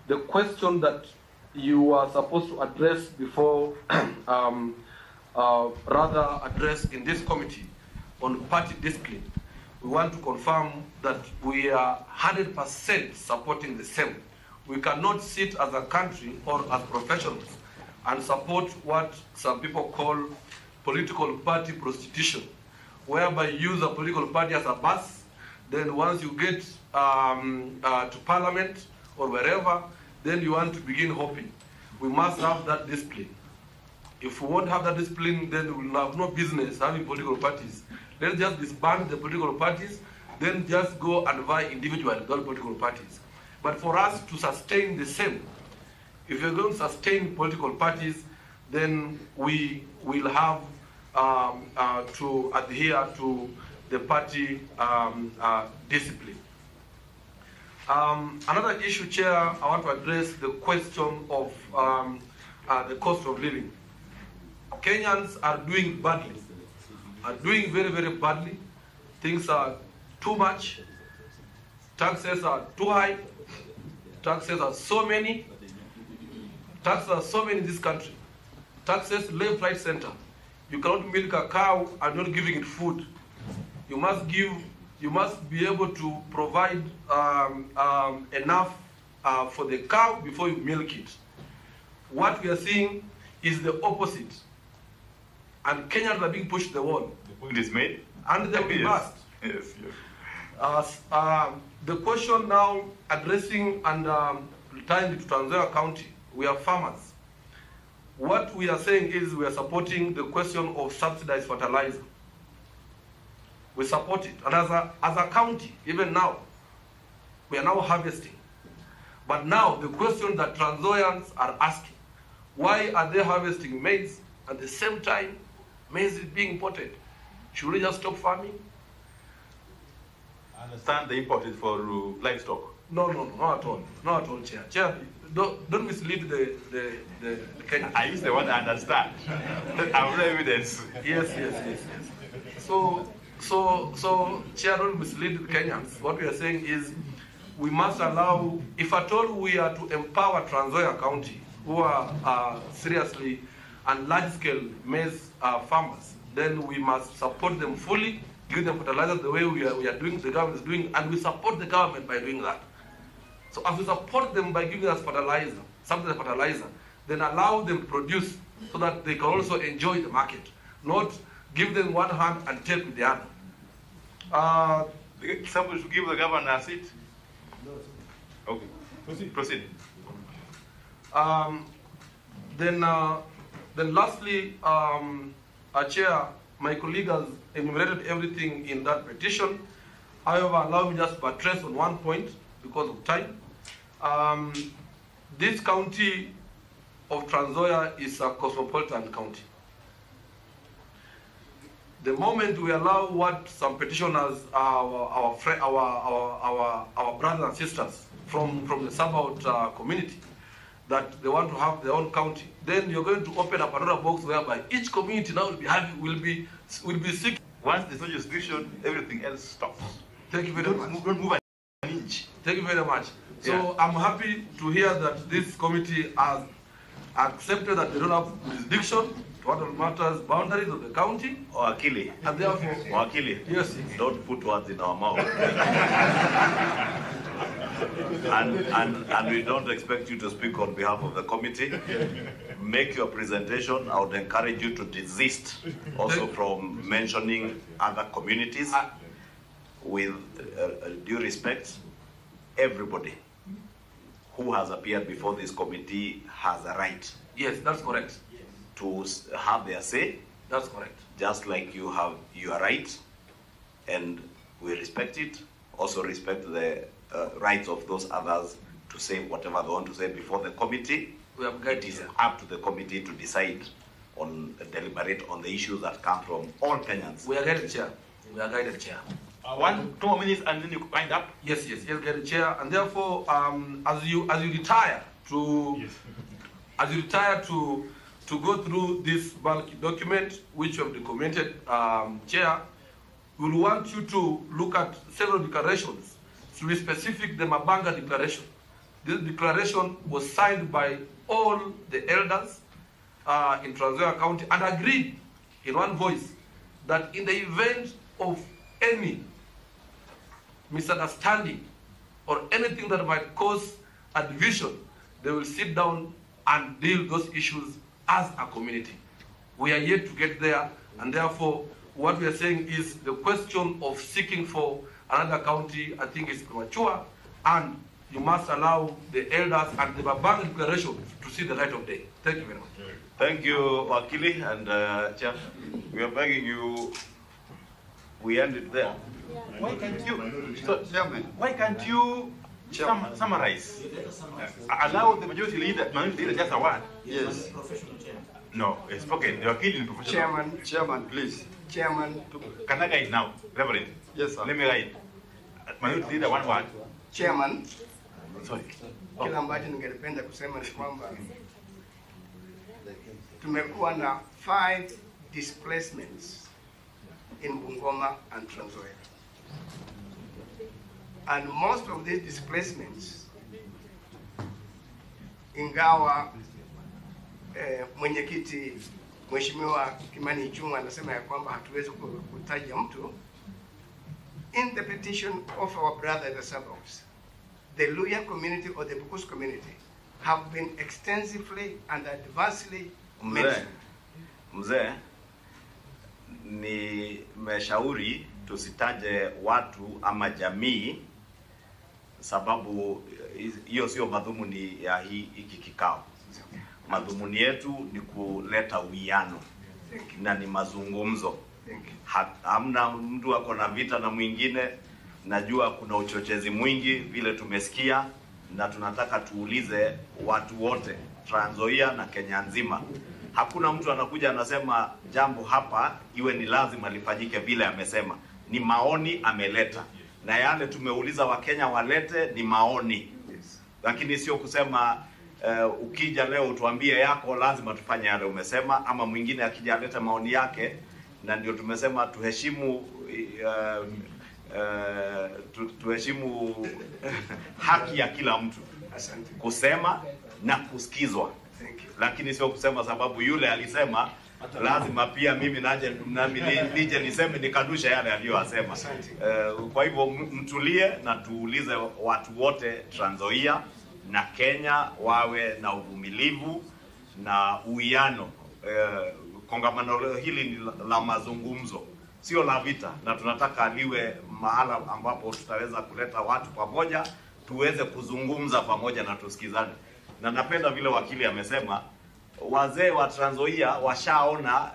the question that you are supposed to address before, rather addressed in this committee, on party discipline, we want to confirm that we are 100% supporting the same. We cannot sit as a country or as professionals and support what some people call political party prostitution, whereby you use a political party as a bus, then once you get to parliament or wherever, then you want to begin hoping. We must have that discipline. If we won't have that discipline, then we will have no business having political parties. Let's just disband the political parties, then just go and vie individually with all political parties. But for us to sustain the same, if we're going to sustain political parties, then we will have to adhere to the party discipline. Another issue, Chair, I want to address the question of the cost of living. Kenyans are doing badly, are doing very, very badly. Things are too much. Taxes are too high. Taxes are so many. Taxes are so many in this country. Taxes left, right, center. You cannot milk a cow and not giving it food. You must be able to provide enough for the cow before you milk it. What we are seeing is the opposite. And Kenyans are being pushed to the wall. The point is made. And they will be bust. Yes, yes. The question now addressing and tying to Trans Nzoia County, we are farmers. what we are saying is we are supporting the question of subsidized fertilizer. We support it. And as a county, even now, we are now harvesting. But now the question that Trans Nzoians are asking, why are they harvesting maize at the same time maize is being imported? Should we just stop farming? I understand the import is for livestock. No, not at all. Not at all, Chair. Chair, don't mislead the Kenyans. I use the word understand. I have evidence. Yes. So, Chair, don't mislead the Kenyans. What we are saying is we must allow, if at all we are to empower Trans Nzoia County, who are seriously and large-scale maize farmers, then we must support them fully, give them fertilizer the way we are doing, the government is doing, and we support the government by doing that. So as we support them by giving us fertilizer, subsidized fertilizer, then allow them to produce so that they can also enjoy the market, not give them one hand and take with the other. Someone should give the governor a seat. Okay, proceed. Then lastly, Chair, my colleague has enumerated everything in that petition. However, allow me just to address on one point because of time. This county of Trans Nzoia is a cosmopolitan county. The moment we allow what some petitioners, our brothers and sisters from the South community, that they want to have their own county, then you're going to open up another box whereby each community now will be seeking. Once there's no jurisdiction, everything else stops. Thank you very much. Don't move an inch. Thank you very much. So I'm happy to hear that this committee has accepted that they don't have jurisdiction to what matters boundaries of the county. Wakili. And therefore, Wakili. Yes. Don't put words in our mouth. and we don't expect you to speak on behalf of the committee. Make your presentation. I would encourage you to desist also from mentioning other communities. With due respect, everybody who has appeared before this committee has a right. Yes, that's correct. To have their say. That's correct. Just like you have your right, and we respect it. Also respect the rights of those others to say whatever they want to say before the committee. It is up to the committee to decide on, deliberate on the issues that come from all Kenyans. We are guided, Chair. We are guided, Chair. 2 more minutes and then you wind up. Yes, guided, Chair. And therefore, as you retire to go through this bulky document which you have documented, Chair, we will want you to look at several declarations. To be specific, the Mabanga Declaration. This declaration was signed by all the elders in Trans Nzoia County and agreed in one voice that in the event of any misunderstanding or anything that might cause a division, they will sit down and deal those issues as a community. We are yet to get there, and therefore what we are saying is the question of seeking for another county, I think, is premature, and you must allow the elders and the Mabanga Declaration to see the light of day. Thank you very much. Thank you, Wakili, and Chair. We are begging you, we end it there. Why can't you summarize? Allow the majority leader just a word. Yes. No, it's okay. They are killing professional. Chairman, please. Chairman. Can I guide now, Reverend? Yes, sir. Let me guide. Majority leader, one word. Chairman. Sorry. Kila ambacho ningependa kusema ni kwamba tumekuwa na 5 displacements in Bungoma and Trans Nzoia. And most of these displacements, ingawa mwenyekiti Mheshimiwa Kimani Ichung'wah anasema ya kwamba hatuwezi kutaja mtu, in the petition of our brother in the suburbs, the Luya community or the Bukus community have been extensively and adversely mentioned. Mzee, nimeshauri tusitaje watu ama jamii, sababu hiyo sio madhumuni ya hiki kikao. Madhumuni yetu ni kuleta uwiano na ni mazungumzo. Hamna mtu ako na vita na mwingine. Najua kuna uchochezi mwingi vile tumesikia, na tunataka tuulize watu wote Trans Nzoia na Kenya nzima. Hakuna mtu anakuja anasema jambo hapa iwe ni lazima lifanyike vile amesema. Ni maoni ameleta, na yale tumeuliza Wakenya walete ni maoni, lakini sio kusema ukija leo utuambie yako lazima tufanye yale umesema, ama mwingine akija aleta maoni yake. Na ndio tumesema tuheshimu tuheshimu haki ya kila mtu kusema na kusikizwa, lakini sio kusema sababu yule alisema lazima pia mimi nije niseme nikanusha yale aliyosema. Kwa hivyo mtulie na tuulize watu wote Trans Nzoia na Kenya wawe na uvumilivu na uwiano. Kongamano hili ni la mazungumzo, sio la vita, na tunataka liwe mahala ambapo tutaweza kuleta watu pamoja, tuweze kuzungumza pamoja na tusikizane. Na napenda vile wakili amesema wazee wa Trans Nzoia washaona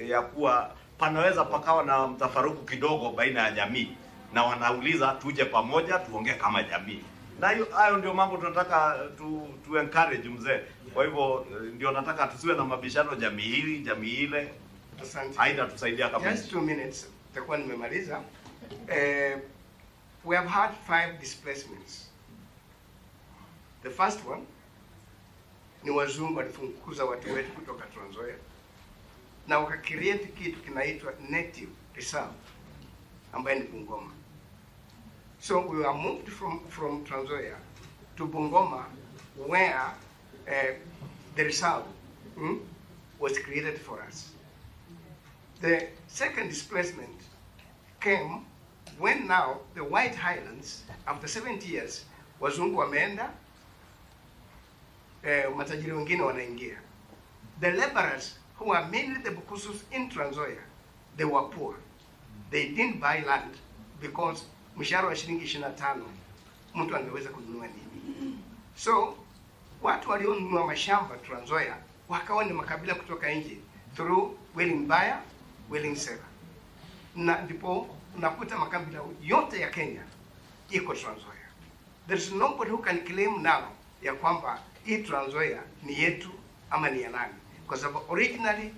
ya kuwa panaweza pakawa na mtafaruku kidogo baina ya jamii, na wanauliza tuje pamoja tuongee kama jamii. Na hayo ndio mambo tunataka tu encourage mzee. Kwa hivyo ndio nataka tusiwe na mabishano jamii hili jamii ile. Haida tusaidia kabisa. Just 2 minutes takuwa nimemaliza. We have had 5 displacements. The first one ni wazungu walifukuza watu wetu kutoka Trans Nzoia na wakacreate kitu kinaitwa native reserve ambayo ni Bungoma. So we were moved from Trans Nzoia to Bungoma, where the reserve was created for us. The second displacement came when now the White Highlands, after 70 years, wazungu wameenda, matajiri wengine wanaingia. The laborers who are mainly the Bukusus in Trans Nzoia, they were poor. They didn't buy land because mshahara wa shilingi 25 mtu angeweza kununua nini? So watu walionunua mashamba Trans Nzoia wakawa ni makabila kutoka nje through willing buyer, willing seller. Na ndipo unakuta makabila yote ya Kenya iko Trans Nzoia. There is nobody who can claim now ya kwamba hii Trans Nzoia ni yetu ama ni ya nani, kwa sababu originally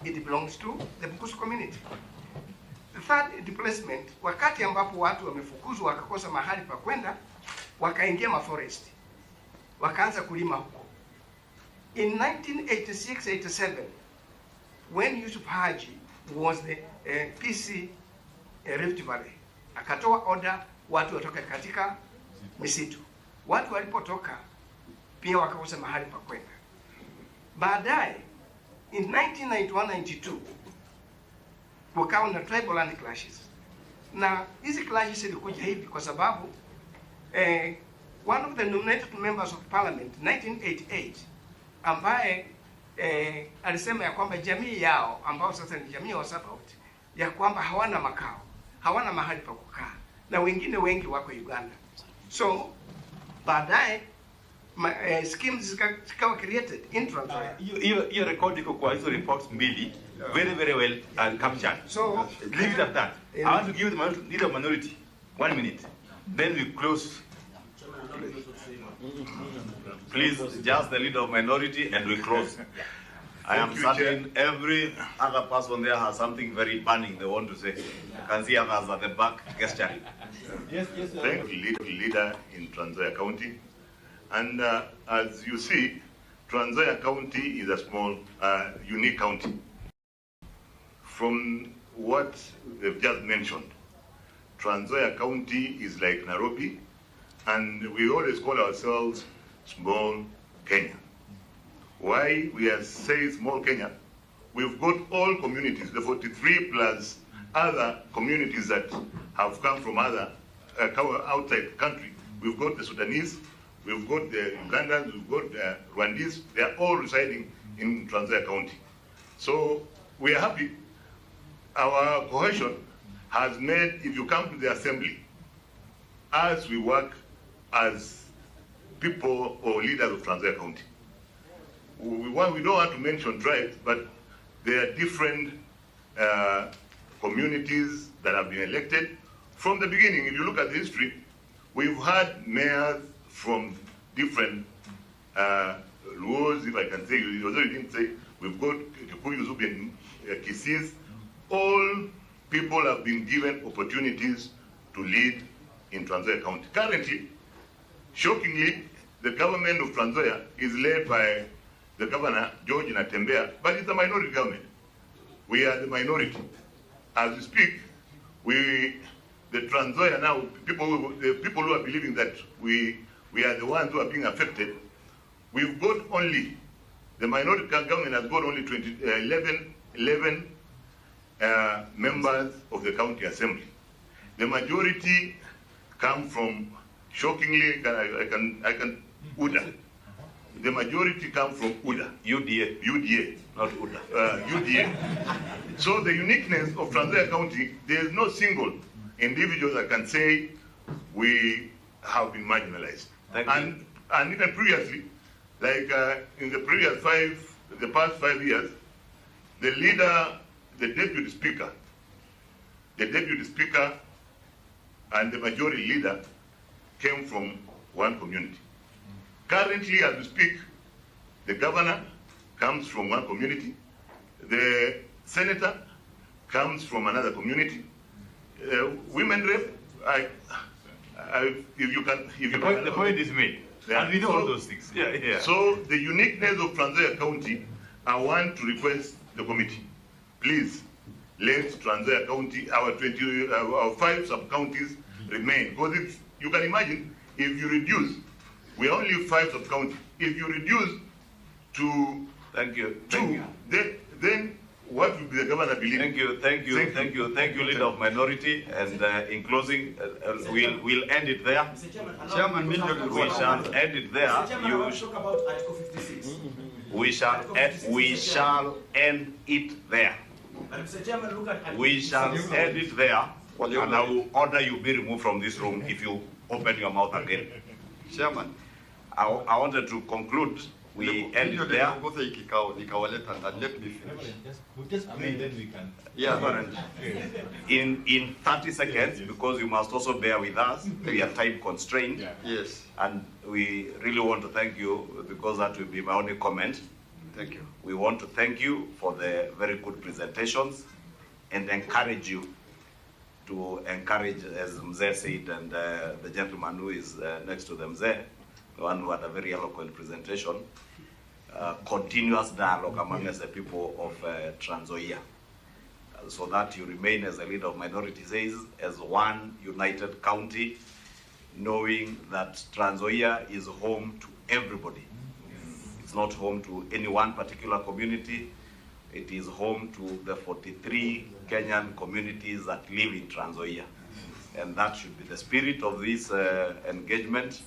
it belongs to the Bukusu community. The third displacement, wakati ambapo watu wamefukuzwa wakakosa mahali pa kwenda, wakaingia maforest, wakaanza kulima huko. In 1986-87, when Yusuf Haji was the PC Rift Valley, akatoa order watu watoke katika misitu. Watu walipotoka pia wakakosa mahali pa kwenda. Baadaye in 1991-92 kukawa na tribal land clashes. Na hizi clashes ilikuja hivi kwa sababu one of the nominated members of parliament 1988 ambaye alisema ya kwamba jamii yao ambao sasa ni jamii ya Wasabaot ya kwamba hawana makao, hawana mahali pa kukaa, na wengine wengi wako Uganda. So baadaye schemes zikawa created in Trans Nzoia. Hiyo record iko kwa hizo reports mbili, very well captured. So leave it at that. I want to give the leader of minority 1 minute, then we close. Please, just the leader of minority and we close. I am certain every other person there has something very burning they want to say. You can see others at the back gesturing. Yes. Thank you, leader in Trans Nzoia County. And as you see, Trans Nzoia County is a small, unique county. From what they've just mentioned, Trans Nzoia County is like Nairobi, and we always call ourselves small Kenya. Why we are saying small Kenya? We've got all communities, the 43 plus other communities that have come from other outside the country. We've got the Sudanese, we've got the Ugandans, we've got the Rwandese. They are all residing in Trans Nzoia County. So we are happy. Our cohesion has made, if you come to the assembly, as we work as people or leaders of Trans Nzoia County, we don't want to mention tribes, but there are different communities that have been elected. From the beginning, if you look at the history, we've had mayors from different laws, if I can say, although you didn't say, we've got Kikuyu, Zubi, and Kisis. All people have been given opportunities to lead in Trans Nzoia County. Currently, shockingly, the government of Trans Nzoia is led by the governor, George Natembea, but it's a minority government. We are the minority. As we speak, the Trans Nzoia now, the people who are believing that we are the ones who are being affected, we've got only, the minority government has got only 11 members of the county assembly. The majority come from, shockingly, I can UDA. The majority come from UDA. UDA, not UDA. UDA. So the uniqueness of Trans Nzoia County, there is no single individual that can say we have been marginalized. And even previously, like in the past 5 years, the leader, the deputy speaker and the majority leader came from one community. Currently, as we speak, the governor comes from one community, the senator comes from another community, women rep, The point is made. Yeah. And we know all those things. Yeah. So the uniqueness of Trans Nzoia County, I want to request the committee, please let Trans Nzoia County, our 5 sub-counties remain. Because if you can imagine, if you reduce, we are only 5 sub-counties. If you reduce to Thank you. then what will be the governor believe? Thank you, leader of minority. And in closing, we'll end it there. Chairman, we shall end it there. Talk about Article 56. We shall end it there. Mr. Chairman, look at We shall end it there, and I will order you be removed from this room if you open your mouth again. Chairman, I wanted to conclude. We end it there. Let me finish. Just amend, then we can. Yeah. In 30 seconds, because you must also bear with us, we are time constrained. Yes. And we really want to thank you, because that will be my only comment. Thank you. We want to thank you for the very good presentations and encourage you to encourage, as Mzee said, and the gentleman who is next to the Mzee, the one who had a very eloquent presentation, continuous dialogue among us, the people of Trans Nzoia, so that you remain, as the leader of minority says, as one united county, knowing that Trans Nzoia is home to everybody. It's not home to any one particular community. It is home to the 43 Kenyan communities that live in Trans Nzoia. And that should be the spirit of this engagement.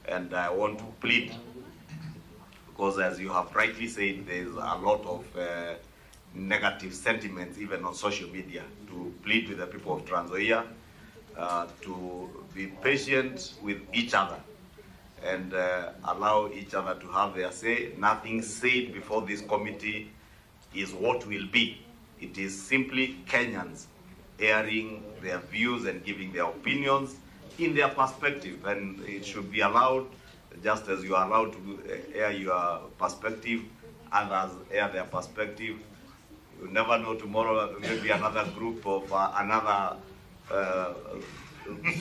And I want to plead, because as you have rightly said, there's a lot of negative sentiments even on social media, to plead with the people of Trans Nzoia to be patient with each other and allow each other to have their say. Nothing said before this committee is what will be. It is simply Kenyans airing their views and giving their opinions in their perspective, and it should be allowed, just as you are allowed to air your perspective, others air their perspective. You never know, tomorrow maybe another group of another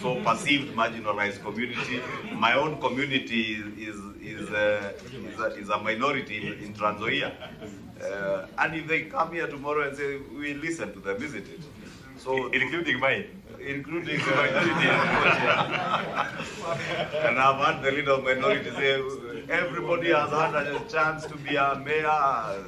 so perceived marginalized community. My own community is a minority in Trans Nzoia, and if they come here tomorrow and say, we listen to them, isn't it? So including mine. Including the minority. And I've had the leader of minority say, everybody has had a chance to be a mayor,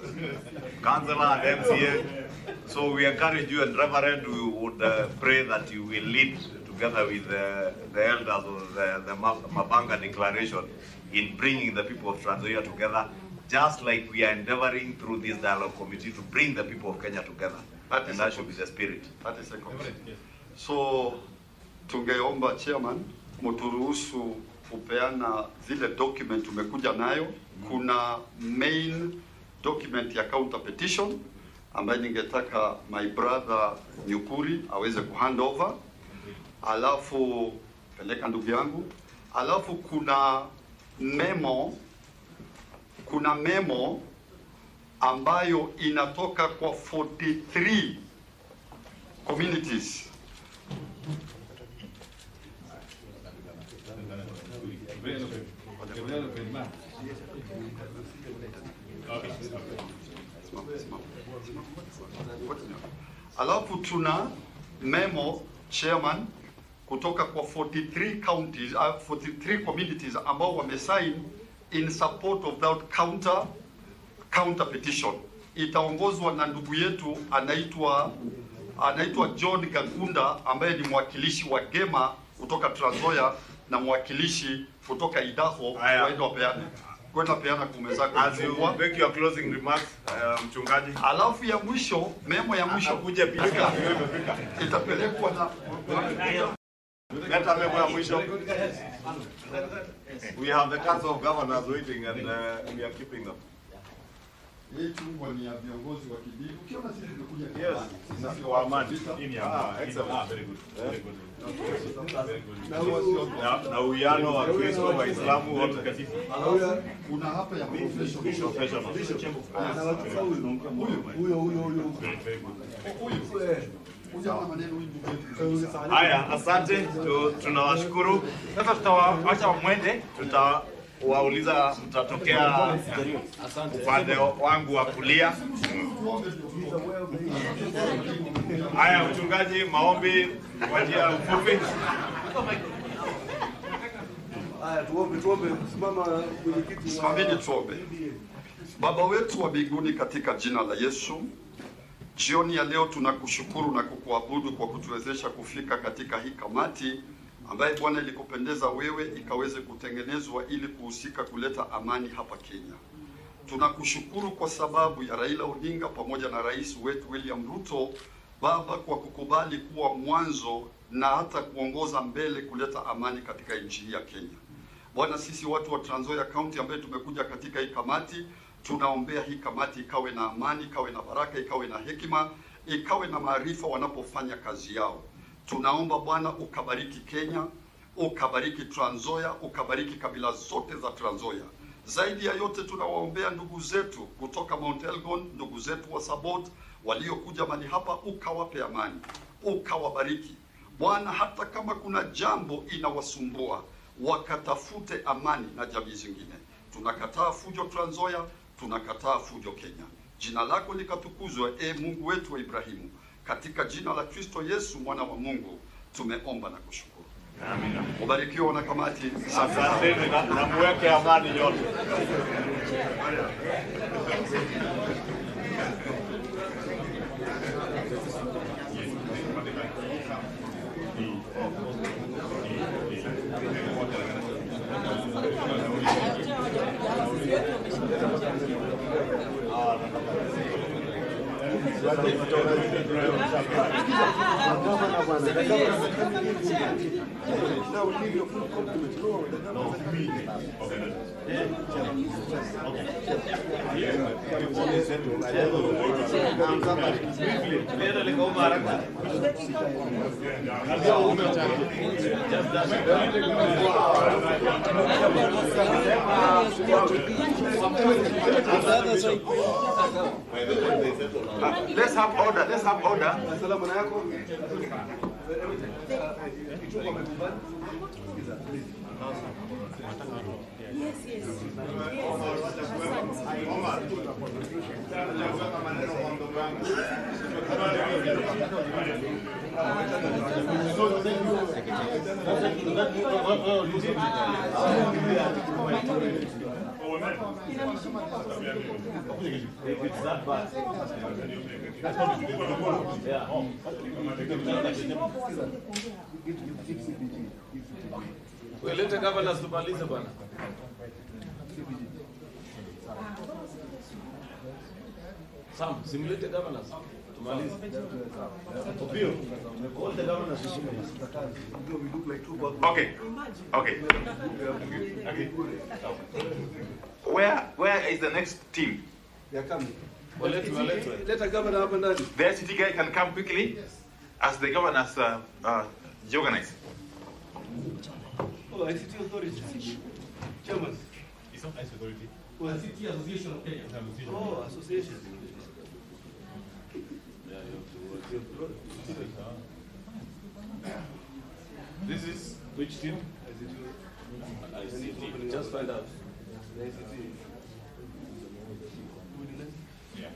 councillor, and MCA. So we encourage you, and Reverend, we would pray that you will lead together with the elders of the Mabanga Declaration in bringing the people of Trans Nzoia together, just like we are endeavoring through this dialogue committee to bring the people of Kenya together. And that should be the spirit. 30 seconds. So tungeomba chairman muturuhusu kupeana zile document umekuja nayo. Kuna main document ya counter petition ambayo ningetaka my brother Nyukuri aweze kuhand over, alafu peleka ndugu yangu, alafu kuna memo ambayo inatoka kwa 43 communities. Alafu tuna memo chairman kutoka kwa 43 counties, 43 communities ambao wamesign in support of that counter petition. Itaongozwa na ndugu yetu anaitwa John Gagunda ambaye ni mwakilishi wa Gema kutoka Trans Nzoia na mwakilishi kutoka Idaho. Waenda wapeane. Kwenda peana kumezako. As you make your closing remarks, mchungaji. Alafu ya mwisho, memo ya mwisho kuja pika. Itapelekwa na leta memo ya mwisho. We have the Council of Governors waiting and we are keeping them. Ni ya viongozi wa kidini. Ukiona sisi tumekuja sisi kwa amani. Excellent. Very good. Very good. Na uwiano wa Kristo wa Islamu wote katika. Kuna hapa ya professional. Haya, asante. Tunawashukuru. Sasa tutawaacha mwende. Tutawauliza mtatokea upande wangu wa kulia. Haya, mchungaji, maombi kwa njia ya ufupi. Haya, tuombe. Simama mwenyekiti. Simameni tuombe. Baba wetu wa mbinguni, katika jina la Yesu, jioni ya leo tunakushukuru na kukuabudu kwa kutuwezesha kufika katika hii kamati ambaye Bwana ilikupendeza wewe ikaweze kutengenezwa ili kuhusika kuleta amani hapa Kenya. Tunakushukuru kwa sababu ya Raila Odinga pamoja na rais wetu William Ruto, Baba, kwa kukubali kuwa mwanzo na hata kuongoza mbele kuleta amani katika nchi hii ya Kenya. Bwana, sisi watu wa Trans Nzoia County ambaye tumekuja katika hii kamati, tunaombea hii kamati ikawe na amani, ikawe na baraka, ikawe na hekima, ikawe na maarifa wanapofanya kazi yao. Tunaomba Bwana ukabariki Kenya, ukabariki Trans Nzoia, ukabariki kabila zote za Trans Nzoia. Zaidi ya yote tunawaombea ndugu zetu kutoka Mount Elgon, ndugu zetu wa Sabot waliokuja mahali hapa, ukawape amani, ukawabariki. Bwana, hata kama kuna jambo inawasumbua, wakatafute amani na jamii zingine. Tunakataa fujo Trans Nzoia, tunakataa fujo Kenya. Jina lako likatukuzwe, Mungu wetu wa Ibrahimu. Katika jina la Kristo Yesu mwana wa Mungu tumeomba na kushukuru. Amina. Ubarikiwe wanakamati. Asante na muweke amani yote. Let's have order. Let's have order. Yes, yes. Welete governors tumalize bwana. Sam, simulate governors. Okay. Okay. Where is the next team? They are coming. Well, let the governor up and down. The ICT guy can come quickly as the governors organize. Oh, ICT authority. Chairman. It's not ICT authority. Well, ICT Association of Kenya. Oh, association. This is which team? ICT. Just find out. Yeah.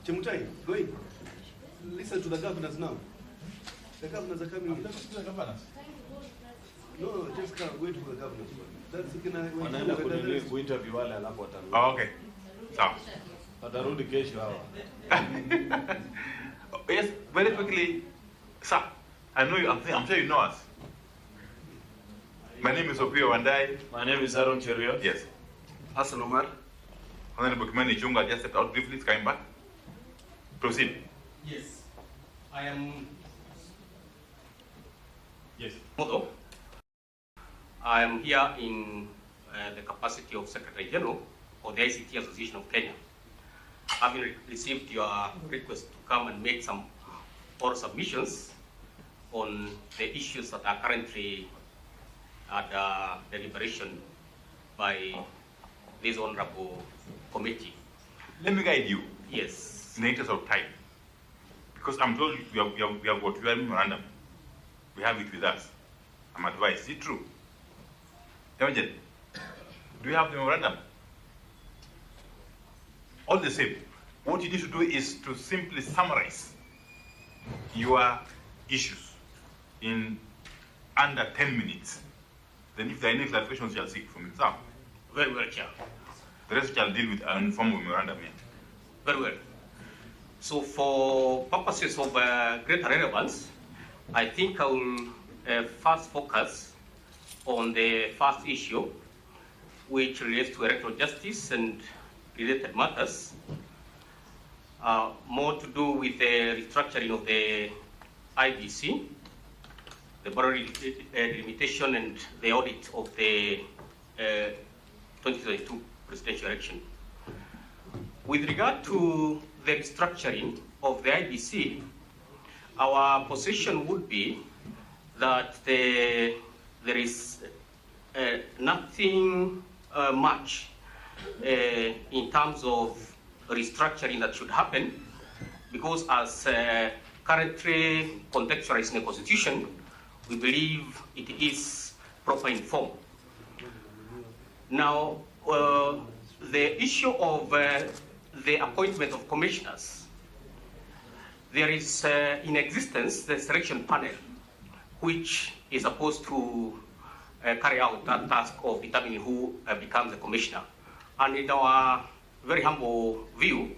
Chemutai, go in. Listen to the governors now. The governors are coming in. The governors? No, just come, wait for the governors. Wanaenda kuinterview wale alafu watarudi. Oh, okay. Sawa. Watarudi kesho hawa. Yes, very quickly, sir. I know you. I'm sure you know us. My name is Opio Wandai. My name is Aaron Cheruiyot. Yes. Hassan Omar. Honorable Kimani Ichung'wah just stepped out briefly, coming back. Proceed. Yes. I am. Yes. Although I am here in the capacity of Secretary General of the ICT Association of Kenya. Having received your request to come and make some oral submissions on the issues that are currently at deliberation by this honorable committee. Let me guide you. Yes. In the interest of time. Because I'm told we have got your memorandum. We have it with us. I'm advised. Is it true? Evangelist, do you have the memorandum? All the same, what you need to do is to simply summarize your issues in under 10 minutes. Then if there are any clarifications, you shall seek from himself. Very well, Chair. The rest shall deal with an informal memorandum. Very well. So for purposes of greater relevance, I think I will first focus on the first issue, which relates to electoral justice and related matters, more to do with the restructuring of the IEBC, the boundary delimitation and the audit of the 2022 presidential election. With regard to the restructuring of the IEBC, our position would be that there is nothing much in terms of restructuring that should happen, because as currently contextualized in the Constitution, we believe it is proper in form. Now, the issue of the appointment of commissioners, there is in existence the selection panel, which is supposed to carry out that task of determining who becomes a commissioner. And in our very humble view,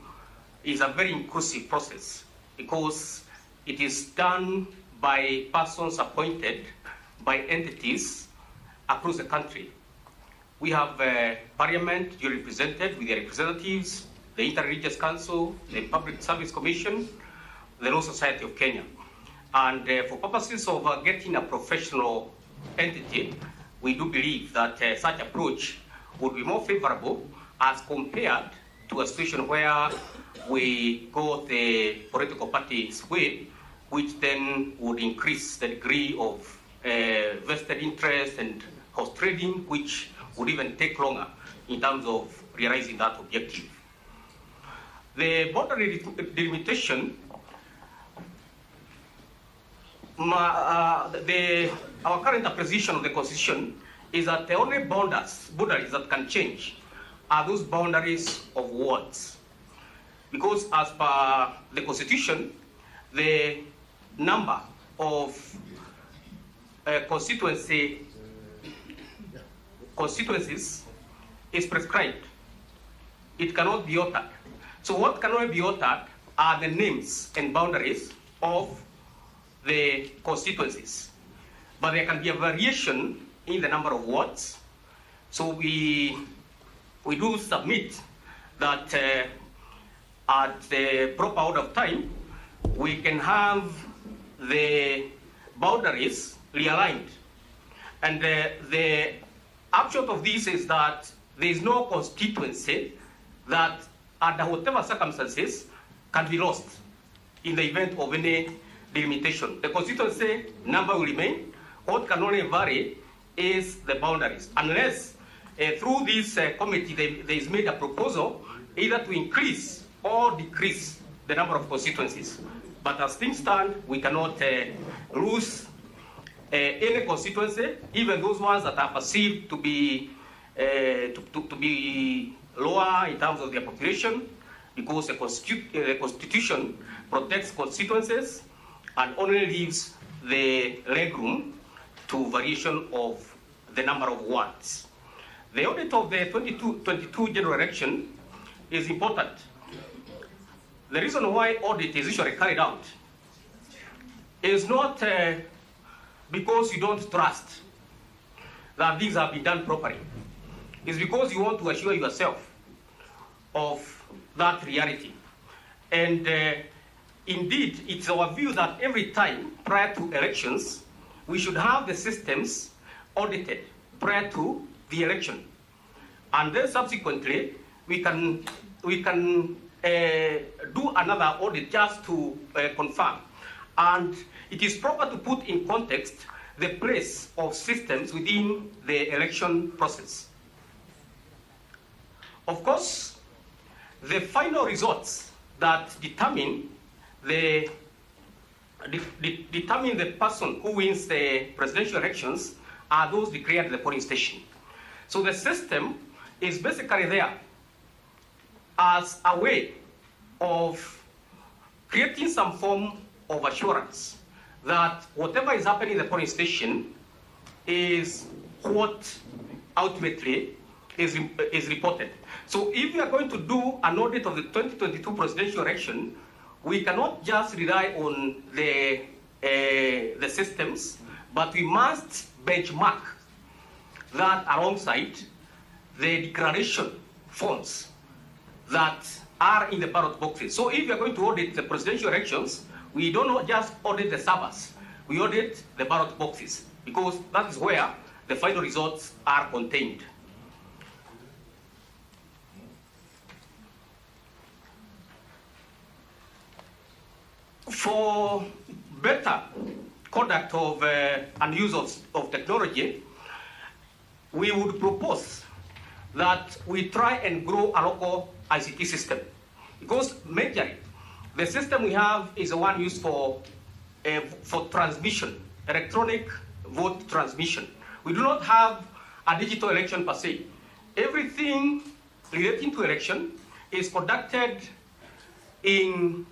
is a very inclusive process, because it is done by persons appointed by entities across the country. We have Parliament duly represented with their representatives, the Inter-Religious Council, the Public Service Commission, the Law Society of Kenya. And for purposes of getting a professional entity, we do believe that such approach would be more favorable as compared to a situation where we go the political party's way, which then would increase the degree of vested interest and horse trading, which would even take longer in terms of realizing that objective. The boundary delimitation, our current position of the Constitution is that the only boundaries that can change are those boundaries of wards. Because as per the Constitution, the number of constituencies is prescribed. It cannot be altered. So what cannot be altered are the names and boundaries of the constituencies. But there can be a variation in the number of wards, So we do submit that at the proper order of time, we can have the boundaries realigned. And the upshot of this is that there is no constituency that under whatever circumstances can be lost in the event of any delimitation. The constituency number will remain. What can only vary is the boundaries, unless through this committee there is made a proposal either to increase or decrease the number of constituencies. But as things stand, we cannot lose any constituency, even those ones that are perceived to be lower in terms of their population, because the Constitution protects constituencies and only leaves the legroom to variation of the number of wards. The audit of the 2022 general election is important. The reason why audit is usually carried out is not because you don't trust that things have been done properly. It's because you want to assure yourself of that reality. And indeed, it's our view that every time prior to elections, we should have the systems audited prior to the election. And then subsequently, we can do another audit just to confirm. And it is proper to put in context the place of systems within the election process. Of course, the final results that determine the person who wins the presidential elections are those declared at the polling station. So the system is basically there as a way of creating some form of assurance that whatever is happening in the polling station is what ultimately is reported. So if we are going to do an audit of the 2022 presidential election, we cannot just rely on the systems, but we must benchmark that alongside the declaration forms that are in the ballot boxes. So if we are going to audit the presidential elections, we don't just audit the servers, we audit the ballot boxes, because that is where the final results are contained. For better conduct of and use of technology, we would propose that we try and grow a local ICT system. Because majorly, the system we have is the one used for transmission, electronic vote transmission. We do not have a digital election per se. Everything relating to election is conducted in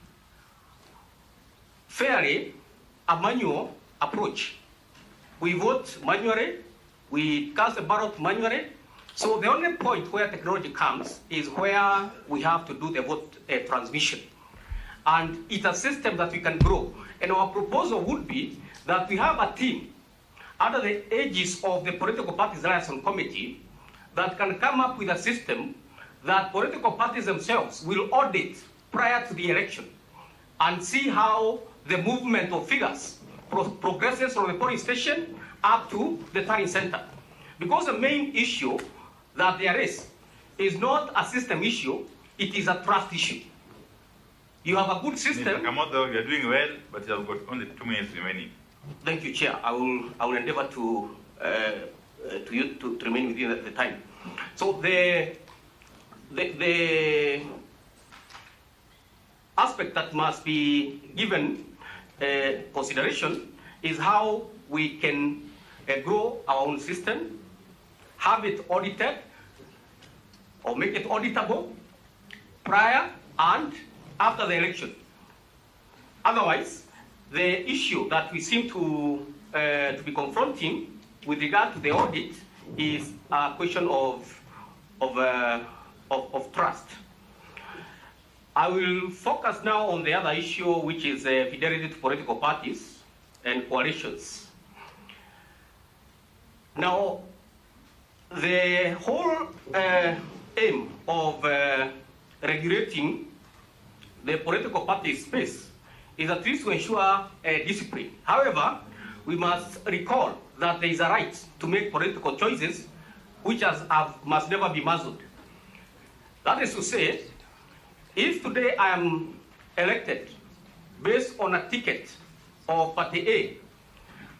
fairly a manual approach. We vote manually, we cast a ballot manually. So the only point where technology comes is where we have to do the vote transmission. And it's a system that we can grow. And our proposal would be that we have a team under the aegis of the Political Parties Liaison Committee that can come up with a system that political parties themselves will audit prior to the election and see how the movement of figures progresses from the polling station up to the tallying center. Because the main issue that there is not a system issue, it is a trust issue. You have a good system. Mr. Kamoto, you are doing well, but you have got only 2 minutes remaining. Thank you, Chair. I will endeavor to remain within the time. So the aspect that must be given consideration is how we can grow our own system, have it audited or make it auditable prior and after the election. Otherwise, the issue that we seem to be confronting with regard to the audit is a question of trust. I will focus now on the other issue, which is fidelity to political parties and coalitions. Now, the whole aim of regulating the political party space is at least to ensure discipline. However, we must recall that there is a right to make political choices which must never be muzzled. That is to say, if today I am elected based on a ticket of Party A,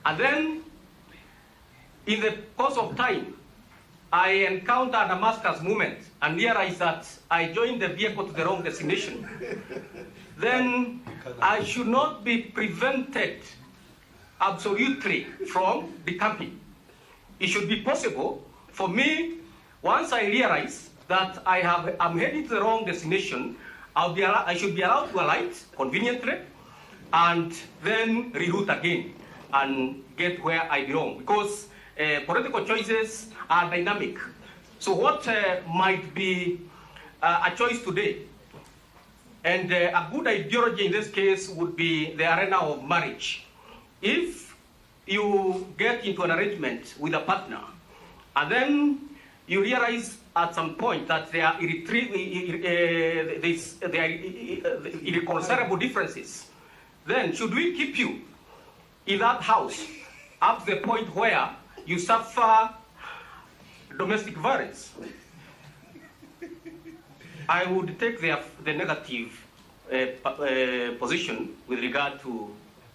and then in the course of time, I encounter a Damascus movement and realize that I joined the vehicle to the wrong destination, then I should not be prevented absolutely from decamping. It should be possible for me, once I realize that I'm heading to the wrong destination, I should be allowed to alight conveniently and then reroute again and get where I belong, because political choices are dynamic. So what might be a choice today, and a good ideology in this case would be the arena of marriage. If you get into an arrangement with a partner, and then you realize at some point that there are irreconcilable differences, then should we keep you in that house up to the point where you suffer domestic violence? I would take the negative position with regard to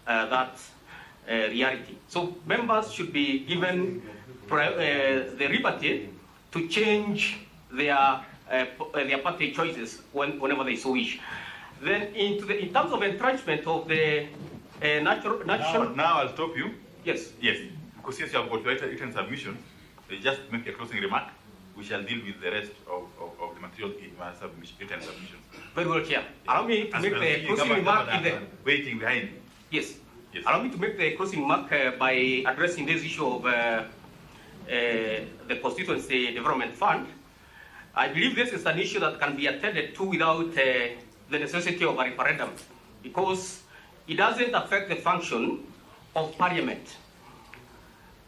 that reality. So members should be given the liberty to change their party choices whenever they so wish. Then in terms of entrenchment of the national... Now I'll stop you. Yes. Yes, because since you have got written submission, just make a closing remark. We shall deal with the rest of the material in my written submission. Very well, Chair. Allow me to make the closing remark in the... Waiting behind. Yes. Yes. Allow me to make the closing remark by addressing this issue of the Constituency Development Fund. I believe this is an issue that can be attended to without the necessity of a referendum, because it doesn't affect the function of Parliament.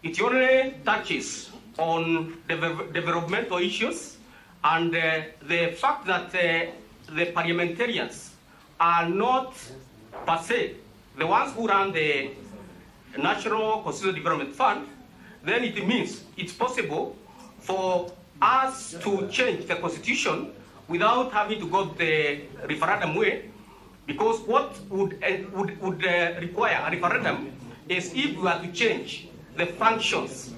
It only touches on developmental issues, and the fact that the parliamentarians are not per se the ones who run the National Constitutional Development Fund, then it means it's possible for us to change the constitution without having to go the referendum way, because what would require a referendum is if we were to change the functions.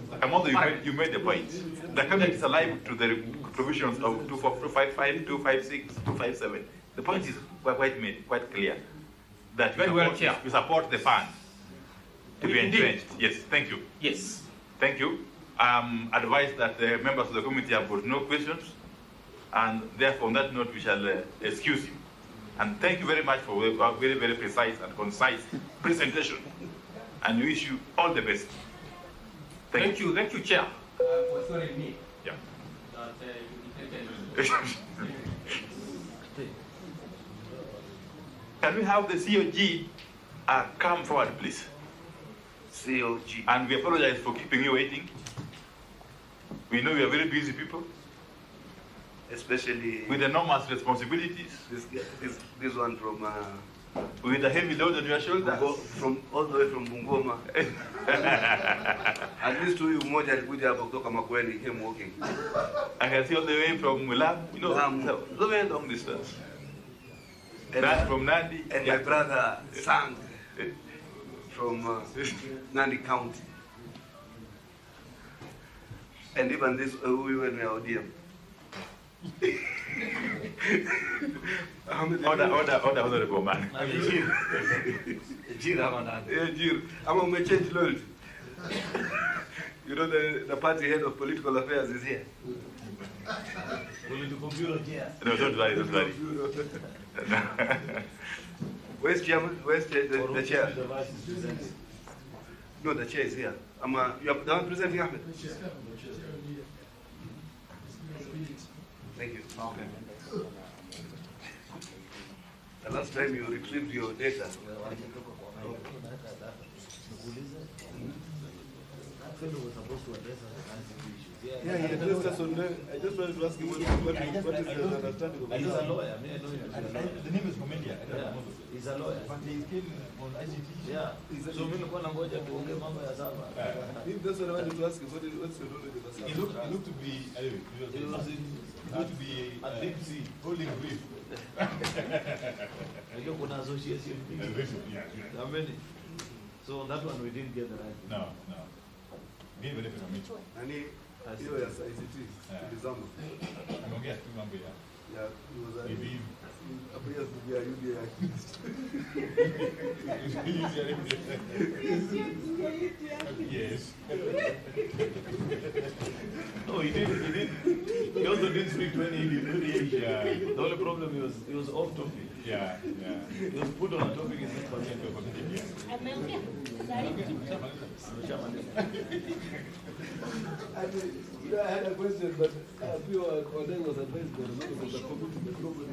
You made the point. The cabinet is alive to the provisions of 255, 256, 257. The point is quite clear that you support the fund to be entrenched. Yes, thank you. Yes. Thank you. Advise that the members of the committee have got no questions, and therefore on that note we shall excuse you. And thank you very much for a very, very precise and concise presentation, and we wish you all the best. Thank you, Chair. Me. Yeah. Can we have the COG come forward, please? COG. And we apologize for keeping you waiting. We know you are very busy people, especially with enormous responsibilities. This one from with a heavy load on your shoulders. From all the way from Bungoma. At least huyu mmoja alikuja hapa kutoka Makueni, he came walking. I can see all the way from Mulam, you know, the very long distance. And from Nandi. And my brother Sang from Nandi County. And even this, we were in ODM. Order, Bomas. I'm on my change load. You know, the party head of political affairs is here. No, don't worry. Where's chairman? Where's the chair? No, the chair is here. You are the one presenting Ahmed. Thank you. Okay. The last time you retrieved your data. fellow was supposed to address us on issues. Yeah, he addressed us on I just wanted to ask him what is the understanding of He's a lawyer. I mean, I know him. The name is Comendia. He's a lawyer. But he came on IGT. Yeah. So mimi nilikuwa nangoja tuongee mambo ya saba. That's what I wanted to ask him. What's your knowledge of Asaba? He looked to be, anyway, he looked to be a deep sea, holding brief. Unajua kuna association. How many? So on that one we didn't get the right. No. Give it a minute. Nani hiyo ya ICT tulizama. Anaongea tu mambo ya. Yeah, he was a Bibi. appears to be a UDA activist. Yes. No, he didn't. He also didn't speak to any mediation. Yeah. The only problem he was off topic. Yeah. He was put on a topic in this I had a question, but Kodai was advised by the members of the committee the problem.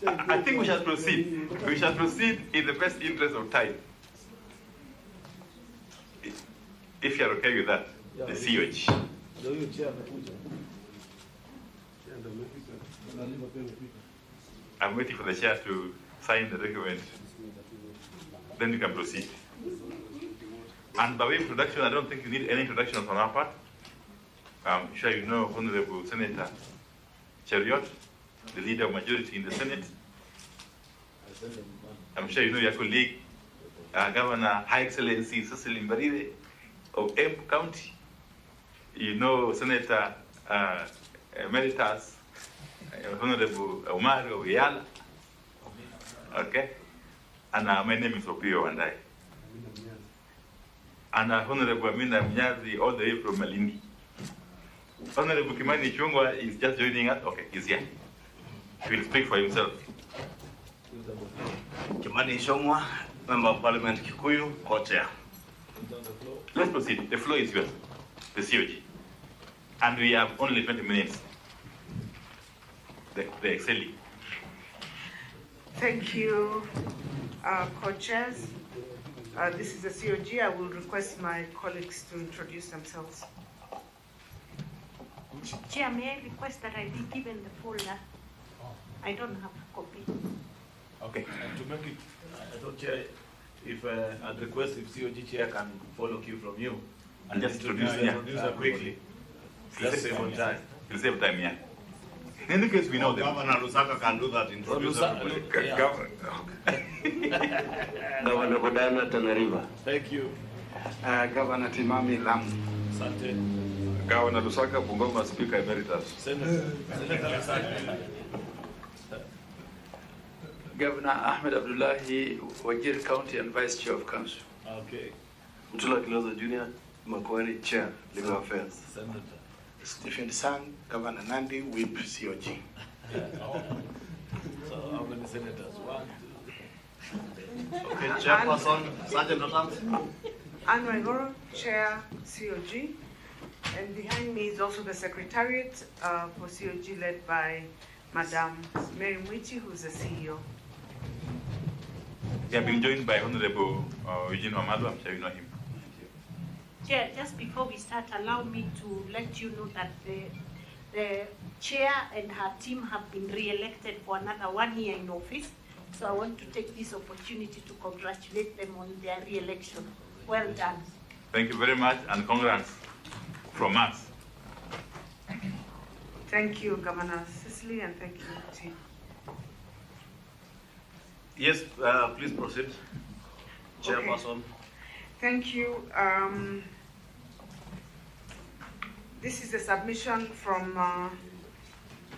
I think we shall proceed. We shall proceed in the best interest of time. If you are okay with that, the COG. I'm waiting for the chair to sign the document. Then we can proceed. And by way of introduction, I don't think you need any introduction on our part. I'm sure you know Honorable Senator Cheriot, the leader of majority in the Senate. I'm sure you know your colleague, Governor High Excellency Cecil Mbarire of Embu County. You know Senator Emeritus Honorable Omar of Yala. Okay? And my name is Opio Wandai. And Honorable Amina Mnyazi all the way from Malindi. Honorable Kimani Chungwa is just joining us. Okay, he's here. He will speak for himself. Kimani Chungwa, Member of Parliament Kikuyu, co-chair. Let's proceed. The floor is yours, the COG. And we have only 20 minutes. The excelling. Thank you, co-chairs. This is the COG. I will request my colleagues to introduce themselves. Chair, may I request that I be given the folder? I don't have a copy. Okay, and to make it, I don't Chair, if I'd request if COG Chair can follow cue from you And just introduce her quickly. Let's save on time. We'll save time, yeah. In any case, we know them. Governor Lusaka can do that. Introduce Governor Bodana Tanariva. Thank you. Governor Timami Lam. Sante. Governor Lusaka, Bungoma Speaker Emeritus. Senator Governor Ahmed Abdullahi, Wajir County and Vice Chair of Council. Okay. Mtula Kiloza Jr., Macquarie Chair, Legal Affairs. Senator. Stephen Sang, Governor Nandi, Whip COG. So how many senators? 1, 2. Okay, Chairperson, Sergeant Natams. Anne Waigoro, Chair, COG. And behind me is also the Secretariat for COG led by Madam Mary Mwiti, who's the CEO. We have been joined by Honorable Eugene Amado. I'm sure you know him. Chair, just before we start, allow me to let you know that the chair and her team have been re-elected for another 1 year in office. So I want to take this opportunity to congratulate them on their re-election. Well done. Thank you very much, and congrats from us. Thank you, Governor Cicely, and thank you, team. Yes, please proceed. Chairperson. Okay. Thank you. This is a submission from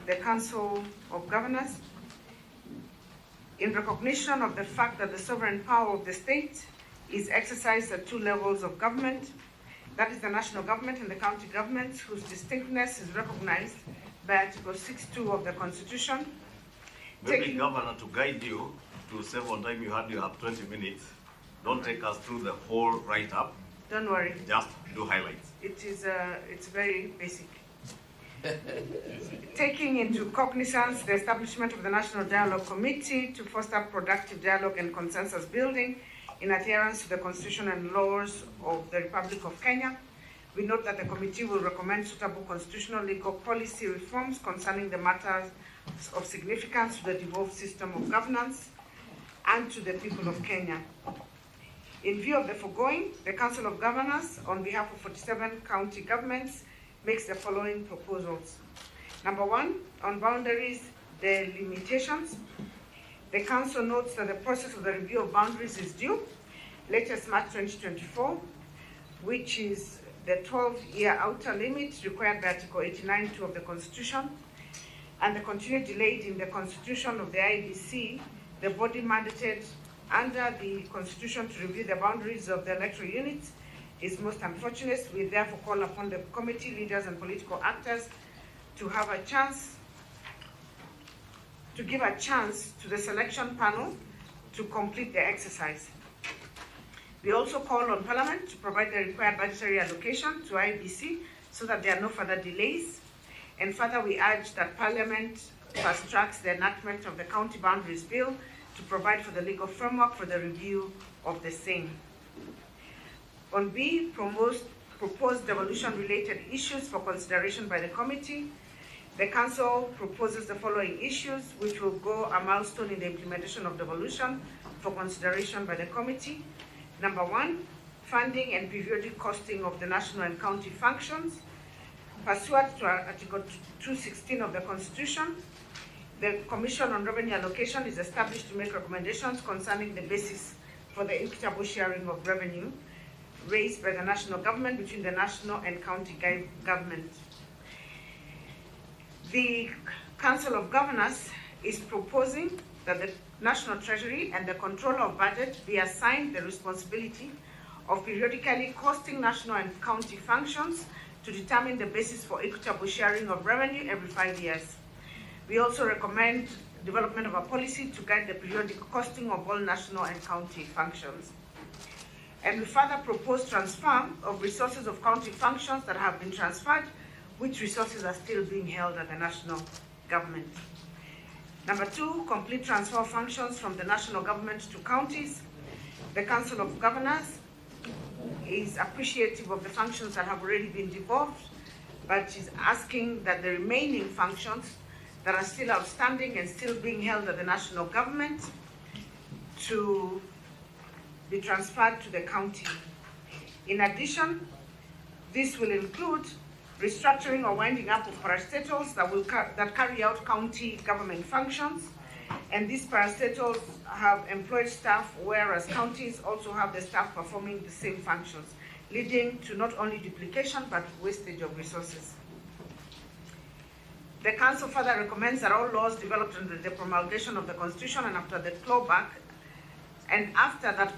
the Council of Governors in recognition of the fact that the sovereign power of the state is exercised at 2 levels of government. That is the national government and the county governments, whose distinctness is recognized by Article 6.2 of the Constitution. Maybe, Governor, to guide you, to save on time, you have 20 minutes. Don't take us through the whole write-up. Don't worry. Just do highlights. It is it's very basic. Taking into cognizance the establishment of the National Dialogue Committee to foster productive dialogue and consensus building in adherence to the Constitution and laws of the Republic of Kenya. We note that the committee will recommend suitable constitutional legal policy reforms concerning the matters of significance to the devolved system of governance and to the people of Kenya. In view of the foregoing, the Council of Governors, on behalf of 47 county governments, makes the following proposals. Number one, on boundaries delimitations. The Council notes that the process of the review of boundaries is due, latest March 2024, which is the 12-year outer limit required by Article 89(2) of the Constitution, and the continued delay in the constitution of the IEBC, the body mandated under the Constitution to review the boundaries of the electoral units, is most unfortunate. We therefore call upon the committee leaders and political actors to have a chance, to give a chance to the selection panel to complete the exercise. We also call on Parliament to provide the required budgetary allocation to IEBC so that there are no further delays. And further, we urge that Parliament fast-tracks the enactment of the County Boundaries Bill to provide for the legal framework for the review of the same. On B, proposed devolution-related issues for consideration by the committee. The Council proposes the following issues, which will go a milestone in the implementation of devolution for consideration by the committee. Number one, funding and periodic costing of the national and county functions. Pursuant to Article 216 of the Constitution, the Commission on Revenue Allocation is established to make recommendations concerning the basis for the equitable sharing of revenue raised by the national government between the national and county government. The Council of Governors is proposing that the National Treasury and the Controller of Budget be assigned the responsibility of periodically costing national and county functions to determine the basis for equitable sharing of revenue every 5 years. We also recommend development of a policy to guide the periodic costing of all national and county functions. And we further propose transfer of resources of county functions that have been transferred, which resources are still being held at the national government. Number two, complete transfer of functions from the national government to counties. The Council of Governors is appreciative of the functions that have already been devolved, but is asking that the remaining functions that are still outstanding and still being held at the national government to be transferred to the county. In addition, this will include restructuring or winding up of parastatals that carry out county government functions, and these parastatals have employed staff, whereas counties also have the staff performing the same functions, leading to not only duplication but wastage of resources. The Council further recommends that all laws developed under the promulgation of the Constitution and after that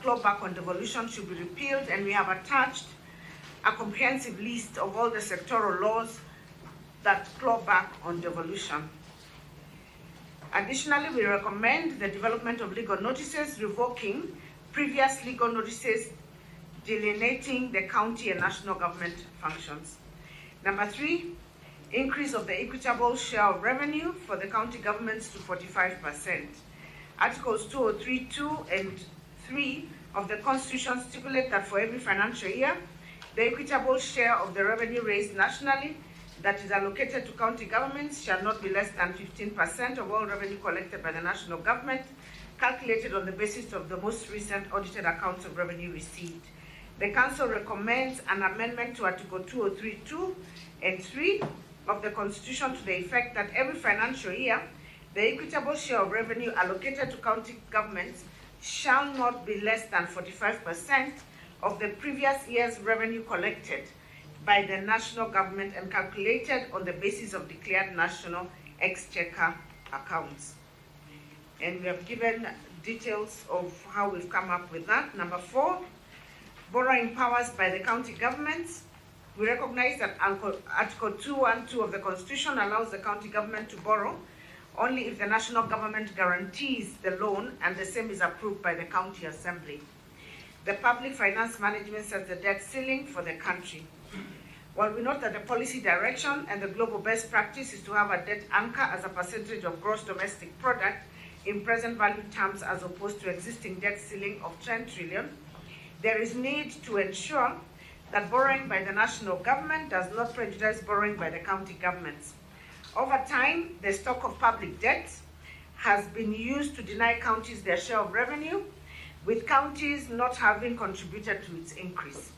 clawback on devolution should be repealed, and we have attached a comprehensive list of all the sectoral laws that claw back on devolution. Additionally, we recommend the development of legal notices revoking previous legal notices delineating the county and national government functions. Number three, increase of the equitable share of revenue for the county governments to 45%. Articles 203(2) and 3 of the Constitution stipulate that for every financial year, the equitable share of the revenue raised nationally that is allocated to county governments shall not be less than 15% of all revenue collected by the national government, calculated on the basis of the most recent audited accounts of revenue received. The Council recommends an amendment to Article 203(2) and 3 of the Constitution to the effect that every financial year, the equitable share of revenue allocated to county governments shall not be less than 45% of the previous year's revenue collected by the national government and calculated on the basis of declared national exchequer accounts. And we have given details of how we've come up with that. Number 4, borrowing powers by the county governments. We recognize that Article 212 of the Constitution allows the county government to borrow only if the national government guarantees the loan and the same is approved by the county assembly. The public finance management sets the debt ceiling for the country. While we note that the policy direction and the global best practice is to have a debt anchor as a percentage of gross domestic product, in present value terms as opposed to existing debt ceiling of 10 trillion, there is need to ensure that borrowing by the national government does not prejudice borrowing by the county governments. Over time, the stock of public debt has been used to deny counties their share of revenue, with counties not having contributed to its increase.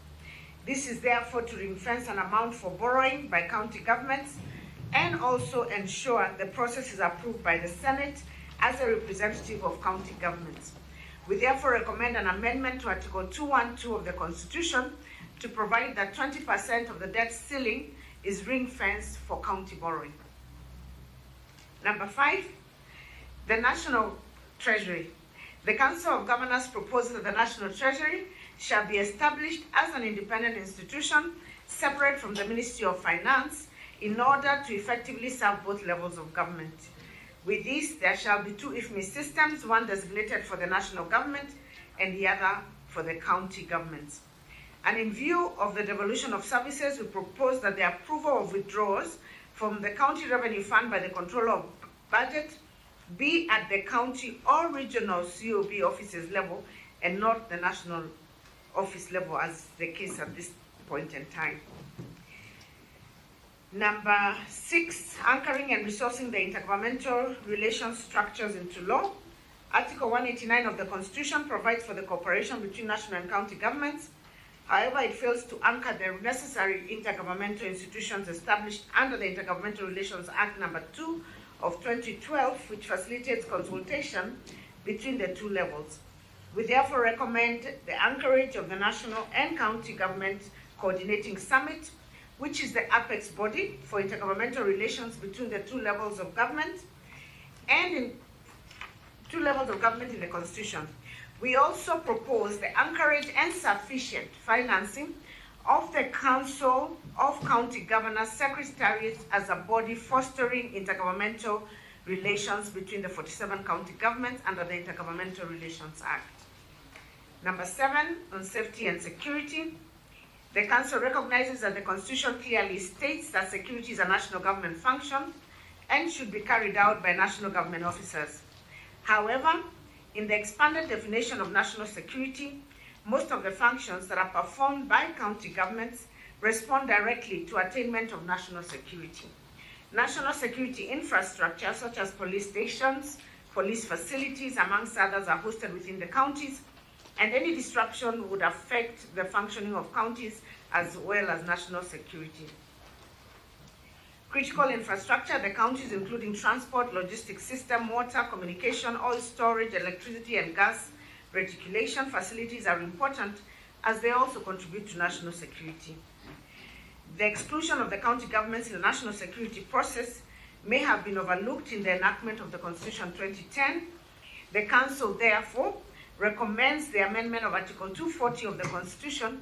This is therefore to ring-fence an amount for borrowing by county governments and also ensure the process is approved by the Senate as a representative of county governments. We therefore recommend an amendment to Article 212 of the Constitution to provide that 20% of the debt ceiling is ring-fenced for county borrowing. Number 5, the National Treasury. The Council of Governors proposes that the National Treasury shall be established as an independent institution separate from the Ministry of Finance in order to effectively serve both levels of government. With this, there shall be 2 IFMI systems, one designated for the national government and the other for the county governments. And in view of the devolution of services, we propose that the approval of withdrawals from the County Revenue Fund by the Controller of Budget be at the county or regional COB offices level and not the national office level, as the case at this point in time. Number 6, anchoring and resourcing the intergovernmental relations structures into law. Article 189 of the Constitution provides for the cooperation between national and county governments. However, it fails to anchor the necessary intergovernmental institutions established under the Intergovernmental Relations Act No. 2 of 2012, which facilitates consultation between the 2 levels. We therefore recommend the anchorage of the national and county government coordinating summit, which is the apex body for intergovernmental relations between the 2 levels of government and in 2 levels of government in the Constitution. We also propose the anchorage and sufficient financing of the Council of County Governors Secretariats as a body fostering intergovernmental relations between the 47 county governments under the Intergovernmental Relations Act. Number 7, on safety and security. The Council recognizes that the Constitution clearly states that security is a national government function and should be carried out by national government officers. However, in the expanded definition of national security, most of the functions that are performed by county governments respond directly to attainment of national security. National security infrastructure, such as police stations, police facilities, amongst others, are hosted within the counties, and any disruption would affect the functioning of counties as well as national security. Critical infrastructure, the counties including transport, logistics system, water, communication, oil storage, electricity and gas reticulation facilities are important as they also contribute to national security. The exclusion of the county governments in the national security process may have been overlooked in the enactment of the Constitution 2010. The Council therefore recommends the amendment of Article 240 of the Constitution,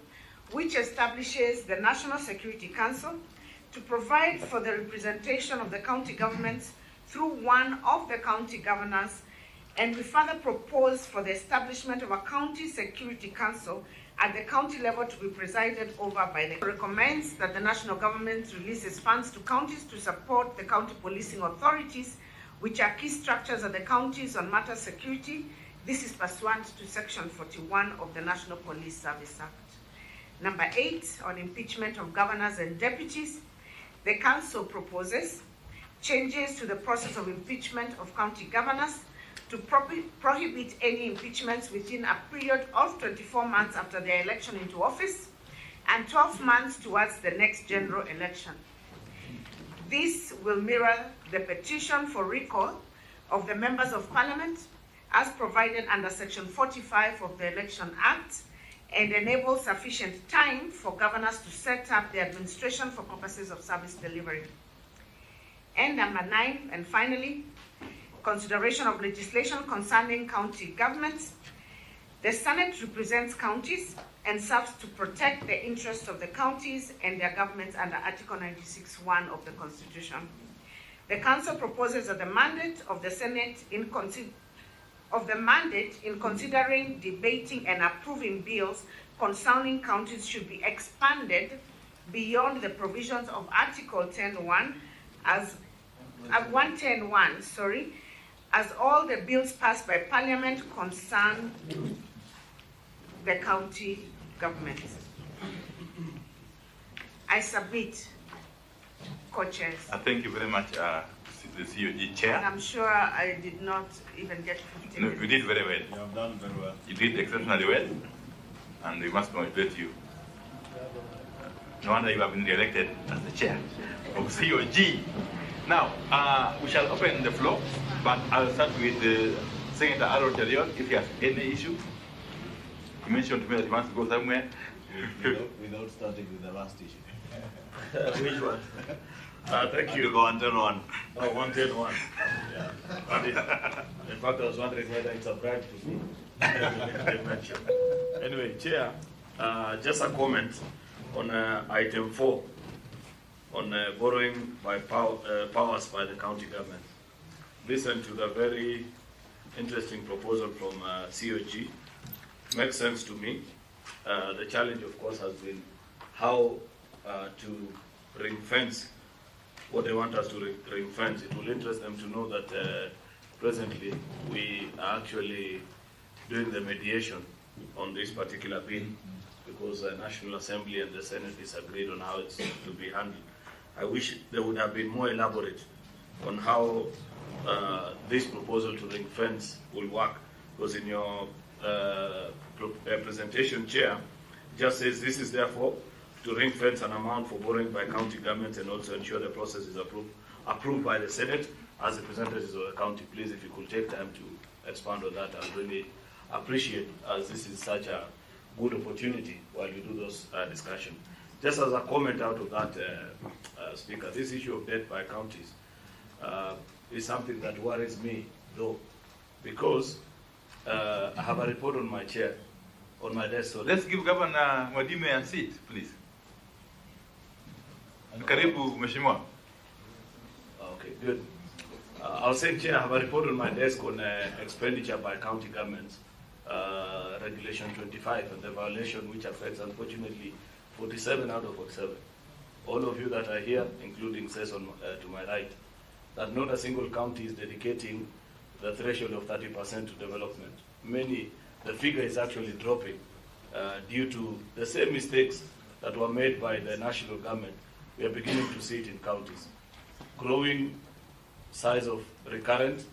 which establishes the National Security Council to provide for the representation of the county governments through one of the county governors, and we further propose for the establishment of a county security council at the county level to be presided over by the recommends that the national government releases funds to counties to support the county policing authorities, which are key structures of the counties on matters security. This is pursuant to Section 41 of the National Police Service Act. Number 8, on impeachment of governors and deputies. The Council proposes changes to the process of impeachment of county governors to prohibit any impeachments within a period of 24 months after their election into office and 12 months towards the next general election. This will mirror the petition for recall of the members of Parliament as provided under Section 45 of the Election Act and enable sufficient time for governors to set up the administration for purposes of service delivery. And number 9, and finally, consideration of legislation concerning county governments. The Senate represents counties and serves to protect the interests of the counties and their governments under Article 96(1) of the Constitution. The Council proposes that the mandate of the Senate in considering, debating, and approving bills concerning counties should be expanded beyond the provisions of Article 110(1), as all the bills passed by Parliament concern the county government. I submit, co-chairs. Thank you very much, the COG chair. And I'm sure I did not even get 15 minutes. You did very well. You have done very well. You did exceptionally well, and we must congratulate you. No wonder you have been re-elected as the chair of COG. Now, we shall open the floor, but I'll start with Senator Aaron Chariot, if he has any issue. He mentioned to me that he wants to go somewhere. Without starting with the last issue. Which one? Thank you. Go 110-1. Oh, 110-1. Yeah. In fact, I was wondering whether it's a bribe to me. Anyway, Chair, just a comment on item 4 on borrowing by powers by the county government. Listen to the very interesting proposal from COG. Makes sense to me. The challenge, of course, has been how to ring fence what they want us to ring fence. It will interest them to know that presently we are actually doing the mediation on this particular bill because the National Assembly and the Senate disagreed on how it's to be handled. I wish they would have been more elaborate on how this proposal to ring fence will work, because in your presentation, Chair, just says this is therefore to ring fence an amount for borrowing by county governments and also ensure the process is approved by the Senate as representatives of the county. Please, if you could take time to expand on that, I'd really appreciate, as this is such a good opportunity while we do those discussions. Just as a comment out of that, Speaker, this issue of debt by counties is something that worries me, though, because I have a report on my chair, on my desk. So let's give Governor Mwadime a seat, please. Karibu, Mheshimiwa. Okay, good. I was saying, Chair, I have a report on my desk on expenditure by county governments, Regulation 25, and the violation which affects, unfortunately, 47 out of 47. All of you that are here, including Sesson to my right, that not a single county is dedicating the threshold of 30% to development. The figure is actually dropping due to the same mistakes that were made by the national government. We are beginning to see it in counties. Growing size of recurrent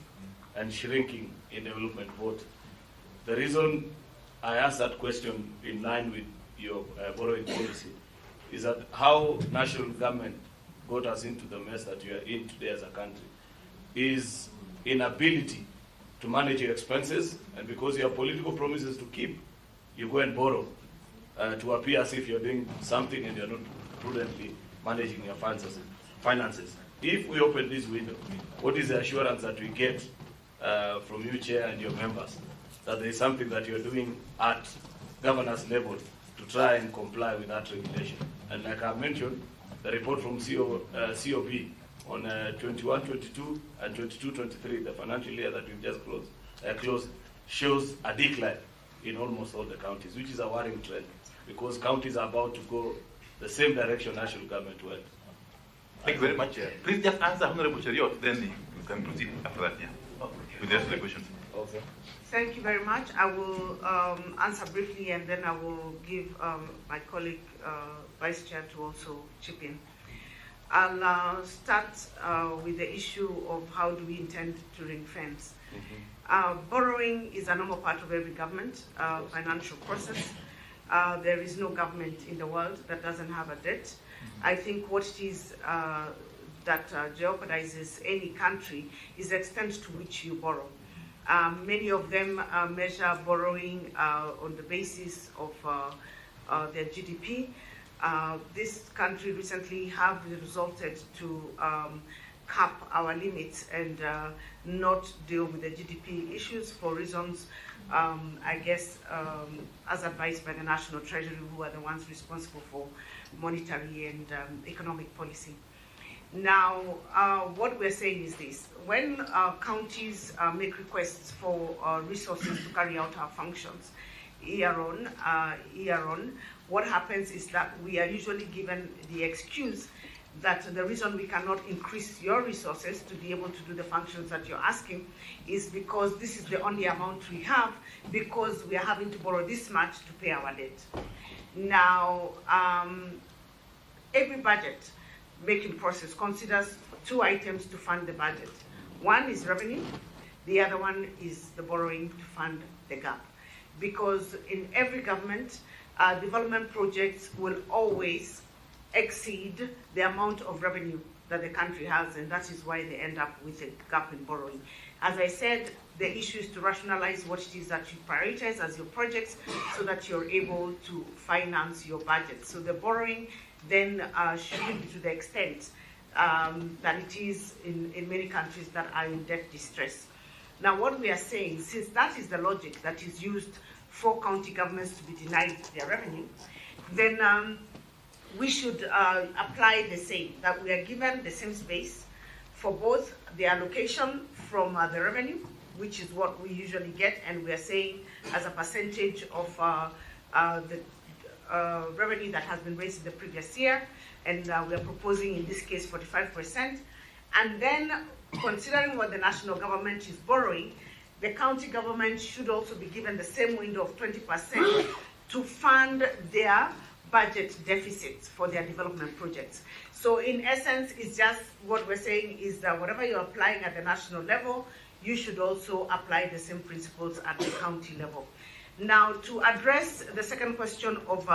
and shrinking in development vote. The reason I asked that question in line with your borrowing policy is that how national government got us into the mess that we are in today as a country is inability to manage your expenses, and because you have political promises to keep, you go and borrow to appear as if you're doing something and you're not prudently managing your finances. If we open this window, what is the assurance that we get from you, Chair, and your members, that there is something that you're doing at governor's level to try and comply with that regulation? And like I mentioned, the report from COB on 21-22 and 22-23, the financial year that we've just closed, shows a decline in almost all the counties, which is a worrying trend, because counties are about to go the same direction national government went. Thank you very much, Chair. Please just answer Honorable Chariot, then you can proceed after that, with the rest of the questions. Okay. Thank you very much. I will answer briefly, and then I will give my colleague, Vice Chair, to also chip in. I'll start with the issue of how do we intend to ring fence. Borrowing is a normal part of every government financial process. There is no government in the world that doesn't have a debt. I think what it is that jeopardizes any country is the extent to which you borrow. Many of them measure borrowing on the basis of their GDP. This country recently have resulted to cap our limits and not deal with the GDP issues for reasons, I guess, as advised by the National Treasury, who are the ones responsible for monetary and economic policy. Now, what we're saying is this. When counties make requests for resources to carry out our functions, year on, what happens is that we are usually given the excuse that the reason we cannot increase your resources to be able to do the functions that you're asking is because this is the only amount we have, because we are having to borrow this much to pay our debt. Now, every budget making process considers two items to fund the budget. One is revenue, the other one is the borrowing to fund the gap. Because in every government, development projects will always exceed the amount of revenue that the country has, and that is why they end up with a gap in borrowing. As I said, the issue is to rationalize what it is that you prioritize as your projects so that you're able to finance your budget. So the borrowing then shouldn't be to the extent that it is in many countries that are in debt distress. Now, what we are saying, since that is the logic that is used for county governments to be denied their revenue, then we should apply the same, that we are given the same space for both the allocation from the revenue, which is what we usually get, and we are saying as a percentage of the revenue that has been raised in the previous year, and we are proposing in this case 45%. And then, considering what the national government is borrowing, the county government should also be given the same window of 20% to fund their budget deficits for their development projects. So in essence, it's just what we're saying is that whatever you're applying at the national level, you should also apply the same principles at the county level. Now, to address the second question of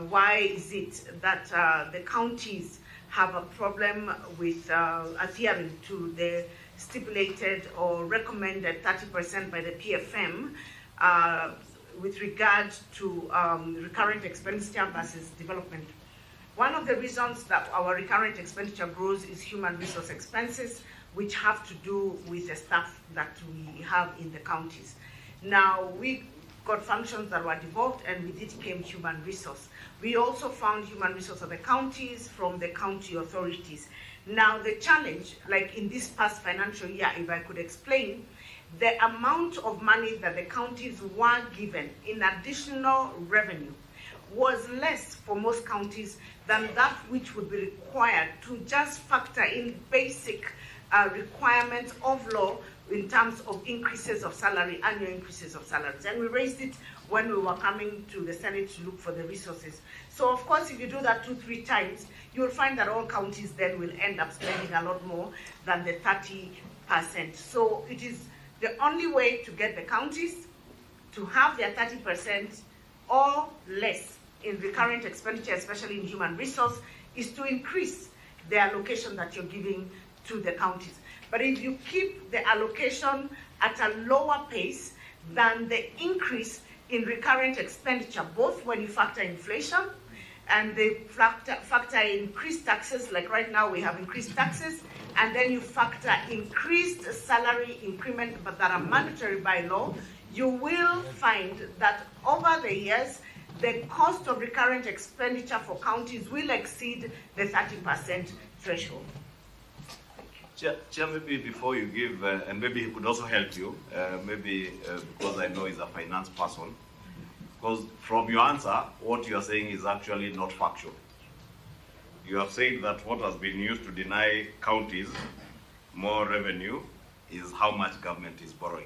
why is it that the counties have a problem with adhering to the stipulated or recommended 30% by the PFM with regard to recurrent expenditure versus development. One of the reasons that our recurrent expenditure grows is human resource expenses, which have to do with the staff that we have in the counties. Now, we got functions that were devolved, and we did claim human resource. We also found human resource of the counties from the county authorities. Now, the challenge, like in this past financial year, if I could explain, the amount of money that the counties were given in additional revenue was less for most counties than that which would be required to just factor in basic requirements of law in terms of increases of salary, annual increases of salaries. And we raised it when we were coming to the Senate to look for the resources. So of course, if you do that 2-3 times, you'll find that all counties then will end up spending a lot more than the 30%. So it is the only way to get the counties to have their 30% or less in recurrent expenditure, especially in human resource, is to increase the allocation that you're giving to the counties. But if you keep the allocation at a lower pace than the increase in recurrent expenditure, both when you factor inflation and they factor increased taxes, like right now we have increased taxes, and then you factor increased salary increment but that are mandatory by law, you will find that over the years, the cost of recurrent expenditure for counties will exceed the 30% threshold. Chair, maybe before you give, and maybe he could also help you, because I know he's a finance person, because from your answer, what you are saying is actually not factual. You have said that what has been used to deny counties more revenue is how much government is borrowing.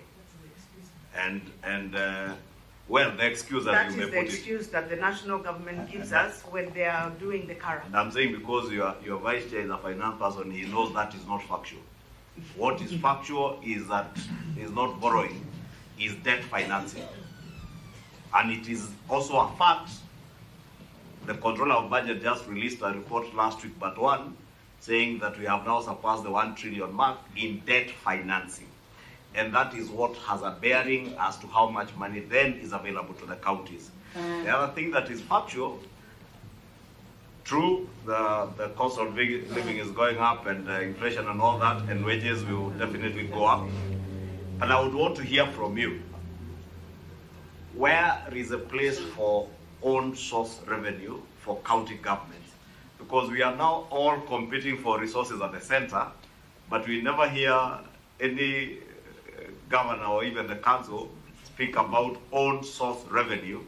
Well, the excuse that you may put it. That is the excuse that the national government gives us when they are doing the CARA. And I'm saying because your vice chair is a finance person, he knows that is not factual. What is factual is that is not borrowing, is debt financing. And it is also a fact, the Controller of Budget just released a report last week, but one, saying that we have now surpassed the 1 trillion mark in debt financing. And that is what has a bearing as to how much money then is available to the counties. The other thing that is factual, true, the cost of living is going up and inflation and all that, and wages will definitely go up. And I would want to hear from you, where is a place for own source revenue for county governments? Because we are now all competing for resources at the center, but we never hear any governor or even the council speak about own source revenue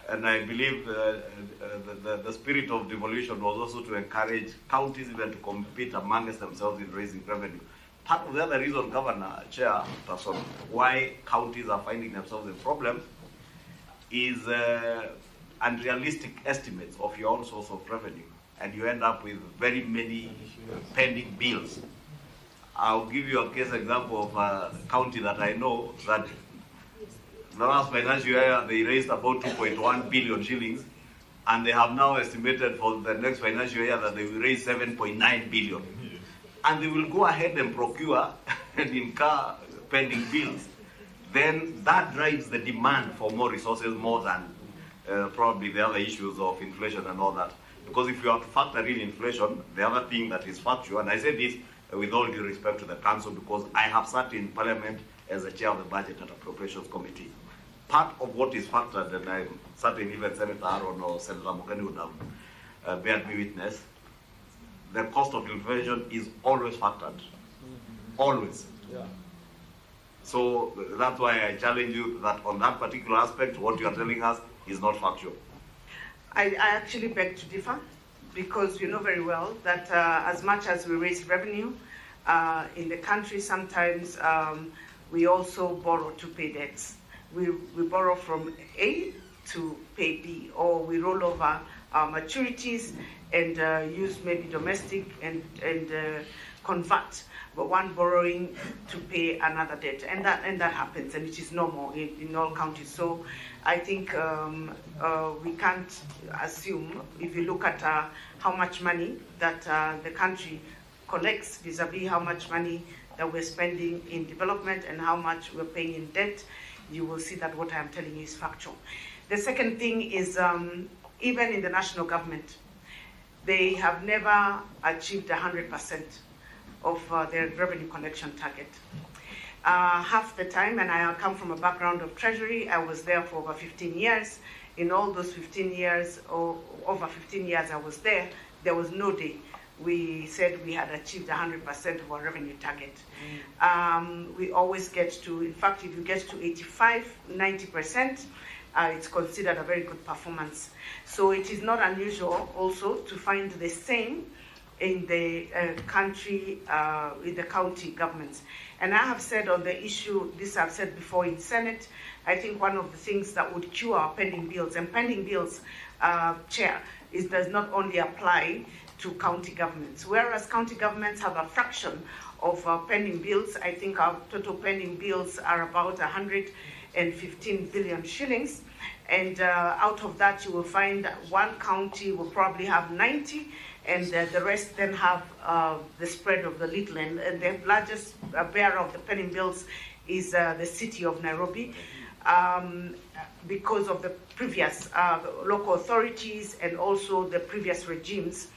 And I believe the spirit of devolution was also to encourage counties even to compete amongst themselves in raising revenue. Part of the other reason, Governor, Chairperson, why counties are finding themselves in problems is unrealistic estimates of your own source of revenue. And you end up with very many pending bills. I'll give you a case example of a county that I know that the last financial year they raised about 2.1 billion shillings, and they have now estimated for the next financial year that they will raise 7.9 billion. And they will go ahead and procure and incur pending bills. Then that drives the demand for more resources more than probably the other issues of inflation and all that. Because if you have to factor in inflation, the other thing that is factual, and I say this with all due respect to the council, because I have sat in parliament as the chair of the Budget and Appropriations Committee. Part of what is factored, and I'm certain even Senator Aaron or Senator Mukani would have bear me witness, the cost of inflation is always factored. Always. Yeah. So that's why I challenge you that on that particular aspect, what you are telling us is not factual. I actually beg to differ, because you know very well that as much as we raise revenue in the country, sometimes we also borrow to pay debts. We borrow from A to pay B, or we roll over our maturities and use maybe domestic and convert, but one borrowing to pay another debt, and that happens, and it is normal in all counties. So I think we can't assume, if you look at how much money that the country collects vis-a-vis how much money that we're spending in development and how much we're paying in debt, you will see that what I'm telling you is factual. The second thing is, even in the national government, they have never achieved 100% of their revenue collection target. Half the time, and I come from a background of Treasury, I was there for over 15 years. In all those 15 years, or over 15 years I was there was no day we said we had achieved 100% of our revenue target. We always get to, in fact, if you get to 85, 90%, it's considered a very good performance. So it is not unusual also to find the same in the country, in the county governments. And I have said on the issue, this I've said before in Senate, I think one of the things that would cure our pending bills, and pending bills, Chair, does not only apply to county governments. Whereas county governments have a fraction of pending bills, I think our total pending bills are about 115 billion shillings. And out of that, you will find that one county will probably have 90, and the rest then have the spread of the little. And the largest bearer of the pending bills is the city of Nairobi, because of the previous local authorities and also the previous regimes.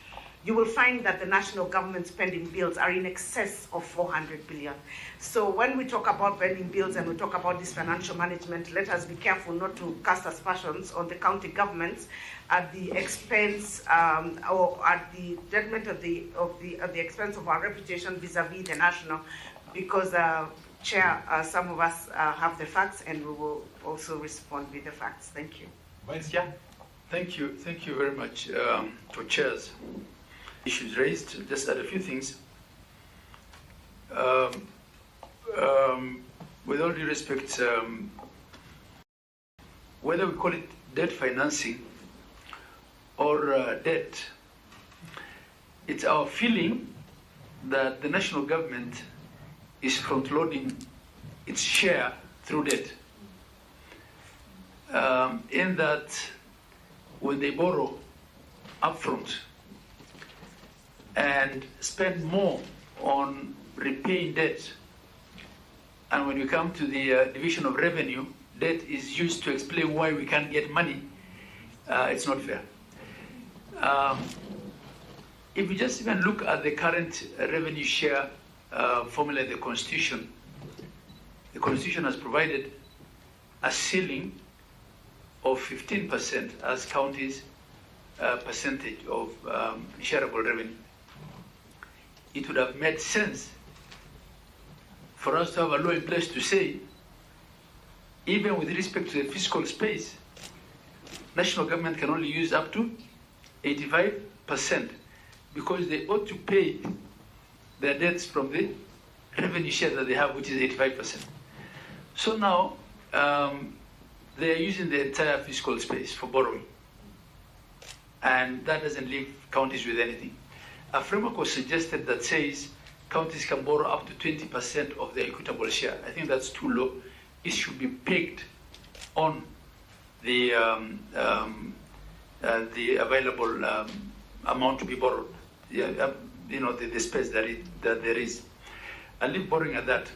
You will find that the national government's pending bills are in excess of 400 billion. So when we talk about pending bills and we talk about this financial management, let us be careful not to cast aspersions on the county governments at the expense or at the detriment of the expense of our reputation vis-a-vis the national, because Chair, some of us have the facts, and we will also respond with the facts. Thank you. Vice Chair. Thank you very much to chairs. Issues raised, just add a few things. With all due respect, whether we call it debt financing or debt, it's our feeling that the national government is front-loading its share through debt. In that, when they borrow upfront and spend more on repaying debt, and when we come to the division of revenue, debt is used to explain why we can't get money, it's not fair. If we just even look at the current revenue share formula in the Constitution has provided a ceiling of 15% as counties' percentage of shareable revenue. It would have made sense for us to have a law in place to say, even with respect to the fiscal space, national government can only use up to 85% because they ought to pay their debts from the revenue share that they have, which is 85%. So now they are using the entire fiscal space for borrowing, and that doesn't leave counties with anything. A framework was suggested that says counties can borrow up to 20% of their equitable share. I think that's too low. It should be pegged on the available amount to be borrowed. You know, the space that there is. I'll leave borrowing at that.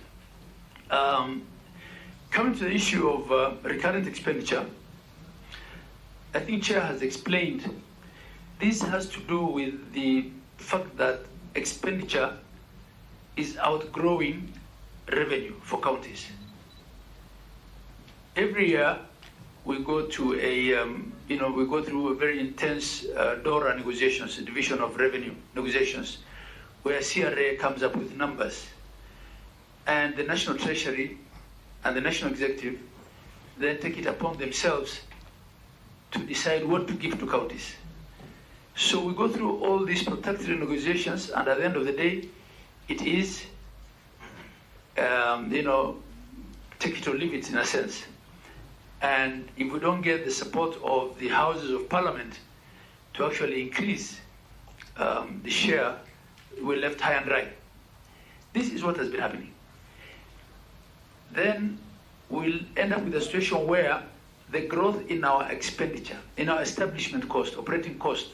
Coming to the issue of recurrent expenditure, I think Chair has explained this has to do with the fact that expenditure is outgrowing revenue for counties. Every year we go to we go through a very intense DORA negotiations, division of revenue negotiations, where CRA comes up with numbers, and the National Treasury and the National Executive then take it upon themselves to decide what to give to counties. So we go through all these protectory negotiations, and at the end of the day, it is, take it or leave it in a sense. And if we don't get the support of the Houses of Parliament to actually increase the share, we're left high and dry. This is what has been happening. Then we'll end up with a situation where the growth in our expenditure, in our establishment cost, operating cost,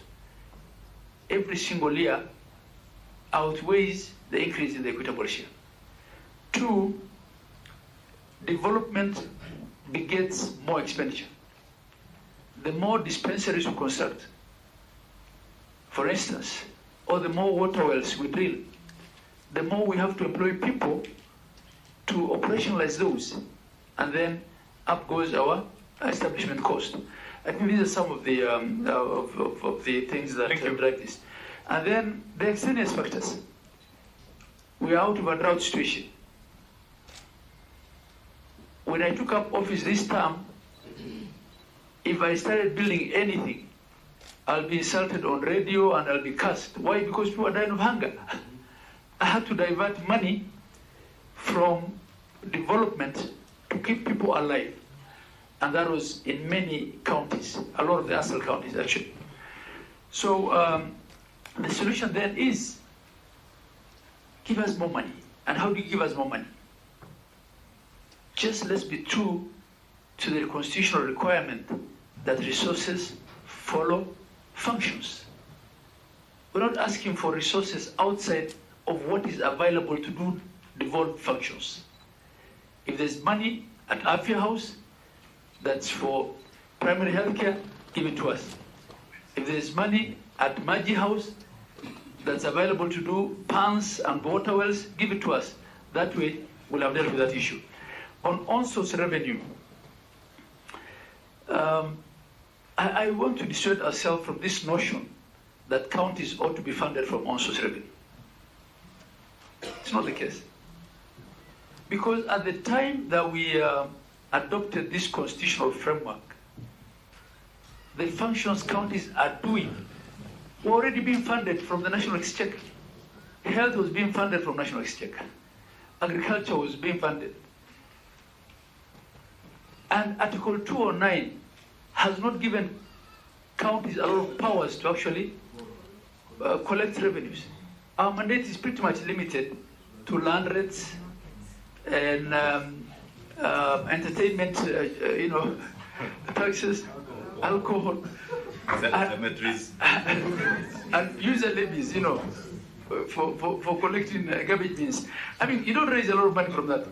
every single year outweighs the increase in the equitable share. 2, development begets more expenditure. The more dispensaries we construct, for instance, or the more water wells we drill, the more we have to employ people to operationalize those, and then up goes our establishment cost. I think these are some of the things that drive this. And then the extraneous factors. We are out of a drought situation. When I took up office this term, if I started building anything, I'll be insulted on radio and I'll be cursed. Why? Because people are dying of hunger. I had to divert money from development to keep people alive. And that was in many counties, a lot of the ASAL counties actually. So the solution then is give us more money. And how do you give us more money? Just let's be true to the constitutional requirement that resources follow functions. We're not asking for resources outside of what is available to do devolved functions. If there's money at Afia House that's for primary health care, give it to us. If there's money at Maji House that's available to do ponds and water wells, give it to us. That way, we'll have dealt with that issue. On on-source revenue, I want to dissuade ourselves from this notion that counties ought to be funded from on-source revenue. It's not the case. Because at the time that we adopted this constitutional framework, the functions counties are doing were already being funded from the National Exchequer. Health was being funded from National Exchequer. Agriculture was being funded. And Article 209 has not given counties a lot of powers to actually collect revenues. Our mandate is pretty much limited to land rates and entertainment, taxes, alcohol, and user levies, for collecting garbage bins. I mean, you don't raise a lot of money from that,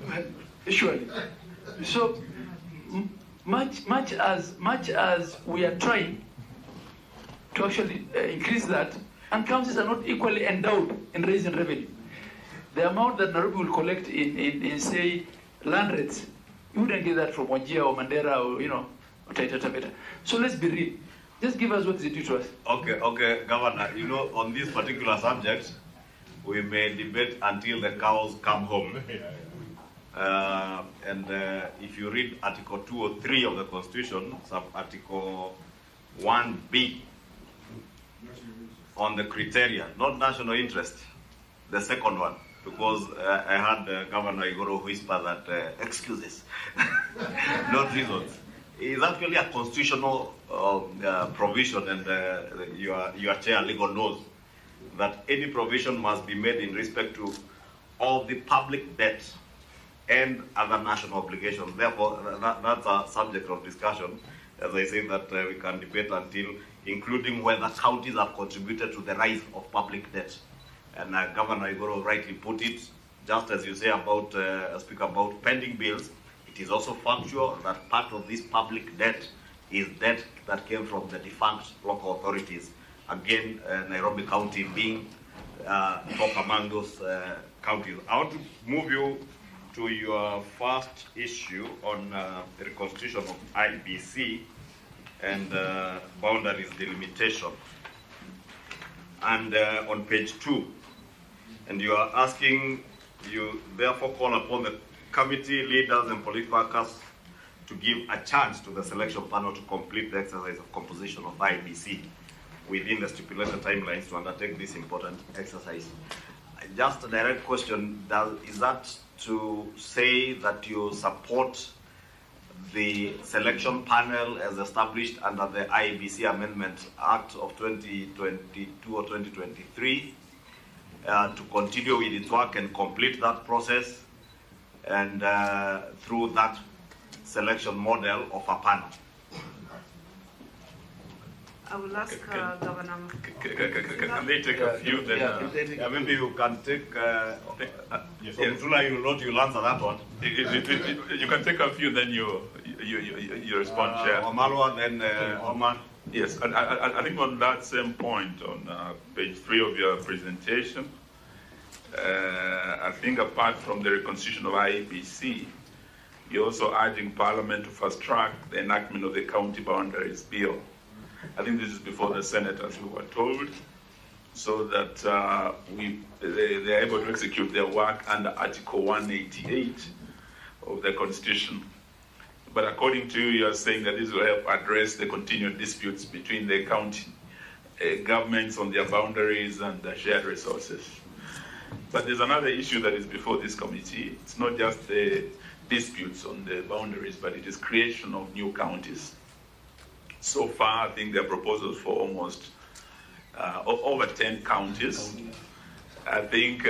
surely. So much as we are trying to actually increase that, and counties are not equally endowed in raising revenue. The amount that Nairobi will collect in say, land rates, you wouldn't get that from Wajir or Mandera or, Taita Taveta. So let's be real. Just give us what is due to us. Okay, Governor, on this particular subject, we may debate until the cows come home. And if you read Article 203 of the Constitution, sub-Article 1B on the criteria, not national interest, the second one, because I heard Governor Igoro whisper that excuses, not reasons. It's actually a constitutional provision, and your chair legal knows that any provision must be made in respect to all the public debt and other national obligations. Therefore, that's a subject of discussion. As I say, that we can debate until, including whether counties have contributed to the rise of public debt. And Governor Igoro rightly put it, just as you say about, speak about pending bills, it is also factual that part of this public debt is debt that came from the defunct local authorities. Again, Nairobi County being top among those counties. I want to move you to your first issue on the reconstitution of IEBC and boundaries delimitation. And on page 2, and you are asking, you therefore call upon the committee leaders and political workers to give a chance to the selection panel to complete the exercise of composition of IEBC within the stipulated timelines to undertake this important exercise. Just a direct question, is that to say that you support the selection panel as established under the IEBC Amendment Act of 2022 or 2023 to continue with its work and complete that process, and through that selection model of a panel? I will ask Governor. Can they take a few then? Maybe you can take, you'll answer that one. You can take a few, then you respond, Chair. Omalwa, then Omar. Yes, and I think on that same point, on page 3 of your presentation, I think apart from the reconstitution of IEBC, you're also urging Parliament to fast track the enactment of the County Boundaries Bill. I think this is before the Senate, as we were told, so that they're able to execute their work under Article 188 of the Constitution. But according to you, you are saying that this will help address the continued disputes between the county governments on their boundaries and the shared resources. But there's another issue that is before this committee. It's not just the disputes on the boundaries, but it is creation of new counties. So far, I think there are proposals for almost over 10 counties. I think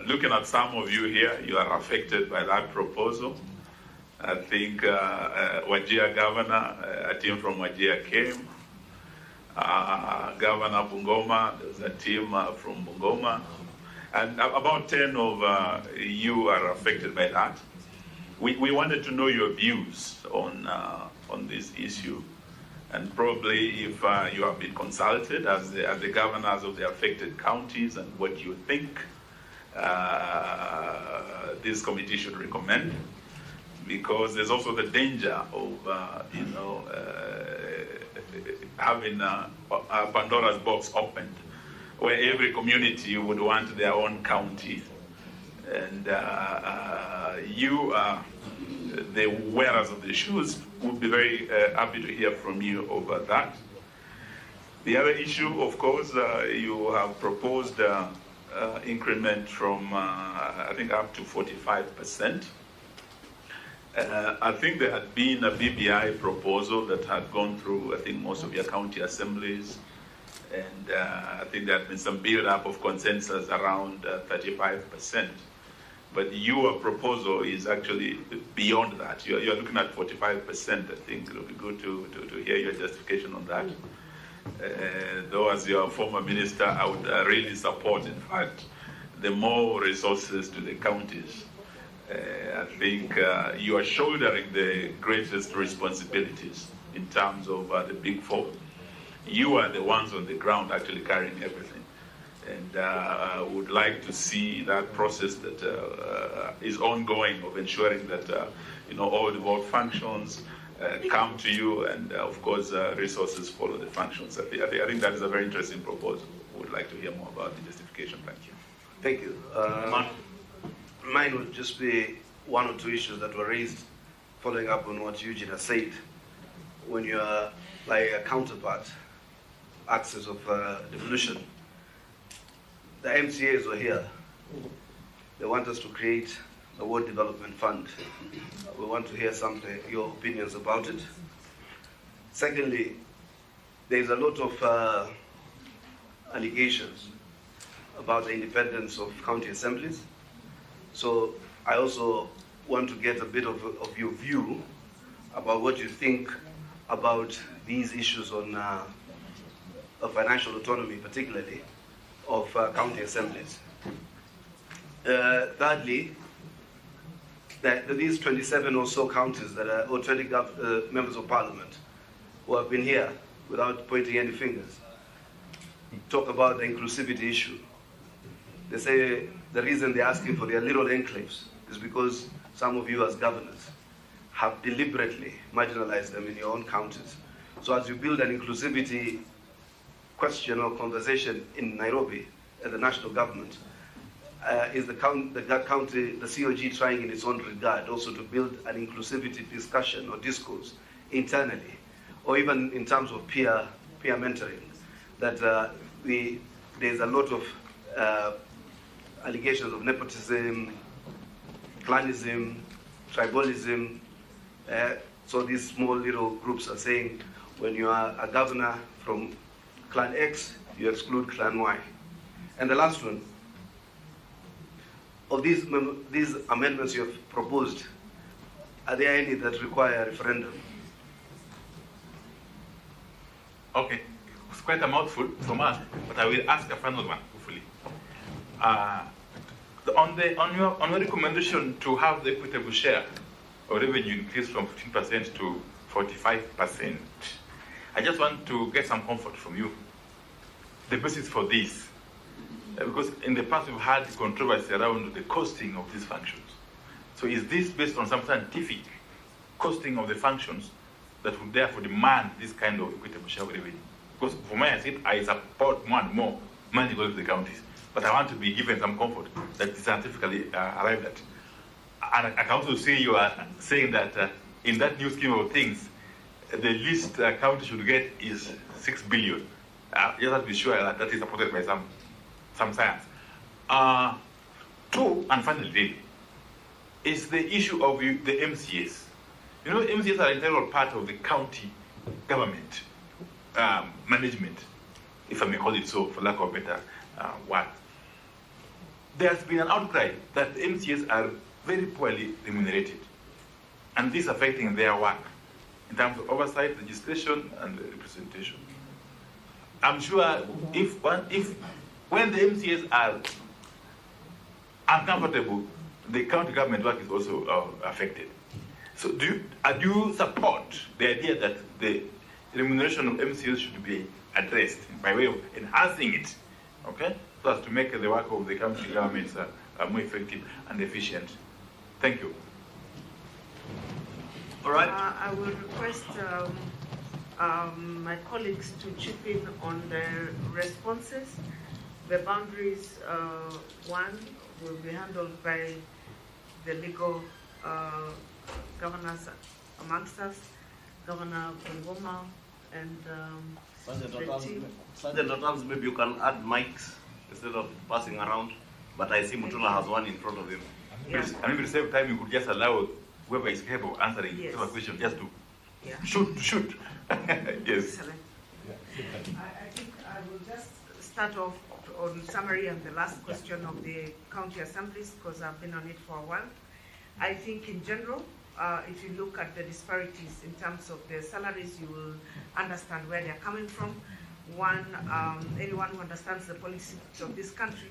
looking at some of you here, you are affected by that proposal. I think Wajir Governor, a team from Wajir came. Governor Bungoma, there's a team from Bungoma. And about 10 of you are affected by that. We wanted to know your views on this issue. And probably if you have been consulted as the governors of the affected counties and what you think this committee should recommend, because there's also the danger of having a Pandora's box opened, where every community would want their own county, and you are the wearers of the shoes. Would be very happy to hear from you over that. The other issue, of course, you have proposed increment from, I think, up to 45%. I think there had been a BBI proposal that had gone through, I think, most of your county assemblies. And I think there had been some build-up of consensus around 35%. But your proposal is actually beyond that. You're looking at 45%. I think it'll be good to hear your justification on that. Though as your former minister, I would really support, in fact, the more resources to the counties. I think you are shouldering the greatest responsibilities in terms of the big four. You are the ones on the ground actually carrying everything. And I would like to see that process that is ongoing of ensuring that all the vote functions come to you, and of course resources follow the functions. I think that is a very interesting proposal. Would like to hear more about the justification. Thank you. Thank you. Mine would just be one or two issues that were raised following up on what Eugene has said. when you are like a counterpart, axis of devolution. The MCAs are here. They want us to create a World Development Fund. We want to hear your opinions about it. Secondly, there's a lot of allegations about the independence of county assemblies. So I also want to get a bit of your view about what you think about these issues on financial autonomy, particularly of county assemblies. Thirdly, these 27 or so counties that are, or 20 members of parliament who have been here without pointing any fingers, talk about the inclusivity issue. They say the reason they're asking for their little enclaves is because some of you as governors have deliberately marginalized them in your own counties. So as you build an inclusivity question or conversation in Nairobi at the national government, is the county, the COG trying in its own regard also to build an inclusivity discussion or discourse internally, or even in terms of peer mentoring, that there's a lot of allegations of nepotism, clanism, tribalism. So these small little groups are saying, when you are a governor from clan X, you exclude clan Y. And the last one, of these amendments you have proposed, are there any that require a referendum? Okay, it's quite a mouthful from us, but I will ask a final one, hopefully. On your recommendation to have the equitable share of revenue increase from 15% to 45%, I just want to get some comfort from you. The basis for this, because in the past we've had controversy around the costing of these functions. So is this based on some scientific costing of the functions that would therefore demand this kind of equitable share of revenue? Because for my seat, I support more and more money going to the counties, but I want to be given some comfort that is scientifically arrived at. And I can also see you are saying that in that new scheme of things, the least county should get is 6 billion. You have to be sure that that is supported by some science. Two, and finally, really, is the issue of the MCAs. You know, MCAs are an integral part of the county government management, if I may call it so, for lack of a better word. There's been an outcry that the MCAs are very poorly remunerated, and this affecting their work in terms of oversight, legislation, and representation. I'm sure when the MCAs are uncomfortable, the county government work is also affected. So do you support the idea that the remuneration of MCAs should be addressed by way of enhancing it, okay, so as to make the work of the county governments more effective and efficient? Thank you. All right. I will request my colleagues to chip in on the responses. The boundaries, one, will be handled by the legal governors amongst us, Governor Bungoma and the team. Sergeant, maybe you can add mics instead of passing around, but I see Mutula has one in front of him. Please, and maybe at the same time you could just allow whoever is capable of answering the question just to shoot. Yes. Excellent. I think I will just start off on summary and the last question of the county assemblies, because I've been on it for a while. I think in general, if you look at the disparities in terms of their salaries, you will understand where they're coming from. One, anyone who understands the politics of this country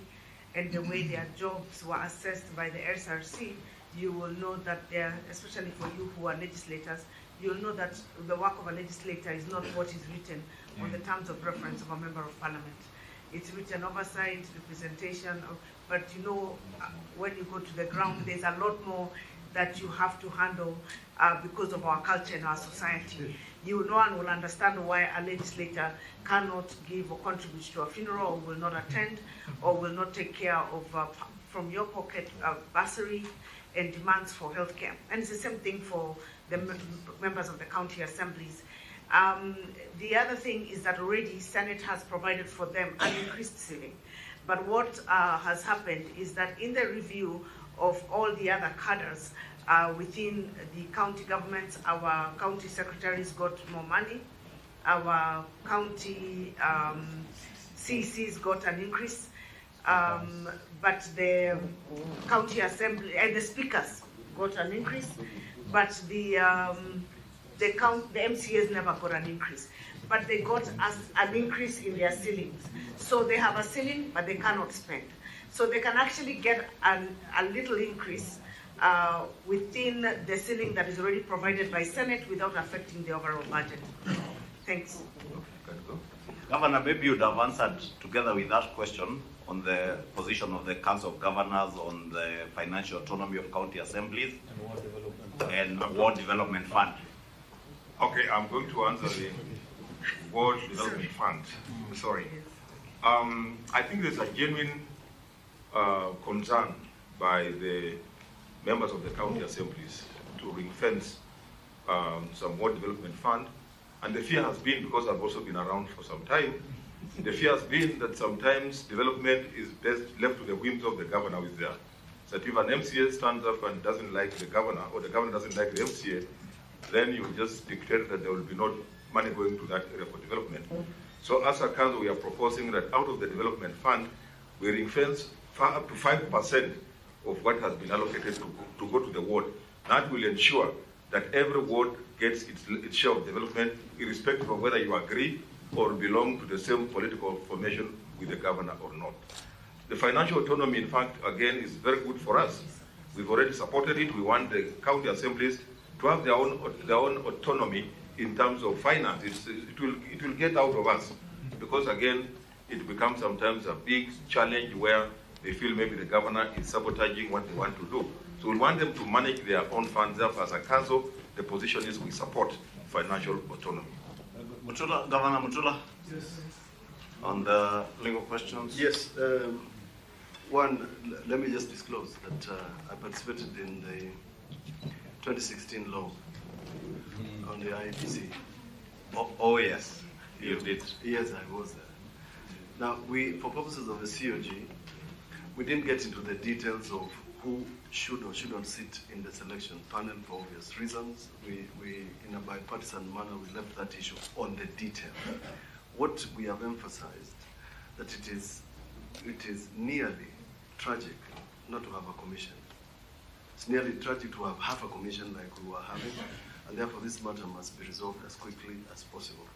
and the way their jobs were assessed by the SRC, you will know that they're, especially for you who are legislators, you'll know that the work of a legislator is not what is written on the terms of reference of a member of parliament. It's written oversight, representation, but you know, when you go to the ground, there's a lot more that you have to handle because of our culture and our society. You, no one will understand why a legislator cannot give or contribute to a funeral, or will not attend, or will not take care of, from your pocket, bursary and demands for healthcare. And it's the same thing for the members of the county assemblies. The other thing is that already Senate has provided for them an increased ceiling. But what has happened is that in the review of all the other cadres within the county governments, our county secretaries got more money, our county CCs got an increase, but the county assembly and the speakers got an increase, but the MCAs never got an increase. But they got an increase in their ceilings. So they have a ceiling, but they cannot spend. So they can actually get a little increase within the ceiling that is already provided by Senate without affecting the overall budget. Thanks. Governor, maybe you'd have answered together with that question on the position of the Council of Governors on the financial autonomy of county assemblies and Ward Development Fund. Okay, I'm going to answer the Ward Development Fund. Sorry. I think there's a genuine concern by the members of the county assemblies to ring-fence some Ward Development Fund. And the fear has been, because I've also been around for some time, the fear has been that sometimes development is best left to the whims of the governor who is there. So that if an MCA stands up and doesn't like the governor, or the governor doesn't like the MCA, then you just dictate that there will be no money going to that area for development. So as a council, we are proposing that out of the development fund, we ring-fence up to 5% of what has been allocated to go to the ward. That will ensure that every ward gets its share of development, irrespective of whether you agree or belong to the same political formation with the governor or not. The financial autonomy, in fact, again, is very good for us. We've already supported it. We want the county assemblies to have their own autonomy in terms of finance. It will get out of us, because again, it becomes sometimes a big challenge where they feel maybe the governor is sabotaging what they want to do. So we want them to manage their own funds. Therefore, as a council, the position is we support financial autonomy. Mutula, Governor Mutula? Yes. On the legal questions? Yes. One, let me just disclose that I participated in the 2016 law on the IEBC. Oh yes, you did. Yes, I was there. Now, for purposes of the COG, we didn't get into the details of who should or shouldn't sit in the selection panel for obvious reasons. We in a bipartisan manner, we left that issue on the detail. What we have emphasized, that it is nearly tragic not to have a commission. It's nearly tragic to have half a commission like we were having, and therefore this matter must be resolved as quickly as possible,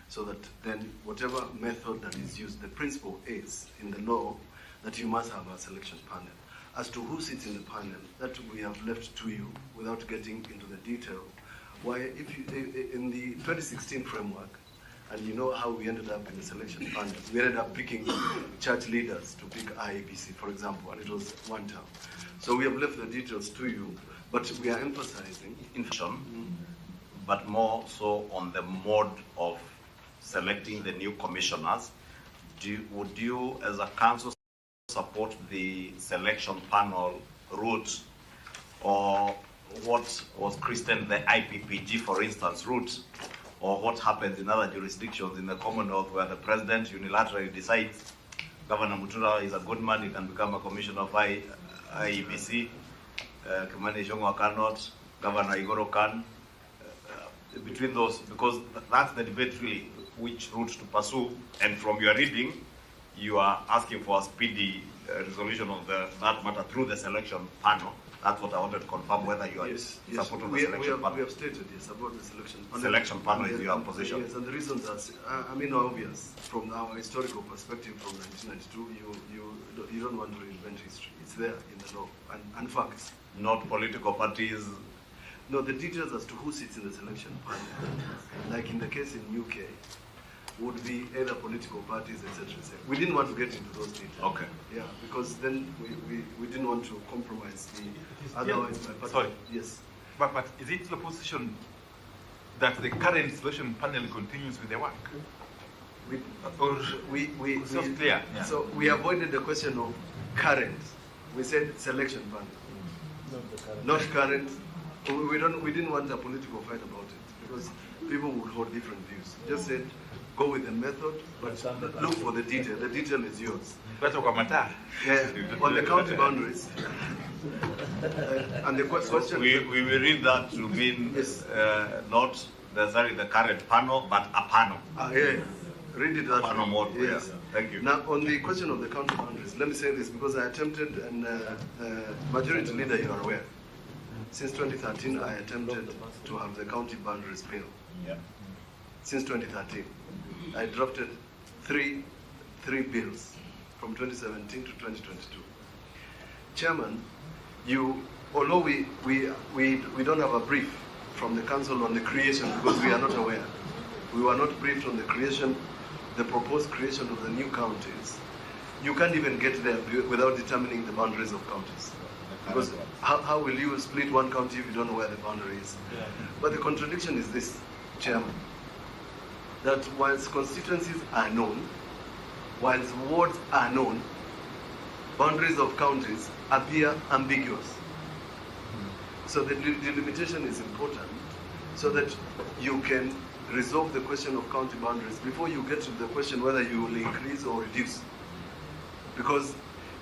so that then whatever method that is used, the principle is in the law that you must have a selection panel. As to who sits in the panel, that we have left to you without getting into the detail. Why, if you, in the 2016 framework, and you know how we ended up in the selection panel, we ended up picking church leaders to pick IEBC, for example, and it was one term. So we have left the details to you, but we are emphasizing but more so on the mode of selecting the new commissioners. Would you, as a council, support the selection panel route, or what was christened the IPPG, for instance, route, or what happens in other jurisdictions in the Commonwealth where the president unilaterally decides Governor Mutula is a good man, he can become a commissioner of IEBC, Kimani Ichung'wah cannot, Governor Igoro can, between those, because that's the debate really, which route to pursue, and from your reading, you are asking for a speedy resolution of that matter through the selection panel. That's what I wanted to confirm, whether you are supporting the selection panel. We have stated, yes, about the selection panel. Selection panel is your position. Yes, and the reasons are, are obvious. From our historical perspective from 1992, you don't want to reinvent history. It's there in the law, and facts. Not political parties. No, the details as to who sits in the selection panel, like in the case in UK, would be either political parties, etc. We didn't want to get into those details. Okay. Yeah, because then we didn't want to compromise the otherwise. Yeah. Sorry. Yes. But is it your position that the current selection panel continues with the work? It's not clear. Yeah. So we avoided the question of current. We said selection panel. Not current. We didn't want a political fight about it because people would hold different views. Just said, go with the method, but look for the detail. The detail is yours. Yeah, on the county boundaries. And the question... We will read that to mean not necessarily the current panel, but a panel. Yeah. Read it that panel mode, yeah. please. Thank you. Now, on the question of the county boundaries, let me say this because I attempted, and majority leader, you are aware, since 2013, I attempted to have the county boundaries bill. Yeah. Since 2013, I drafted three bills from 2017 to 2022. Chairman, although we don't have a brief from the council on the creation because we are not aware. We were not briefed on the creation, the proposed creation of the new counties. You can't even get there without determining the boundaries of counties. Because how will you split one county if you don't know where the boundary is? Yeah. But the contradiction is this, Chairman, that whilst constituencies are known, whilst wards are known, boundaries of counties appear ambiguous. So the delimitation is important so that you can resolve the question of county boundaries before you get to the question whether you will increase or reduce. Because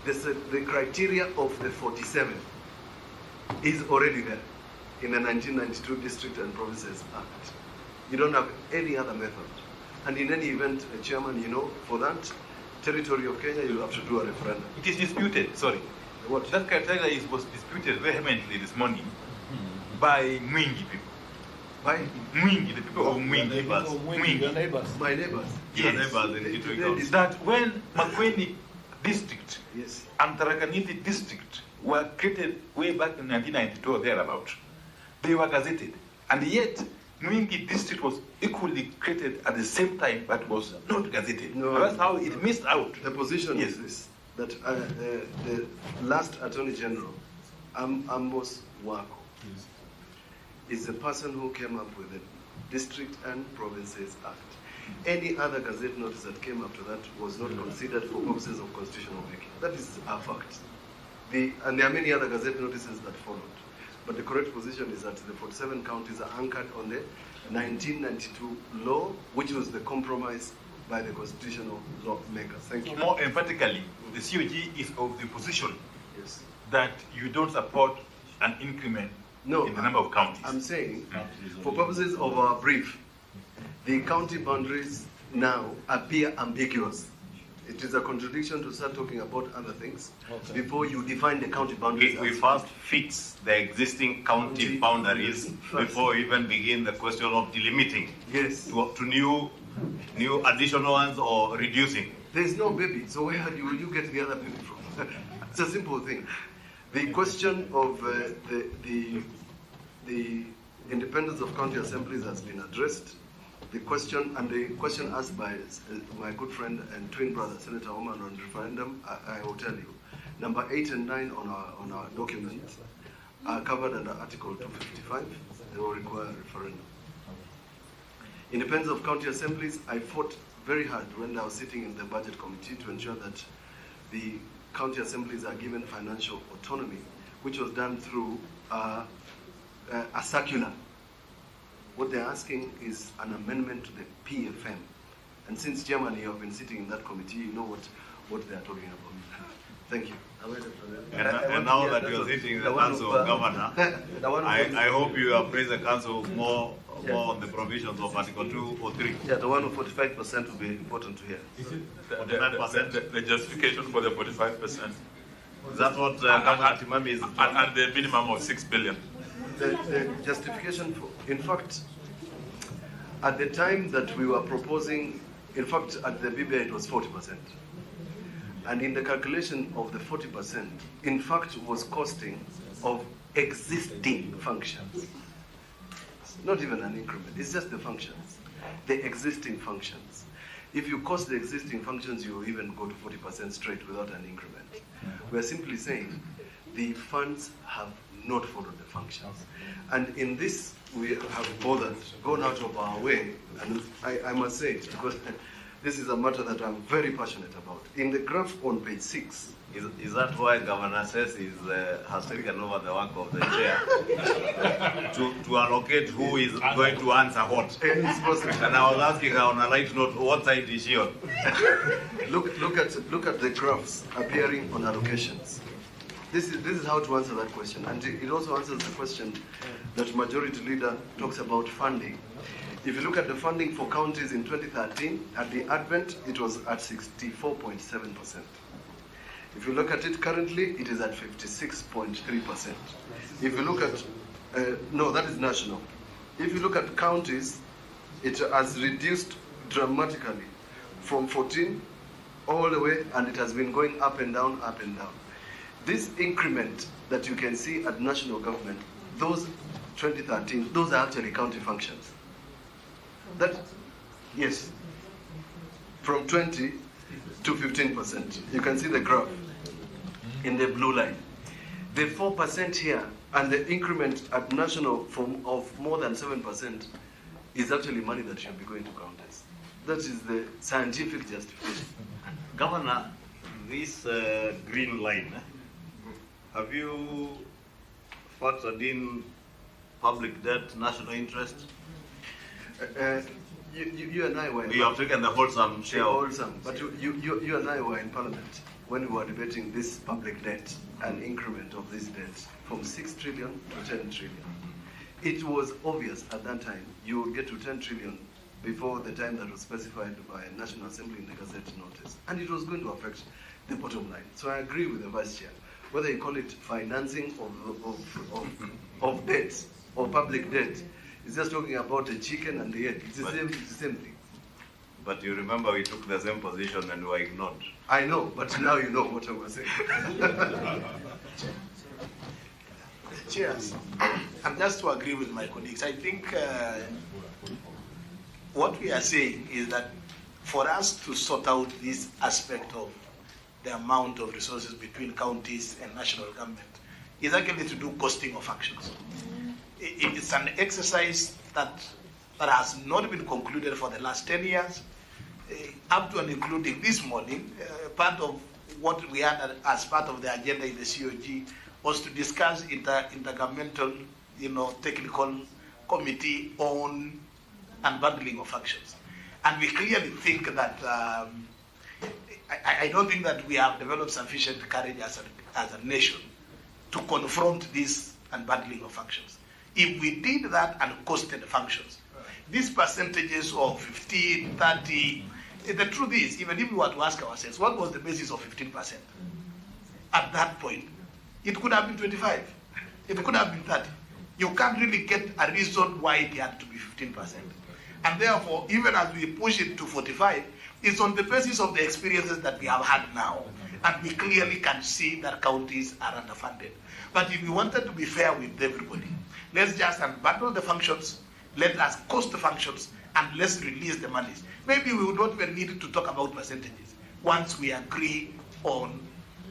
the criteria of the 47 is already there in the 1992 District and Provinces Act. You don't have any other method. And in any event, Chairman, for that territory of Kenya, you have to do a referendum. It is disputed, sorry. What? That criteria was disputed vehemently this morning by Mwingi people. By Mwingi, the people of Mwingi. Mwingi. My neighbors. Yes. Neighbors that when Makueni District yes. and Tarakaniti District were created way back in 1992 or thereabout, they were gazetted. And yet, Mwingi District was equally created at the same time but was not gazetted. No, that's how it missed out. The position is this, that the last Attorney General, Amos Wako, is the person who came up with the District and Provinces Act. Any other gazette notice that came after that was not considered for purposes of constitutional making. That is a fact. And there are many other gazette notices that followed. But the correct position is that the 47 counties are anchored on the 1992 law, which was the compromise by the constitutional lawmakers. Thank you. More emphatically, the COG is of the position yes. that you don't support an increment in the number of counties. I'm saying, for purposes of our brief, the county boundaries now appear ambiguous. It is a contradiction to start talking about other things before you define the county boundaries. We first fix the existing county boundaries before we even begin the question of delimiting. Yes. To new additional ones or reducing. There is no baby, so where will you get the other baby from? It's a simple thing. The question of the independence of county assemblies has been addressed. The question asked by my good friend and twin brother, Senator Oman, on referendum, I will tell you. Number 8 and 9 on our document are covered under Article 255. They will require a referendum. Independence of county assemblies, I fought very hard when I was sitting in the budget committee to ensure that the county assemblies are given financial autonomy, which was done through a circular. What they're asking is an amendment to the PFM. And since, Chairman, you have been sitting in that committee, you know what they're talking about. Thank you. And now that you're sitting in the Council of Governors, I hope you have praised the Council more on the provisions of Article 2 or 3. Yeah, the one of 45% will be important to hear. Is it the justification for the 45%? Is that what Timami is? And the minimum of 6 billion. The justification for, in fact, at the time that we were proposing, in fact, at the BBI it was 40%. And in the calculation of the 40%, in fact, was costing of existing functions. Not even an increment, it's just the functions, the existing functions. If you cost the existing functions, you will even go to 40% straight without an increment. We're simply saying the funds have not followed the functions. And in this, we have gone out of our way, and I must say it, because This is a matter that I'm very passionate about. In the graph on page 6, Is that why Governor says has taken over the work of the chair to allocate who is going to answer what? It's possible. And I was asking her on a light note, what side is she on? Look at the graphs appearing on allocations. This is how to answer that question, and it also answers the question that Majority Leader talks about funding. If you look at the funding for counties in 2013, at the advent, it was at 64.7%. If you look at it currently, it is at 56.3%. If you look at, no, that is national. If you look at counties, it has reduced dramatically from 14 all the way, and it has been going up and down, up and down. This increment that you can see at national government, those 2013, those are actually county functions. That, yes, from 20 to 15%. You can see the graph in the blue line. The 4% here and the increment at national of more than 7% is actually money that should be going to counties. That is the scientific justification. Governor, this green line, have you factored in public debt, national interest? You and I were. You have taken the wholesome share. Wholesome, but you and I were in Parliament when we were debating this public debt and increment of this debt from 6 trillion to 10 trillion. It was obvious at that time you would get to 10 trillion before the time that was specified by National Assembly in the Gazette notice, and it was going to affect the bottom line. So I agree with the Vice Chair. Whether you call it financing of debt or public debt, it's just talking about the chicken and the egg. It's the same thing. But you remember we took the same position and were ignored. I know, but now you know what I was saying. Cheers. And just to agree with my colleagues, I think what we are saying is that for us to sort out this aspect of the amount of resources between counties and national government is actually to do costing of actions. It's an exercise that has not been concluded for the last 10 years, up to and including this morning. Part of what we had as part of the agenda in the COG was to discuss intergovernmental, technical committee on unbundling of actions. And we clearly think that, I don't think that we have developed sufficient courage as a nation to confront this unbundling of functions. If we did that and costed functions, these percentages of 15, 30, the truth is, even if we were to ask ourselves, what was the basis of 15%? At that point, it could have been 25. It could have been 30. You can't really get a reason why it had to be 15%. And therefore, even as we push it to 45, it's on the basis of the experiences that we have had now. And we clearly can see that counties are underfunded. But if we wanted to be fair with everybody, let's just unbundle the functions, let us cost the functions, and let's release the monies. Maybe we would not even need to talk about percentages once we agree on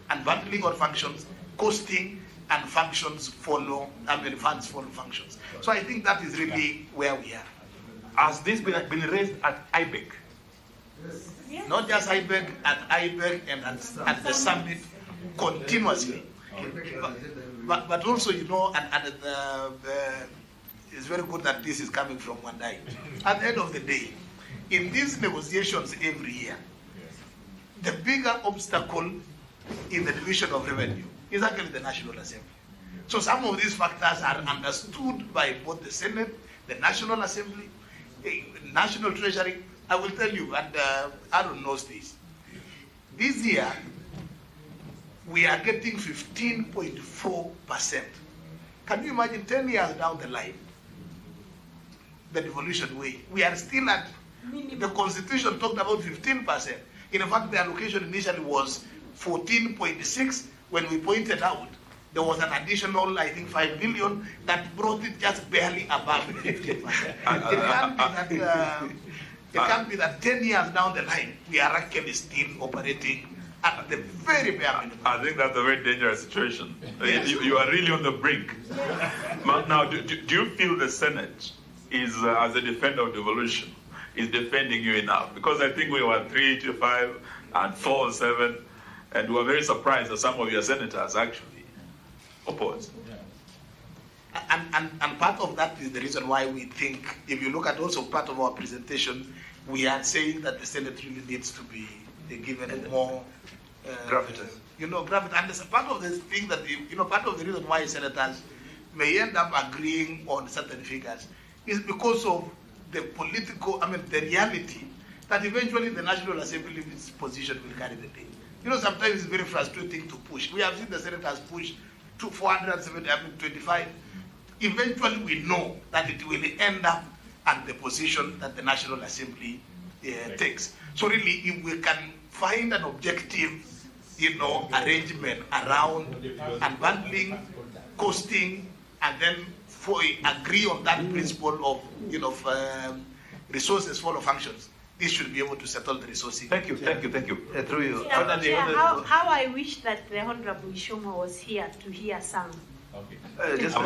unbundling of functions, costing, and functions follow, funds follow functions. So I think that is really where we are. Has this been raised at IBEC? Yes. Not just IBEC, at IBEC and at the summit continuously. But also, it's very good that this is coming from one side. At the end of the day, in these negotiations every year, the bigger obstacle in the division of revenue is actually the National Assembly. So some of these factors are understood by both the Senate, the National Assembly, National Treasury. I will tell you, and Aaron knows this. This year, we are getting 15.4%. Can you imagine 10 years down the line, the devolution way? We are still at, the Constitution talked about 15%. In fact, the allocation initially was 14.6. When we pointed out, there was an additional, I think, 5 billion that brought it just barely above 15%. It can't be that 10 years down the line, we are actually still operating at the very bare minimum. I think that's a very dangerous situation. Yes. You are really on the brink. Now, do you feel the Senate is, as a defender of devolution, is defending you enough, because I think we were 385 and 407, and we were very surprised that some of your senators actually opposed. And part of that is the reason why we think, if you look at also part of our presentation, we are saying that the Senate really needs to be given more gravitas. Gravitas. And it's a part of this thing that, part of the reason why senators may end up agreeing on certain figures is because of the the reality that eventually the National Assembly's position will carry the day. Sometimes it's very frustrating to push. We have seen the senators push to 425. Eventually we know that it will end up at the position that the National Assembly takes. So really, if we can find an objective, arrangement around unbundling, costing, and then agree on that principle of, resources follow functions, this should be able to settle the resources. Thank you. Through you. How I wish that the Honorable Ishoma was here to hear some. Okay.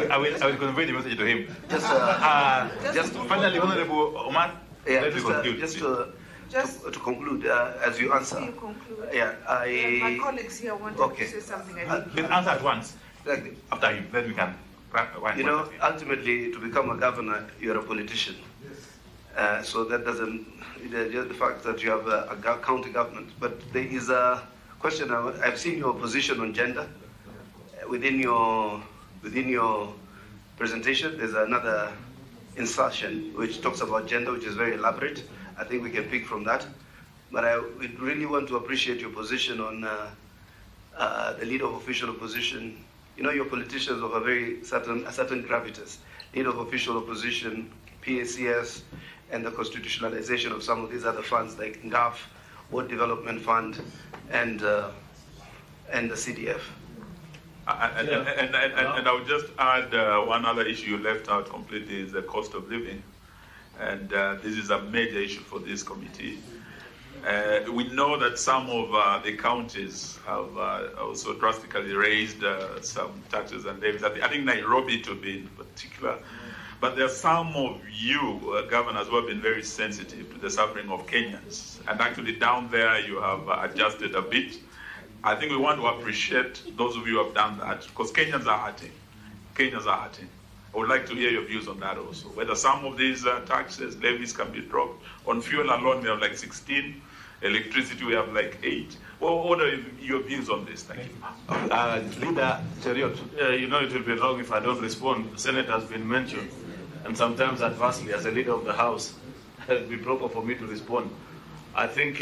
I will convey the message to him. Just finally, Honorable Omar. Yeah, let me conclude. To conclude, as you answer. My colleagues here wanted to say something. Please answer at once. Exactly. After him, then we can. Ultimately, to become a governor, you're a politician. So that doesn't, just the fact that you have a county government. But there is a question, I've seen your position on gender. Within your presentation, there's another insertion which talks about gender, which is very elaborate. I think we can pick from that. But I would really want to appreciate your position on the leader of official opposition. Your politicians of a certain gravitas. Leader of official opposition, PACS, and the constitutionalization of some of these other funds like NGAF, World Development Fund, and the CDF. And I would just add one other issue you left out completely is the cost of living. And this is a major issue for this committee. We know that some of the counties have also drastically raised some taxes and levies. I think Nairobi to be in particular. But there are some of you, governors, who have been very sensitive to the suffering of Kenyans. And actually down there you have adjusted a bit. I think we want to appreciate those of you who have done that, because Kenyans are hurting. Kenyans are hurting. I would like to hear your views on that also. Whether some of these taxes, levies can be dropped. On fuel alone, we have like 16. Electricity, we have like 8. Well, what are your views on this? Thank you. Leader Cheriot, it will be wrong if I don't respond. The Senate has been mentioned, and sometimes adversely, as a leader of the House, it will be proper for me to respond. I think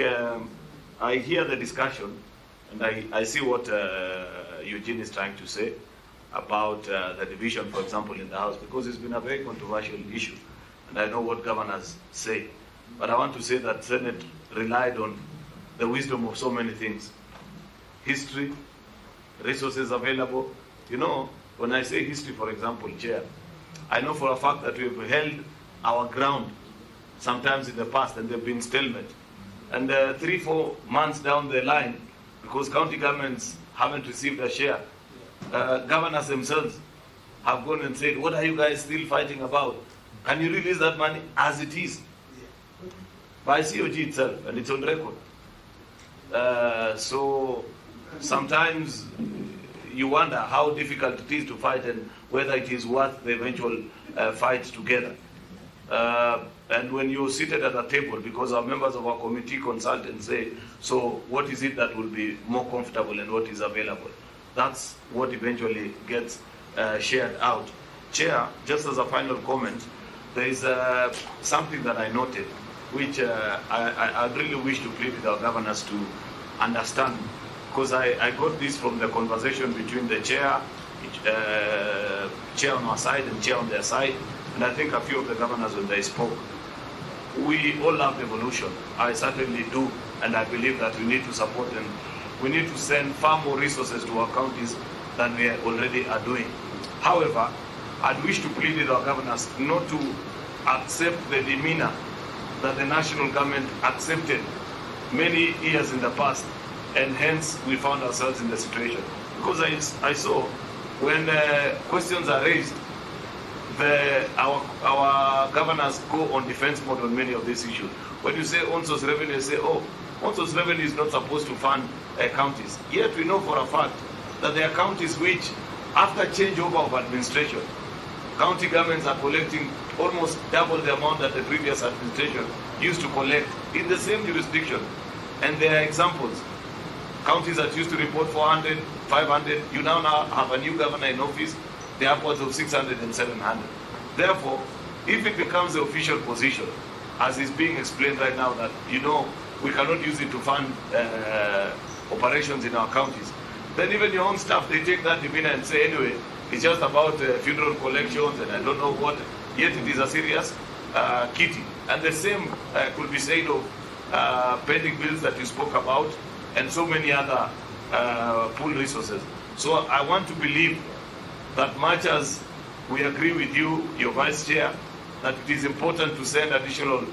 I hear the discussion, and I see what Eugene is trying to say about the division, for example, in the House, because it's been a very controversial issue, and I know what governors say. But I want to say that Senate relied on the wisdom of so many things. History, resources available. When I say history, for example, Chair, I know for a fact that we've held our ground sometimes in the past, and they've been stalemate. And 3-4 months down the line, because county governments haven't received a share, governors themselves have gone and said, what are you guys still fighting about? Can you release that money as it is? By COG itself, and it's on record. So sometimes you wonder how difficult it is to fight and whether it is worth the eventual fight together. And when you're seated at a table, because our members of our committee consult and say, so what is it that will be more comfortable and what is available? That's what eventually gets shared out. Chair, just as a final comment, there is something that I noted, which I really wish to plead with our governors to understand, because I got this from the conversation between the chair on our side and chair on their side, and I think a few of the governors when they spoke. We all love evolution. I certainly do, and I believe that we need to support them. We need to send far more resources to our counties than we already are doing. However, I'd wish to plead with our governors not to accept the demeanor that the national government accepted many years in the past, and hence we found ourselves in the situation. Because I saw when questions are raised, our governors go on defense mode on many of these issues. When you say on-source revenue, you say, oh, on-source revenue is not supposed to fund counties. Yet we know for a fact that there are counties which, after changeover of administration, county governments are collecting almost double the amount that the previous administration used to collect in the same jurisdiction. And there are examples. Counties that used to report 400, 500, you now have a new governor in office, they're upwards of 600 and 700. Therefore, if it becomes the official position, as is being explained right now, that, you know, we cannot use it to fund operations in our counties, then even your own staff, they take that demeanor and say, anyway, it's just about funeral collections and I don't know what, yet it is a serious kitty. And the same could be said of pending bills that you spoke about and so many other pool resources. So I want to believe that much as we agree with you, your Vice Chair, that it is important to send additional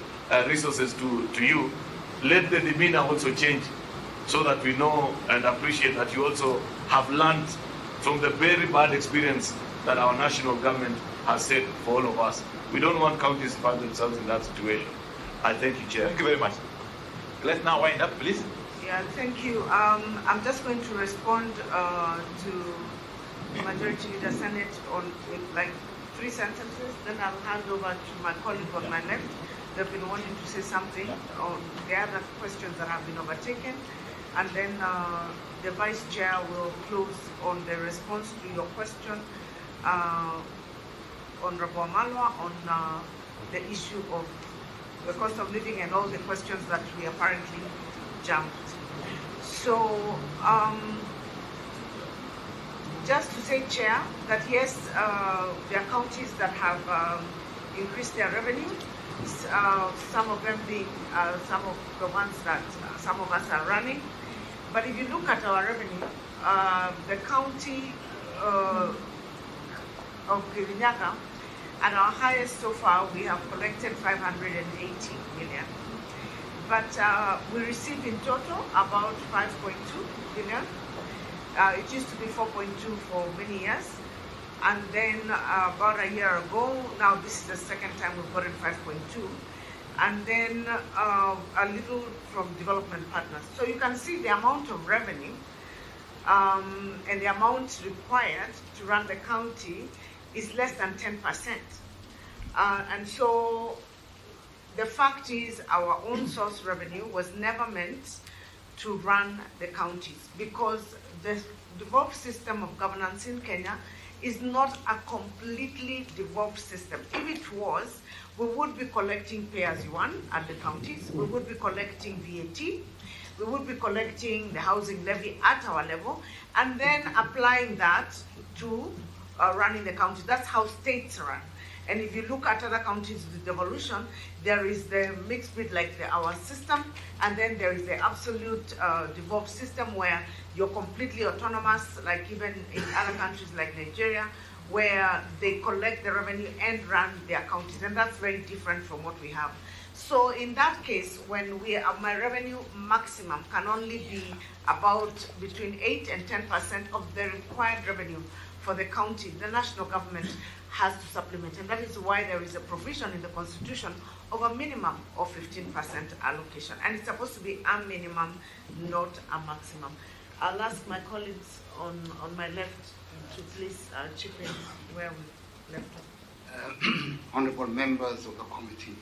resources to you, let the demeanor also change so that we know and appreciate that you also have learned from the very bad experience that our national government has set for all of us. We don't want counties to find themselves in that situation. I thank you, Chair. Thank you very much. Let's now wind up, please. Yeah, thank you. I'm just going to respond to Majority Leader Senate with like 3 sentences. Then I'll hand over to my colleague on my left. They've been wanting to say something on the other questions that have been overtaken. And then the Vice Chair will close on the response to your question, Honorable Amalwa, on the issue of the cost of living and all the questions that we apparently jumped. So, just to say, Chair, that yes, there are counties that have increased their revenue, some of them being some of the ones that some of us are running. But if you look at our revenue, the county of Kirinyaga, at our highest so far, we have collected 580 million. But we received in total about 5.2 billion. It used to be 4.2 for many years. And then about a year ago, now this is the second time we've gotten 5.2. And then a little from development partners. So you can see the amount of revenue and the amount required to run the county is less than 10%. And so the fact is our own source revenue was never meant to run the counties because the devolved system of governance in Kenya is not a completely devolved system. If it was, we would be collecting pay-as-you-earn at the counties, we would be collecting VAT, we would be collecting the housing levy at our level, and then applying that to running the county. That's how states run. And if you look at other countries with devolution, there is the mixed breed like our system, and then there is the absolute devolved system where you're completely autonomous, like even in other countries like Nigeria, where they collect the revenue and run their counties. And that's very different from what we have. So in that case, when my revenue maximum can only be about between 8 and 10% of the required revenue for the county, the national government has to supplement. And that is why there is a provision in the Constitution of a minimum of 15% allocation. And it's supposed to be a minimum, not a maximum. I'll ask my colleagues on my left to please chip in where we left off. Honorable members of the committee,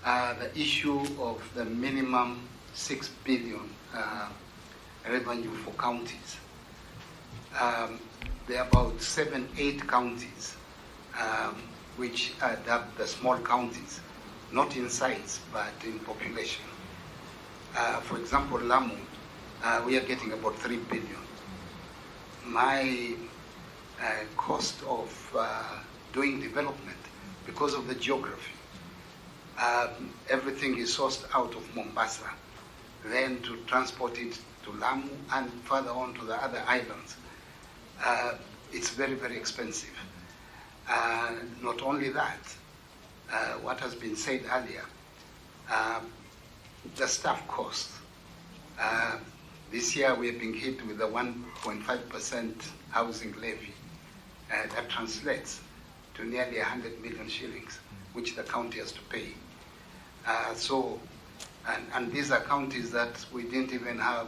the issue of the minimum 6 billion revenue for counties. There are about 7-8 counties which adapt the small counties, not in size but in population. For example, Lamu, we are getting about 3 billion. My cost of doing development, because of the geography, everything is sourced out of Mombasa, then to transport it to Lamu and further on to the other islands. It's very, very expensive. Not only that, what has been said earlier, the staff cost. This year we have been hit with a 1.5% housing levy. That translates to nearly 100 million shillings, which the county has to pay. And these are counties that we didn't even have,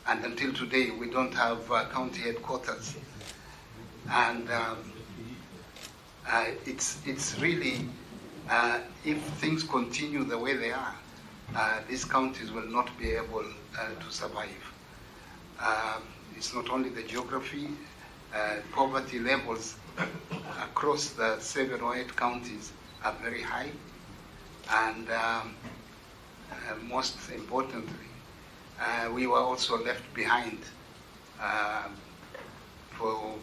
and until today we don't have county headquarters. And it's really, if things continue the way they are, these counties will not be able to survive. It's not only the geography, poverty levels across the 7 or 8 counties are very high, and most importantly, we were also left behind for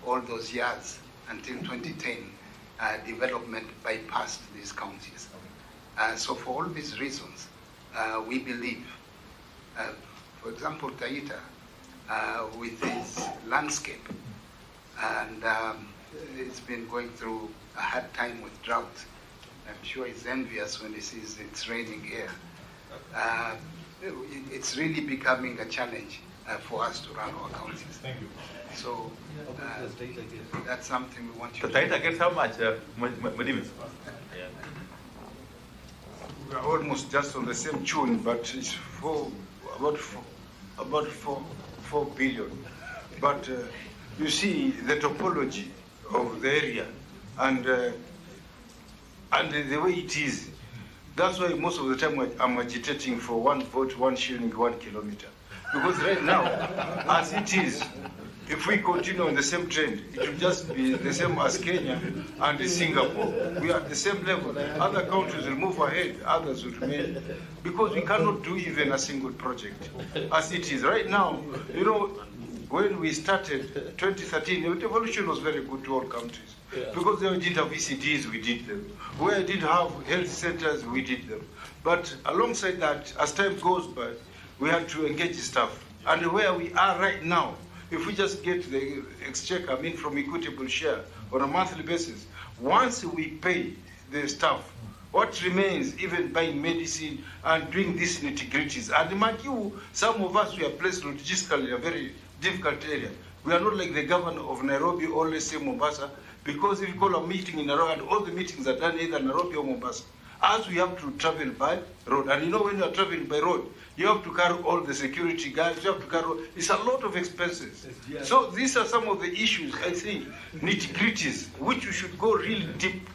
all those years until 2010. Development bypassed these counties. So for all these reasons, we believe, for example, Taita, with its landscape, and it's been going through a hard time with drought. I'm sure it's envious when it sees it's raining here. It's really becoming a challenge for us to run our counties. Thank you. So that's something we want you So to Taita gets how much, Madimis? We are almost just on the same tune, but it's about 4 billion. But you see the topology of the area and the way it is. That's why most of the time I'm agitating for 1 vote, 1 shilling, 1 kilometer. Because right now, as it is, if we continue on the same trend, it will just be the same as Kenya and Singapore. We are at the same level. Other countries will move ahead, others will remain. Because we cannot do even a single project as it is. Right now, you know, when we started 2013, the evolution was very good to all countries. Because they didn't have ECDs, we did them. Where they didn't have health centers, we did them. But alongside that, as time goes by, we had to engage staff. And where we are right now, if we just get the exchequer, from equitable share on a monthly basis, once we pay the staff, what remains, even buying medicine and doing these nitty-gritties. And mind you, some of us, we are placed logistically in a very difficult area. We are not like the governor of Nairobi or let's say Mombasa, because if you call a meeting in Nairobi, and all the meetings are done either Nairobi or Mombasa, as we have to travel by road. And you know, when you are traveling by road, you have to carry all the security guards, you have to carry, it's a lot of expenses. So these are some of the issues, I think, nitty-gritties, which you should go really deep,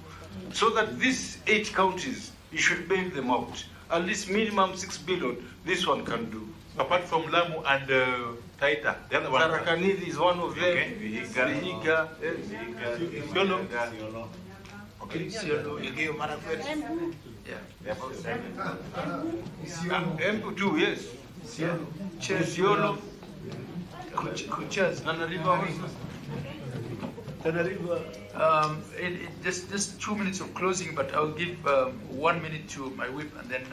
so that these 8 counties, you should bail them out. At least minimum 6 billion, this one can do. Apart from Lamu and Taita, the other one? Tarakanidhi is one of them. Okay. Vihiga. Siolo. Okay. Yeah. Embu too, yes. Siolo. Kuchas. Just 2 minutes of closing, but I'll give 1 minute to my whip and then.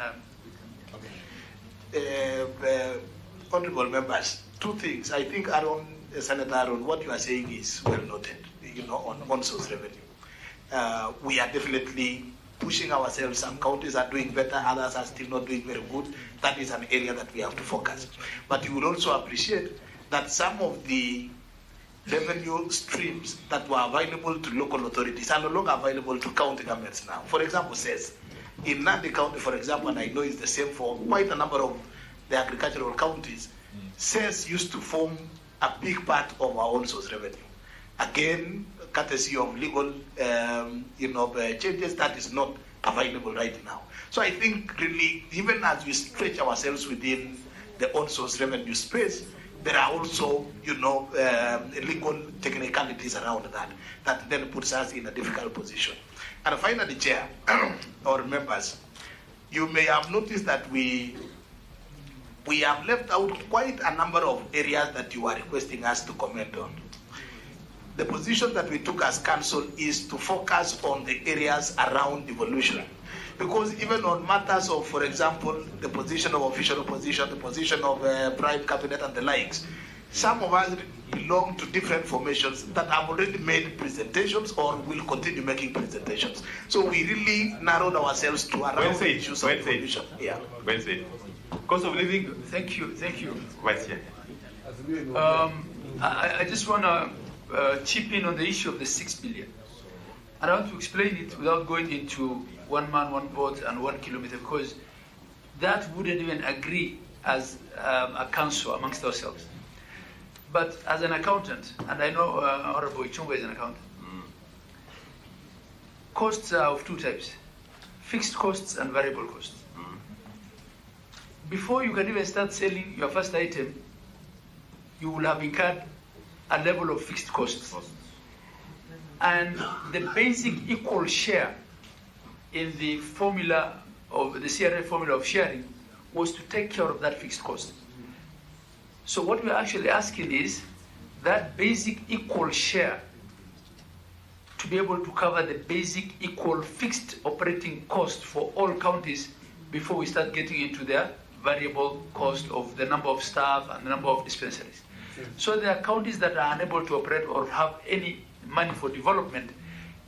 Honorable members, 2 things. I think Senator Aaron, what you are saying is well noted, on source revenue. We are definitely pushing ourselves. Some counties are doing better, others are still not doing very good. That is an area that we have to focus. But you will also appreciate that some of the revenue streams that were available to local authorities are no longer available to county governments now. For example, says in Nandi County, for example, and I know it's the same for quite a number of the agricultural counties, says used to form a big part of our own source revenue. Again, courtesy of legal changes, that is not available right now. So I think really, even as we stretch ourselves within the own source revenue space, there are also, legal technicalities around that then puts us in a difficult position. And finally, Chair, or members, you may have noticed that we have left out quite a number of areas that you are requesting us to comment on. The position that we took as council is to focus on the areas around devolution. Because even on matters of, for example, the position of official opposition, the position of prime cabinet and the likes, some of us belong to different formations that have already made presentations or will continue making presentations. So we really narrowed ourselves to around the issues of devolution. Yeah. Wednesday. Cost of living. Thank you. Vice Chair. I just want to chip in on the issue of the 6 billion. And I want to explain it without going into one man, one vote, and 1 kilometer, because that wouldn't even agree as a council amongst ourselves. But as an accountant, and I know Honorable Ichungwa is an accountant, costs are of two types: fixed costs and variable costs. Before you can even start selling your first item, you will have incurred a level of fixed costs. And the basic equal share in the formula of the CRA formula of sharing was to take care of that fixed cost. So what we're actually asking is that basic equal share to be able to cover the basic equal fixed operating cost for all counties before we start getting into their variable cost of the number of staff and the number of dispensaries. So there are counties that are unable to operate or have any money for development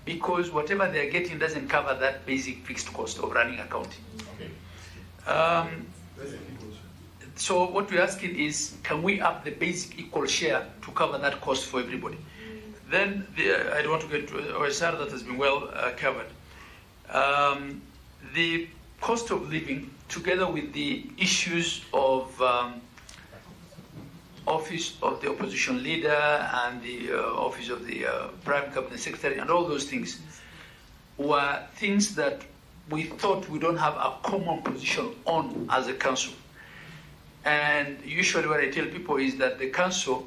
because whatever they're getting doesn't cover that basic fixed cost of running a county. So what we're asking is, can we up the basic equal share to cover that cost for everybody? Then, I don't want to get to OSR, that has been well covered. The cost of living, together with the issues of office of the opposition leader and the office of the prime cabinet secretary and all those things, were things that we thought we don't have a common position on as a council. And usually what I tell people is that the council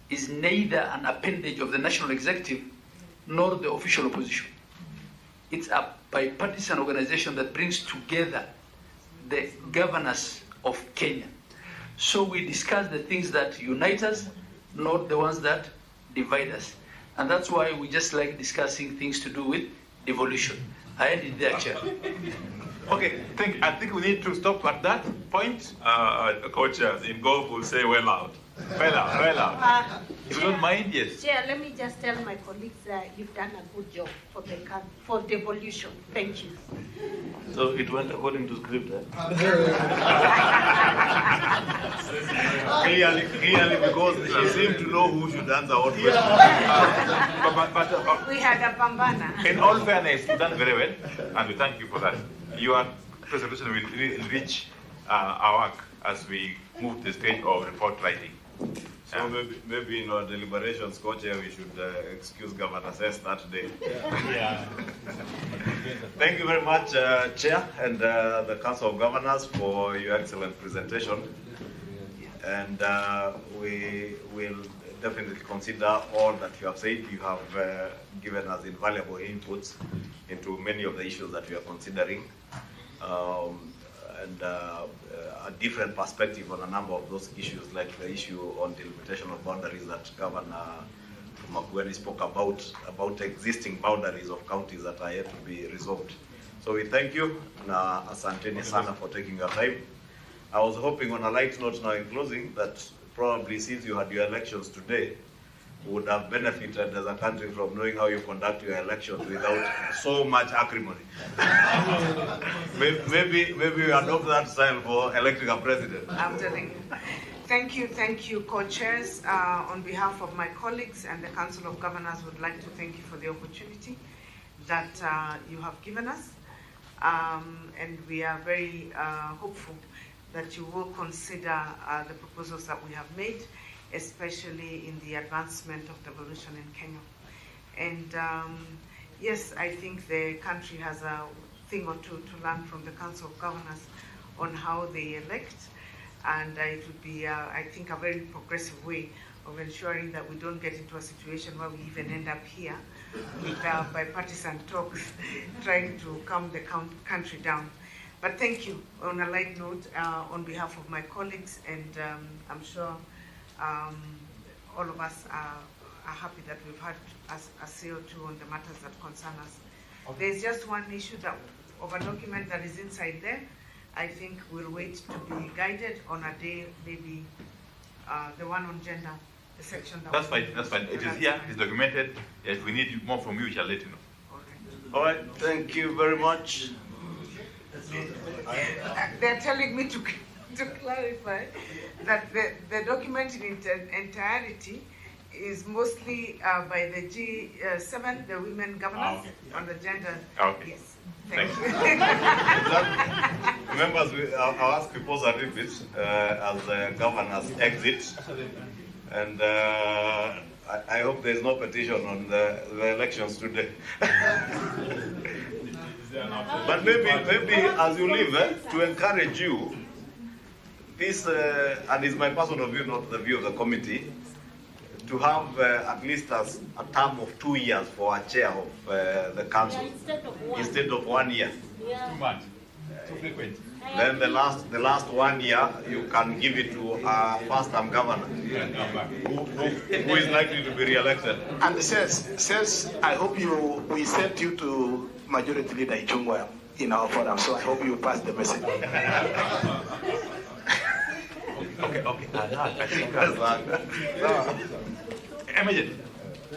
is neither an appendage of the national executive nor the official opposition. It's a bipartisan organization that brings together the governors of Kenya. So we discuss the things that unite us, not the ones that divide us. And that's why we just like discussing things to do with devolution. I ended there, Chair. Okay, I think we need to stop at that point. Coach in golf will say well out. Well out. If you don't mind, yes. Chair, let me just tell my colleagues you've done a good job for devolution. Thank you. So it went according to script, Clearly, because he seemed to know who should answer what question. We had a pambana. In all fairness, you've done very well, and we thank you for that. Your presentation will enrich our work as we move to the stage of report writing. So maybe in our deliberations, Co-Chair, we should excuse Governor Sess that day. Yeah. Thank you very much, Chair, and the Council of Governors for your excellent presentation. And we will definitely consider all that you have said. You have given us invaluable inputs into many of the issues that we are considering. And a different perspective on a number of those issues, like the issue on delimitation of boundaries that Governor Makueni spoke about existing boundaries of counties that are yet to be resolved. So we thank you, na asanteni sana for taking your time. I was hoping on a light note now in closing that probably since you had your elections today, would have benefited as a country from knowing how you conduct your elections without so much acrimony. maybe we adopt that style for electing a president. I'm telling you. Thank you, co-chairs. On behalf of my colleagues and the Council of Governors, would like to thank you for the opportunity that you have given us. And we are very hopeful that you will consider the proposals that we have made, especially in the advancement of devolution in Kenya. And yes, I think the country has a thing or two to learn from the Council of Governors on how they elect. And it would be, I think, a very progressive way of ensuring that we don't get into a situation where we even end up here with bipartisan talks trying to calm the country down. But thank you. On a light note, on behalf of my colleagues, and I'm sure all of us are happy that we've had a CO2 on the matters that concern us. Okay. There's just one issue of a document that is inside there. I think we'll wait to be guided on a day, maybe the one on gender, the section that That's fine. It is here, it's documented. If we need more from you, we shall let you know. Okay. All right, thank you very much. They're telling me to clarify that the document in entirety is mostly by the G7, the women governors on the gender. Okay. Yes. Thank Thank you. you. Members, I'll ask people to repeat as the governors exit. And I hope there's no petition on the elections today. But maybe as you leave, to encourage you, this, and it's my personal view, not the view of the committee, to have at least a term of 2 years for a chair of the council instead of 1 year. 2 months. Too frequent. Then the last 1 year, you can give it to a first-term governor who is likely to be re-elected. And says, I hope we sent you to Majority Leader Ichungwa in our forum, so I hope you pass the message. Okay. I think. Emergency.